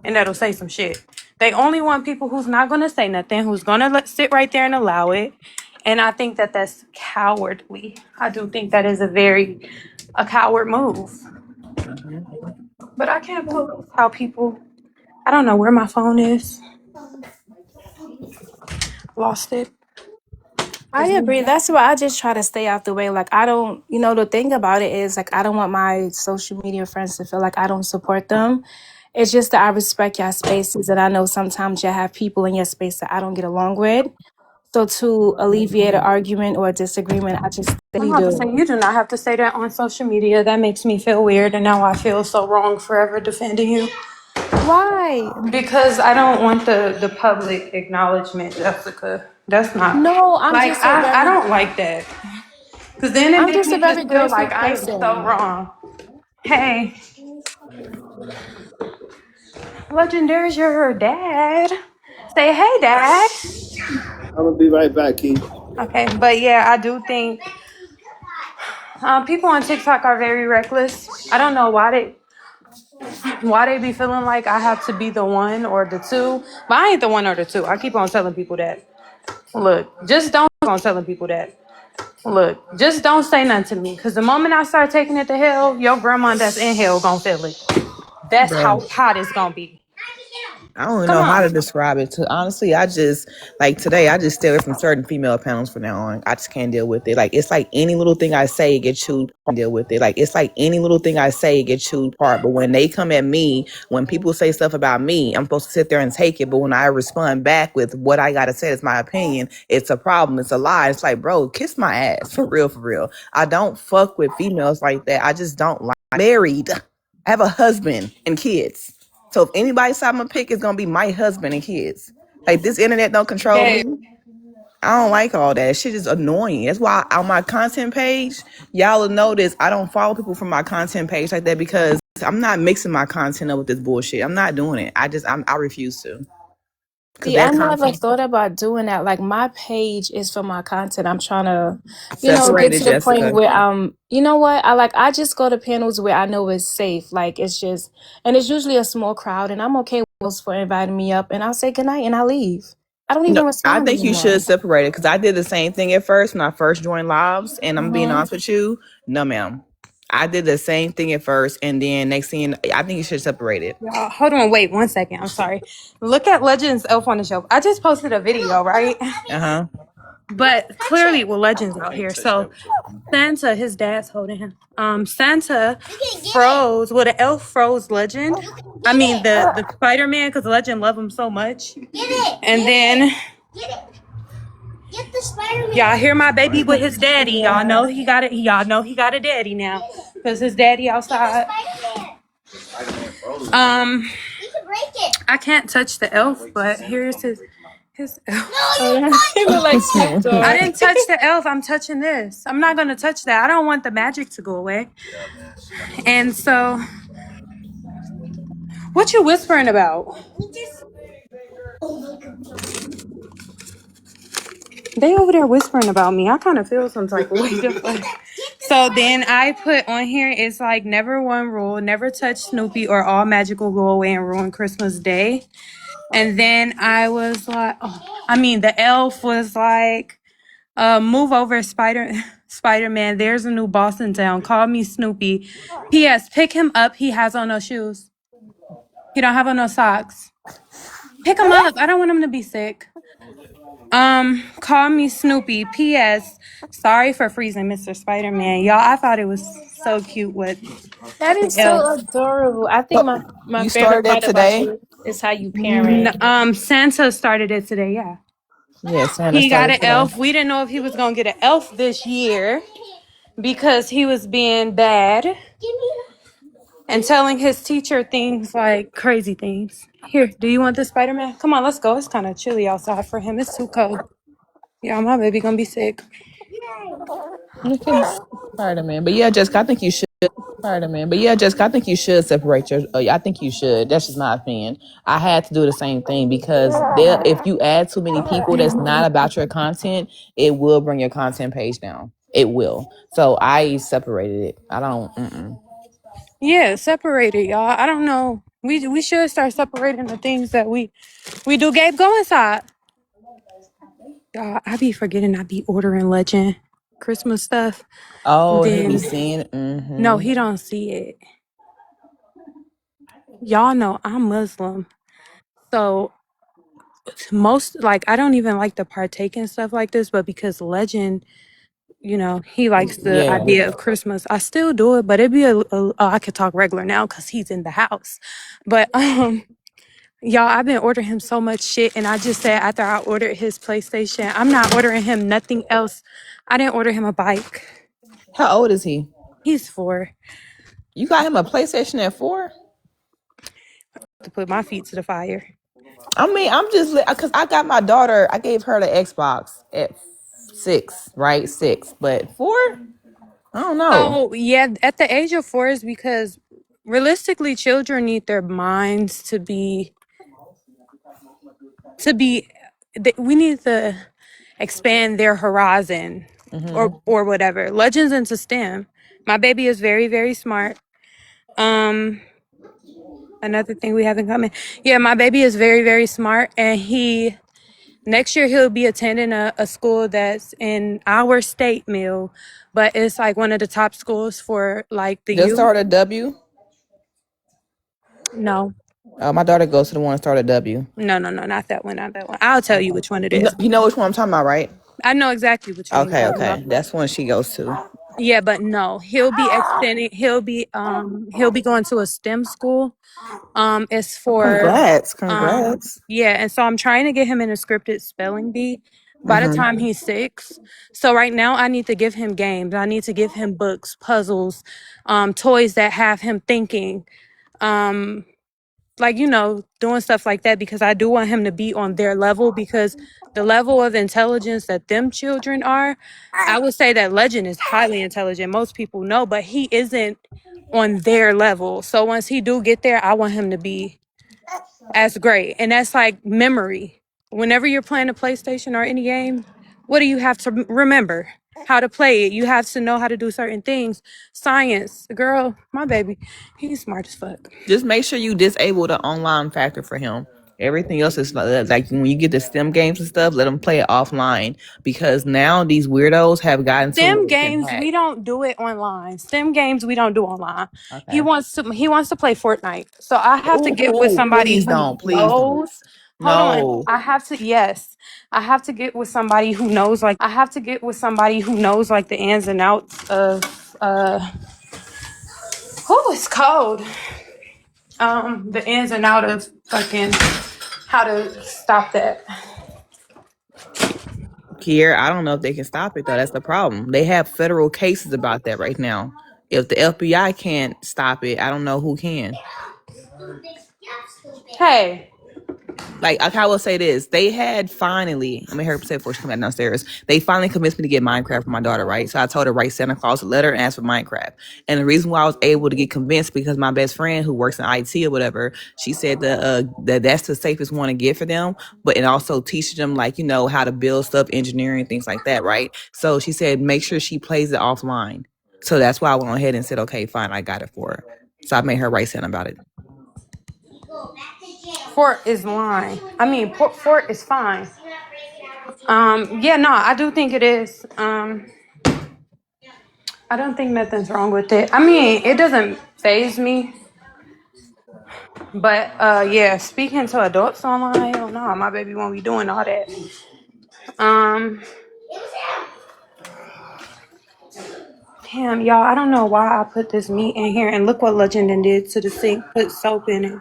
and that'll say some shit. They only want people who's not going to say nothing, who's going to sit right there and allow it. And I think that that's cowardly. I do think that is a coward move. But I can't believe how people, I don't know where my phone is. Lost it. I agree. That's why I just try to stay out the way. Like, I don't, the thing about it is, like, I don't want my social media friends to feel like I don't support them. It's just that I respect your spaces, and I know sometimes you have people in your space that I don't get along with. So to alleviate an argument or a disagreement, I just I'm really about to do. say, you do not have to say that on social media. That makes me feel weird. And now I feel so wrong forever defending you. Why? Because I don't want the public acknowledgement, Jessica. That's not No, I'm like just a I very, don't like that. Cause then it I'm makes just a me just very feel graceful like I am so person. wrong. Hey, Legend, there's your dad. Say hey, dad. I'm gonna be right back, Key. Okay, but yeah, I do think people on TikTok are very reckless. I don't know why they be feeling like I have to be the one or the two, but I ain't the one or the two. I keep on telling people that. Look, just don't keep on telling people that. Look, just don't say nothing to me, cause the moment I start taking it to hell, your grandma that's in hell gonna feel it. That's how Bro, hot it's gonna be. I don't even Come know how on. to describe it. To honestly, I just like today. I just stay away from certain female panels from now on. I just can't deal with it. Like it's like any little thing I say it gets chewed. Deal with it. Like it's like any little thing I say it gets chewed apart. But when they come at me, when people say stuff about me, I'm supposed to sit there and take it. But when I respond back with what I gotta say is my opinion, it's a problem. It's a lie. It's like, bro, kiss my ass for real, for real. I don't fuck with females like that. I just don't like. Married. I have a husband and kids. So if anybody side I'm gonna pick, it's gonna be my husband and kids. Like this internet don't control Hey, me. I don't like all that. Shit is annoying. That's why on my content page, y'all will notice I don't follow people from my content page like that because I'm not mixing my content up with this bullshit. I'm not doing it. I refuse to. Cause See, their I never content thought about doing that. Like my page is for my content. I'm trying to, get separated, to the point Jessica. where you know what? I just go to panels where I know it's safe. Like it's just, and it's usually a small crowd, and I'm okay with those for inviting me up, and I'll say goodnight and I leave. I don't No, even I respond think you anymore. should separate it because I did the same thing at first when I first joined lives, and I'm being Hmm. honest with you, no, ma'am. I did the same thing at first, and then next thing, I think you should separate it. hold on, wait 1 second. I'm sorry. Look at Legends Elf on the Shelf. I just posted a video, right? Uh huh. But clearly, with Legends out here. So Santa, his dad's holding him. Santa froze. Well, the elf froze Legend. I mean the Spider Man, because Legend loved him so much. And then y'all hear my baby with his daddy. Y'all know he got it. Y'all know he got a daddy now, because his daddy outside. I can't touch the elf, but here's his elf. He look like Snoop I Dogg. didn't touch the elf. I'm touching this. I'm not gonna touch that. I don't want the magic to go away. And so, what you whispering about? They over there whispering about me. I kind of feel some type of way. So then I put on here, it's like never one rule, never touch Snoopy or all magic will go away and ruin Christmas Day. And then I was like, the elf was like, move over Spider-Man. There's a new boss in town. Call me Snoopy. P.S. Pick him up. He has on no shoes. He don't have on no socks. Pick him up. I don't want him to be sick. Call me Snoopy. P.S. Sorry for freezing Mr. Spider-Man. Y'all, I thought it was so cute with That the is elf. so adorable. I think So my you favorite started that part about today? you is how you parent. Santa started it today, yeah. Yeah, Santa He got started an today. elf. We didn't know if he was gonna get an elf this year because he was being bad and telling his teacher things like crazy things. Here, do you want this Spider-Man? Come on, let's go. It's kind of chilly outside for him. It's too cold. Yeah, my baby gonna be sick. You can Spider Man, but yeah, Jessica, I think you should. Spider Man, but yeah, Jessica, I think you should separate your. I think you should. That's just my opinion. I had to do the same thing because there, if you add too many people that's not about your content, it will bring your content page down. It will. So I separated it. I don't. Yeah, separated, y'all. I don't know. We should start separating the things that we do. Gabe, go inside. Y'all, I be forgetting I be ordering Legend Christmas stuff. Oh, he be Then seeing. no, he don't see it. Y'all know I'm Muslim. So most like I don't even like to partake in stuff like this, but because Legend, he likes the Yeah. idea of Christmas. I still do it, but it'd be I could talk regular now because he's in the house. But y'all, I've been ordering him so much shit, and I just said after I ordered his PlayStation, I'm not ordering him nothing else. I didn't order him a bike. How old is he? He's 4. You got him a PlayStation at 4? To put my feet to the fire. I mean, I'm just because I got my daughter. I gave her the Xbox at 6, right? 6, but 4. I don't know. So yeah, at the age of 4 is because realistically, children need their minds to be. We need to expand their horizon, or whatever. Legends into STEM. My baby is very very smart. Um, Another thing we have in common. Yeah, my baby is very very smart, and next year he'll be attending a school that's in our state mill, but it's like one of the top schools for like the Just youth. start a W. No, My daughter goes to the one that started W. no, no, no, not that one, not that one. I'll tell you which one it is. You know which one I'm talking about, right? I know exactly which one you're Okay, talking about. okay. That's one she goes to. Yeah, but no, he'll be extending. He'll be going to a STEM school. It's for Congrats, congrats. yeah, and so I'm trying to get him in a scripted spelling bee by the time he's 6. So right now I need to give him games. I need to give him books, puzzles, toys that have him thinking. Like, doing stuff like that because I do want him to be on their level, because the level of intelligence that them children are, I would say that Legend is highly intelligent. Most people know, but he isn't on their level. So once he do get there, I want him to be as great. And that's like memory. Whenever you're playing a PlayStation or any game, what do you have to remember? How to play it. You have to know how to do certain things. Science. Girl, my baby, he's smart as fuck. Just make sure you disable the online factor for him. Everything else is like when you get the STEM games and stuff, let them play it offline, because now these weirdos have gotten to where STEM they can games, hack. we don't do it online. STEM games, we don't do online. He Okay. wants to play Fortnite. So I have to get with Ooh, somebody please who don't. Please don't. knows. Hold on. No. I have to get with somebody who knows like the ins and outs of it's cold. The ins and out of fucking how to stop that. Kier, I don't know if they can stop it though. That's the problem. They have federal cases about that right now. If the FBI can't stop it, I don't know who can. Hey. Like I will say this, they had finally, I mean, her say before she came back downstairs, they finally convinced me to get Minecraft for my daughter, right? So I told her write Santa Claus a letter and ask for Minecraft. And the reason why I was able to get convinced, because my best friend who works in IT or whatever, she said that that's the safest one to get for them, but it also teaches them like, how to build stuff, engineering, things like that, right? So she said make sure she plays it offline. So that's why I went ahead and said, okay, fine, I got it for her. So I made her write Santa about it. Fort is lying. I mean, Fort is fine. Yeah, no, I do think it is. I don't think nothing's wrong with it. I mean, it doesn't phase me. But yeah, speaking to adults online, hell no, my baby won't be doing all that. Damn, y'all, I don't know why I put this meat in here, and look what Legend did to the sink. Put soap in it.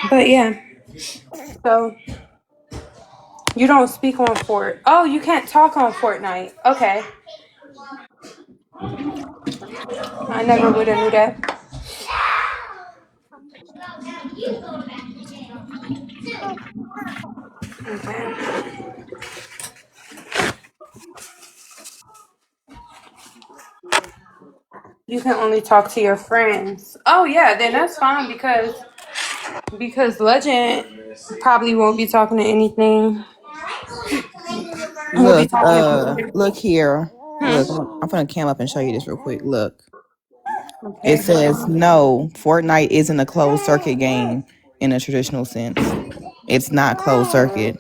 But yeah, so you don't speak on Fort. Oh, you can't talk on Fortnite. Okay, I never would have knew that. Okay. You can only talk to your friends. Oh yeah, then that's fine, because Legend probably won't be talking to anything. He'll be Look, talking to people. look here. Look, I'm gonna cam up and show you this real quick. Look. It Okay, hold says on. no, Fortnite isn't a closed circuit game in a traditional sense. It's not closed circuit.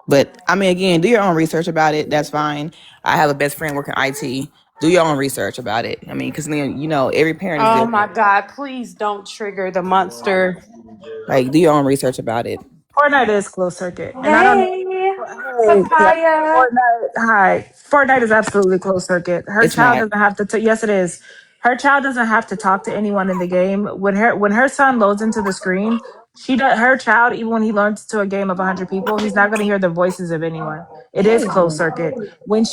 But I mean, again, do your own research about it. That's fine. I have a best friend working IT. Do your own research about it. I mean, because then every parent is Oh my different. God! Please don't trigger the monster. Like, do your own research about it. Fortnite is closed circuit, and I don't know. Hey, Hey, yeah, papaya. Fortnite. Hi, Fortnite is absolutely closed circuit. Her It's child not. doesn't have to. Yes, it is. Her child doesn't have to talk to anyone in the game. When her son loads into the screen, she does. Her child, even when he learns to a game of 100 people, he's not going to hear the voices of anyone. It is closed circuit. When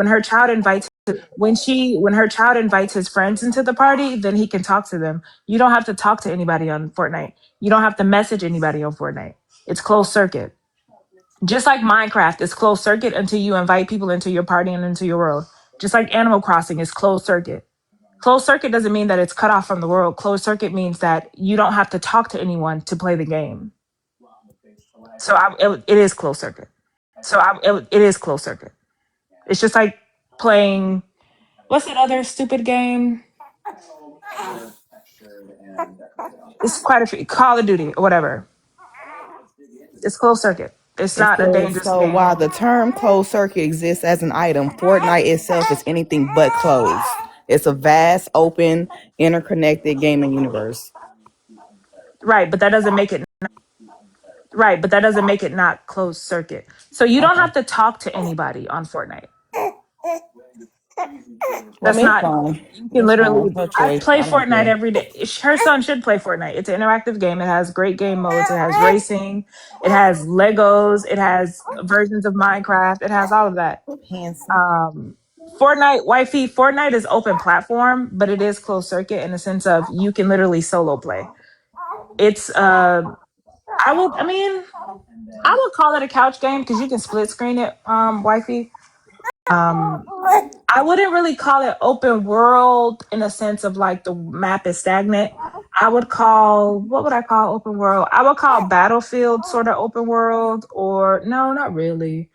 her child invites When her child invites his friends into the party, then he can talk to them. You don't have to talk to anybody on Fortnite. You don't have to message anybody on Fortnite. It's closed circuit. Just like Minecraft, it's closed circuit until you invite people into your party and into your world. Just like Animal Crossing is closed circuit. Closed circuit doesn't mean that it's cut off from the world. Closed circuit means that you don't have to talk to anyone to play the game. So it is closed circuit. It is closed circuit. It's just like playing, what's that other stupid game? It's quite a few, Call of Duty or whatever. It's closed circuit. It's It not a says, dangerous so game. while the term closed circuit exists as an item, Fortnite itself is anything but closed. It's a vast, open, interconnected gaming universe. Right, but that doesn't make it not closed circuit. So you don't Okay. have to talk to anybody on Fortnite. Well, That's it's not, fine. you can It's fine. literally, Her I choice. play I don't Fortnite care. every day. Her son should play Fortnite. It's an interactive game. It has great game modes. It has racing. It has Legos. It has versions of Minecraft. It has all of that. Handsome. Fortnite is open platform, but it is closed circuit in the sense of you can literally solo play. It's, I would call it a couch game because you can split screen it, wifey. I wouldn't really call it open world in a sense of like the map is stagnant. What would I call open world? I would call Battlefield sort of open world, or no, not really.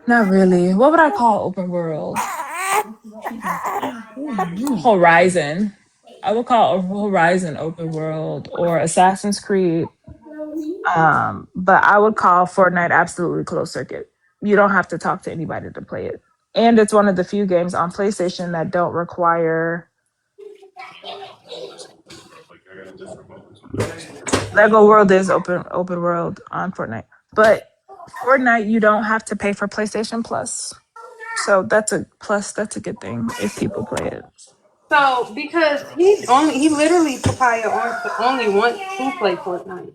Not really. What would I call open world? Horizon. I would call Horizon open world or Assassin's Creed. But I would call Fortnite absolutely closed circuit. You don't have to talk to anybody to play it. And it's one of the few games on PlayStation that don't require Lego World is open world on Fortnite. But Fortnite you don't have to pay for PlayStation Plus. So that's a plus, that's a good thing if people play it. So because he literally Papaya only wants to play Fortnite.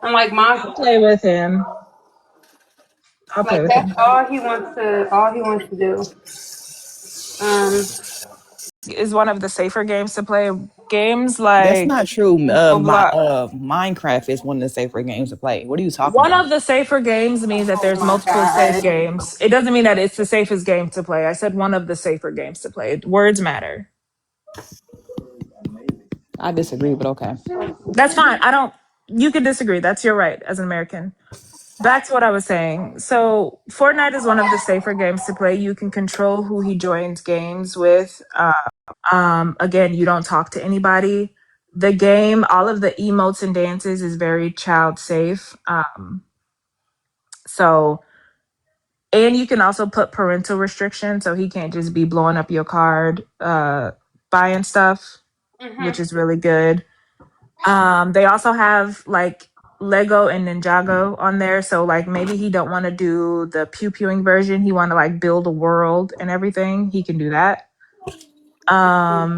Unlike I'll Mongo. play with him. I'll play Like with that's him. all he wants to do. Is one of the safer games to play. Games That's like not true. Roblox. Minecraft is one of the safer games to play. What are you talking One about? of the safer games means that Oh there's my multiple safe god. games. It doesn't mean that it's the safest game to play. I said one of the safer games to play. Words matter. I disagree, but okay. That's fine. You can disagree. That's your right as an American. Back to what I was saying. So Fortnite is one of the safer games to play. You can control who he joins games with. Again, you don't talk to anybody. The game, all of the emotes and dances is very child safe. So And you can also put parental restrictions, so he can't just be blowing up your card, buying stuff, which is really good. They also have like Lego and Ninjago on there, so like maybe he don't want to do the pew pewing version. He want to like build a world and everything. He can do that.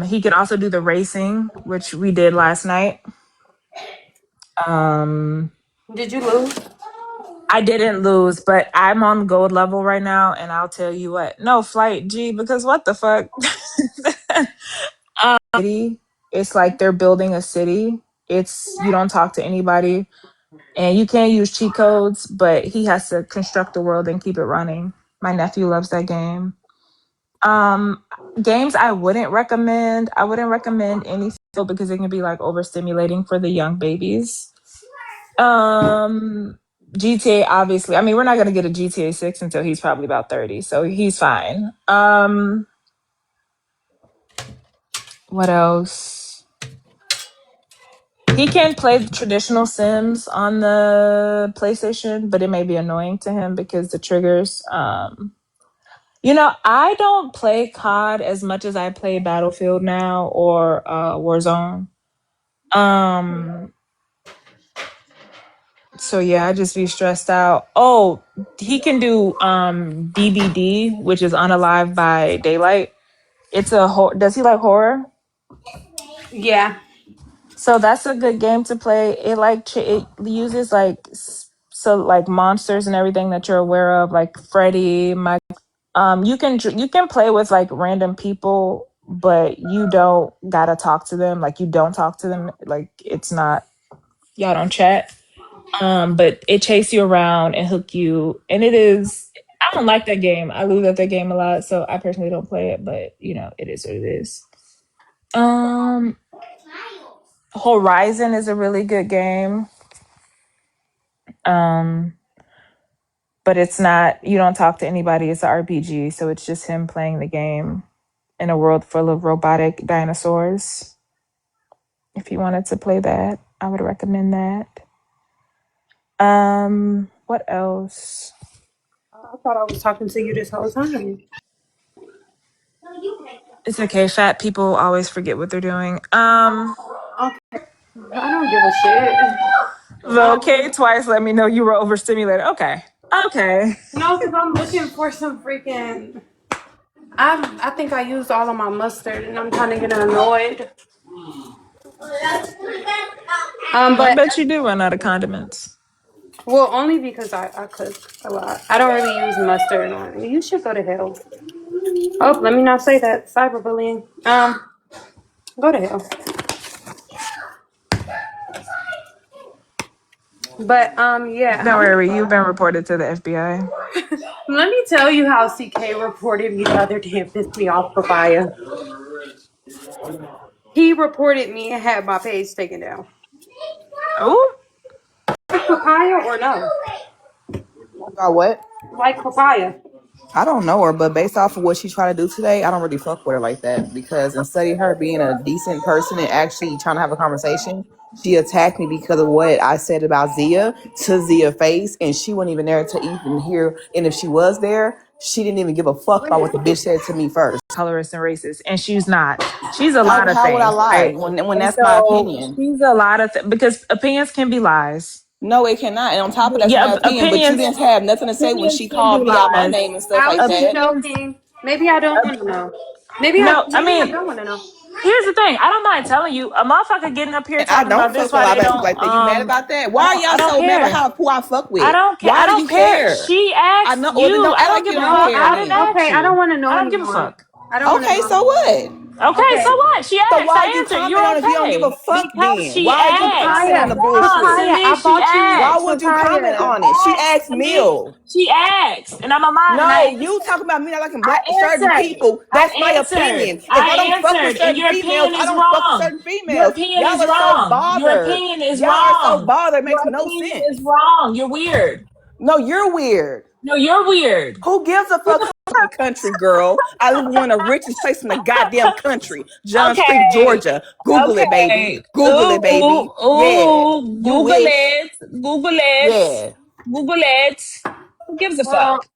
He can also do the racing, which we did last night. Did you lose? I didn't lose, but I'm on gold level right now, and I'll tell you what. No, flight G, because what the fuck? It's like they're building a city. It's you don't talk to anybody, and you can't use cheat codes, but he has to construct the world and keep it running. My nephew loves that game. Um, Games I wouldn't recommend. I wouldn't recommend anything because it can be like overstimulating for the young babies. GTA, obviously. I mean, we're not gonna get a GTA 6 until he's probably about 30, so he's fine. What else? He can play the traditional Sims on the PlayStation, but it may be annoying to him because the triggers. I don't play COD as much as I play Battlefield now or Warzone. So yeah, I just be stressed out. Oh, he can do DBD, which is Unalive by Daylight. It's a does he like horror? Yeah. So that's a good game to play. It uses like so like monsters and everything that you're aware of, like Freddy, Mike. You can play with like random people, but you don't gotta talk to them. Like you don't talk to them. Like it's not y'all don't chat. But it chase you around and hook you, and it is. I don't like that game. I lose at that game a lot, so I personally don't play it. But you know, it is what it is. Um, Horizon is a really good game. Um, but it's not. You don't talk to anybody. It's an RPG, so it's just him playing the game in a world full of robotic dinosaurs. If you wanted to play that, I would recommend that. What else? I thought I was talking to you this whole time. It's okay. Fat people always forget what they're doing. Okay. I don't give a shit. The okay twice let me know you were overstimulated. Okay. Okay. No, because I'm looking for some freaking. I think I used all of my mustard, and I'm kind of getting annoyed. I But bet you do run out of condiments. well, only because I cook a lot. I don't really use mustard on it. You should go to hell. Oh, let me not say that. Cyberbullying. Go to hell. But Don't yeah. worry, you've been reported to the FBI. Let me tell you how CK reported me the other day and pissed me off, Papaya. He reported me and had my page taken down. Oh, Like Papaya or no? About what? Like Papaya. I don't know her, but based off of what she tried to do today, I don't really fuck with her like that. Because instead of her being a decent person and actually trying to have a conversation, she attacked me because of what I said about Zia to Zia's face, and she wasn't even there to even hear. And if she was there, she didn't even give a fuck about what the bitch said to me first. colorist and racist, and she's not. She's a lot of How would I things, lie right? when And that's my so opinion? she's a lot of because opinions can be lies. No, it cannot. And on top of that's Yeah, my opinion, but you didn't have nothing to say when opinions she can be called me out my lies. name and stuff I like was just that. Opinions. joking. Maybe I don't want to know. Maybe No, I I mean, don't want to know. here's the thing. I don't mind telling you, a motherfucker getting up here And I talking don't about this fuck with a why lot they of people don't like that. You mad about that? Why are I y'all don't so mad about care. who I fuck I with? don't care. I Why do don't you care. care? She I asked know. Well, then you. don't I act don't like you give a don't fuck. care I didn't then. ask Okay, I don't you. want to know I don't give a anymore. fuck. I don't want to Okay, know so anymore. what? Okay, so Okay. what? She So asked. why I you answered. comment You're on it if you don't give a okay. fuck Because then? she Why would you comment on asked. the Papaya, bullshit? Listen to Papaya, me. I She bought you Why asked. would you comment papaya. She on it? She asked asked me. Mill. She asked. And I'm a mind and I No, you answered. talking about me not liking I black certain answered. people. That's my I answered. opinion. If I I don't fuck with answered. And certain your females, opinion I is don't fuck with wrong. certain Your females. opinion Y'all is are so wrong. Your bothered. opinion is Y'all are so wrong. bothered. It Your makes no opinion is sense. wrong. You're weird. No, you're weird. No, you're weird. Who gives a fuck? The country girl. I live in one of the richest places in the goddamn country. Johns Creek, Okay. Georgia. Google it, baby. Okay. Google it, baby. Ooh, Yeah. ooh. You Google wish. it. Google it. Yeah. Google it. Who gives a Well, fuck?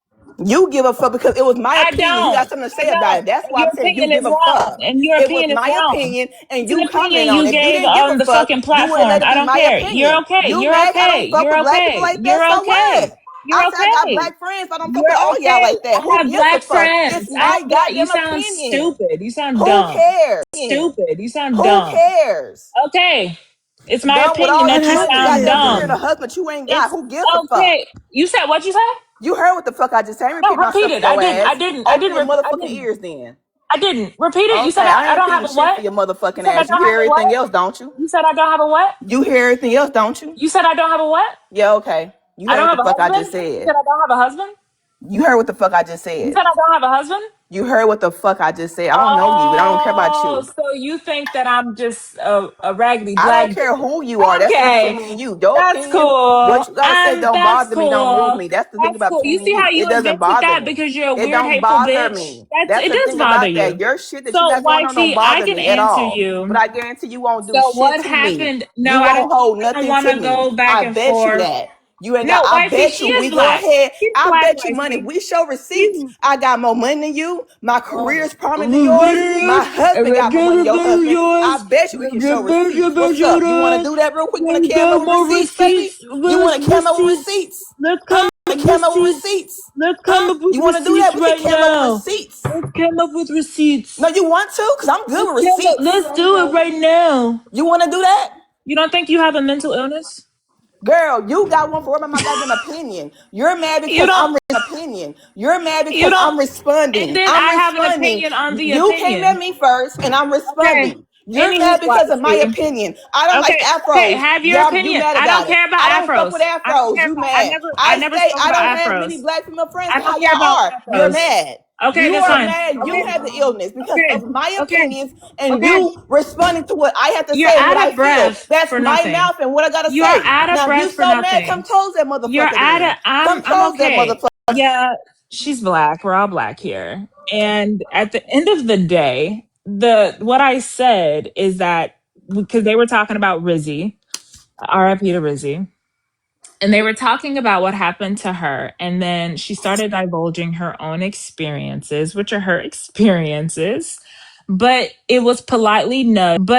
You give a fuck because it was my I opinion. You got don't. something to I say about don't. it. That's And why your I'm saying you opinion give is a wrong. fuck. And your It was opinion is my wrong. opinion and It's an you opinion commented on you it. If you gave didn't give a on the fuck, fucking you would have platform. let it I be don't my care. You're opinion. okay. You You're mad 'cause I okay. don't fuck You're with black people okay. like that? You're So what? okay. You're I said I got okay. black friends, but I don't fuck You're with all y'all okay. like that. I Who have gives a black fuck? It's friends. I my have black. You goddamn sound opinion. stupid. You sound Who dumb. cares? Stupid. You sound Who dumb. cares? Okay. It's my Dumb with opinion all what that this you money, sound happened? goddamn career and a dumb. husband you ain't got. It's Who gives a fuck? okay. You said what you said? You heard what the fuck I just said. I ain't No, repeat repeat myself for it. I your didn't. I ass. didn't. I Open didn't. your I motherfucking didn't. ears then. I didn't. Repeat it. You said Okay, I I ain't don't have repeating a shit what? for your You motherfucking said I ass. You don't have hear a everything what? else, don't you? You said I don't have a what? You hear everything else, don't you? You said I don't have a what? Yeah, okay. You I heard don't what the have a fuck I just husband? You said said. I don't have a husband? You heard what the fuck I just You said. said I don't have a husband? You heard what the fuck I just said. I don't know you, but I don't care about Oh, you. so you think that I'm just a raggedy I black don't care bitch. who you are. That's the difference between Okay. me and you. Your That's opinion, cool. what you gotta say don't That's bother me, don't move cool. me. That's the thing That's about cool. between You me see and how you. you It doesn't invented bother that me. because you're a It weird, don't hateful bother bitch? me. That's That's it the does thing bother about that. you. Your shit that you So, got going on don't wifey, I bother can me at answer all. But you. I guarantee you won't do So shit what to me. happened? You No, won't hold I don't nothing want to to me. go back I and bet you forth. that. You ain't got, No, I wifey, bet she you, is we go black. ahead. She's I black, bet you money. If wifey. we show receipts, She's I got more money than you. My career is prominent than yours. My husband got more money than your husband. I bet you we can show receipts. What's up? You want to do that real quick? You want to cam over receipts, baby? You want to cam over receipts? Let's come Huh? up Want with to cam over receipts. receipts? Let's come Huh? up with You want to do that? receipts We can right cam over now. receipts. Let's come up with No, receipts. you want to? Because I'm good with receipts. Let's do it right now. You want to do that? You don't think you have a mental illness? Girl, you got one for my goddamn opinion. You're mad You because don't. I'm opinion. You're mad You because don't. I'm And responding. then I'm I have an responding. opinion on the You came at opinion. me first and I'm Okay. responding. You're Anywho, mad because of my opinion. I don't like okay, okay, afros. have your Y'all, you opinion. mad I don't about it. care I about don't fuck with afros. I don't afros. care You about. I mad. never. I I never say spoke I about don't have afros. many black female friends. I How don't care y'all about are? You're afros. mad. Okay, You that's are fine. mad. You Okay, have the illness because okay, of my okay, opinions and okay. you responding to what I have to You're say and what out I of feel. breath That's for my nothing. mouth and what I gotta You are say. out of Now, if you breath for so mad, come nothing. close that You're motherfucker out of. then. Come I'm close that okay. motherfucker. Yeah, she's black. We're all black here. And at the end of the day, what I said is that because they were talking about Rizzy, RIP to Rizzy, and they were talking about what happened to her, and then she started divulging her own experiences, which are her experiences, but it was politely nudged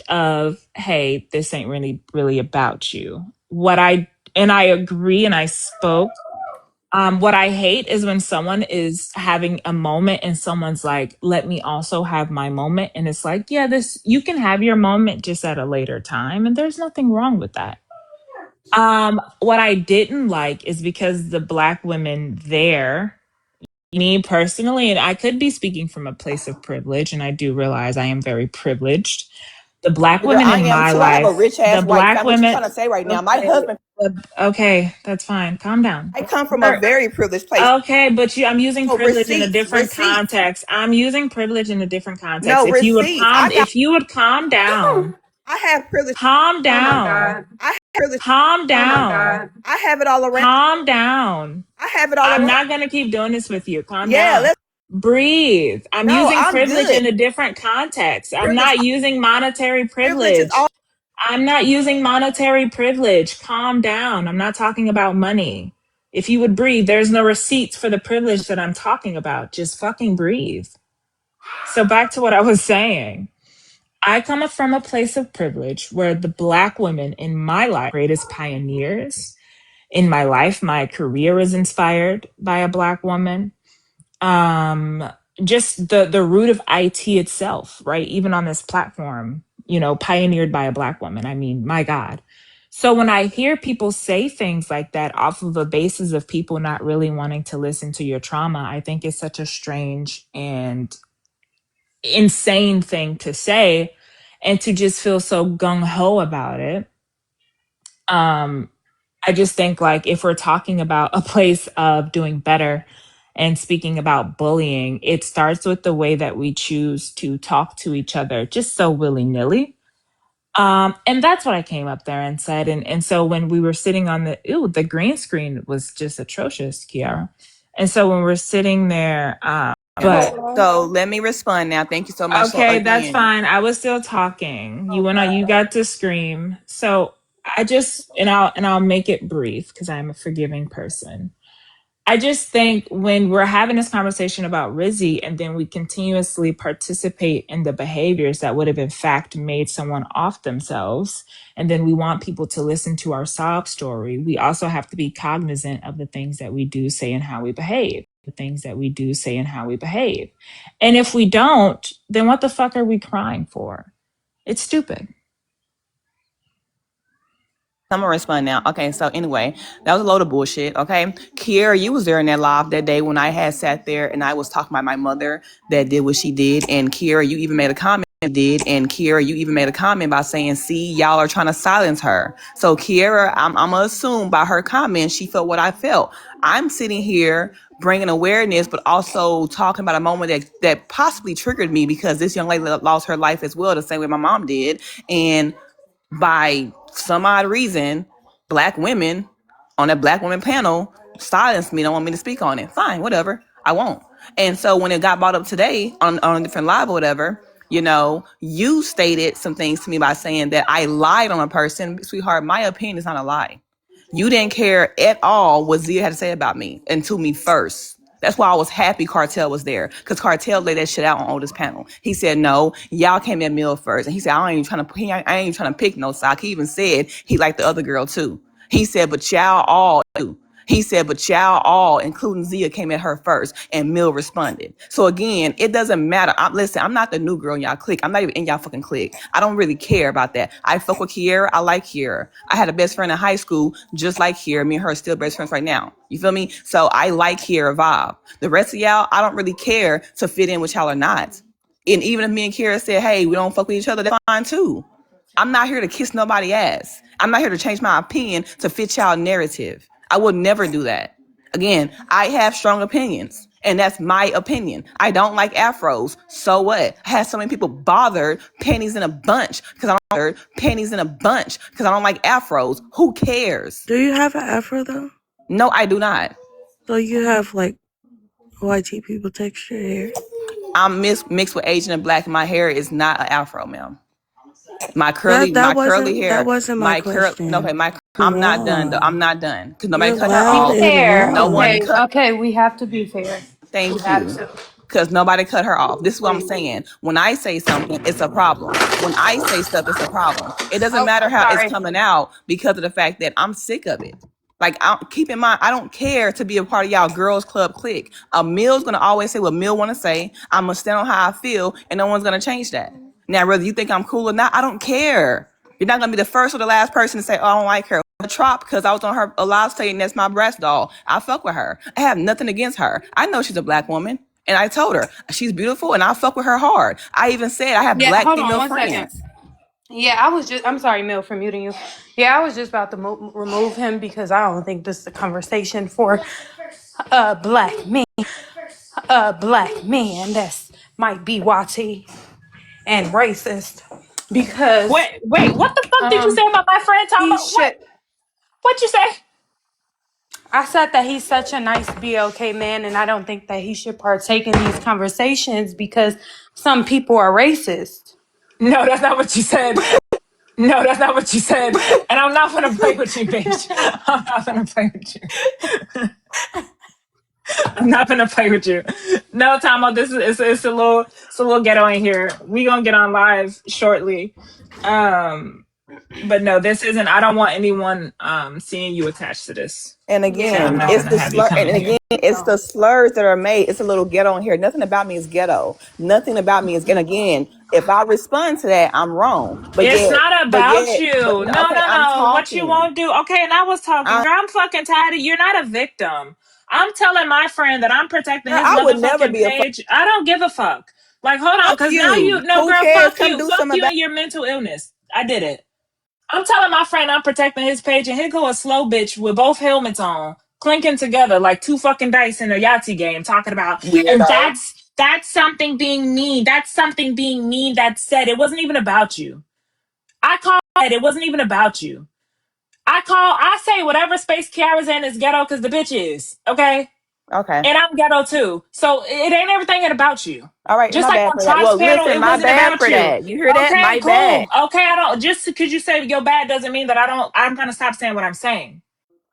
of, hey, this ain't really about you. I agree, and I spoke. What I hate is when someone is having a moment and someone's like, let me also have my moment. And it's like, yeah, you can have your moment just at a later time. And there's nothing wrong with that. What I didn't like is because the black women there, me personally, and I could be speaking from a place of privilege, and I do realize I am very privileged. The black Girl, women I in am my too. I have a life, rich the ass white black family. What you women, trying to say right now? My okay, husband, okay, that's fine. Calm down. I come from a very privileged place. Okay, but I'm using Oh, privilege in a receipts, different receipts. context. I'm using privilege in a different context. No, receipts. I got. If you would calm down, I have privilege. calm Oh my down, God. I have privilege. calm Oh my down, God. I have it all around. calm down. I have it all I'm around. not going to keep doing this with you. Calm Yeah, down. let's. Breathe. I'm No, using I'm privilege good. in a different context. I'm Privilege. not using monetary Privilege is all. privilege. I'm not using monetary privilege. Calm down. I'm not talking about money. If you would breathe, there's no receipts for the privilege that I'm talking about. Just fucking breathe. So back to what I was saying. I come from a place of privilege where the black women in my life, greatest pioneers in my life, my career is inspired by a black woman. Um, just the root of IT itself, right? Even on this platform, pioneered by a black woman. I mean, my God. So when I hear people say things like that off of a basis of people not really wanting to listen to your trauma, I think it's such a strange and insane thing to say, and to just feel so gung-ho about it. um I just think, like, if we're talking about a place of doing better and speaking about bullying, it starts with the way that we choose to talk to each other just so willy-nilly. And that's what I came up there and said. And so when we were sitting on the green screen was just atrocious, Kiara. And so when we're sitting there, but So let me respond now. Thank you so much. So okay, that's again, fine. I was still talking. You got to scream. So I just and I'll make it brief because I'm a forgiving person. I just think when we're having this conversation about Rizzy and then we continuously participate in the behaviors that would have in fact made someone off themselves, and then we want people to listen to our sob story, we also have to be cognizant of the things that we do say and how we behave. And if we don't, then what the fuck are we crying for? It's stupid. I'm gonna respond now. Okay, so anyway, that was a load of bullshit. Okay, Kiera, you was there in that live that day when I had sat there and I was talking about my mother that did what she did, and Kiera, you even made a comment. By saying, "See, y'all are trying to silence her." So Kiera, I'm gonna assume by her comment, she felt what I felt. I'm sitting here bringing awareness, but also talking about a moment that possibly triggered me because this young lady lost her life as well, the same way my mom did, and by some odd reason, black women on a black women panel silenced me, don't want me to speak on it. Fine, whatever. I won't. And so when it got brought up today on a different live or whatever, you stated some things to me by saying that I lied on a person. Sweetheart, my opinion is not a lie. You didn't care at all what Zia had to say about me and to me first. That's why I was happy Cartel was there, because Cartel laid that shit out on Otis panel. He said, "No, y'all came at Mill first," and he said, I ain't even trying to pick no side." He even said he liked the other girl too. He said, "But y'all all do." He said, but y'all all, including Zia, came at her first, and Mill responded. So again, it doesn't matter. Listen, I'm not the new girl in y'all clique. I'm not even in y'all fucking clique. I don't really care about that. I fuck with Ke.araaaa. I like Ke.araaaa. I had a best friend in high school, just like Ke.araaaa. Me and her are still best friends right now. You feel me? So I like Ke.araaaa vibe. The rest of y'all, I don't really care to fit in with y'all or not. And even if me and Ke.araaaa said, hey, we don't fuck with each other, that's fine too. I'm not here to kiss nobody's ass. I'm not here to change my opinion to fit y'all narrative. I would never do that. Again, I have strong opinions, and that's my opinion. I don't like afros. So what? I had so many people bothered panties in a bunch because I don't like afros. Who cares? Do you have an afro though? No, I do not. So you have like white people texture hair? I'm mixed with Asian and black, and my hair is not an afro, ma'am. My That curly wasn't hair, my question. I'm not done though. Long. I'm not done because nobody You're cut her loud Be off. and fair. No one long. Okay, cut. okay, we have to be fair. We Thank have you. to. Because nobody cut her off. This is what I'm Please. saying. When I say something, it's a problem. When I say stuff, it's a problem. It doesn't Oh, matter I'm how it's sorry. coming out because of the fact that I'm sick of it. Like, keep in mind, I don't care to be a part of y'all girls club clique. A Mill's gonna always say what Mill wanna say. I'm gonna stand on how I feel, and no one's gonna change that. Now, whether you think I'm cool or not, I don't care. You're not gonna be the first or the last person to say, oh, I don't like her. The Trop, because I was on her live saying that's my breast doll. I fuck with her. I have nothing against her. I know she's a black woman. And I told her she's beautiful and I fuck with her hard. I even said I have Yeah, black hold on female 1 second. friends. Yeah, I'm sorry, Mill, for muting you. Yeah, I was just about to remove him because I don't think this is a conversation for a black man. A black man that's might be watty and racist because Wait, what the fuck did you say about my friend talking he about what? should. What you say? I said that he's such a nice BLK man, and I don't think that he should partake in these conversations because some people are racist. No, that's not what you said. No, that's not what you said. And I'm not gonna play with you, bitch. I'm not gonna play with you. I'm not gonna play with you. No, Tomo, this is it's a little ghetto in here. We gonna get on live shortly. But no, this isn't. I don't want anyone seeing you attached to this. And So I'm again, not it's gonna the have you slur. come And in here. again, it's the slurs that are made. It's a little ghetto in here. Nothing about me is ghetto. Nothing about me is. And again, if I respond to that, I'm wrong. It's not about you. No, No, okay, no, I'm no. What you talking. won't do. Okay, and I was talking. Girl, I'm fucking tired of you're not a victim. I'm telling my friend that I'm protecting Girl, his I would never motherfucking be a page. I don't give a fuck. Like, hold on, fuck because now you. you no Who girl, cares? fuck Come you. do Fuck something you about. and your mental illness. I did it. I'm telling my friend I'm protecting his page, and here go a slow bitch with both helmets on, clinking together like two fucking dice in a Yahtzee game, talking about, and Weirdo. that's something being mean. That's something being mean. That said, it wasn't even about you. I call it. It wasn't even about you. I say whatever space Kiara's in is ghetto because the bitch is okay, Okay. and I'm ghetto too. So it ain't everything about you. All right. Just My like bad on for that. Trop's Well, panel, listen, it my wasn't bad about for you. that. You hear that? Okay, My bad. cool. Okay, I don't just because you say you're bad doesn't mean that I don't. I'm gonna stop saying what I'm saying.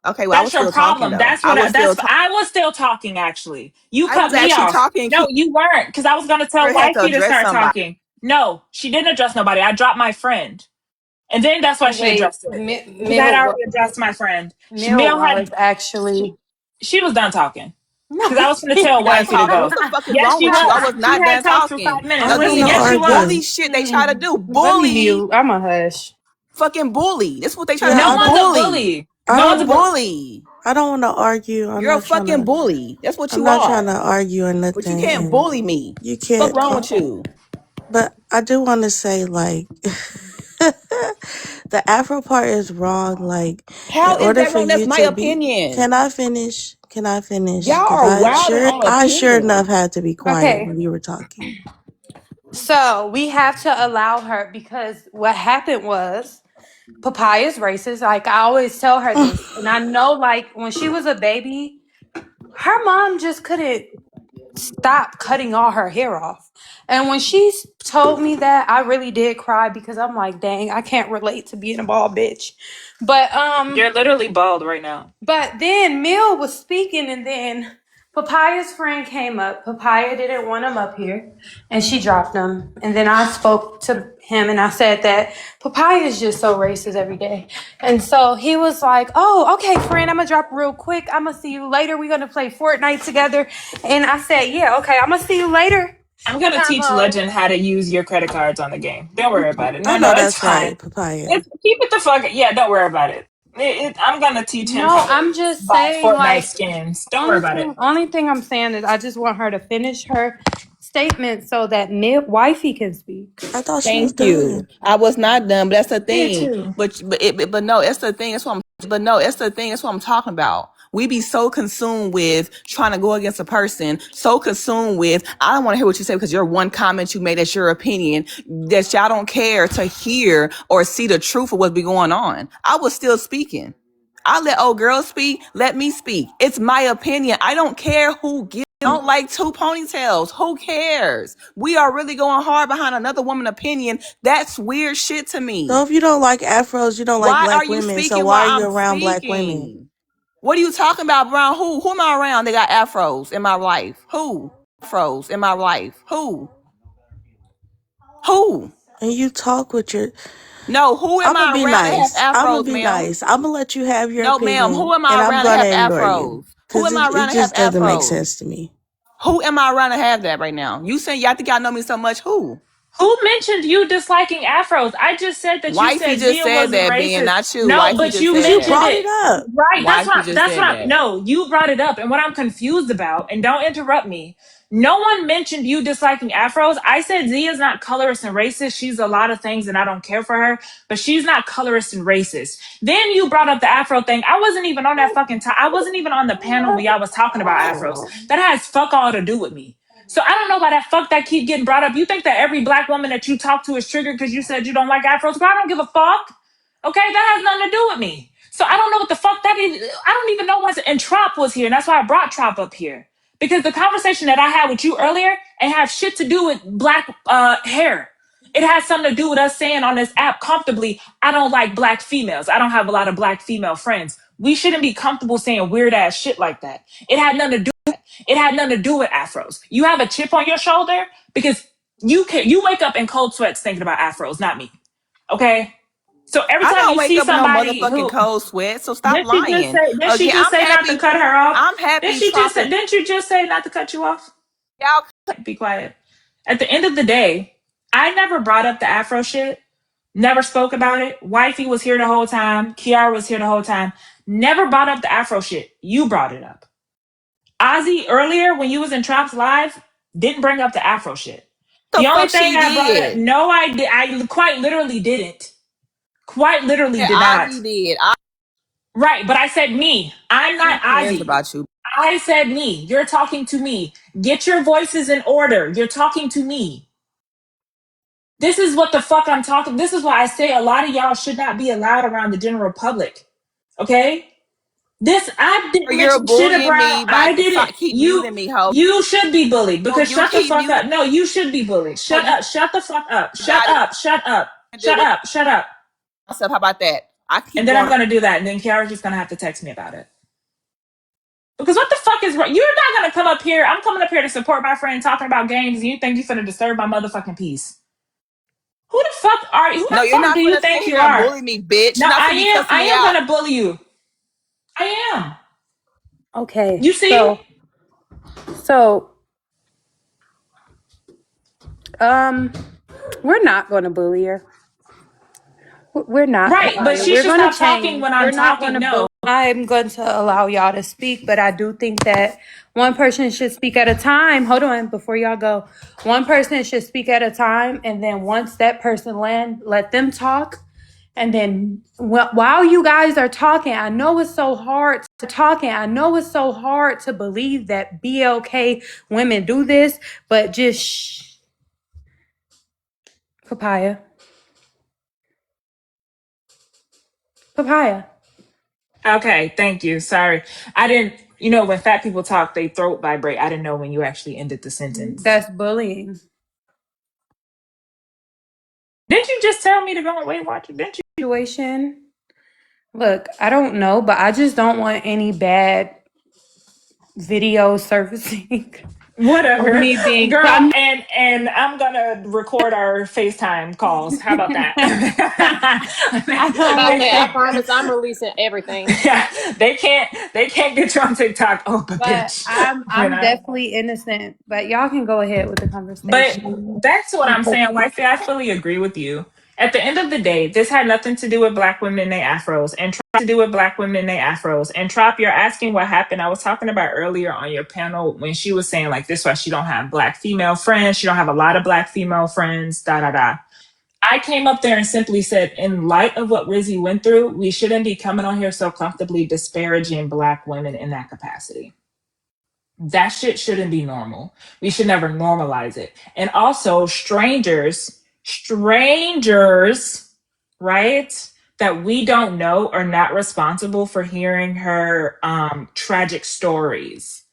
Okay. Well, I That's was your still talking problem. though. That's what. I was still talking. Actually, you I was cut me actually off. talking. No, you weren't, because I was gonna tell Kiara had to wifey to address start somebody. talking. No, she didn't address nobody. I dropped my friend. And then that's why she Wait, addressed it. Because I had already addressed my friend. Mill Mel was had actually. she was done talking. No, Because I was gonna he tell Done wifey to talking. go. What the fuck is Yes, wrong she with you? I was. was She not had done talked for talking. 5 minutes. I Listen, wanna Again, yes, this she argue. bully was. shit they try to do. Let me Bully. mute. I'm a hush. Fucking bully. This is what they try to Yeah, No do. I one's don't a Bully. bully. I No You're a one's a don't bully. bully. I don't wanna argue. You're a fucking bully. That's what I'm you not trying are. to argue or But you nothing, can't and bully me. you Fuck can't wrong talk. with you? But I do wanna say like the Afro part is wrong. Like, in How is order that for wrong? That's you my to be, opinion. can I finish? Can I finish? Y'all Because are wilding on I sure enough opinion. had to be quiet Okay, when you were talking. so we have to allow her because what happened was Papaya's racist. Like I always tell her this, and I know, like when she was a baby, her mom just couldn't stop cutting all her hair off. And when she told me that, I really did cry because I'm like, dang, I can't relate to being a bald bitch. But You're literally bald right now. But then Mill was speaking, and then Papaya's friend came up. Papaya didn't want him up here, and she dropped him. And then I spoke to him, and I said that Papaya is just so racist every day. And so he was like, "Oh, okay, friend, I'm gonna drop real quick. I'm gonna see you later. We're gonna play Fortnite together." And I said, "Yeah, okay, I'm gonna see you later." I'm gonna teach Legend how to use your credit cards on the game. Don't worry about it. I No, know it's that's fine. right, Papaya. Keep it the fuck. Yeah, don't worry about it. I'm gonna teach him No, how to I'm just buy saying, Fortnite like, skins. Don't worry about it. only thing I'm saying is I just want her to finish her statement so that wifey can speak. I thought she was Thank you. done. I was not done, but that's the Me thing. too. But no, it's the thing. That's what I'm. But no, it's the thing. That's what I'm talking about. We be so consumed with trying to go against a person, so consumed with I don't want to hear what you say because your one comment you made, that's your opinion, that y'all don't care to hear or see the truth of what's be going on. I was still speaking. I let old girls speak. Let me speak. It's my opinion. I don't care who gives. Don't like two ponytails. Who cares? We are really going hard behind another woman's opinion. That's weird shit to So me. if you don't like afros, you don't like Why are black you women. So speaking why while are you I'm around black women? speaking? What are you talking about, Brown? Who am I around? They got afros in my life. Who? Afros in my life. Who? Who? And you talk with your. No, who am I'm gonna I be around that have nice. I'm gonna afros, be ma'am? nice. I'm gonna let you have your No, ma'am. Who opinion, am I and I'm around that gonna have ignore you afros? Who because am I it around that have just doesn't make afros? sense to me. Who am I around to have that right now? You saying y'all think y'all know me so much? Who? Who mentioned you disliking afros? I just said that you Wifey said just Zia said wasn't that, Ben, racist. not you. No, Wifey but just you Cause said you mentioned that. brought it. it up. Right. Wifey just said that. No, you brought it up. And what I'm confused about, and don't interrupt me, no one mentioned you disliking afros. I said Zia's not colorist and racist. She's a lot of things and I don't care for her, but she's not colorist and racist. Then you brought up the afro thing. I wasn't even on that fucking time. I wasn't even on the panel when y'all was talking about afros. That has fuck all to do with me. So I don't know why that fuck that keep getting brought up. You think that every black woman that you talk to is triggered because you said you don't like afros? Girl, I don't give a fuck. Okay, that has nothing to do with me. So I don't know what the fuck that is. I don't even know what's. And Trop was here, and that's why I brought Trop up here because the conversation that I had with you earlier ain't have shit to do with black hair. It has something to do with us saying on this app comfortably, I don't like black females. I don't have a lot of black female friends. We shouldn't be comfortable saying weird ass shit like that. It had nothing to do. It had nothing to do with afros. You have a chip on your shoulder because you wake up in cold sweats thinking about afros, not me. Okay. So every I time don't you wake see up in no somebody motherfucking who cold sweat, so stop did she just lying. say did she Again, just say not to cut her off? I'm happy Trop. Didn't you just say not to cut you off? Y'all, Be quiet. At the end of the day, I never brought up the afro shit. Never spoke about it. Wifey was here the whole time. Ke.araaaa was here the whole time. Never brought up the afro shit. You brought it up. Ozzy earlier when you was in Trop's live didn't bring up the afro shit. the The only fuck thing she I brought up, did. no, I did. I quite literally didn't. Quite literally Yeah, did Ozzy not. did. Right, but I said me. I'm Who not cares Ozzy. about you? I said me. You're talking to me. Get your voices in order. You're talking to me. This is what the fuck I'm talking. This is why I say a lot of y'all should not be allowed around the general public. Okay? This I didn't You're mention shit bullying about. me by I didn't. keep muting me, ho. You should be bullied So because you shut the keep fuck muting. up. No, you should be bullied. So Shut you up. Shut the fuck up. Shut got it up. Shut up. to do Shut with up. Shut up. myself. How about that? I And keep then I'm going. gonna do that, and then Ke.araaaa's just gonna have to text me about it. Because what the fuck is wrong? You're not gonna come up here. I'm coming up here to support my friend talking about games, and you think you're gonna disturb my motherfucking peace. Who the fuck are you? Who No, the you're fuck do not you gonna sit think you here and are? bully me, bitch. No, You're not I gonna be am. cussing I me am out. gonna bully you. I am. Okay, You see? so um, we're not going to bully her. We're not, Right, but Papaya. she We're should going to stop talking change. when I'm We're not going talking. to bully. No. I'm going to allow y'all to speak, but I do think that one person should speak at a time. Hold on, before y'all go. One person should speak at a time, and then once that person land, let them talk. And then while you guys are talking, I know it's so hard to believe that BLK women do this, but just shh. Papaya. Papaya. Okay, thank you. Sorry. I didn't, when fat people talk, they throat vibrate. I didn't know when you actually ended the sentence. That's bullying. Didn't you just tell me to go and Weight Watcher? Didn't you? Situation. Look, I don't know, but I just don't want any bad video surfacing of Whatever, me being. girl. I'm And I'm gonna record our FaceTime calls. How about that? I don't About that, I understand. promise I'm releasing everything. Yeah, they can't get you on TikTok. Oh, but But bitch, you I'm know. definitely innocent. But y'all can go ahead with the But conversation. back to what I'm saying, wifey, I fully agree with you. At the end of the day, this had nothing to do with black women and their afros, and Trop, you're asking what happened. I was talking about earlier on your panel when she was saying like this, why she don't have black female friends. She don't have a lot of black female friends. Da da da. I came up there and simply said, in light of what Rizzy went through, we shouldn't be coming on here so comfortably disparaging black women in that capacity. That shit shouldn't be normal. We should never normalize it. And also, strangers, right? That we don't know are not responsible for hearing her tragic stories.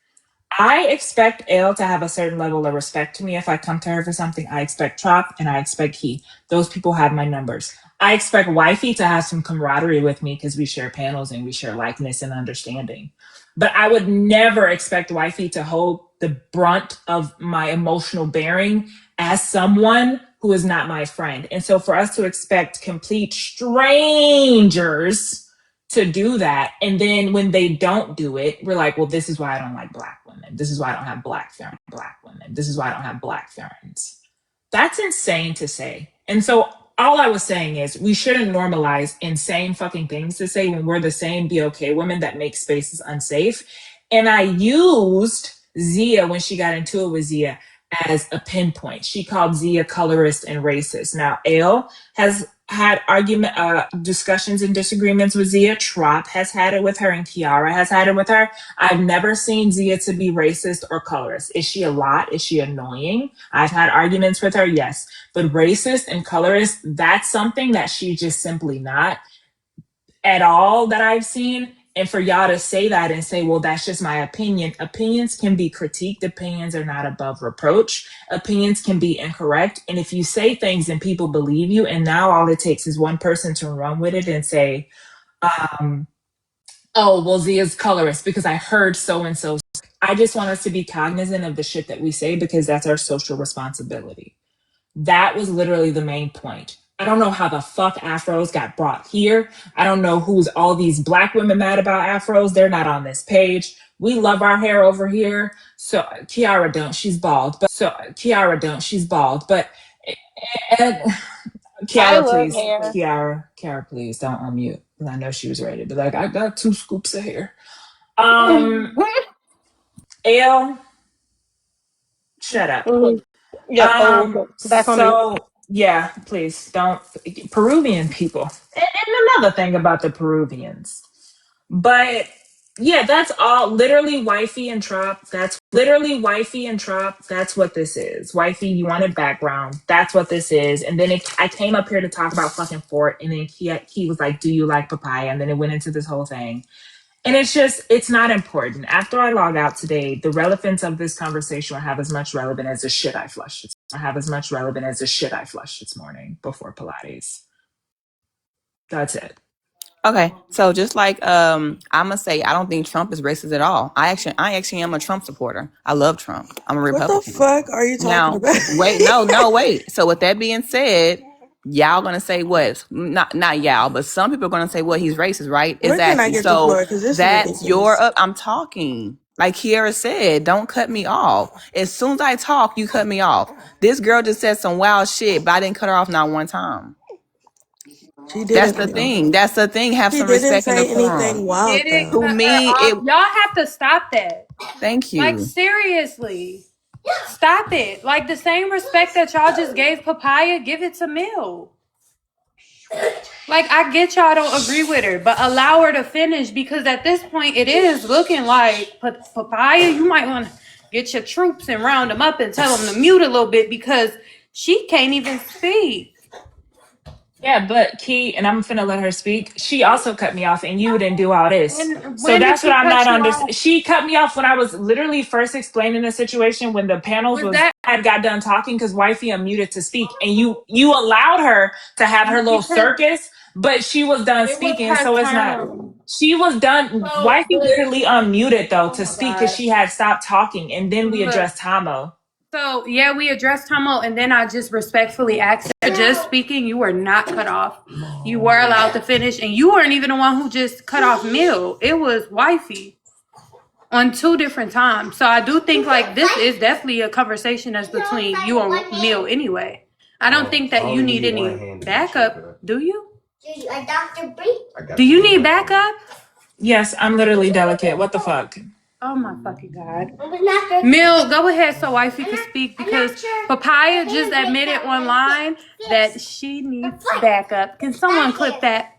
I expect Ale to have a certain level of respect to me. If I come to her for something, I expect Trop and I expect Key. Those people have my numbers. I expect Wifey to have some camaraderie with me because we share panels and we share likeness and understanding. But I would never expect Wifey to hold the brunt of my emotional bearing as someone who is not my friend. And so for us to expect complete strangers to do that, and then when they don't do it, we're like, well, this is why I don't like black women. This is why I don't have black women. This is why I don't have black friends. That's insane to say. And so all I was saying is we shouldn't normalize insane fucking things to say when we're the same BOK women that make spaces unsafe. And I used Zia when she got into it with Zia as a pinpoint. She called Zia colorist and racist. Now, Ale has had discussions and disagreements with Zia. Trop has had it with her, and Ke.araaaa has had it with her. I've never seen Zia to be racist or colorist. Is she a lot? Is she annoying? I've had arguments with her, yes. But racist and colorist, that's something that she's just simply not at all that I've seen. And for y'all to say that and say, well, that's just my opinion. Opinions can be critiqued. Opinions are not above reproach. Opinions can be incorrect. And if you say things and people believe you, and now all it takes is one person to run with it and say, oh, well, Zia's colorist because I heard so and so. I just want us to be cognizant of the shit that we say because that's our social responsibility. That was literally the main point. I don't know how the fuck afros got brought here. I don't know who's all these black women mad about afros. They're not on this page. We love our hair over here. So Ke.araaaa don't. She's bald. But and, I Ke.araaaa, love please. hair. Ke.araaaa, please don't unmute. Because I know she was ready to be like, I got 2 scoops of hair. Ale, shut up. Yep. Oh, okay. Back on mute. So yeah, please don't. Peruvian people. And another thing about the Peruvians. But yeah, that's all. Literally wifey and trop. That's what this is. Wifey, you wanted background. That's what this is. And then I came up here to talk about fucking Fort, and then he was like, do you like papaya? And then it went into this whole thing. And it's not important. After I log out today, the relevance of this conversation will have as much relevance as the shit I flushed. This morning before Pilates. That's it. Okay, so just like I'ma say, I don't think Trump is racist at all. I actually am a Trump supporter. I love Trump. I'm a What the Republican. fuck are you talking Now, about? wait. So with that being said, y'all gonna say what? Not y'all, but some people are gonna say, well, he's racist, right? Where can I Exactly. get the So floor? Because this is that's your ridiculous. I'm talking. Like Kiara said, don't cut me off. As soon as I talk, you cut me off. This girl just said some wild shit, but I didn't cut her off not one time. She That's didn't the cut you off. thing. That's the thing. Have She some didn't respect and say decorum. anything wild Didn't though. To cut her me, off. it. Y'all have to stop that. Thank Like, you. seriously. Stop it. Like, the same respect that y'all just gave Papaya, give it to Mill. Like, I get y'all don't agree with her, but allow her to finish because at this point, it is looking like Papaya, you might want to get your troops and round them up and tell them to mute a little bit because she can't even speak. Yeah, but Key, and I'm finna let her speak. She also cut me off, and you didn't do all this. And So when did that's what she I'm cut not you understanding. off? She cut me off when I was literally first explaining the situation when the panels Was that had got done talking because wifey unmuted to speak, and you allowed her to have her little because circus but she was done It was speaking, her so it's not. turn. She was done. So, Wifey but literally unmuted though oh to my speak because god. she had stopped talking, and then we Look. addressed Tamo. So yeah, we addressed Tomo, and then I just respectfully asked her, just speaking, you were not cut off. You were allowed to finish, and you weren't even the one who just cut off Mill. It was Wifey on 2 different times. So I do think like this is definitely a conversation that's between you and Mill anyway. I don't think that you need any backup. Do you? Do you need backup? Yes, I'm literally delicate. What the fuck? Oh my fucking god. Mill, go ahead so Wifey can speak because Papaya just admitted online that she needs backup. Can someone clip that?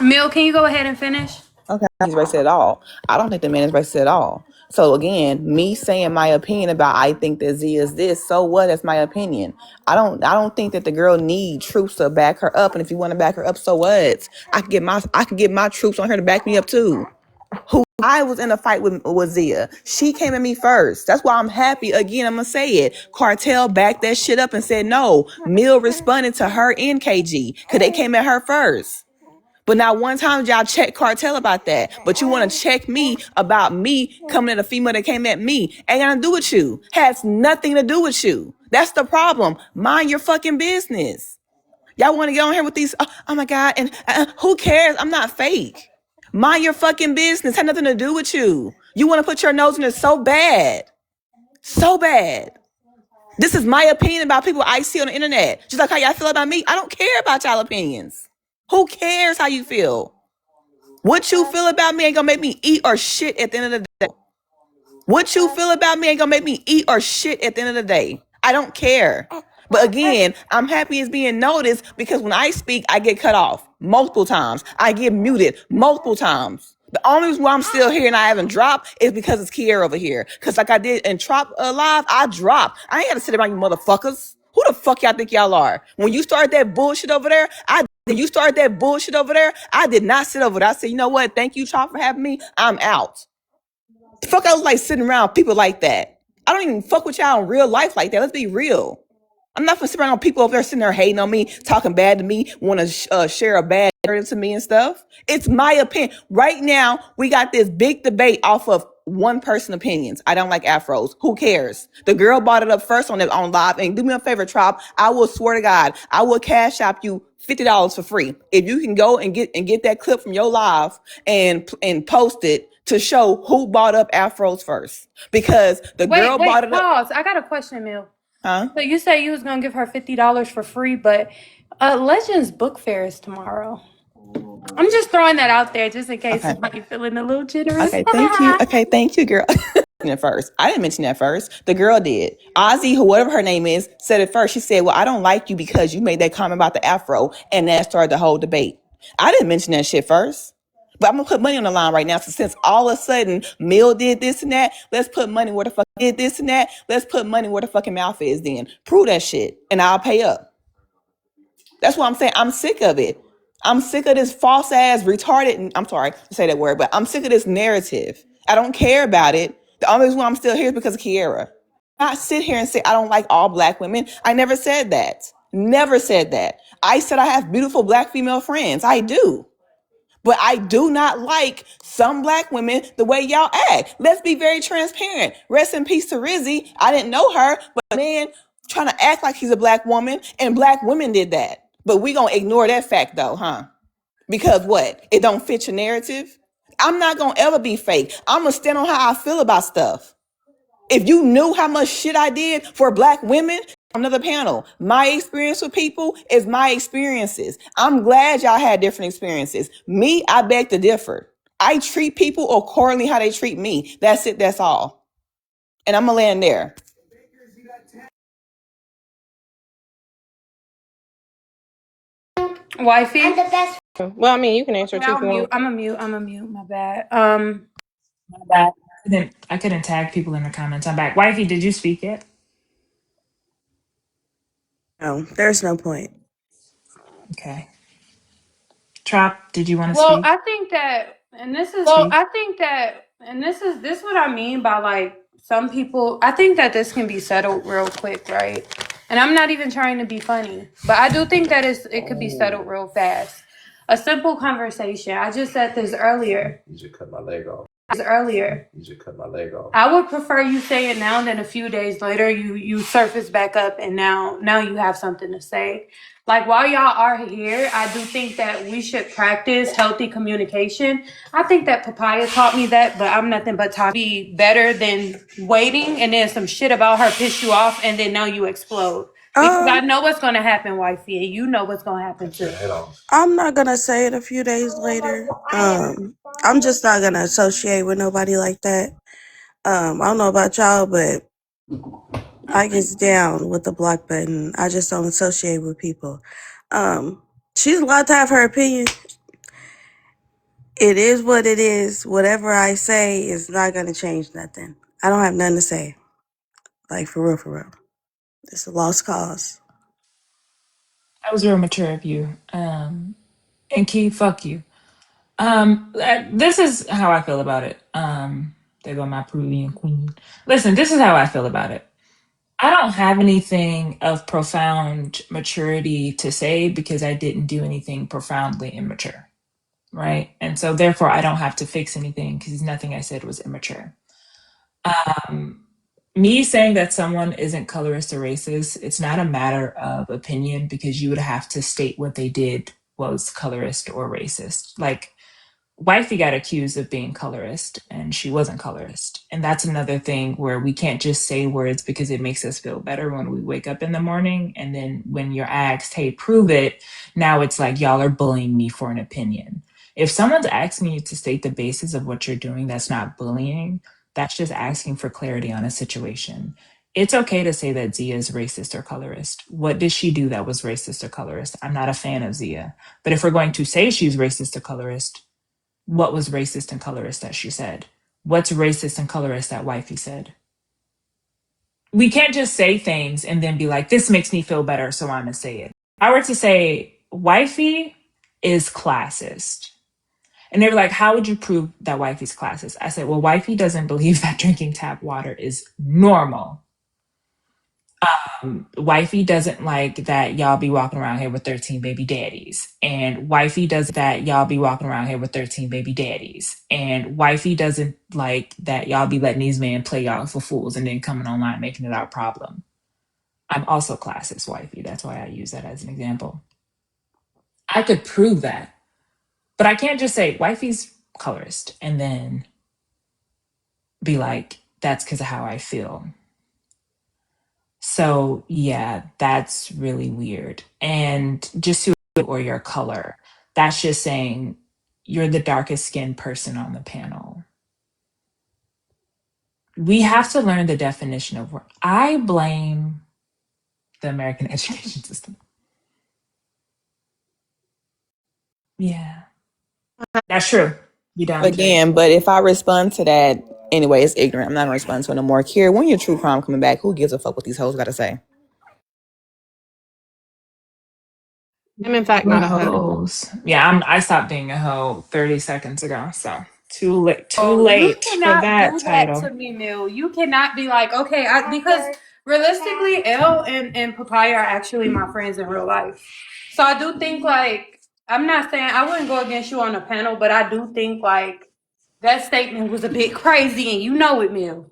Mill, can you go ahead and finish? Okay, he's racist at all. I don't think the man is racist at all. So again, me saying my opinion about I think that Z is this, so what? That's my opinion. I don't think that the girl needs troops to back her up. And if you want to back her up, so what? I can get my troops on her to back me up too. Who I was in a fight with Zia. She came at me first. That's why I'm happy. Again, I'm gonna say it. Cartel backed that shit up and said no. Mill responded to her and KG because they came at her first. But not one time y'all check Cartel about that. But you want to check me about me coming at a female that came at me. Ain't got to do with you. Has nothing to do with you. That's the problem. Mind your fucking business. Y'all want to get on here with these, oh my God, and who cares? I'm not fake. Mind your fucking business. Had nothing to do with you. You want to put your nose in it so bad. So bad. This is my opinion about people I see on the internet. Just like how y'all feel about me. I don't care about y'all opinions. Who cares how you feel? What you feel about me ain't gonna make me eat or shit at the end of the day. What you feel about me ain't gonna make me eat or shit at the end of the day. I don't care. But again, I'm happy it's being noticed because when I speak, I get cut off multiple times. I get muted multiple times. The only reason why I'm still here and I haven't dropped is because it's Kiara over here. Because like I did in Trop Live, I dropped. I ain't got to sit around you motherfuckers. Who the fuck y'all think y'all are? When you started that bullshit over there, I did not sit over there. I said, you know what? Thank you, Trop, for having me. I'm out. The fuck I was like sitting around people like that. I don't even fuck with y'all in real life like that. Let's be real. I'm not gonna sit around people over there sitting there hating on me, talking bad to me, want to share a bad narrative to me and stuff. It's my opinion. Right now, we got this big debate off of one person opinions. I don't like afros. Who cares? The girl brought it up first on live. And do me a favor, Trop. I will swear to God, I will cash app you $50 for free if you can go and get that clip from your live and post it to show who brought up afros first. Because the girl brought it up. Pause. I got a question, Mill. Huh? So you say you was gonna give her $50 for free, but Legends Book Fair is tomorrow. I'm just throwing that out there just in case somebody feeling a little generous. Okay, thank you. Okay, thank you, girl. At first, I didn't mention that first. The girl did. Ozzy, whatever her name is, said it first. She said, "Well, I don't like you because you made that comment about the afro," and that started the whole debate. I didn't mention that shit first. But I'm gonna put money on the line right now. So since all of a sudden Mill did this and that, let's put money where the fuck did this and that. Let's put money where the fucking mouth is. Then prove that shit, and I'll pay up. That's what I'm saying. I'm sick of it. I'm sick of this false ass retarded. I'm sorry to say that word, but I'm sick of this narrative. I don't care about it. The only reason why I'm still here is because of Kiara. Not sit here and say I don't like all black women. I never said that. Never said that. I said I have beautiful black female friends. I do. But I do not like some black women the way y'all act. Let's be very transparent. Rest in peace to Rizzy. I didn't know her, but man trying to act like he's a black woman, and black women did that. But we gonna ignore that fact though, huh? Because what? It don't fit your narrative? I'm not gonna ever be fake. I'm gonna stand on how I feel about stuff. If you knew how much shit I did for black women, another panel. My experience with people is my experiences. I'm glad y'all had different experiences. Me, I beg to differ. I treat people accordingly how they treat me. That's it. That's all. And I'm gonna land there. Wifey. Well, I mean, you can answer it too if you want. I'm a mute. My bad. My bad. I couldn't tag people in the comments. I'm back. Wifey, did you speak yet? No, there's no point. Okay. Trop, did you want to Well, speak? I think that, and this is this what I mean by like some people. I think that this can be settled real quick, right? And I'm not even trying to be funny, but I do think that it could be settled real fast. A simple conversation. I just said this earlier. You should cut my leg off. You should cut my leg off. I would prefer you say it now than a few days later you surface back up and now you have something to say. Like while y'all are here, I do think that we should practice healthy communication. I think that Papaya taught me that, but I'm nothing but taught be better than waiting and then some shit about her piss you off and then now you explode. Because I know what's gonna happen, wifey, and you know what's gonna happen too. I'm not gonna say it a few days later. I'm just not gonna associate with nobody like that. I don't know about y'all, but I get down with the block button. I just don't associate with people. She's allowed to have her opinion. It is what it is. Whatever I say is not gonna change nothing. I don't have nothing to say. Like for real, for real. It's a lost cause. That was real mature of you. And Key, fuck you. This is how I feel about it. There go my Peruvian queen. Listen, this is how I feel about it. I don't have anything of profound maturity to say because I didn't do anything profoundly immature, right? And so therefore I don't have to fix anything because nothing I said was immature. Me saying that someone isn't colorist or racist, it's not a matter of opinion because you would have to state what they did was colorist or racist. Like wifey got accused of being colorist and she wasn't colorist. And that's another thing where we can't just say words because it makes us feel better when we wake up in the morning. And then when you're asked, hey, prove it, now it's like y'all are bullying me for an opinion. If someone's asking you to state the basis of what you're doing, that's not bullying. That's just asking for clarity on a situation. It's okay to say that Zia is racist or colorist. What did she do that was racist or colorist? I'm not a fan of Zia. But if we're going to say she's racist or colorist, what was racist and colorist that she said? What's racist and colorist that wifey said? We can't just say things and then be like, this makes me feel better, so I'm gonna say it. If I were to say, wifey is classist. And they were like, how would you prove that wifey's classist? I said, well, wifey doesn't believe that drinking tap water is normal. Wifey doesn't like that y'all be walking around here with 13 baby daddies. And wifey doesn't that y'all be walking around here with 13 baby daddies. And wifey doesn't like that y'all be letting these men play y'all for fools and then coming online making it our problem. I'm also classist, wifey. That's why I use that as an example. I could prove that. But I can't just say wifey's colorist and then be like, that's because of how I feel. So yeah, that's really weird. And just to or your color, that's just saying you're the darkest skinned person on the panel. We have to learn the definition of work. I blame the American education system. Yeah, that's true. You down, Jay? Again, but if I respond to that, anyway, it's ignorant. I'm not gonna respond to it no more. Kira, when your true crime coming back, who gives a fuck what these hoes gotta say? I'm in fact What not a hoe. hoes? Yeah, I stopped being a hoe 30 seconds ago. So too late. Too Oh, you late for cannot that do that title. to me, Mill. You cannot be like, okay, because realistically, Elle and Papaya are actually my friends in real life. So I do think like I'm not saying I wouldn't go against you on a panel, but I do think like that statement was a bit crazy, and you know it, Mill.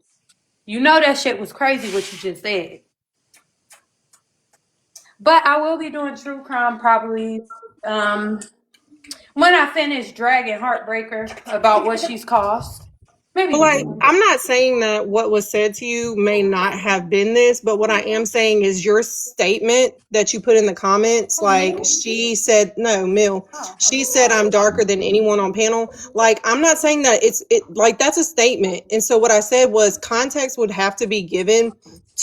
You know that shit was crazy what you just said. But I will be doing true crime probably when I finish dragging Heartbreaker about what she's cost. Maybe But like, December. I'm not saying that what was said to you may not have been this, but what I am saying is your statement that you put in the comments, like she said, no, Mill, she said I'm darker than anyone on panel. Like, I'm not saying that like that's a statement. And so what I said was context would have to be given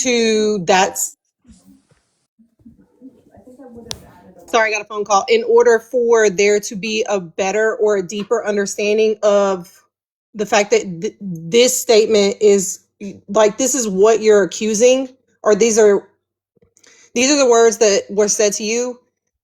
to sorry, I got a phone call, in order for there to be a better or a deeper understanding of the fact that this statement is like, this is what you're accusing, or these are the words that were said to you,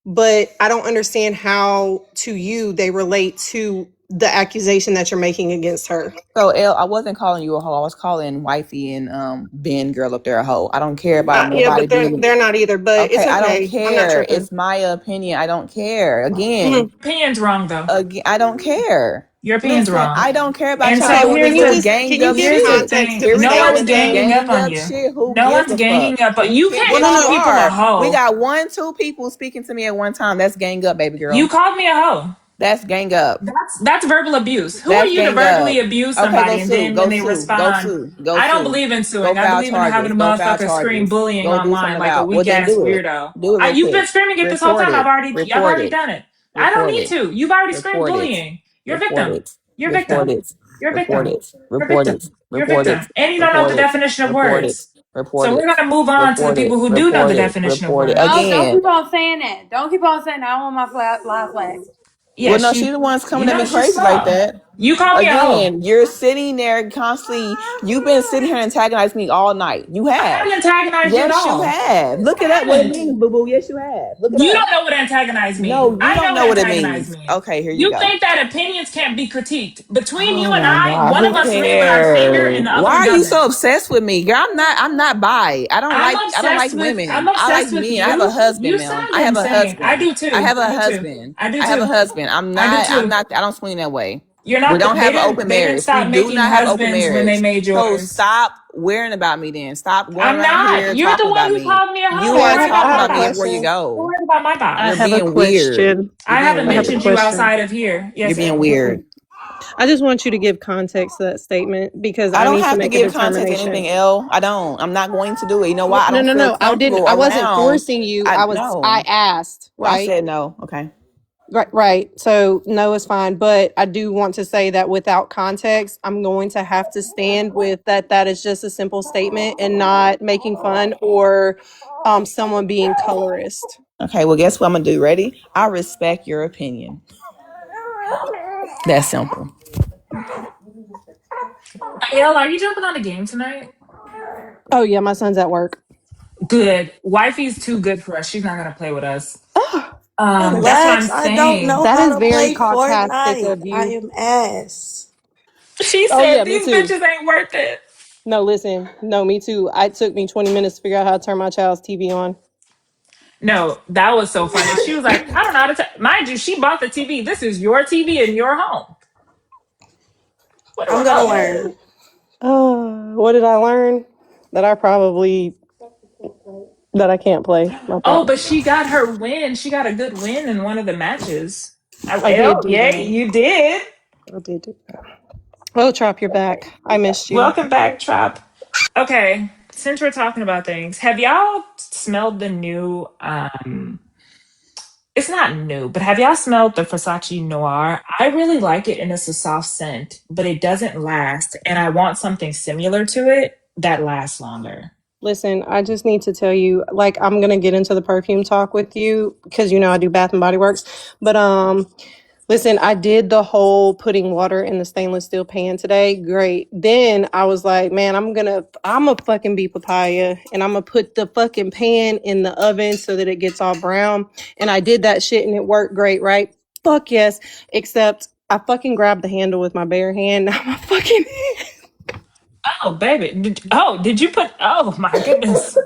but I don't understand how to you they relate to the accusation that you're making against her. So, L, I wasn't calling you a hoe. I was calling wifey and Ben girl up there a hoe. I don't care about Yeah, nobody but being. they're not either. But Okay, it's I don't okay. I'm not care. tripping. It's my opinion. I don't care. Mhm. Opinion's wrong though. Again, I don't care. Your opinion's Listen, wrong. I don't care about And y'all Okay, so well, doing this little can ganged you up give here's the shit. context thing. to the Here we No go one's with statement this though? ganging up ganged on up you. shit. Who No gives one's a fuck? ganging up, but Who you cares? can't Well, Yes, no, call you no. people a are. We hoe. got 1, 2 people speaking to me at one time. That's gang up, baby You girl. called me a hoe. That's gang up. That's verbal abuse. Who are That's you to gang up. verbally abuse Okay, go somebody and sue. then when Go they sue. Go respond, sue. Go I don't sue. believe in Go suing. I file believe in having a charges. Go file motherfucker scream charges. bullying Go do something online like a about. Well, weak then ass do it. weirdo. Do it real You've been quick. screaming it this whole Report time. it. I've Report already it. done it. I don't Report need it. to. You've already screamed Report it. bullying. You're a Report victim. it. You're a Report victim. it. You're a Report victim. it. You're a Report it. victim. You're a Report it. victim. And you don't know what Report the it. definition of Report words. it. Report So we're it. gonna move on to the Report it. people who do know Report the it. definition of Report it. words. No, don't Again. keep on saying that. Don't keep on saying that. I want my live flag. Yeah, Well, no, she the one's coming at me she's crazy like slow. that. You call me a hoe. Again, you're sitting there constantly. You've been sitting here antagonizing me all night. You I have. haven't antagonized you at Yes, you all. have. Look I it up what it haven't. means, boo boo. Yes, you have. Look it You up. don't know what antagonize mean. No, you I don't know what know what it antagonize means. mean. Okay, here you You go. think that opinions can't be critiqued. Between you Oh and my I, God, one of who us believe in our savior and cares? the other Why one are you so doesn't. obsessed with me, girl? I'm not bi. I don't like I'm women. I like obsessed with men. I have a you. husband, You ma'am. sound I have a insane. I husband. do I too. have a husband. I do I have a too. husband. I do too. I don't swing that way. You're We not don't have an open they didn't marriage. We stop do making not have open husbands when they marriage. made So yours. stop worrying about me then. Stop going I'm around not. here You're the talking one about who me. called me a hoe. You Hey, are Worry about I talking my have a about me everywhere box. you question. Don't go. worry about my I You're box. have a being weird. question. You're I being haven't I have a mentioned weird. you question. outside of here. You're Yes, being L. weird. I just want you to give context to that statement because I I don't need to have to make a give context to determination. anything, L. I don't. I'm not going to do it. You know why? I No, don't no, feel no. comfortable I wasn't around. forcing you. I I no. asked, I right? said no. Okay. Right, right. So no is fine, but I do want to say that without context, I'm going to have to stand with that. That is just a simple statement and not making fun or someone being colorist. Okay. Well, guess what I'm gonna do? Ready? I respect your opinion. That's simple. L, are you jumping on the game tonight? Oh yeah, my son's at work. Good. Wifey's too good for us. She's not gonna play with us. That's what I'm Relax. I don't saying. know That how is to very play caucastic Fortnite. of I you. am ass. She Oh said yeah, me these too. bitches ain't worth it. No, listen. No, me too. It took me 20 minutes to figure out how to turn my child's TV on. No, that was so funny. She was like, I don't know how to mind you, she bought the TV. This is your TV in your home. What a I'm gonna remote. learn. What did I learn? That I can't play. My Oh, fault. but she got her win. She got a good win in one of the matches. I did do Yeah, that. you did. I did do that. Oh, Trop, you're back. I missed you. Welcome back, Trop. Okay, since we're talking about things, have y'all smelled the new it's not new, but have y'all smelled the Versace Noir? I really like it and it's a soft scent, but it doesn't last. And I want something similar to it that lasts longer. Listen, I just need to tell you, like, I'm gonna get into the perfume talk with you because you know I do Bath and Body Works. But listen, I did the whole putting water in the stainless steel pan today. Great. Then I was like, man, I'm a fucking be papaya and I'm gonna put the fucking pan in the oven so that it gets all brown. And I did that shit and it worked great, right? Fuck yes. Except I fucking grabbed the handle with my bare hand. Now my fucking Oh, baby. Did you put, oh my goodness.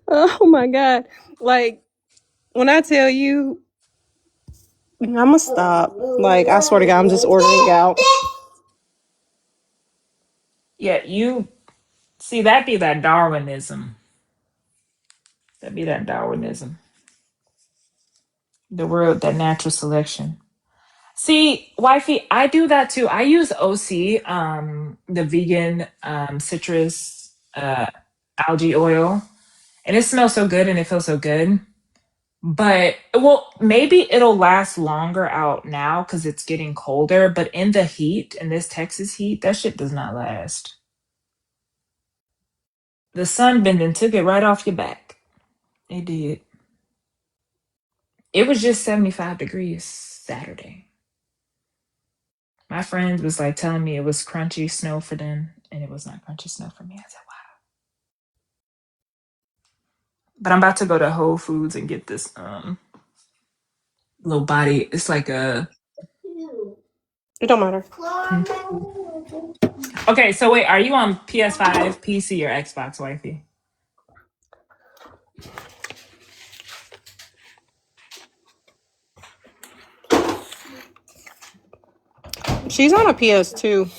oh my god. Like when I tell you I'ma stop. Like I swear to God, I'm just ordering out. Yeah, you see, that'd be that Darwinism. That'd be that Darwinism. The world, that natural selection. See, wifey, I do that too. I use OC, the vegan citrus algae oil, and it smells so good and it feels so good. But well, maybe it'll last longer out now because it's getting colder. But in the heat, in this Texas heat, that shit does not last. The sun bending took it right off your back. It did. It was just 75 degrees Saturday. My friend was like telling me it was crunchy snow for them, and it was not crunchy snow for me. I said, wow. But I'm about to go to Whole Foods and get this little body. It's like a It don't matter. Okay, so wait, are you on PS5, PC, or Xbox, wifey? She's on a PS2.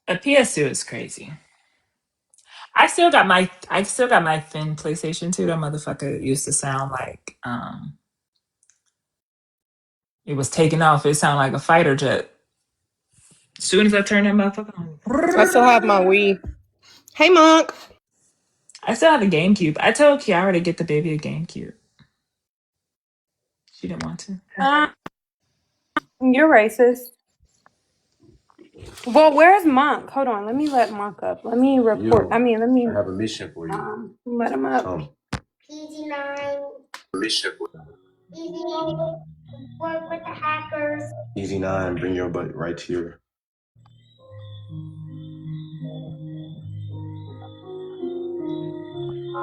A PS2 is crazy. I still got my thin PlayStation 2. That motherfucker used to sound like it was taking off. It sounded like a fighter jet. As soon as I turned that motherfucker I still have my on. Wii. Hey, Monk. I still have a GameCube. I told Ke.araaaa to get the baby a GameCube. She didn't want to. You're racist. Well, where's Monk? Hold on. Let me let Monk up. Let me report. Yo, I mean, let me I have a mission for you. let him up. PZ9. Mission for you. PZ9. Work with the hackers. PZ9, bring your butt right here.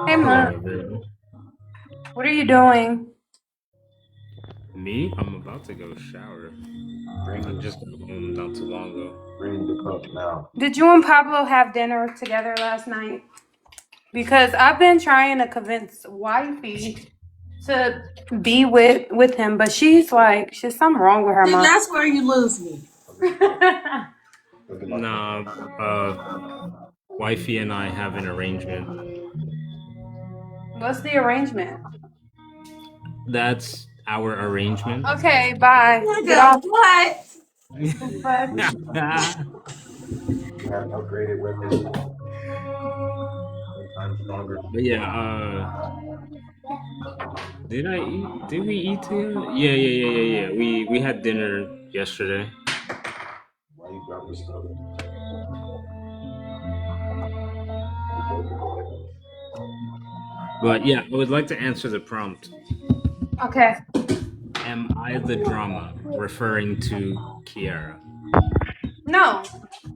Hey, Hello, Monk. everyone. What are you doing? Me? I'm about to go shower. I just got home not too long ago. Bring the cup now. Did you and Pablo have dinner together last night? Because I've been trying to convince wifey to be with him, but she's like, she's something wrong with her, See, Mom. that's where you lose me. Nah, wifey and I have an arrangement. What's the arrangement? That's our arrangement. Okay, bye. Get off. What? But You have upgraded weapons. 10 times stronger. But yeah, did I eat? Did we eat together? Yeah. We had dinner yesterday. Why you drop your stuff? But yeah, I would like to answer the prompt. okay. Am I the drama? Referring to Ke.araaaa. No,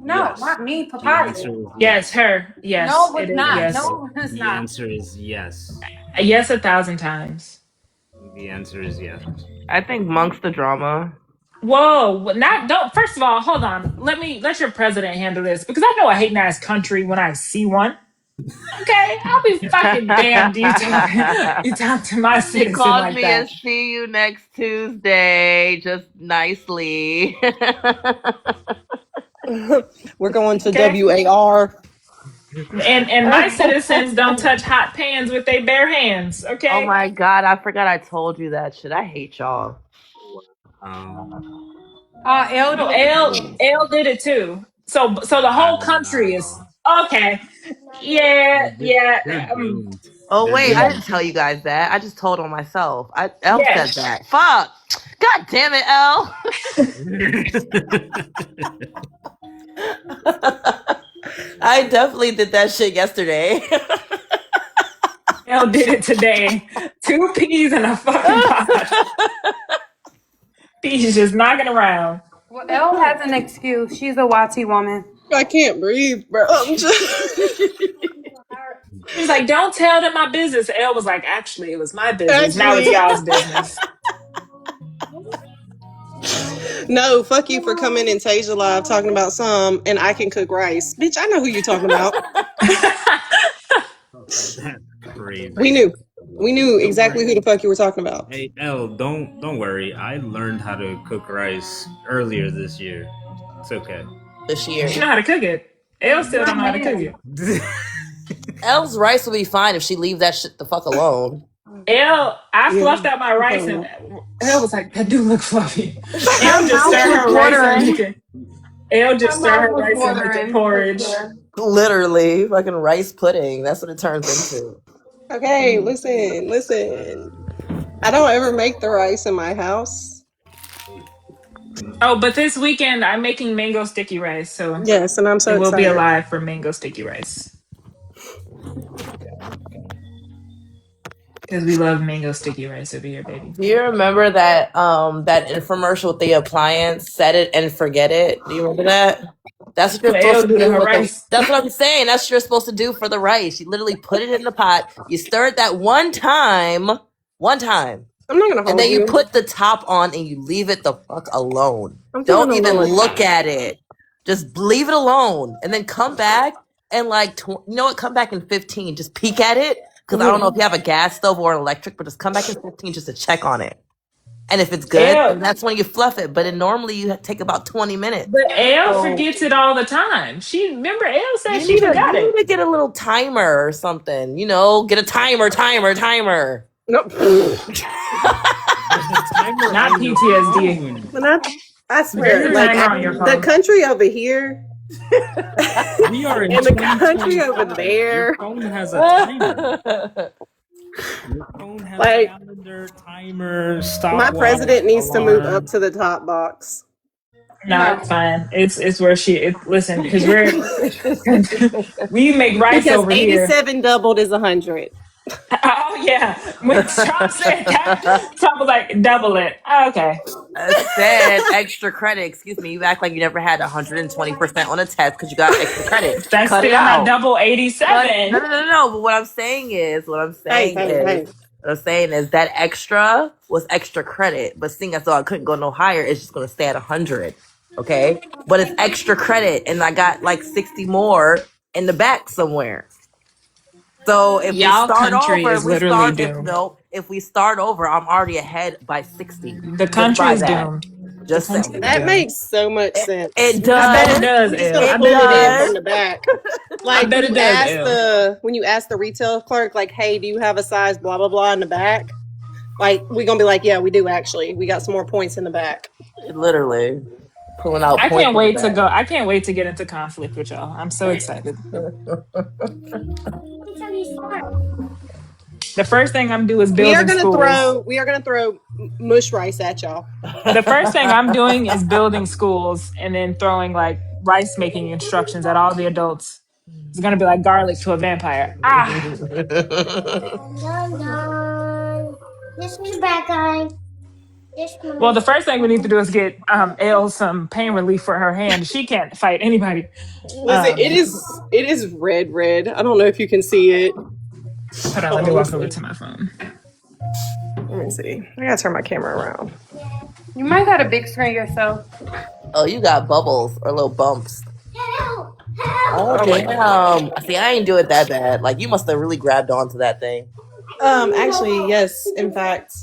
Yes. not me, The Papaya. answer is Yes, yes. her. Yes, No, it it's is. not. Yes. Yes. No, it's The not. answer is yes. Yes, 1,000 times. The answer is yes. I think Monk's the drama. Whoa, not don't. First of all, hold on. Let your president handle this because I know a hating ass country when I see one. Okay, I'll be fucking damned. You talk to my She citizen called like me a that. see you next Tuesday, just nicely. We're going to Okay, WAR. and my citizens don't touch hot pans with their bare hands. Oh Okay. my god, I forgot I told you that shit. I hate y'all. L No, did it too. L did it too. So the whole country is Wow. okay. Yeah, yeah. They're Um, doomed. Oh They're wait, I yeah. didn't doomed. tell you guys that. I just told on myself. Elle Yeah. said that. Fuck. God damn it, Elle. I definitely did that shit yesterday. L did it today. 2 peas in a fucking pod. Peas just knocking around. Well, L has an excuse. She's a Wati woman. I can't breathe, bro. I'm just... He was like, "Don't tell them my business." L was like, "Actually, it was my business. Now it's Actually, y'all's business." no, fuck you for coming in Tasia Live talking about some and I can cook rice. Bitch, I know who you're talking about. That's We crazy. knew. We knew Don't exactly worry. who the fuck you were talking about. Hey Elle, don't worry. I learned how to cook rice earlier this year. It's okay. This She year. know how to cook it. L still You're a don't know how to cook man. it. Elle's rice will be fine if she leave that shit the fuck alone. L, I Yeah. fluffed out my rice and L was like, "That do look fluffy." L Her just mouth stir was her rice and make watering. it. L Her just stir mouth her was rice and make it watering for porridge. sure. Literally, fucking rice pudding. That's what it turns into. Okay, listen. I don't ever make the rice in my house. Oh, but this weekend I'm making mango sticky rice, so Yes, and I'm it so will be excited. alive for mango sticky rice because we love mango sticky rice over here, baby. Do you remember that infomercial with the appliance, set it and forget it? Do you remember that? That's what you're What supposed L to do to do her with the rice? that's what I'm saying. That's what you're supposed to do for the rice. You literally put it in the pot, you stir it that one time, I'm not gonna And hold then you you. put the top on and you leave it the fuck alone. I'm taking Don't a even little look time. at it. Just leave it alone. And then come back and like, you know what? Come back in 15. Just peek at it. Because I don't know if you have a gas stove or an electric, but just come back in 15 just to check on it. And if it's good, L, then that's when you fluff it. But normally you take about 20 minutes. but L So forgets it all the time. She remember L said You she need to forgot you it. need to get a little timer or something. You know, get a timer. no, There's a timer Not on your PTSD. phone. when I There's swear, a like timer on your the phone. country over here We are in and the country over 2025. Your there, phone has a timer. Timer. Your phone has like calendar, timer, my stopwatch, president needs to move up alarm. to the top box. No, it's fine. It's where listen, because we're we make rice Because over here. 87 doubled is 100. Oh yeah. When Trump said that, Trump was like, double it. Okay. Said extra credit. Excuse me. You act like you never had 120% on a test because you got extra credit. That's Cut it still not out. double Cut. No, 87. no, no, no. But Hey, hey, hey. what I'm saying is that extra was extra credit. But seeing as though I couldn't go no higher, it's just gonna stay at 100. Okay. But it's extra credit, and I got like 60 more in the back somewhere. So if we Y'all start country over, is literally doomed. if we start over, I'm already ahead by 60 The just country by is that. doomed. The Just country is saying. That doomed. makes so much It, sense. it I bet it does. does, I'm just L. gonna I pull bet it it in does. from Does. the back. I Like bet it does, L. when you ask the retail clerk, like, hey, do you have a size blah blah blah in the back? Like, we're gonna be like, yeah, we do actually. We got some more points in the back. Literally pulling out I points can't in the wait to back. go. I can't wait to get into conflict with y'all. I'm so excited. The first thing I'm doing is building schools. We are gonna throw mush rice at y'all. The first thing I'm doing is building schools and then throwing like rice making instructions at all the adults. It's gonna be like garlic to a vampire. Ah. This is bad guy. Well, the first thing we need to do is get Elle some pain relief for her hand. She can't fight anybody. Listen, it is red. I don't know if you can see it. Hold on, Hold let me on, let's walk over see. to my phone. Let me see. I gotta turn my camera around. You might got a big screen yourself. Oh, you got bubbles or little bumps. Oh Oh my. damn! See, I ain't do it that bad. Like you must have really grabbed onto that thing. Actually, yes. In fact,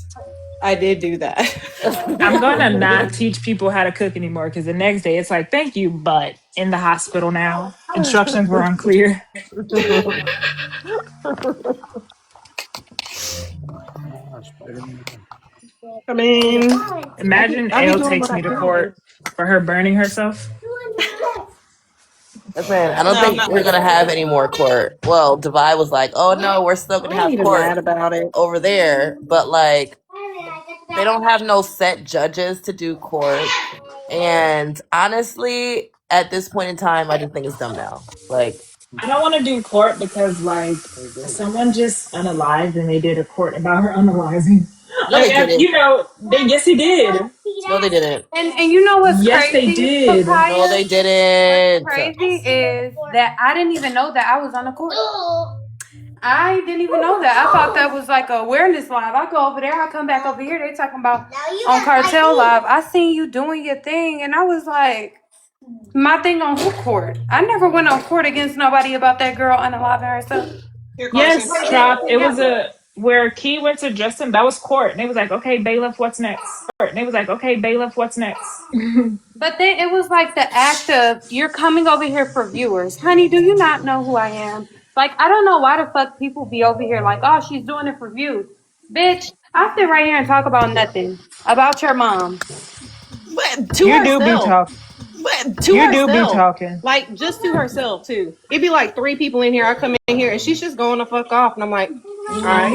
I did do that. I'm gonna not teach people how to cook anymore because the next day it's like, thank you, but in the hospital now. Instructions were unclear. I mean, Imagine I be Elle doing what takes I me to can. court for her burning herself. Man, I don't no, I'm think not we're ready gonna for have that. any more court. Well, Divide was like, "Oh no, we're still gonna I ain't have even court mad about it. over there," but like they don't have no set judges to do court. And honestly, at this point in time, I just think it's dumb now. Like, I don't want to do court because like someone just unalived and they did a court about her unaliving. no, they didn't. Yes, he did. No, they didn't. And you know what's Yes, they crazy, did. No, Papaya? they What's didn't. crazy is that I didn't even know that I was on the court. I didn't even know that. I thought that was like a awareness live. I go over there, I come back over here. They talking about on Cartel Live. I seen you doing your thing, and I was like, my thing on who court? I never went on court against nobody about that girl unaliving herself. Here, Carson. Yes, Trop. It was a where Key went to Justin. That was court. And they was like, okay, bailiff, what's next? And they was like, okay, bailiff, what's next? But then it was like the act of you're coming over here for viewers. Honey, do you not know who I am? Like, I don't know why the fuck people be over here like, oh, she's doing it for views. Bitch, I sit right here and talk about nothing. About your mom. But to You do be herself. talk. But to You do be herself. talking. Like, just to herself, too. It'd be like 3 people in here. I come in here and she's just going to fuck off. And I'm like, all right.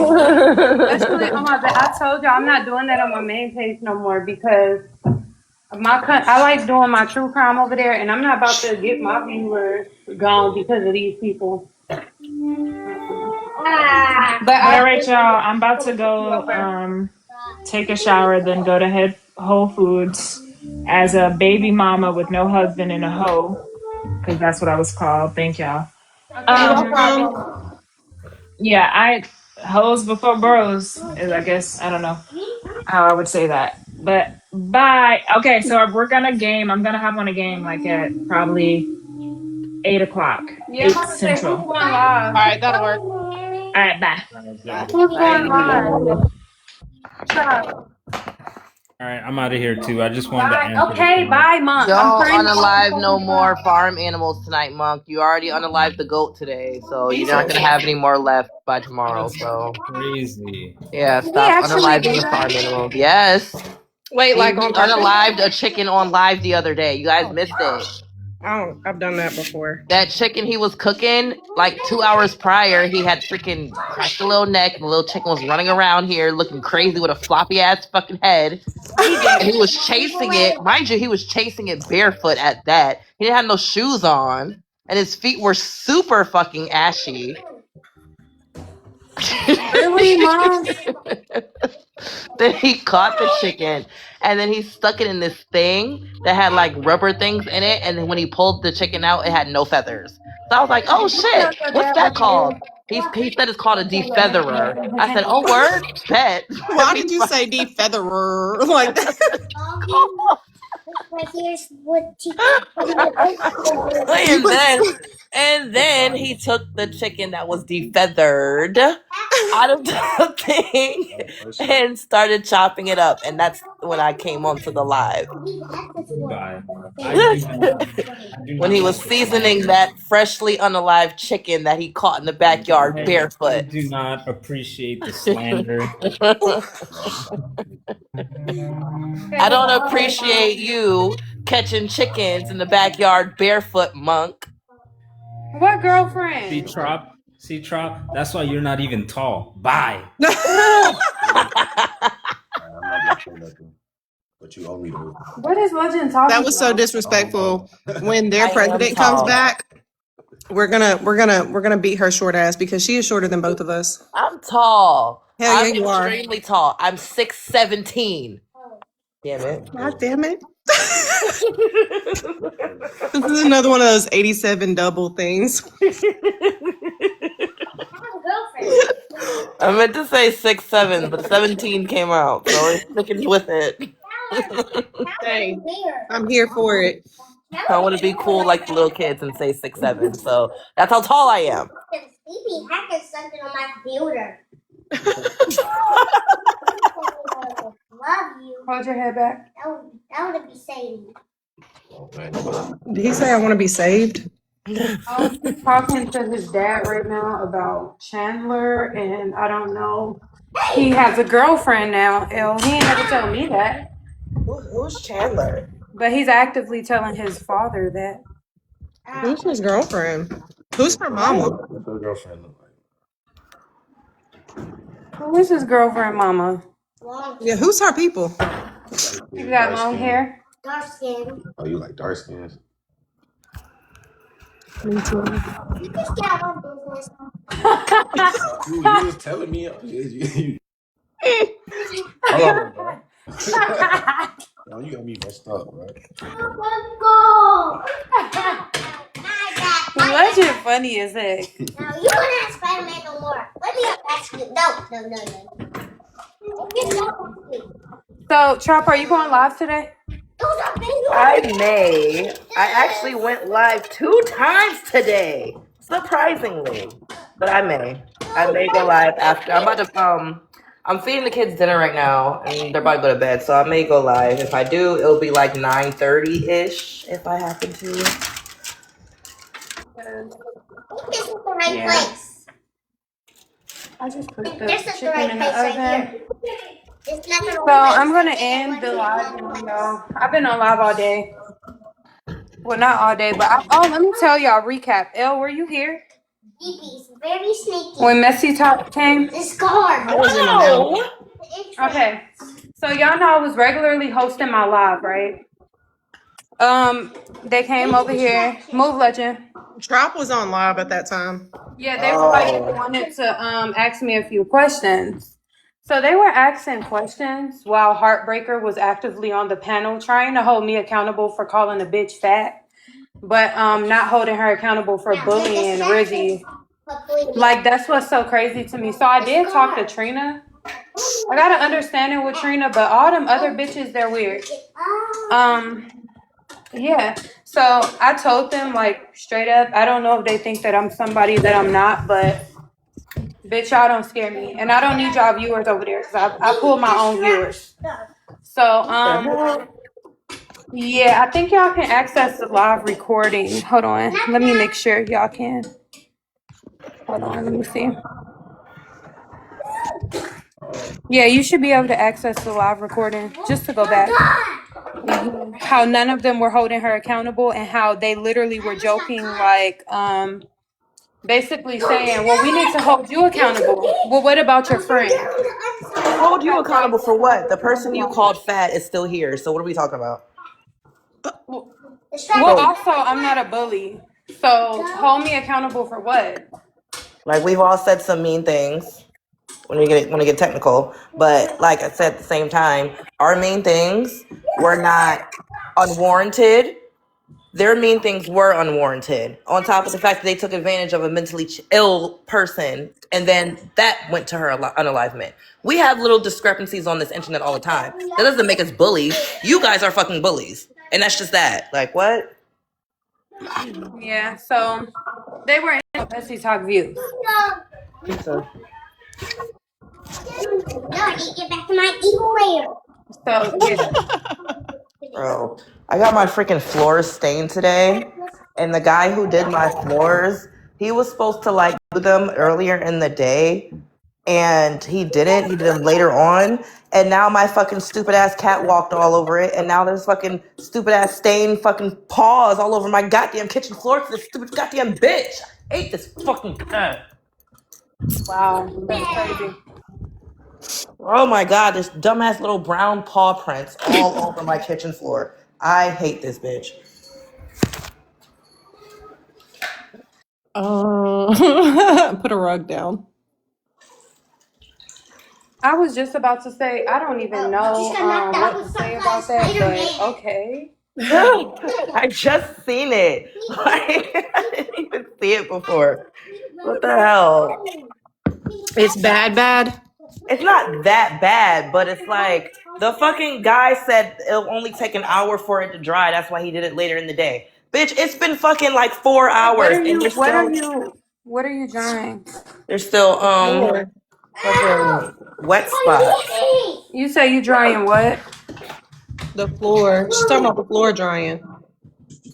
Especially on my I told you I'm not doing that on my main page no more because I like doing my true crime over there and I'm not about to get my viewers gone because of these people. But But all I right, y'all. I'm about to go take a shower, then go to head Whole Foods as a baby mama with no husband and a hoe, because that's what I was called. Thank y'all. okay, You're no Um, welcome. problem. yeah, I hoes before bros is I guess I don't know. how I would say that. But bye. Okay, so we're gonna game. I'm gonna hop on a game like at probably 8 o'clock, Yeah, I'm 8 about to say who's central. going live. All All right, that'll work. right, bye. Bye. Who's going Bye. live? Stop. All right, I'm out of here too. I just wanted to Bye. answer the Okay, phone. bye, Monk. I'm Don't trying to unalive call no you more back. farm animals tonight, Monk. You already unalived the goat today, so you're He's not so gonna have any more left by tomorrow. that's So crazy. yeah, Did he stop actually unaliving do your that? farm animals. Yes. Wait, He like on purpose? unalived a chicken on live the other day. You guys Oh, missed it. I've done that before. That chicken he was cooking like 2 hours prior, he had freaking cracked a little neck. The little chicken was running around here looking crazy with a floppy ass fucking head. He And he did. was chasing it. Mind you, he was chasing it barefoot at that. He didn't have no shoes on. And his feet were super fucking ashy. Really, Mom? Then he caught the chicken and then he stuck it in this thing that had like rubber things in it. And then when he pulled the chicken out, it had no feathers. So I was like, oh Did you tell shit, your what's dad that what you called? did? He said it's called a Tell your dad what defeatherer. you did. His I said, hand oh, was word? Bet. Let Why me did you find say defeatherer like that? You and put then he took the chicken that was defeathered out of the thing and started chopping it up. And that's when I came onto the live. Goodbye. I do When not he was like the seasoning slander. that freshly unalived chicken that he caught in the backyard I barefoot. do not appreciate the slander. I don't appreciate you catching chickens in the backyard barefoot, Monk. What See, girlfriend? Trop. See, Trop. That's why you're not even tall. Bye. But you owe me the. What is Legend that talking was so about? disrespectful. When their I am president comes tall. back, we're gonna beat her short ass because she is shorter than both of us. I'm tall. Hell yeah, I'm you are. extremely tall. I'm 6'17". Damn it. God damn it. This is another one of those 87 double things. I meant to say 6'7", but 17 came out, so we're sticking with it. Hey, I'm here for it. I want to be cool like the little kids and say 6'7", so that's how tall I am. Hold your head back. Did he say I want to be saved? He's talking to his dad right now about Chandler, and I don't know. He has a girlfriend now. He ain't never told me that, Who's Chandler? but he's actively telling his father that. Who's his girlfriend? Who's her mama? What's your girlfriend look like? Who is his girlfriend, Mama? Yeah, who's her people? You got long hair. Oh, you like dark skins? Me too. You was telling me. Hold on, bro. No, you got me messed up, bro. Legend funny as heck. Now you don't have Spider-Man no more. Let me ask you. No. So, Chop, are you going live today? I may. I actually went live 2 times today, surprisingly. But I may. I may go live after. I'm about to I'm feeding the kids dinner right now, and they're about to go to bed, so I may go live. If I do, it'll be like 9:30-ish, if I happen to. This is the right place. I just put the This is the chicken right in place the right oven. here. It's not the So right I'm gonna place. end the live now, y'all. I've been on live all day. Well, not all day, but let me tell y'all recap. Elle, were you here Very sneaky. when Messy Top came? This card. I was in and out. Okay, so y'all know I was regularly hosting my live, right? They came over here. Move, Legend. Trop was on live at that time. Yeah, they were like wanted to ask me a few questions. So they were asking questions while Heartbreaker was actively on the panel trying to hold me accountable for calling a bitch fat, but not holding her accountable for bullying Rizzy. Like, that's what's so crazy to me. So I did talk to Trina, I got an understanding with Trina, but all them other bitches, they're weird. Yeah. So I told them like straight up, I don't know if they think that I'm somebody that I'm not, but bitch, y'all don't scare me. And I don't need y'all viewers over there because I pull my own viewers. So yeah, I think y'all can access the live recording. Hold on. Let me make sure y'all can. Hold on, let me see. Yeah, you should be able to access the live recording just to go back. How none of them were holding her accountable and how they literally were joking like basically saying, well, we need to hold you accountable. Well, what about your friend? Hold you accountable for what? The person you called fat is still here. So what are we talking about? Well, So, also, I'm not a bully. So hold me accountable for what? like, we've all said some mean things when we get technical, but like I said at the same time, our mean things were not unwarranted. Their mean things were unwarranted. On top of the fact that they took advantage of a mentally ill person, and then that went to her unalivement. We have little discrepancies on this internet all the time. That doesn't make us bullies. You guys are fucking bullies, and that's just that. Like, what? Yeah, so they were in Bessie Talk views. Pizza. So yeah. Bro, I got my freaking floors stained today, and the guy who did my floors, he was supposed to like do them earlier in the day, and he didn't. He did them later on, and now my fucking stupid ass cat walked all over it, and now there's fucking stupid ass stained fucking paws all over my goddamn kitchen floor for this stupid goddamn bitch. I hate this fucking cat. Wow, that's crazy. Oh my god, there's dumbass little brown paw prints all over my kitchen floor. I hate this bitch. Put a rug down. I was just about to say I don't even know what to say about that, but okay. I just seen it. Like, I didn't even see it before. What the hell? It's bad. It's not that bad, but it's like the fucking guy said it'll only take an hour for it to dry. That's why he did it later in the day. Bitch, it's been fucking like 4 hours and What are you drawing? there's still Floor. fucking wet spots. You say you drying what? The floor. She's talking about the floor drying.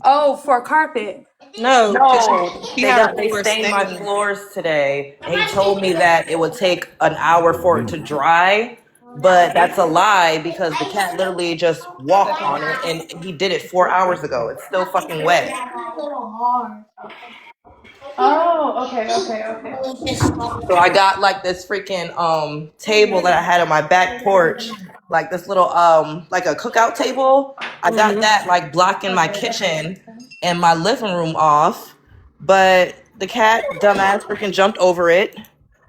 Oh, for carpet. No, because No, she had her they floor stained my stained. floors today, and he told me that it would take an hour for it to dry, but that's a lie because the cat literally just walked on it, and he did it 4 hours ago. It's still fucking wet. Oh, okay. So I got like this freaking table that I had on my back porch, like this little like a cookout table. I got that like blocking my kitchen and my living room off, but the cat dumbass freaking jumped over it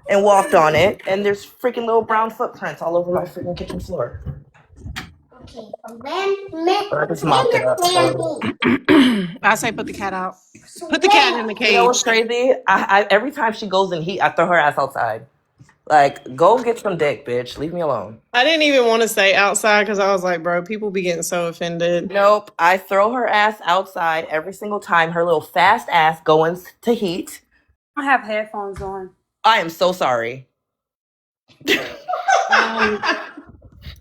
and walked on it, and there's freaking little brown footprints all over my freaking kitchen floor. I just mopped it up. So. I say put the cat out. Put the cat in the You know what's cage. crazy? I every time she goes in heat, I throw her ass outside. Like, go get some dick, bitch. Leave me alone. I didn't even want to say outside because I was like, bro, people be getting so offended. Nope. I throw her ass outside every single time her little fast ass goes to heat. I have headphones on. I am so sorry.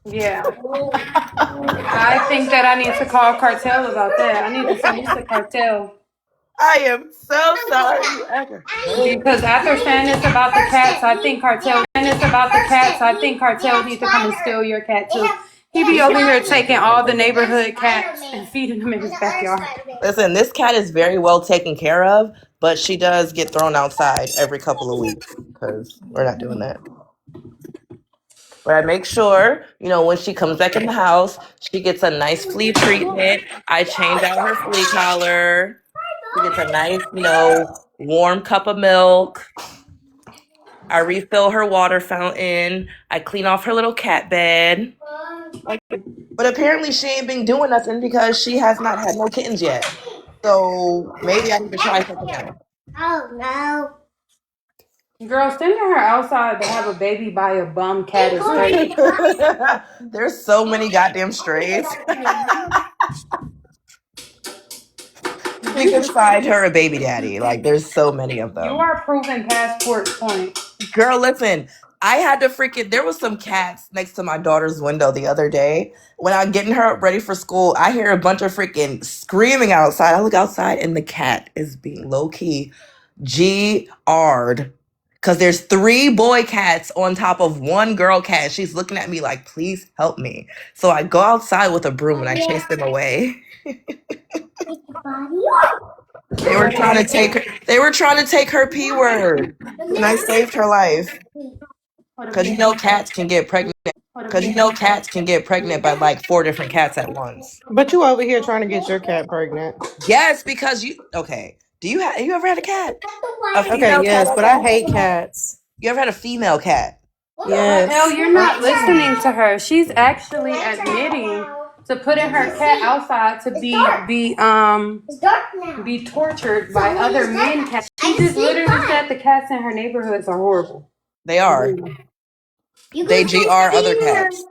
Yeah. I think that I need to call Cartel about that. I need to send this to Cartel. I am so sorry. Because after saying this about the cats, I think Cartel needs to come and steal your cat too. He be over here taking all the neighborhood cats and feeding them in his backyard. Listen, this cat is very well taken care of, but she does get thrown outside every couple of weeks because we're not doing that. But I make sure, you know, when she comes back in the house, she gets a nice flea treatment. I change out her flea collar. She gets a nice, you know, warm cup of milk. I refill her water fountain. I clean off her little cat bed. But apparently she ain't been doing nothing because she has not had no kittens yet. So maybe I need to try something else. Oh no. Girl, sending her outside to have a baby by a bum cat is crazy. There's so many goddamn strays. She can find her a baby daddy. Like, there's so many of You them. are proving passport point. Girl, listen, I had to freaking, there was some cats next to my daughter's window the other day. When I'm getting her ready for school, I hear a bunch of freaking screaming outside. I look outside and the cat is being low key G-R'd. Because there's 3 boy cats on top of 1 girl cat. She's looking at me like, please help me. So I go outside with a broom and I chase them away. They were trying to take her, they were trying to take her P word. And I saved her life. Because you know cats can get pregnant. Because you know cats can get pregnant by like 4 different cats at once. But you over here trying to get your cat pregnant. Yes, because you okay. Do you have you ever had a cat? A Okay, female cat yes, like but I that? hate cats. You ever had a female cat? But Elle, Yes. you're not listening to her. She's actually admitting to putting her cat outside to be tortured by other men cats. She just literally said the cats in her neighborhoods are horrible. They are. They GR other cats.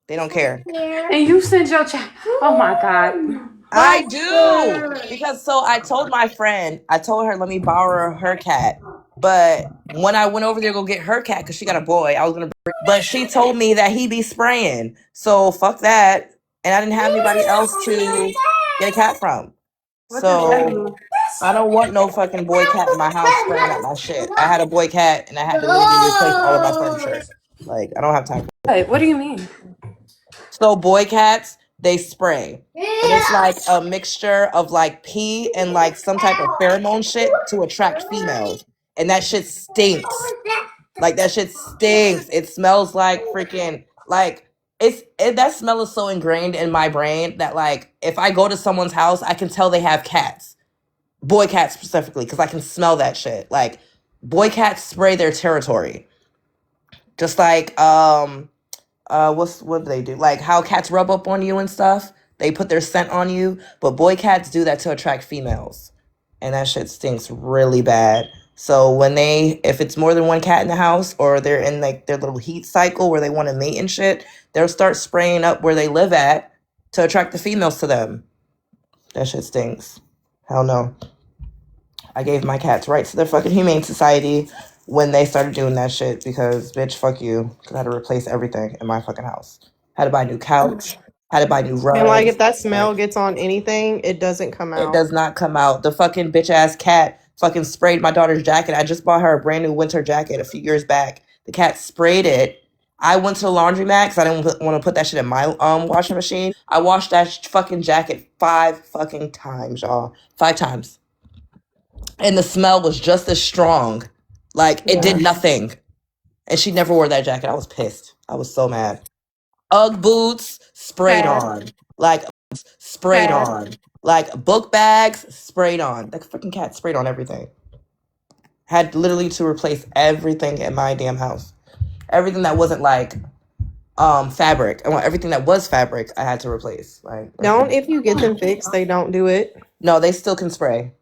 They don't care. And you send your child. Oh my God. I do. Because so I told my friend, I told her let me borrow her cat. But when I went over there to go get her cat, because she got a boy, I was gonna bring, but she told me that he be spraying. So fuck that. And I didn't have anybody else to get a cat from. What does that So mean? I don't want no fucking boy cat in my house spraying up my shit. I had a boy cat and I had to literally replace all of my furniture. Like, I don't have time for it. What do you mean? So boy cats, they spray. And it's like a mixture of like pee and like some type of pheromone shit to attract females. And that shit stinks. Like that shit stinks. It smells like freaking like that smell is so ingrained in my brain that like if I go to someone's house, I can tell they have cats. Boy cats specifically, because I can smell that shit. Like boy cats spray their territory. Just like what do they do? Like how cats rub up on you and stuff. They put their scent on you, but boy cats do that to attract females. And that shit stinks really bad. So if it's more than 1 cat in the house or they're in like their little heat cycle where they want to mate and shit, they'll start spraying up where they live at to attract the females to them. That shit stinks. Hell no. I gave my cats rights to the fucking Humane Society when they started doing that shit because, bitch, fuck you. Because I had to replace everything in my fucking house. Had to buy a new couch. Had to buy new And like rugs. if that smell Like, gets on anything, it doesn't come it out. does not come out. The fucking bitch ass cat fucking sprayed my daughter's jacket. I just bought her a brand new winter jacket a few years back. The cat sprayed it. I went to the laundromat because I didn't want to put that shit in my washing machine. I washed that fucking jacket 5 fucking times, y'all. 5 times. And the smell was just as strong. Like it Yeah. did nothing. And she never wore that jacket. I was pissed. I was so mad. Ugg boots sprayed Pass. on. Like sprayed Pass. on. Like book bags sprayed on. That fucking cat sprayed on everything. Had literally to replace everything in my damn house. Everything that wasn't like fabric. I want everything that was fabric I had to replace. Like Don't if you get them fixed, they don't do it. no, they still can spray.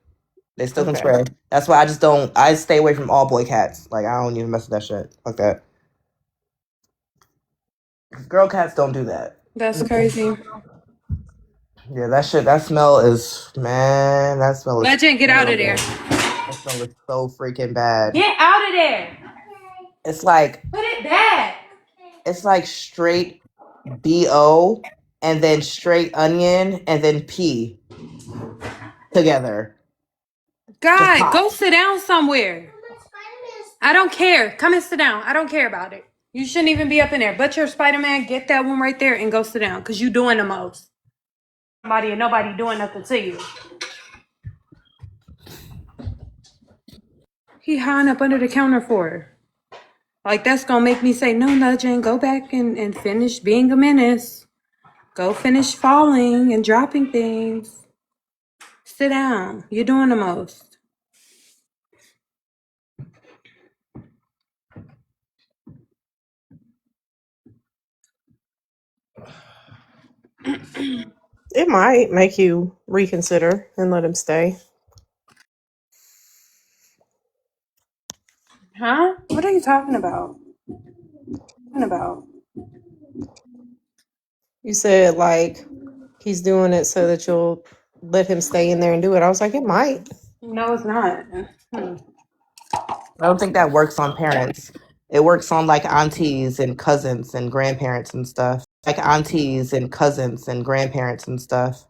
They still can Okay. spray. That's why I stay away from all boy cats. Like, I don't even mess with that shit. Fuck that. Girl cats don't do that. That's crazy. Yeah, that smell is, man, that smell is Legend, get out of there. terrible. That smell is so freaking bad. Get out of there. It's like, Put it back. it's like straight BO and then straight onion and then P together. Just God, pop. go sit down somewhere. I don't care. Come and sit down. I don't care about it. You shouldn't even be up in there. But you're Spider-Man, get that one right there and go sit down. Because you doing the most. Somebody and nobody doing nothing to you. He hiding up under the counter for her. Like, that's going to make me say, no, Nudging, go back and finish being a menace. Go finish falling and dropping things. Sit down. You're doing the most. It might make you reconsider and let him stay. Huh? What are you talking about? You said like he's doing it so that you'll let him stay in there and do it. I was like, it might. No, it's not. I don't think that works on parents. It works on like aunties and cousins and grandparents and stuff. Like aunties and cousins and grandparents and stuff,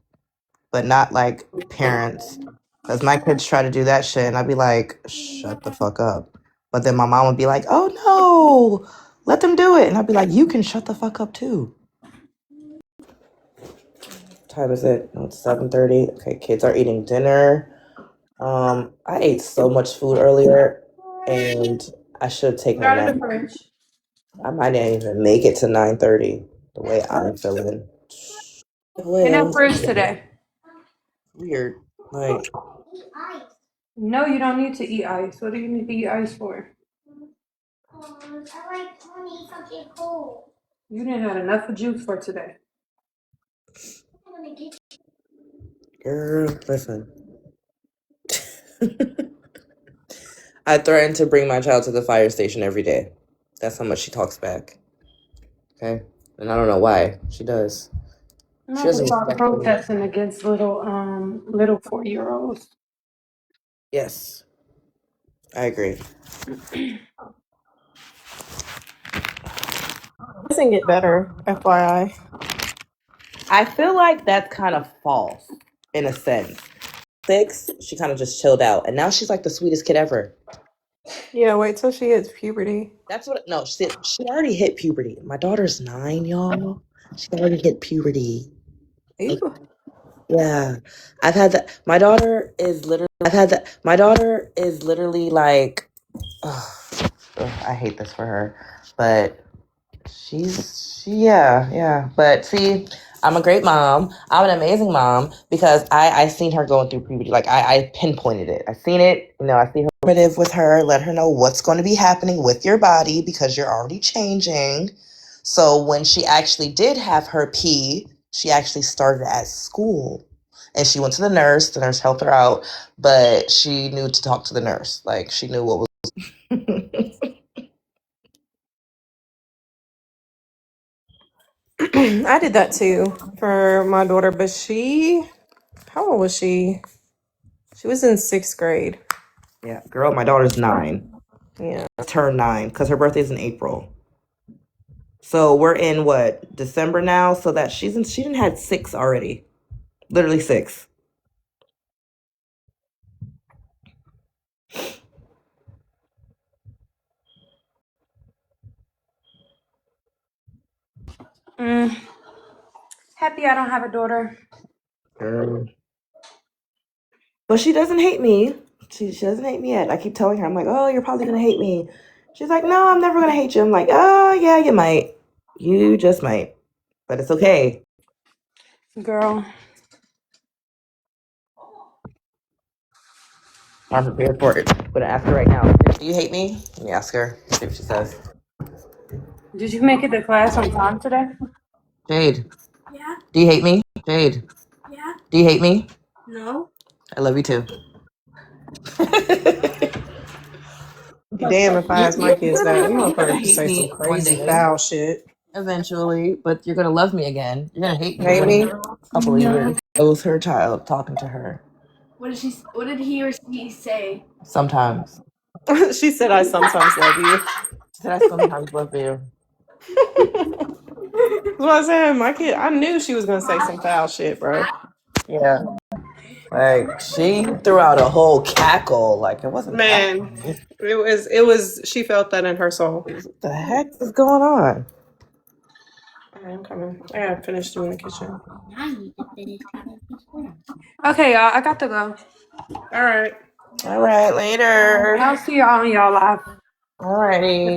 but not like parents. Because my kids try to do that shit and I'd be like, shut the fuck up. But then my mom would be like, oh no, let them do it. And I'd be like, you can shut the fuck up too. What time is it? Oh, it's 7:30. Okay, kids are eating dinner. I ate so much food earlier and I should have taken a Out of nap. the fridge. I might not even make it to 9:30 the way I'm feeling. In Well, that fridge today. weird. Like, No, you don't need to eat ice. What do you need to eat ice for? You didn't have enough of juice for today. girl, listen. I threaten to bring my child to the fire station every day. That's how much she talks back. Okay? And I don't know why. She does. I'm She about to doesn't start respect me. protesting against little 4-year-olds. Yes, I agree. Doesn't get better, FYI. I feel like that's kind of false in a sense. 6, she kind of just chilled out. And now she's like the sweetest kid ever. Yeah, wait till she hits puberty. That's what, no, she already hit puberty. My daughter's 9, y'all. She already hit puberty. Like, Ew. yeah. My daughter is literally like, ugh, I hate this for her. But yeah. But see, I'm a great mom. I'm an amazing mom because I seen her going through puberty. Like I pinpointed it. I seen it. I see her with her. Let her know what's going to be happening with your body because you're already changing. So when she actually did have her pee, she actually started at school. And she went to the nurse. The nurse helped her out, but she knew to talk to the nurse. Like she knew what was. I did that too for my daughter, but how old was she? She was in 6th grade. Yeah, girl, my daughter's 9. Yeah. Turned 9 because her birthday's in April. So we're in what, December now? So that she didn't had 6 already. Literally 6. Happy I don't have a daughter. Girl. But she doesn't hate me. She doesn't hate me yet. I keep telling her, I'm like, oh, you're probably gonna hate me. She's like, no, I'm never gonna hate you. I'm like, oh yeah, you might. You just might. But it's okay. Girl. I'm prepared for it. I'm gonna ask her right now. Do you hate me? Let me ask her. See what she says. Did you make it to class on time today? Jade. Yeah. Do you hate me? Jade. Yeah. Do you hate me? No. I love you too. Damn, if I asked my kids that, them You're gonna motherfuckers would hate say some me one crazy day, foul shit. eventually, but you're gonna love me again. You're gonna hate me Hate in me? a couple of years. It was her child talking to her. What did he or she say? Sometimes. She said, I sometimes love you. She said, I sometimes love you. That's what I said. My kid, I knew she was gonna say some foul shit, bro. Yeah. Like, she threw out a whole cackle. Like, it wasn't that. Man, it was, she felt that in her soul. What the heck is going on? All right, I'm coming. I gotta finish doing the kitchen. Okay, y'all. I got to go. All right. All right, later. I'll see y'all on y'all live. All righty.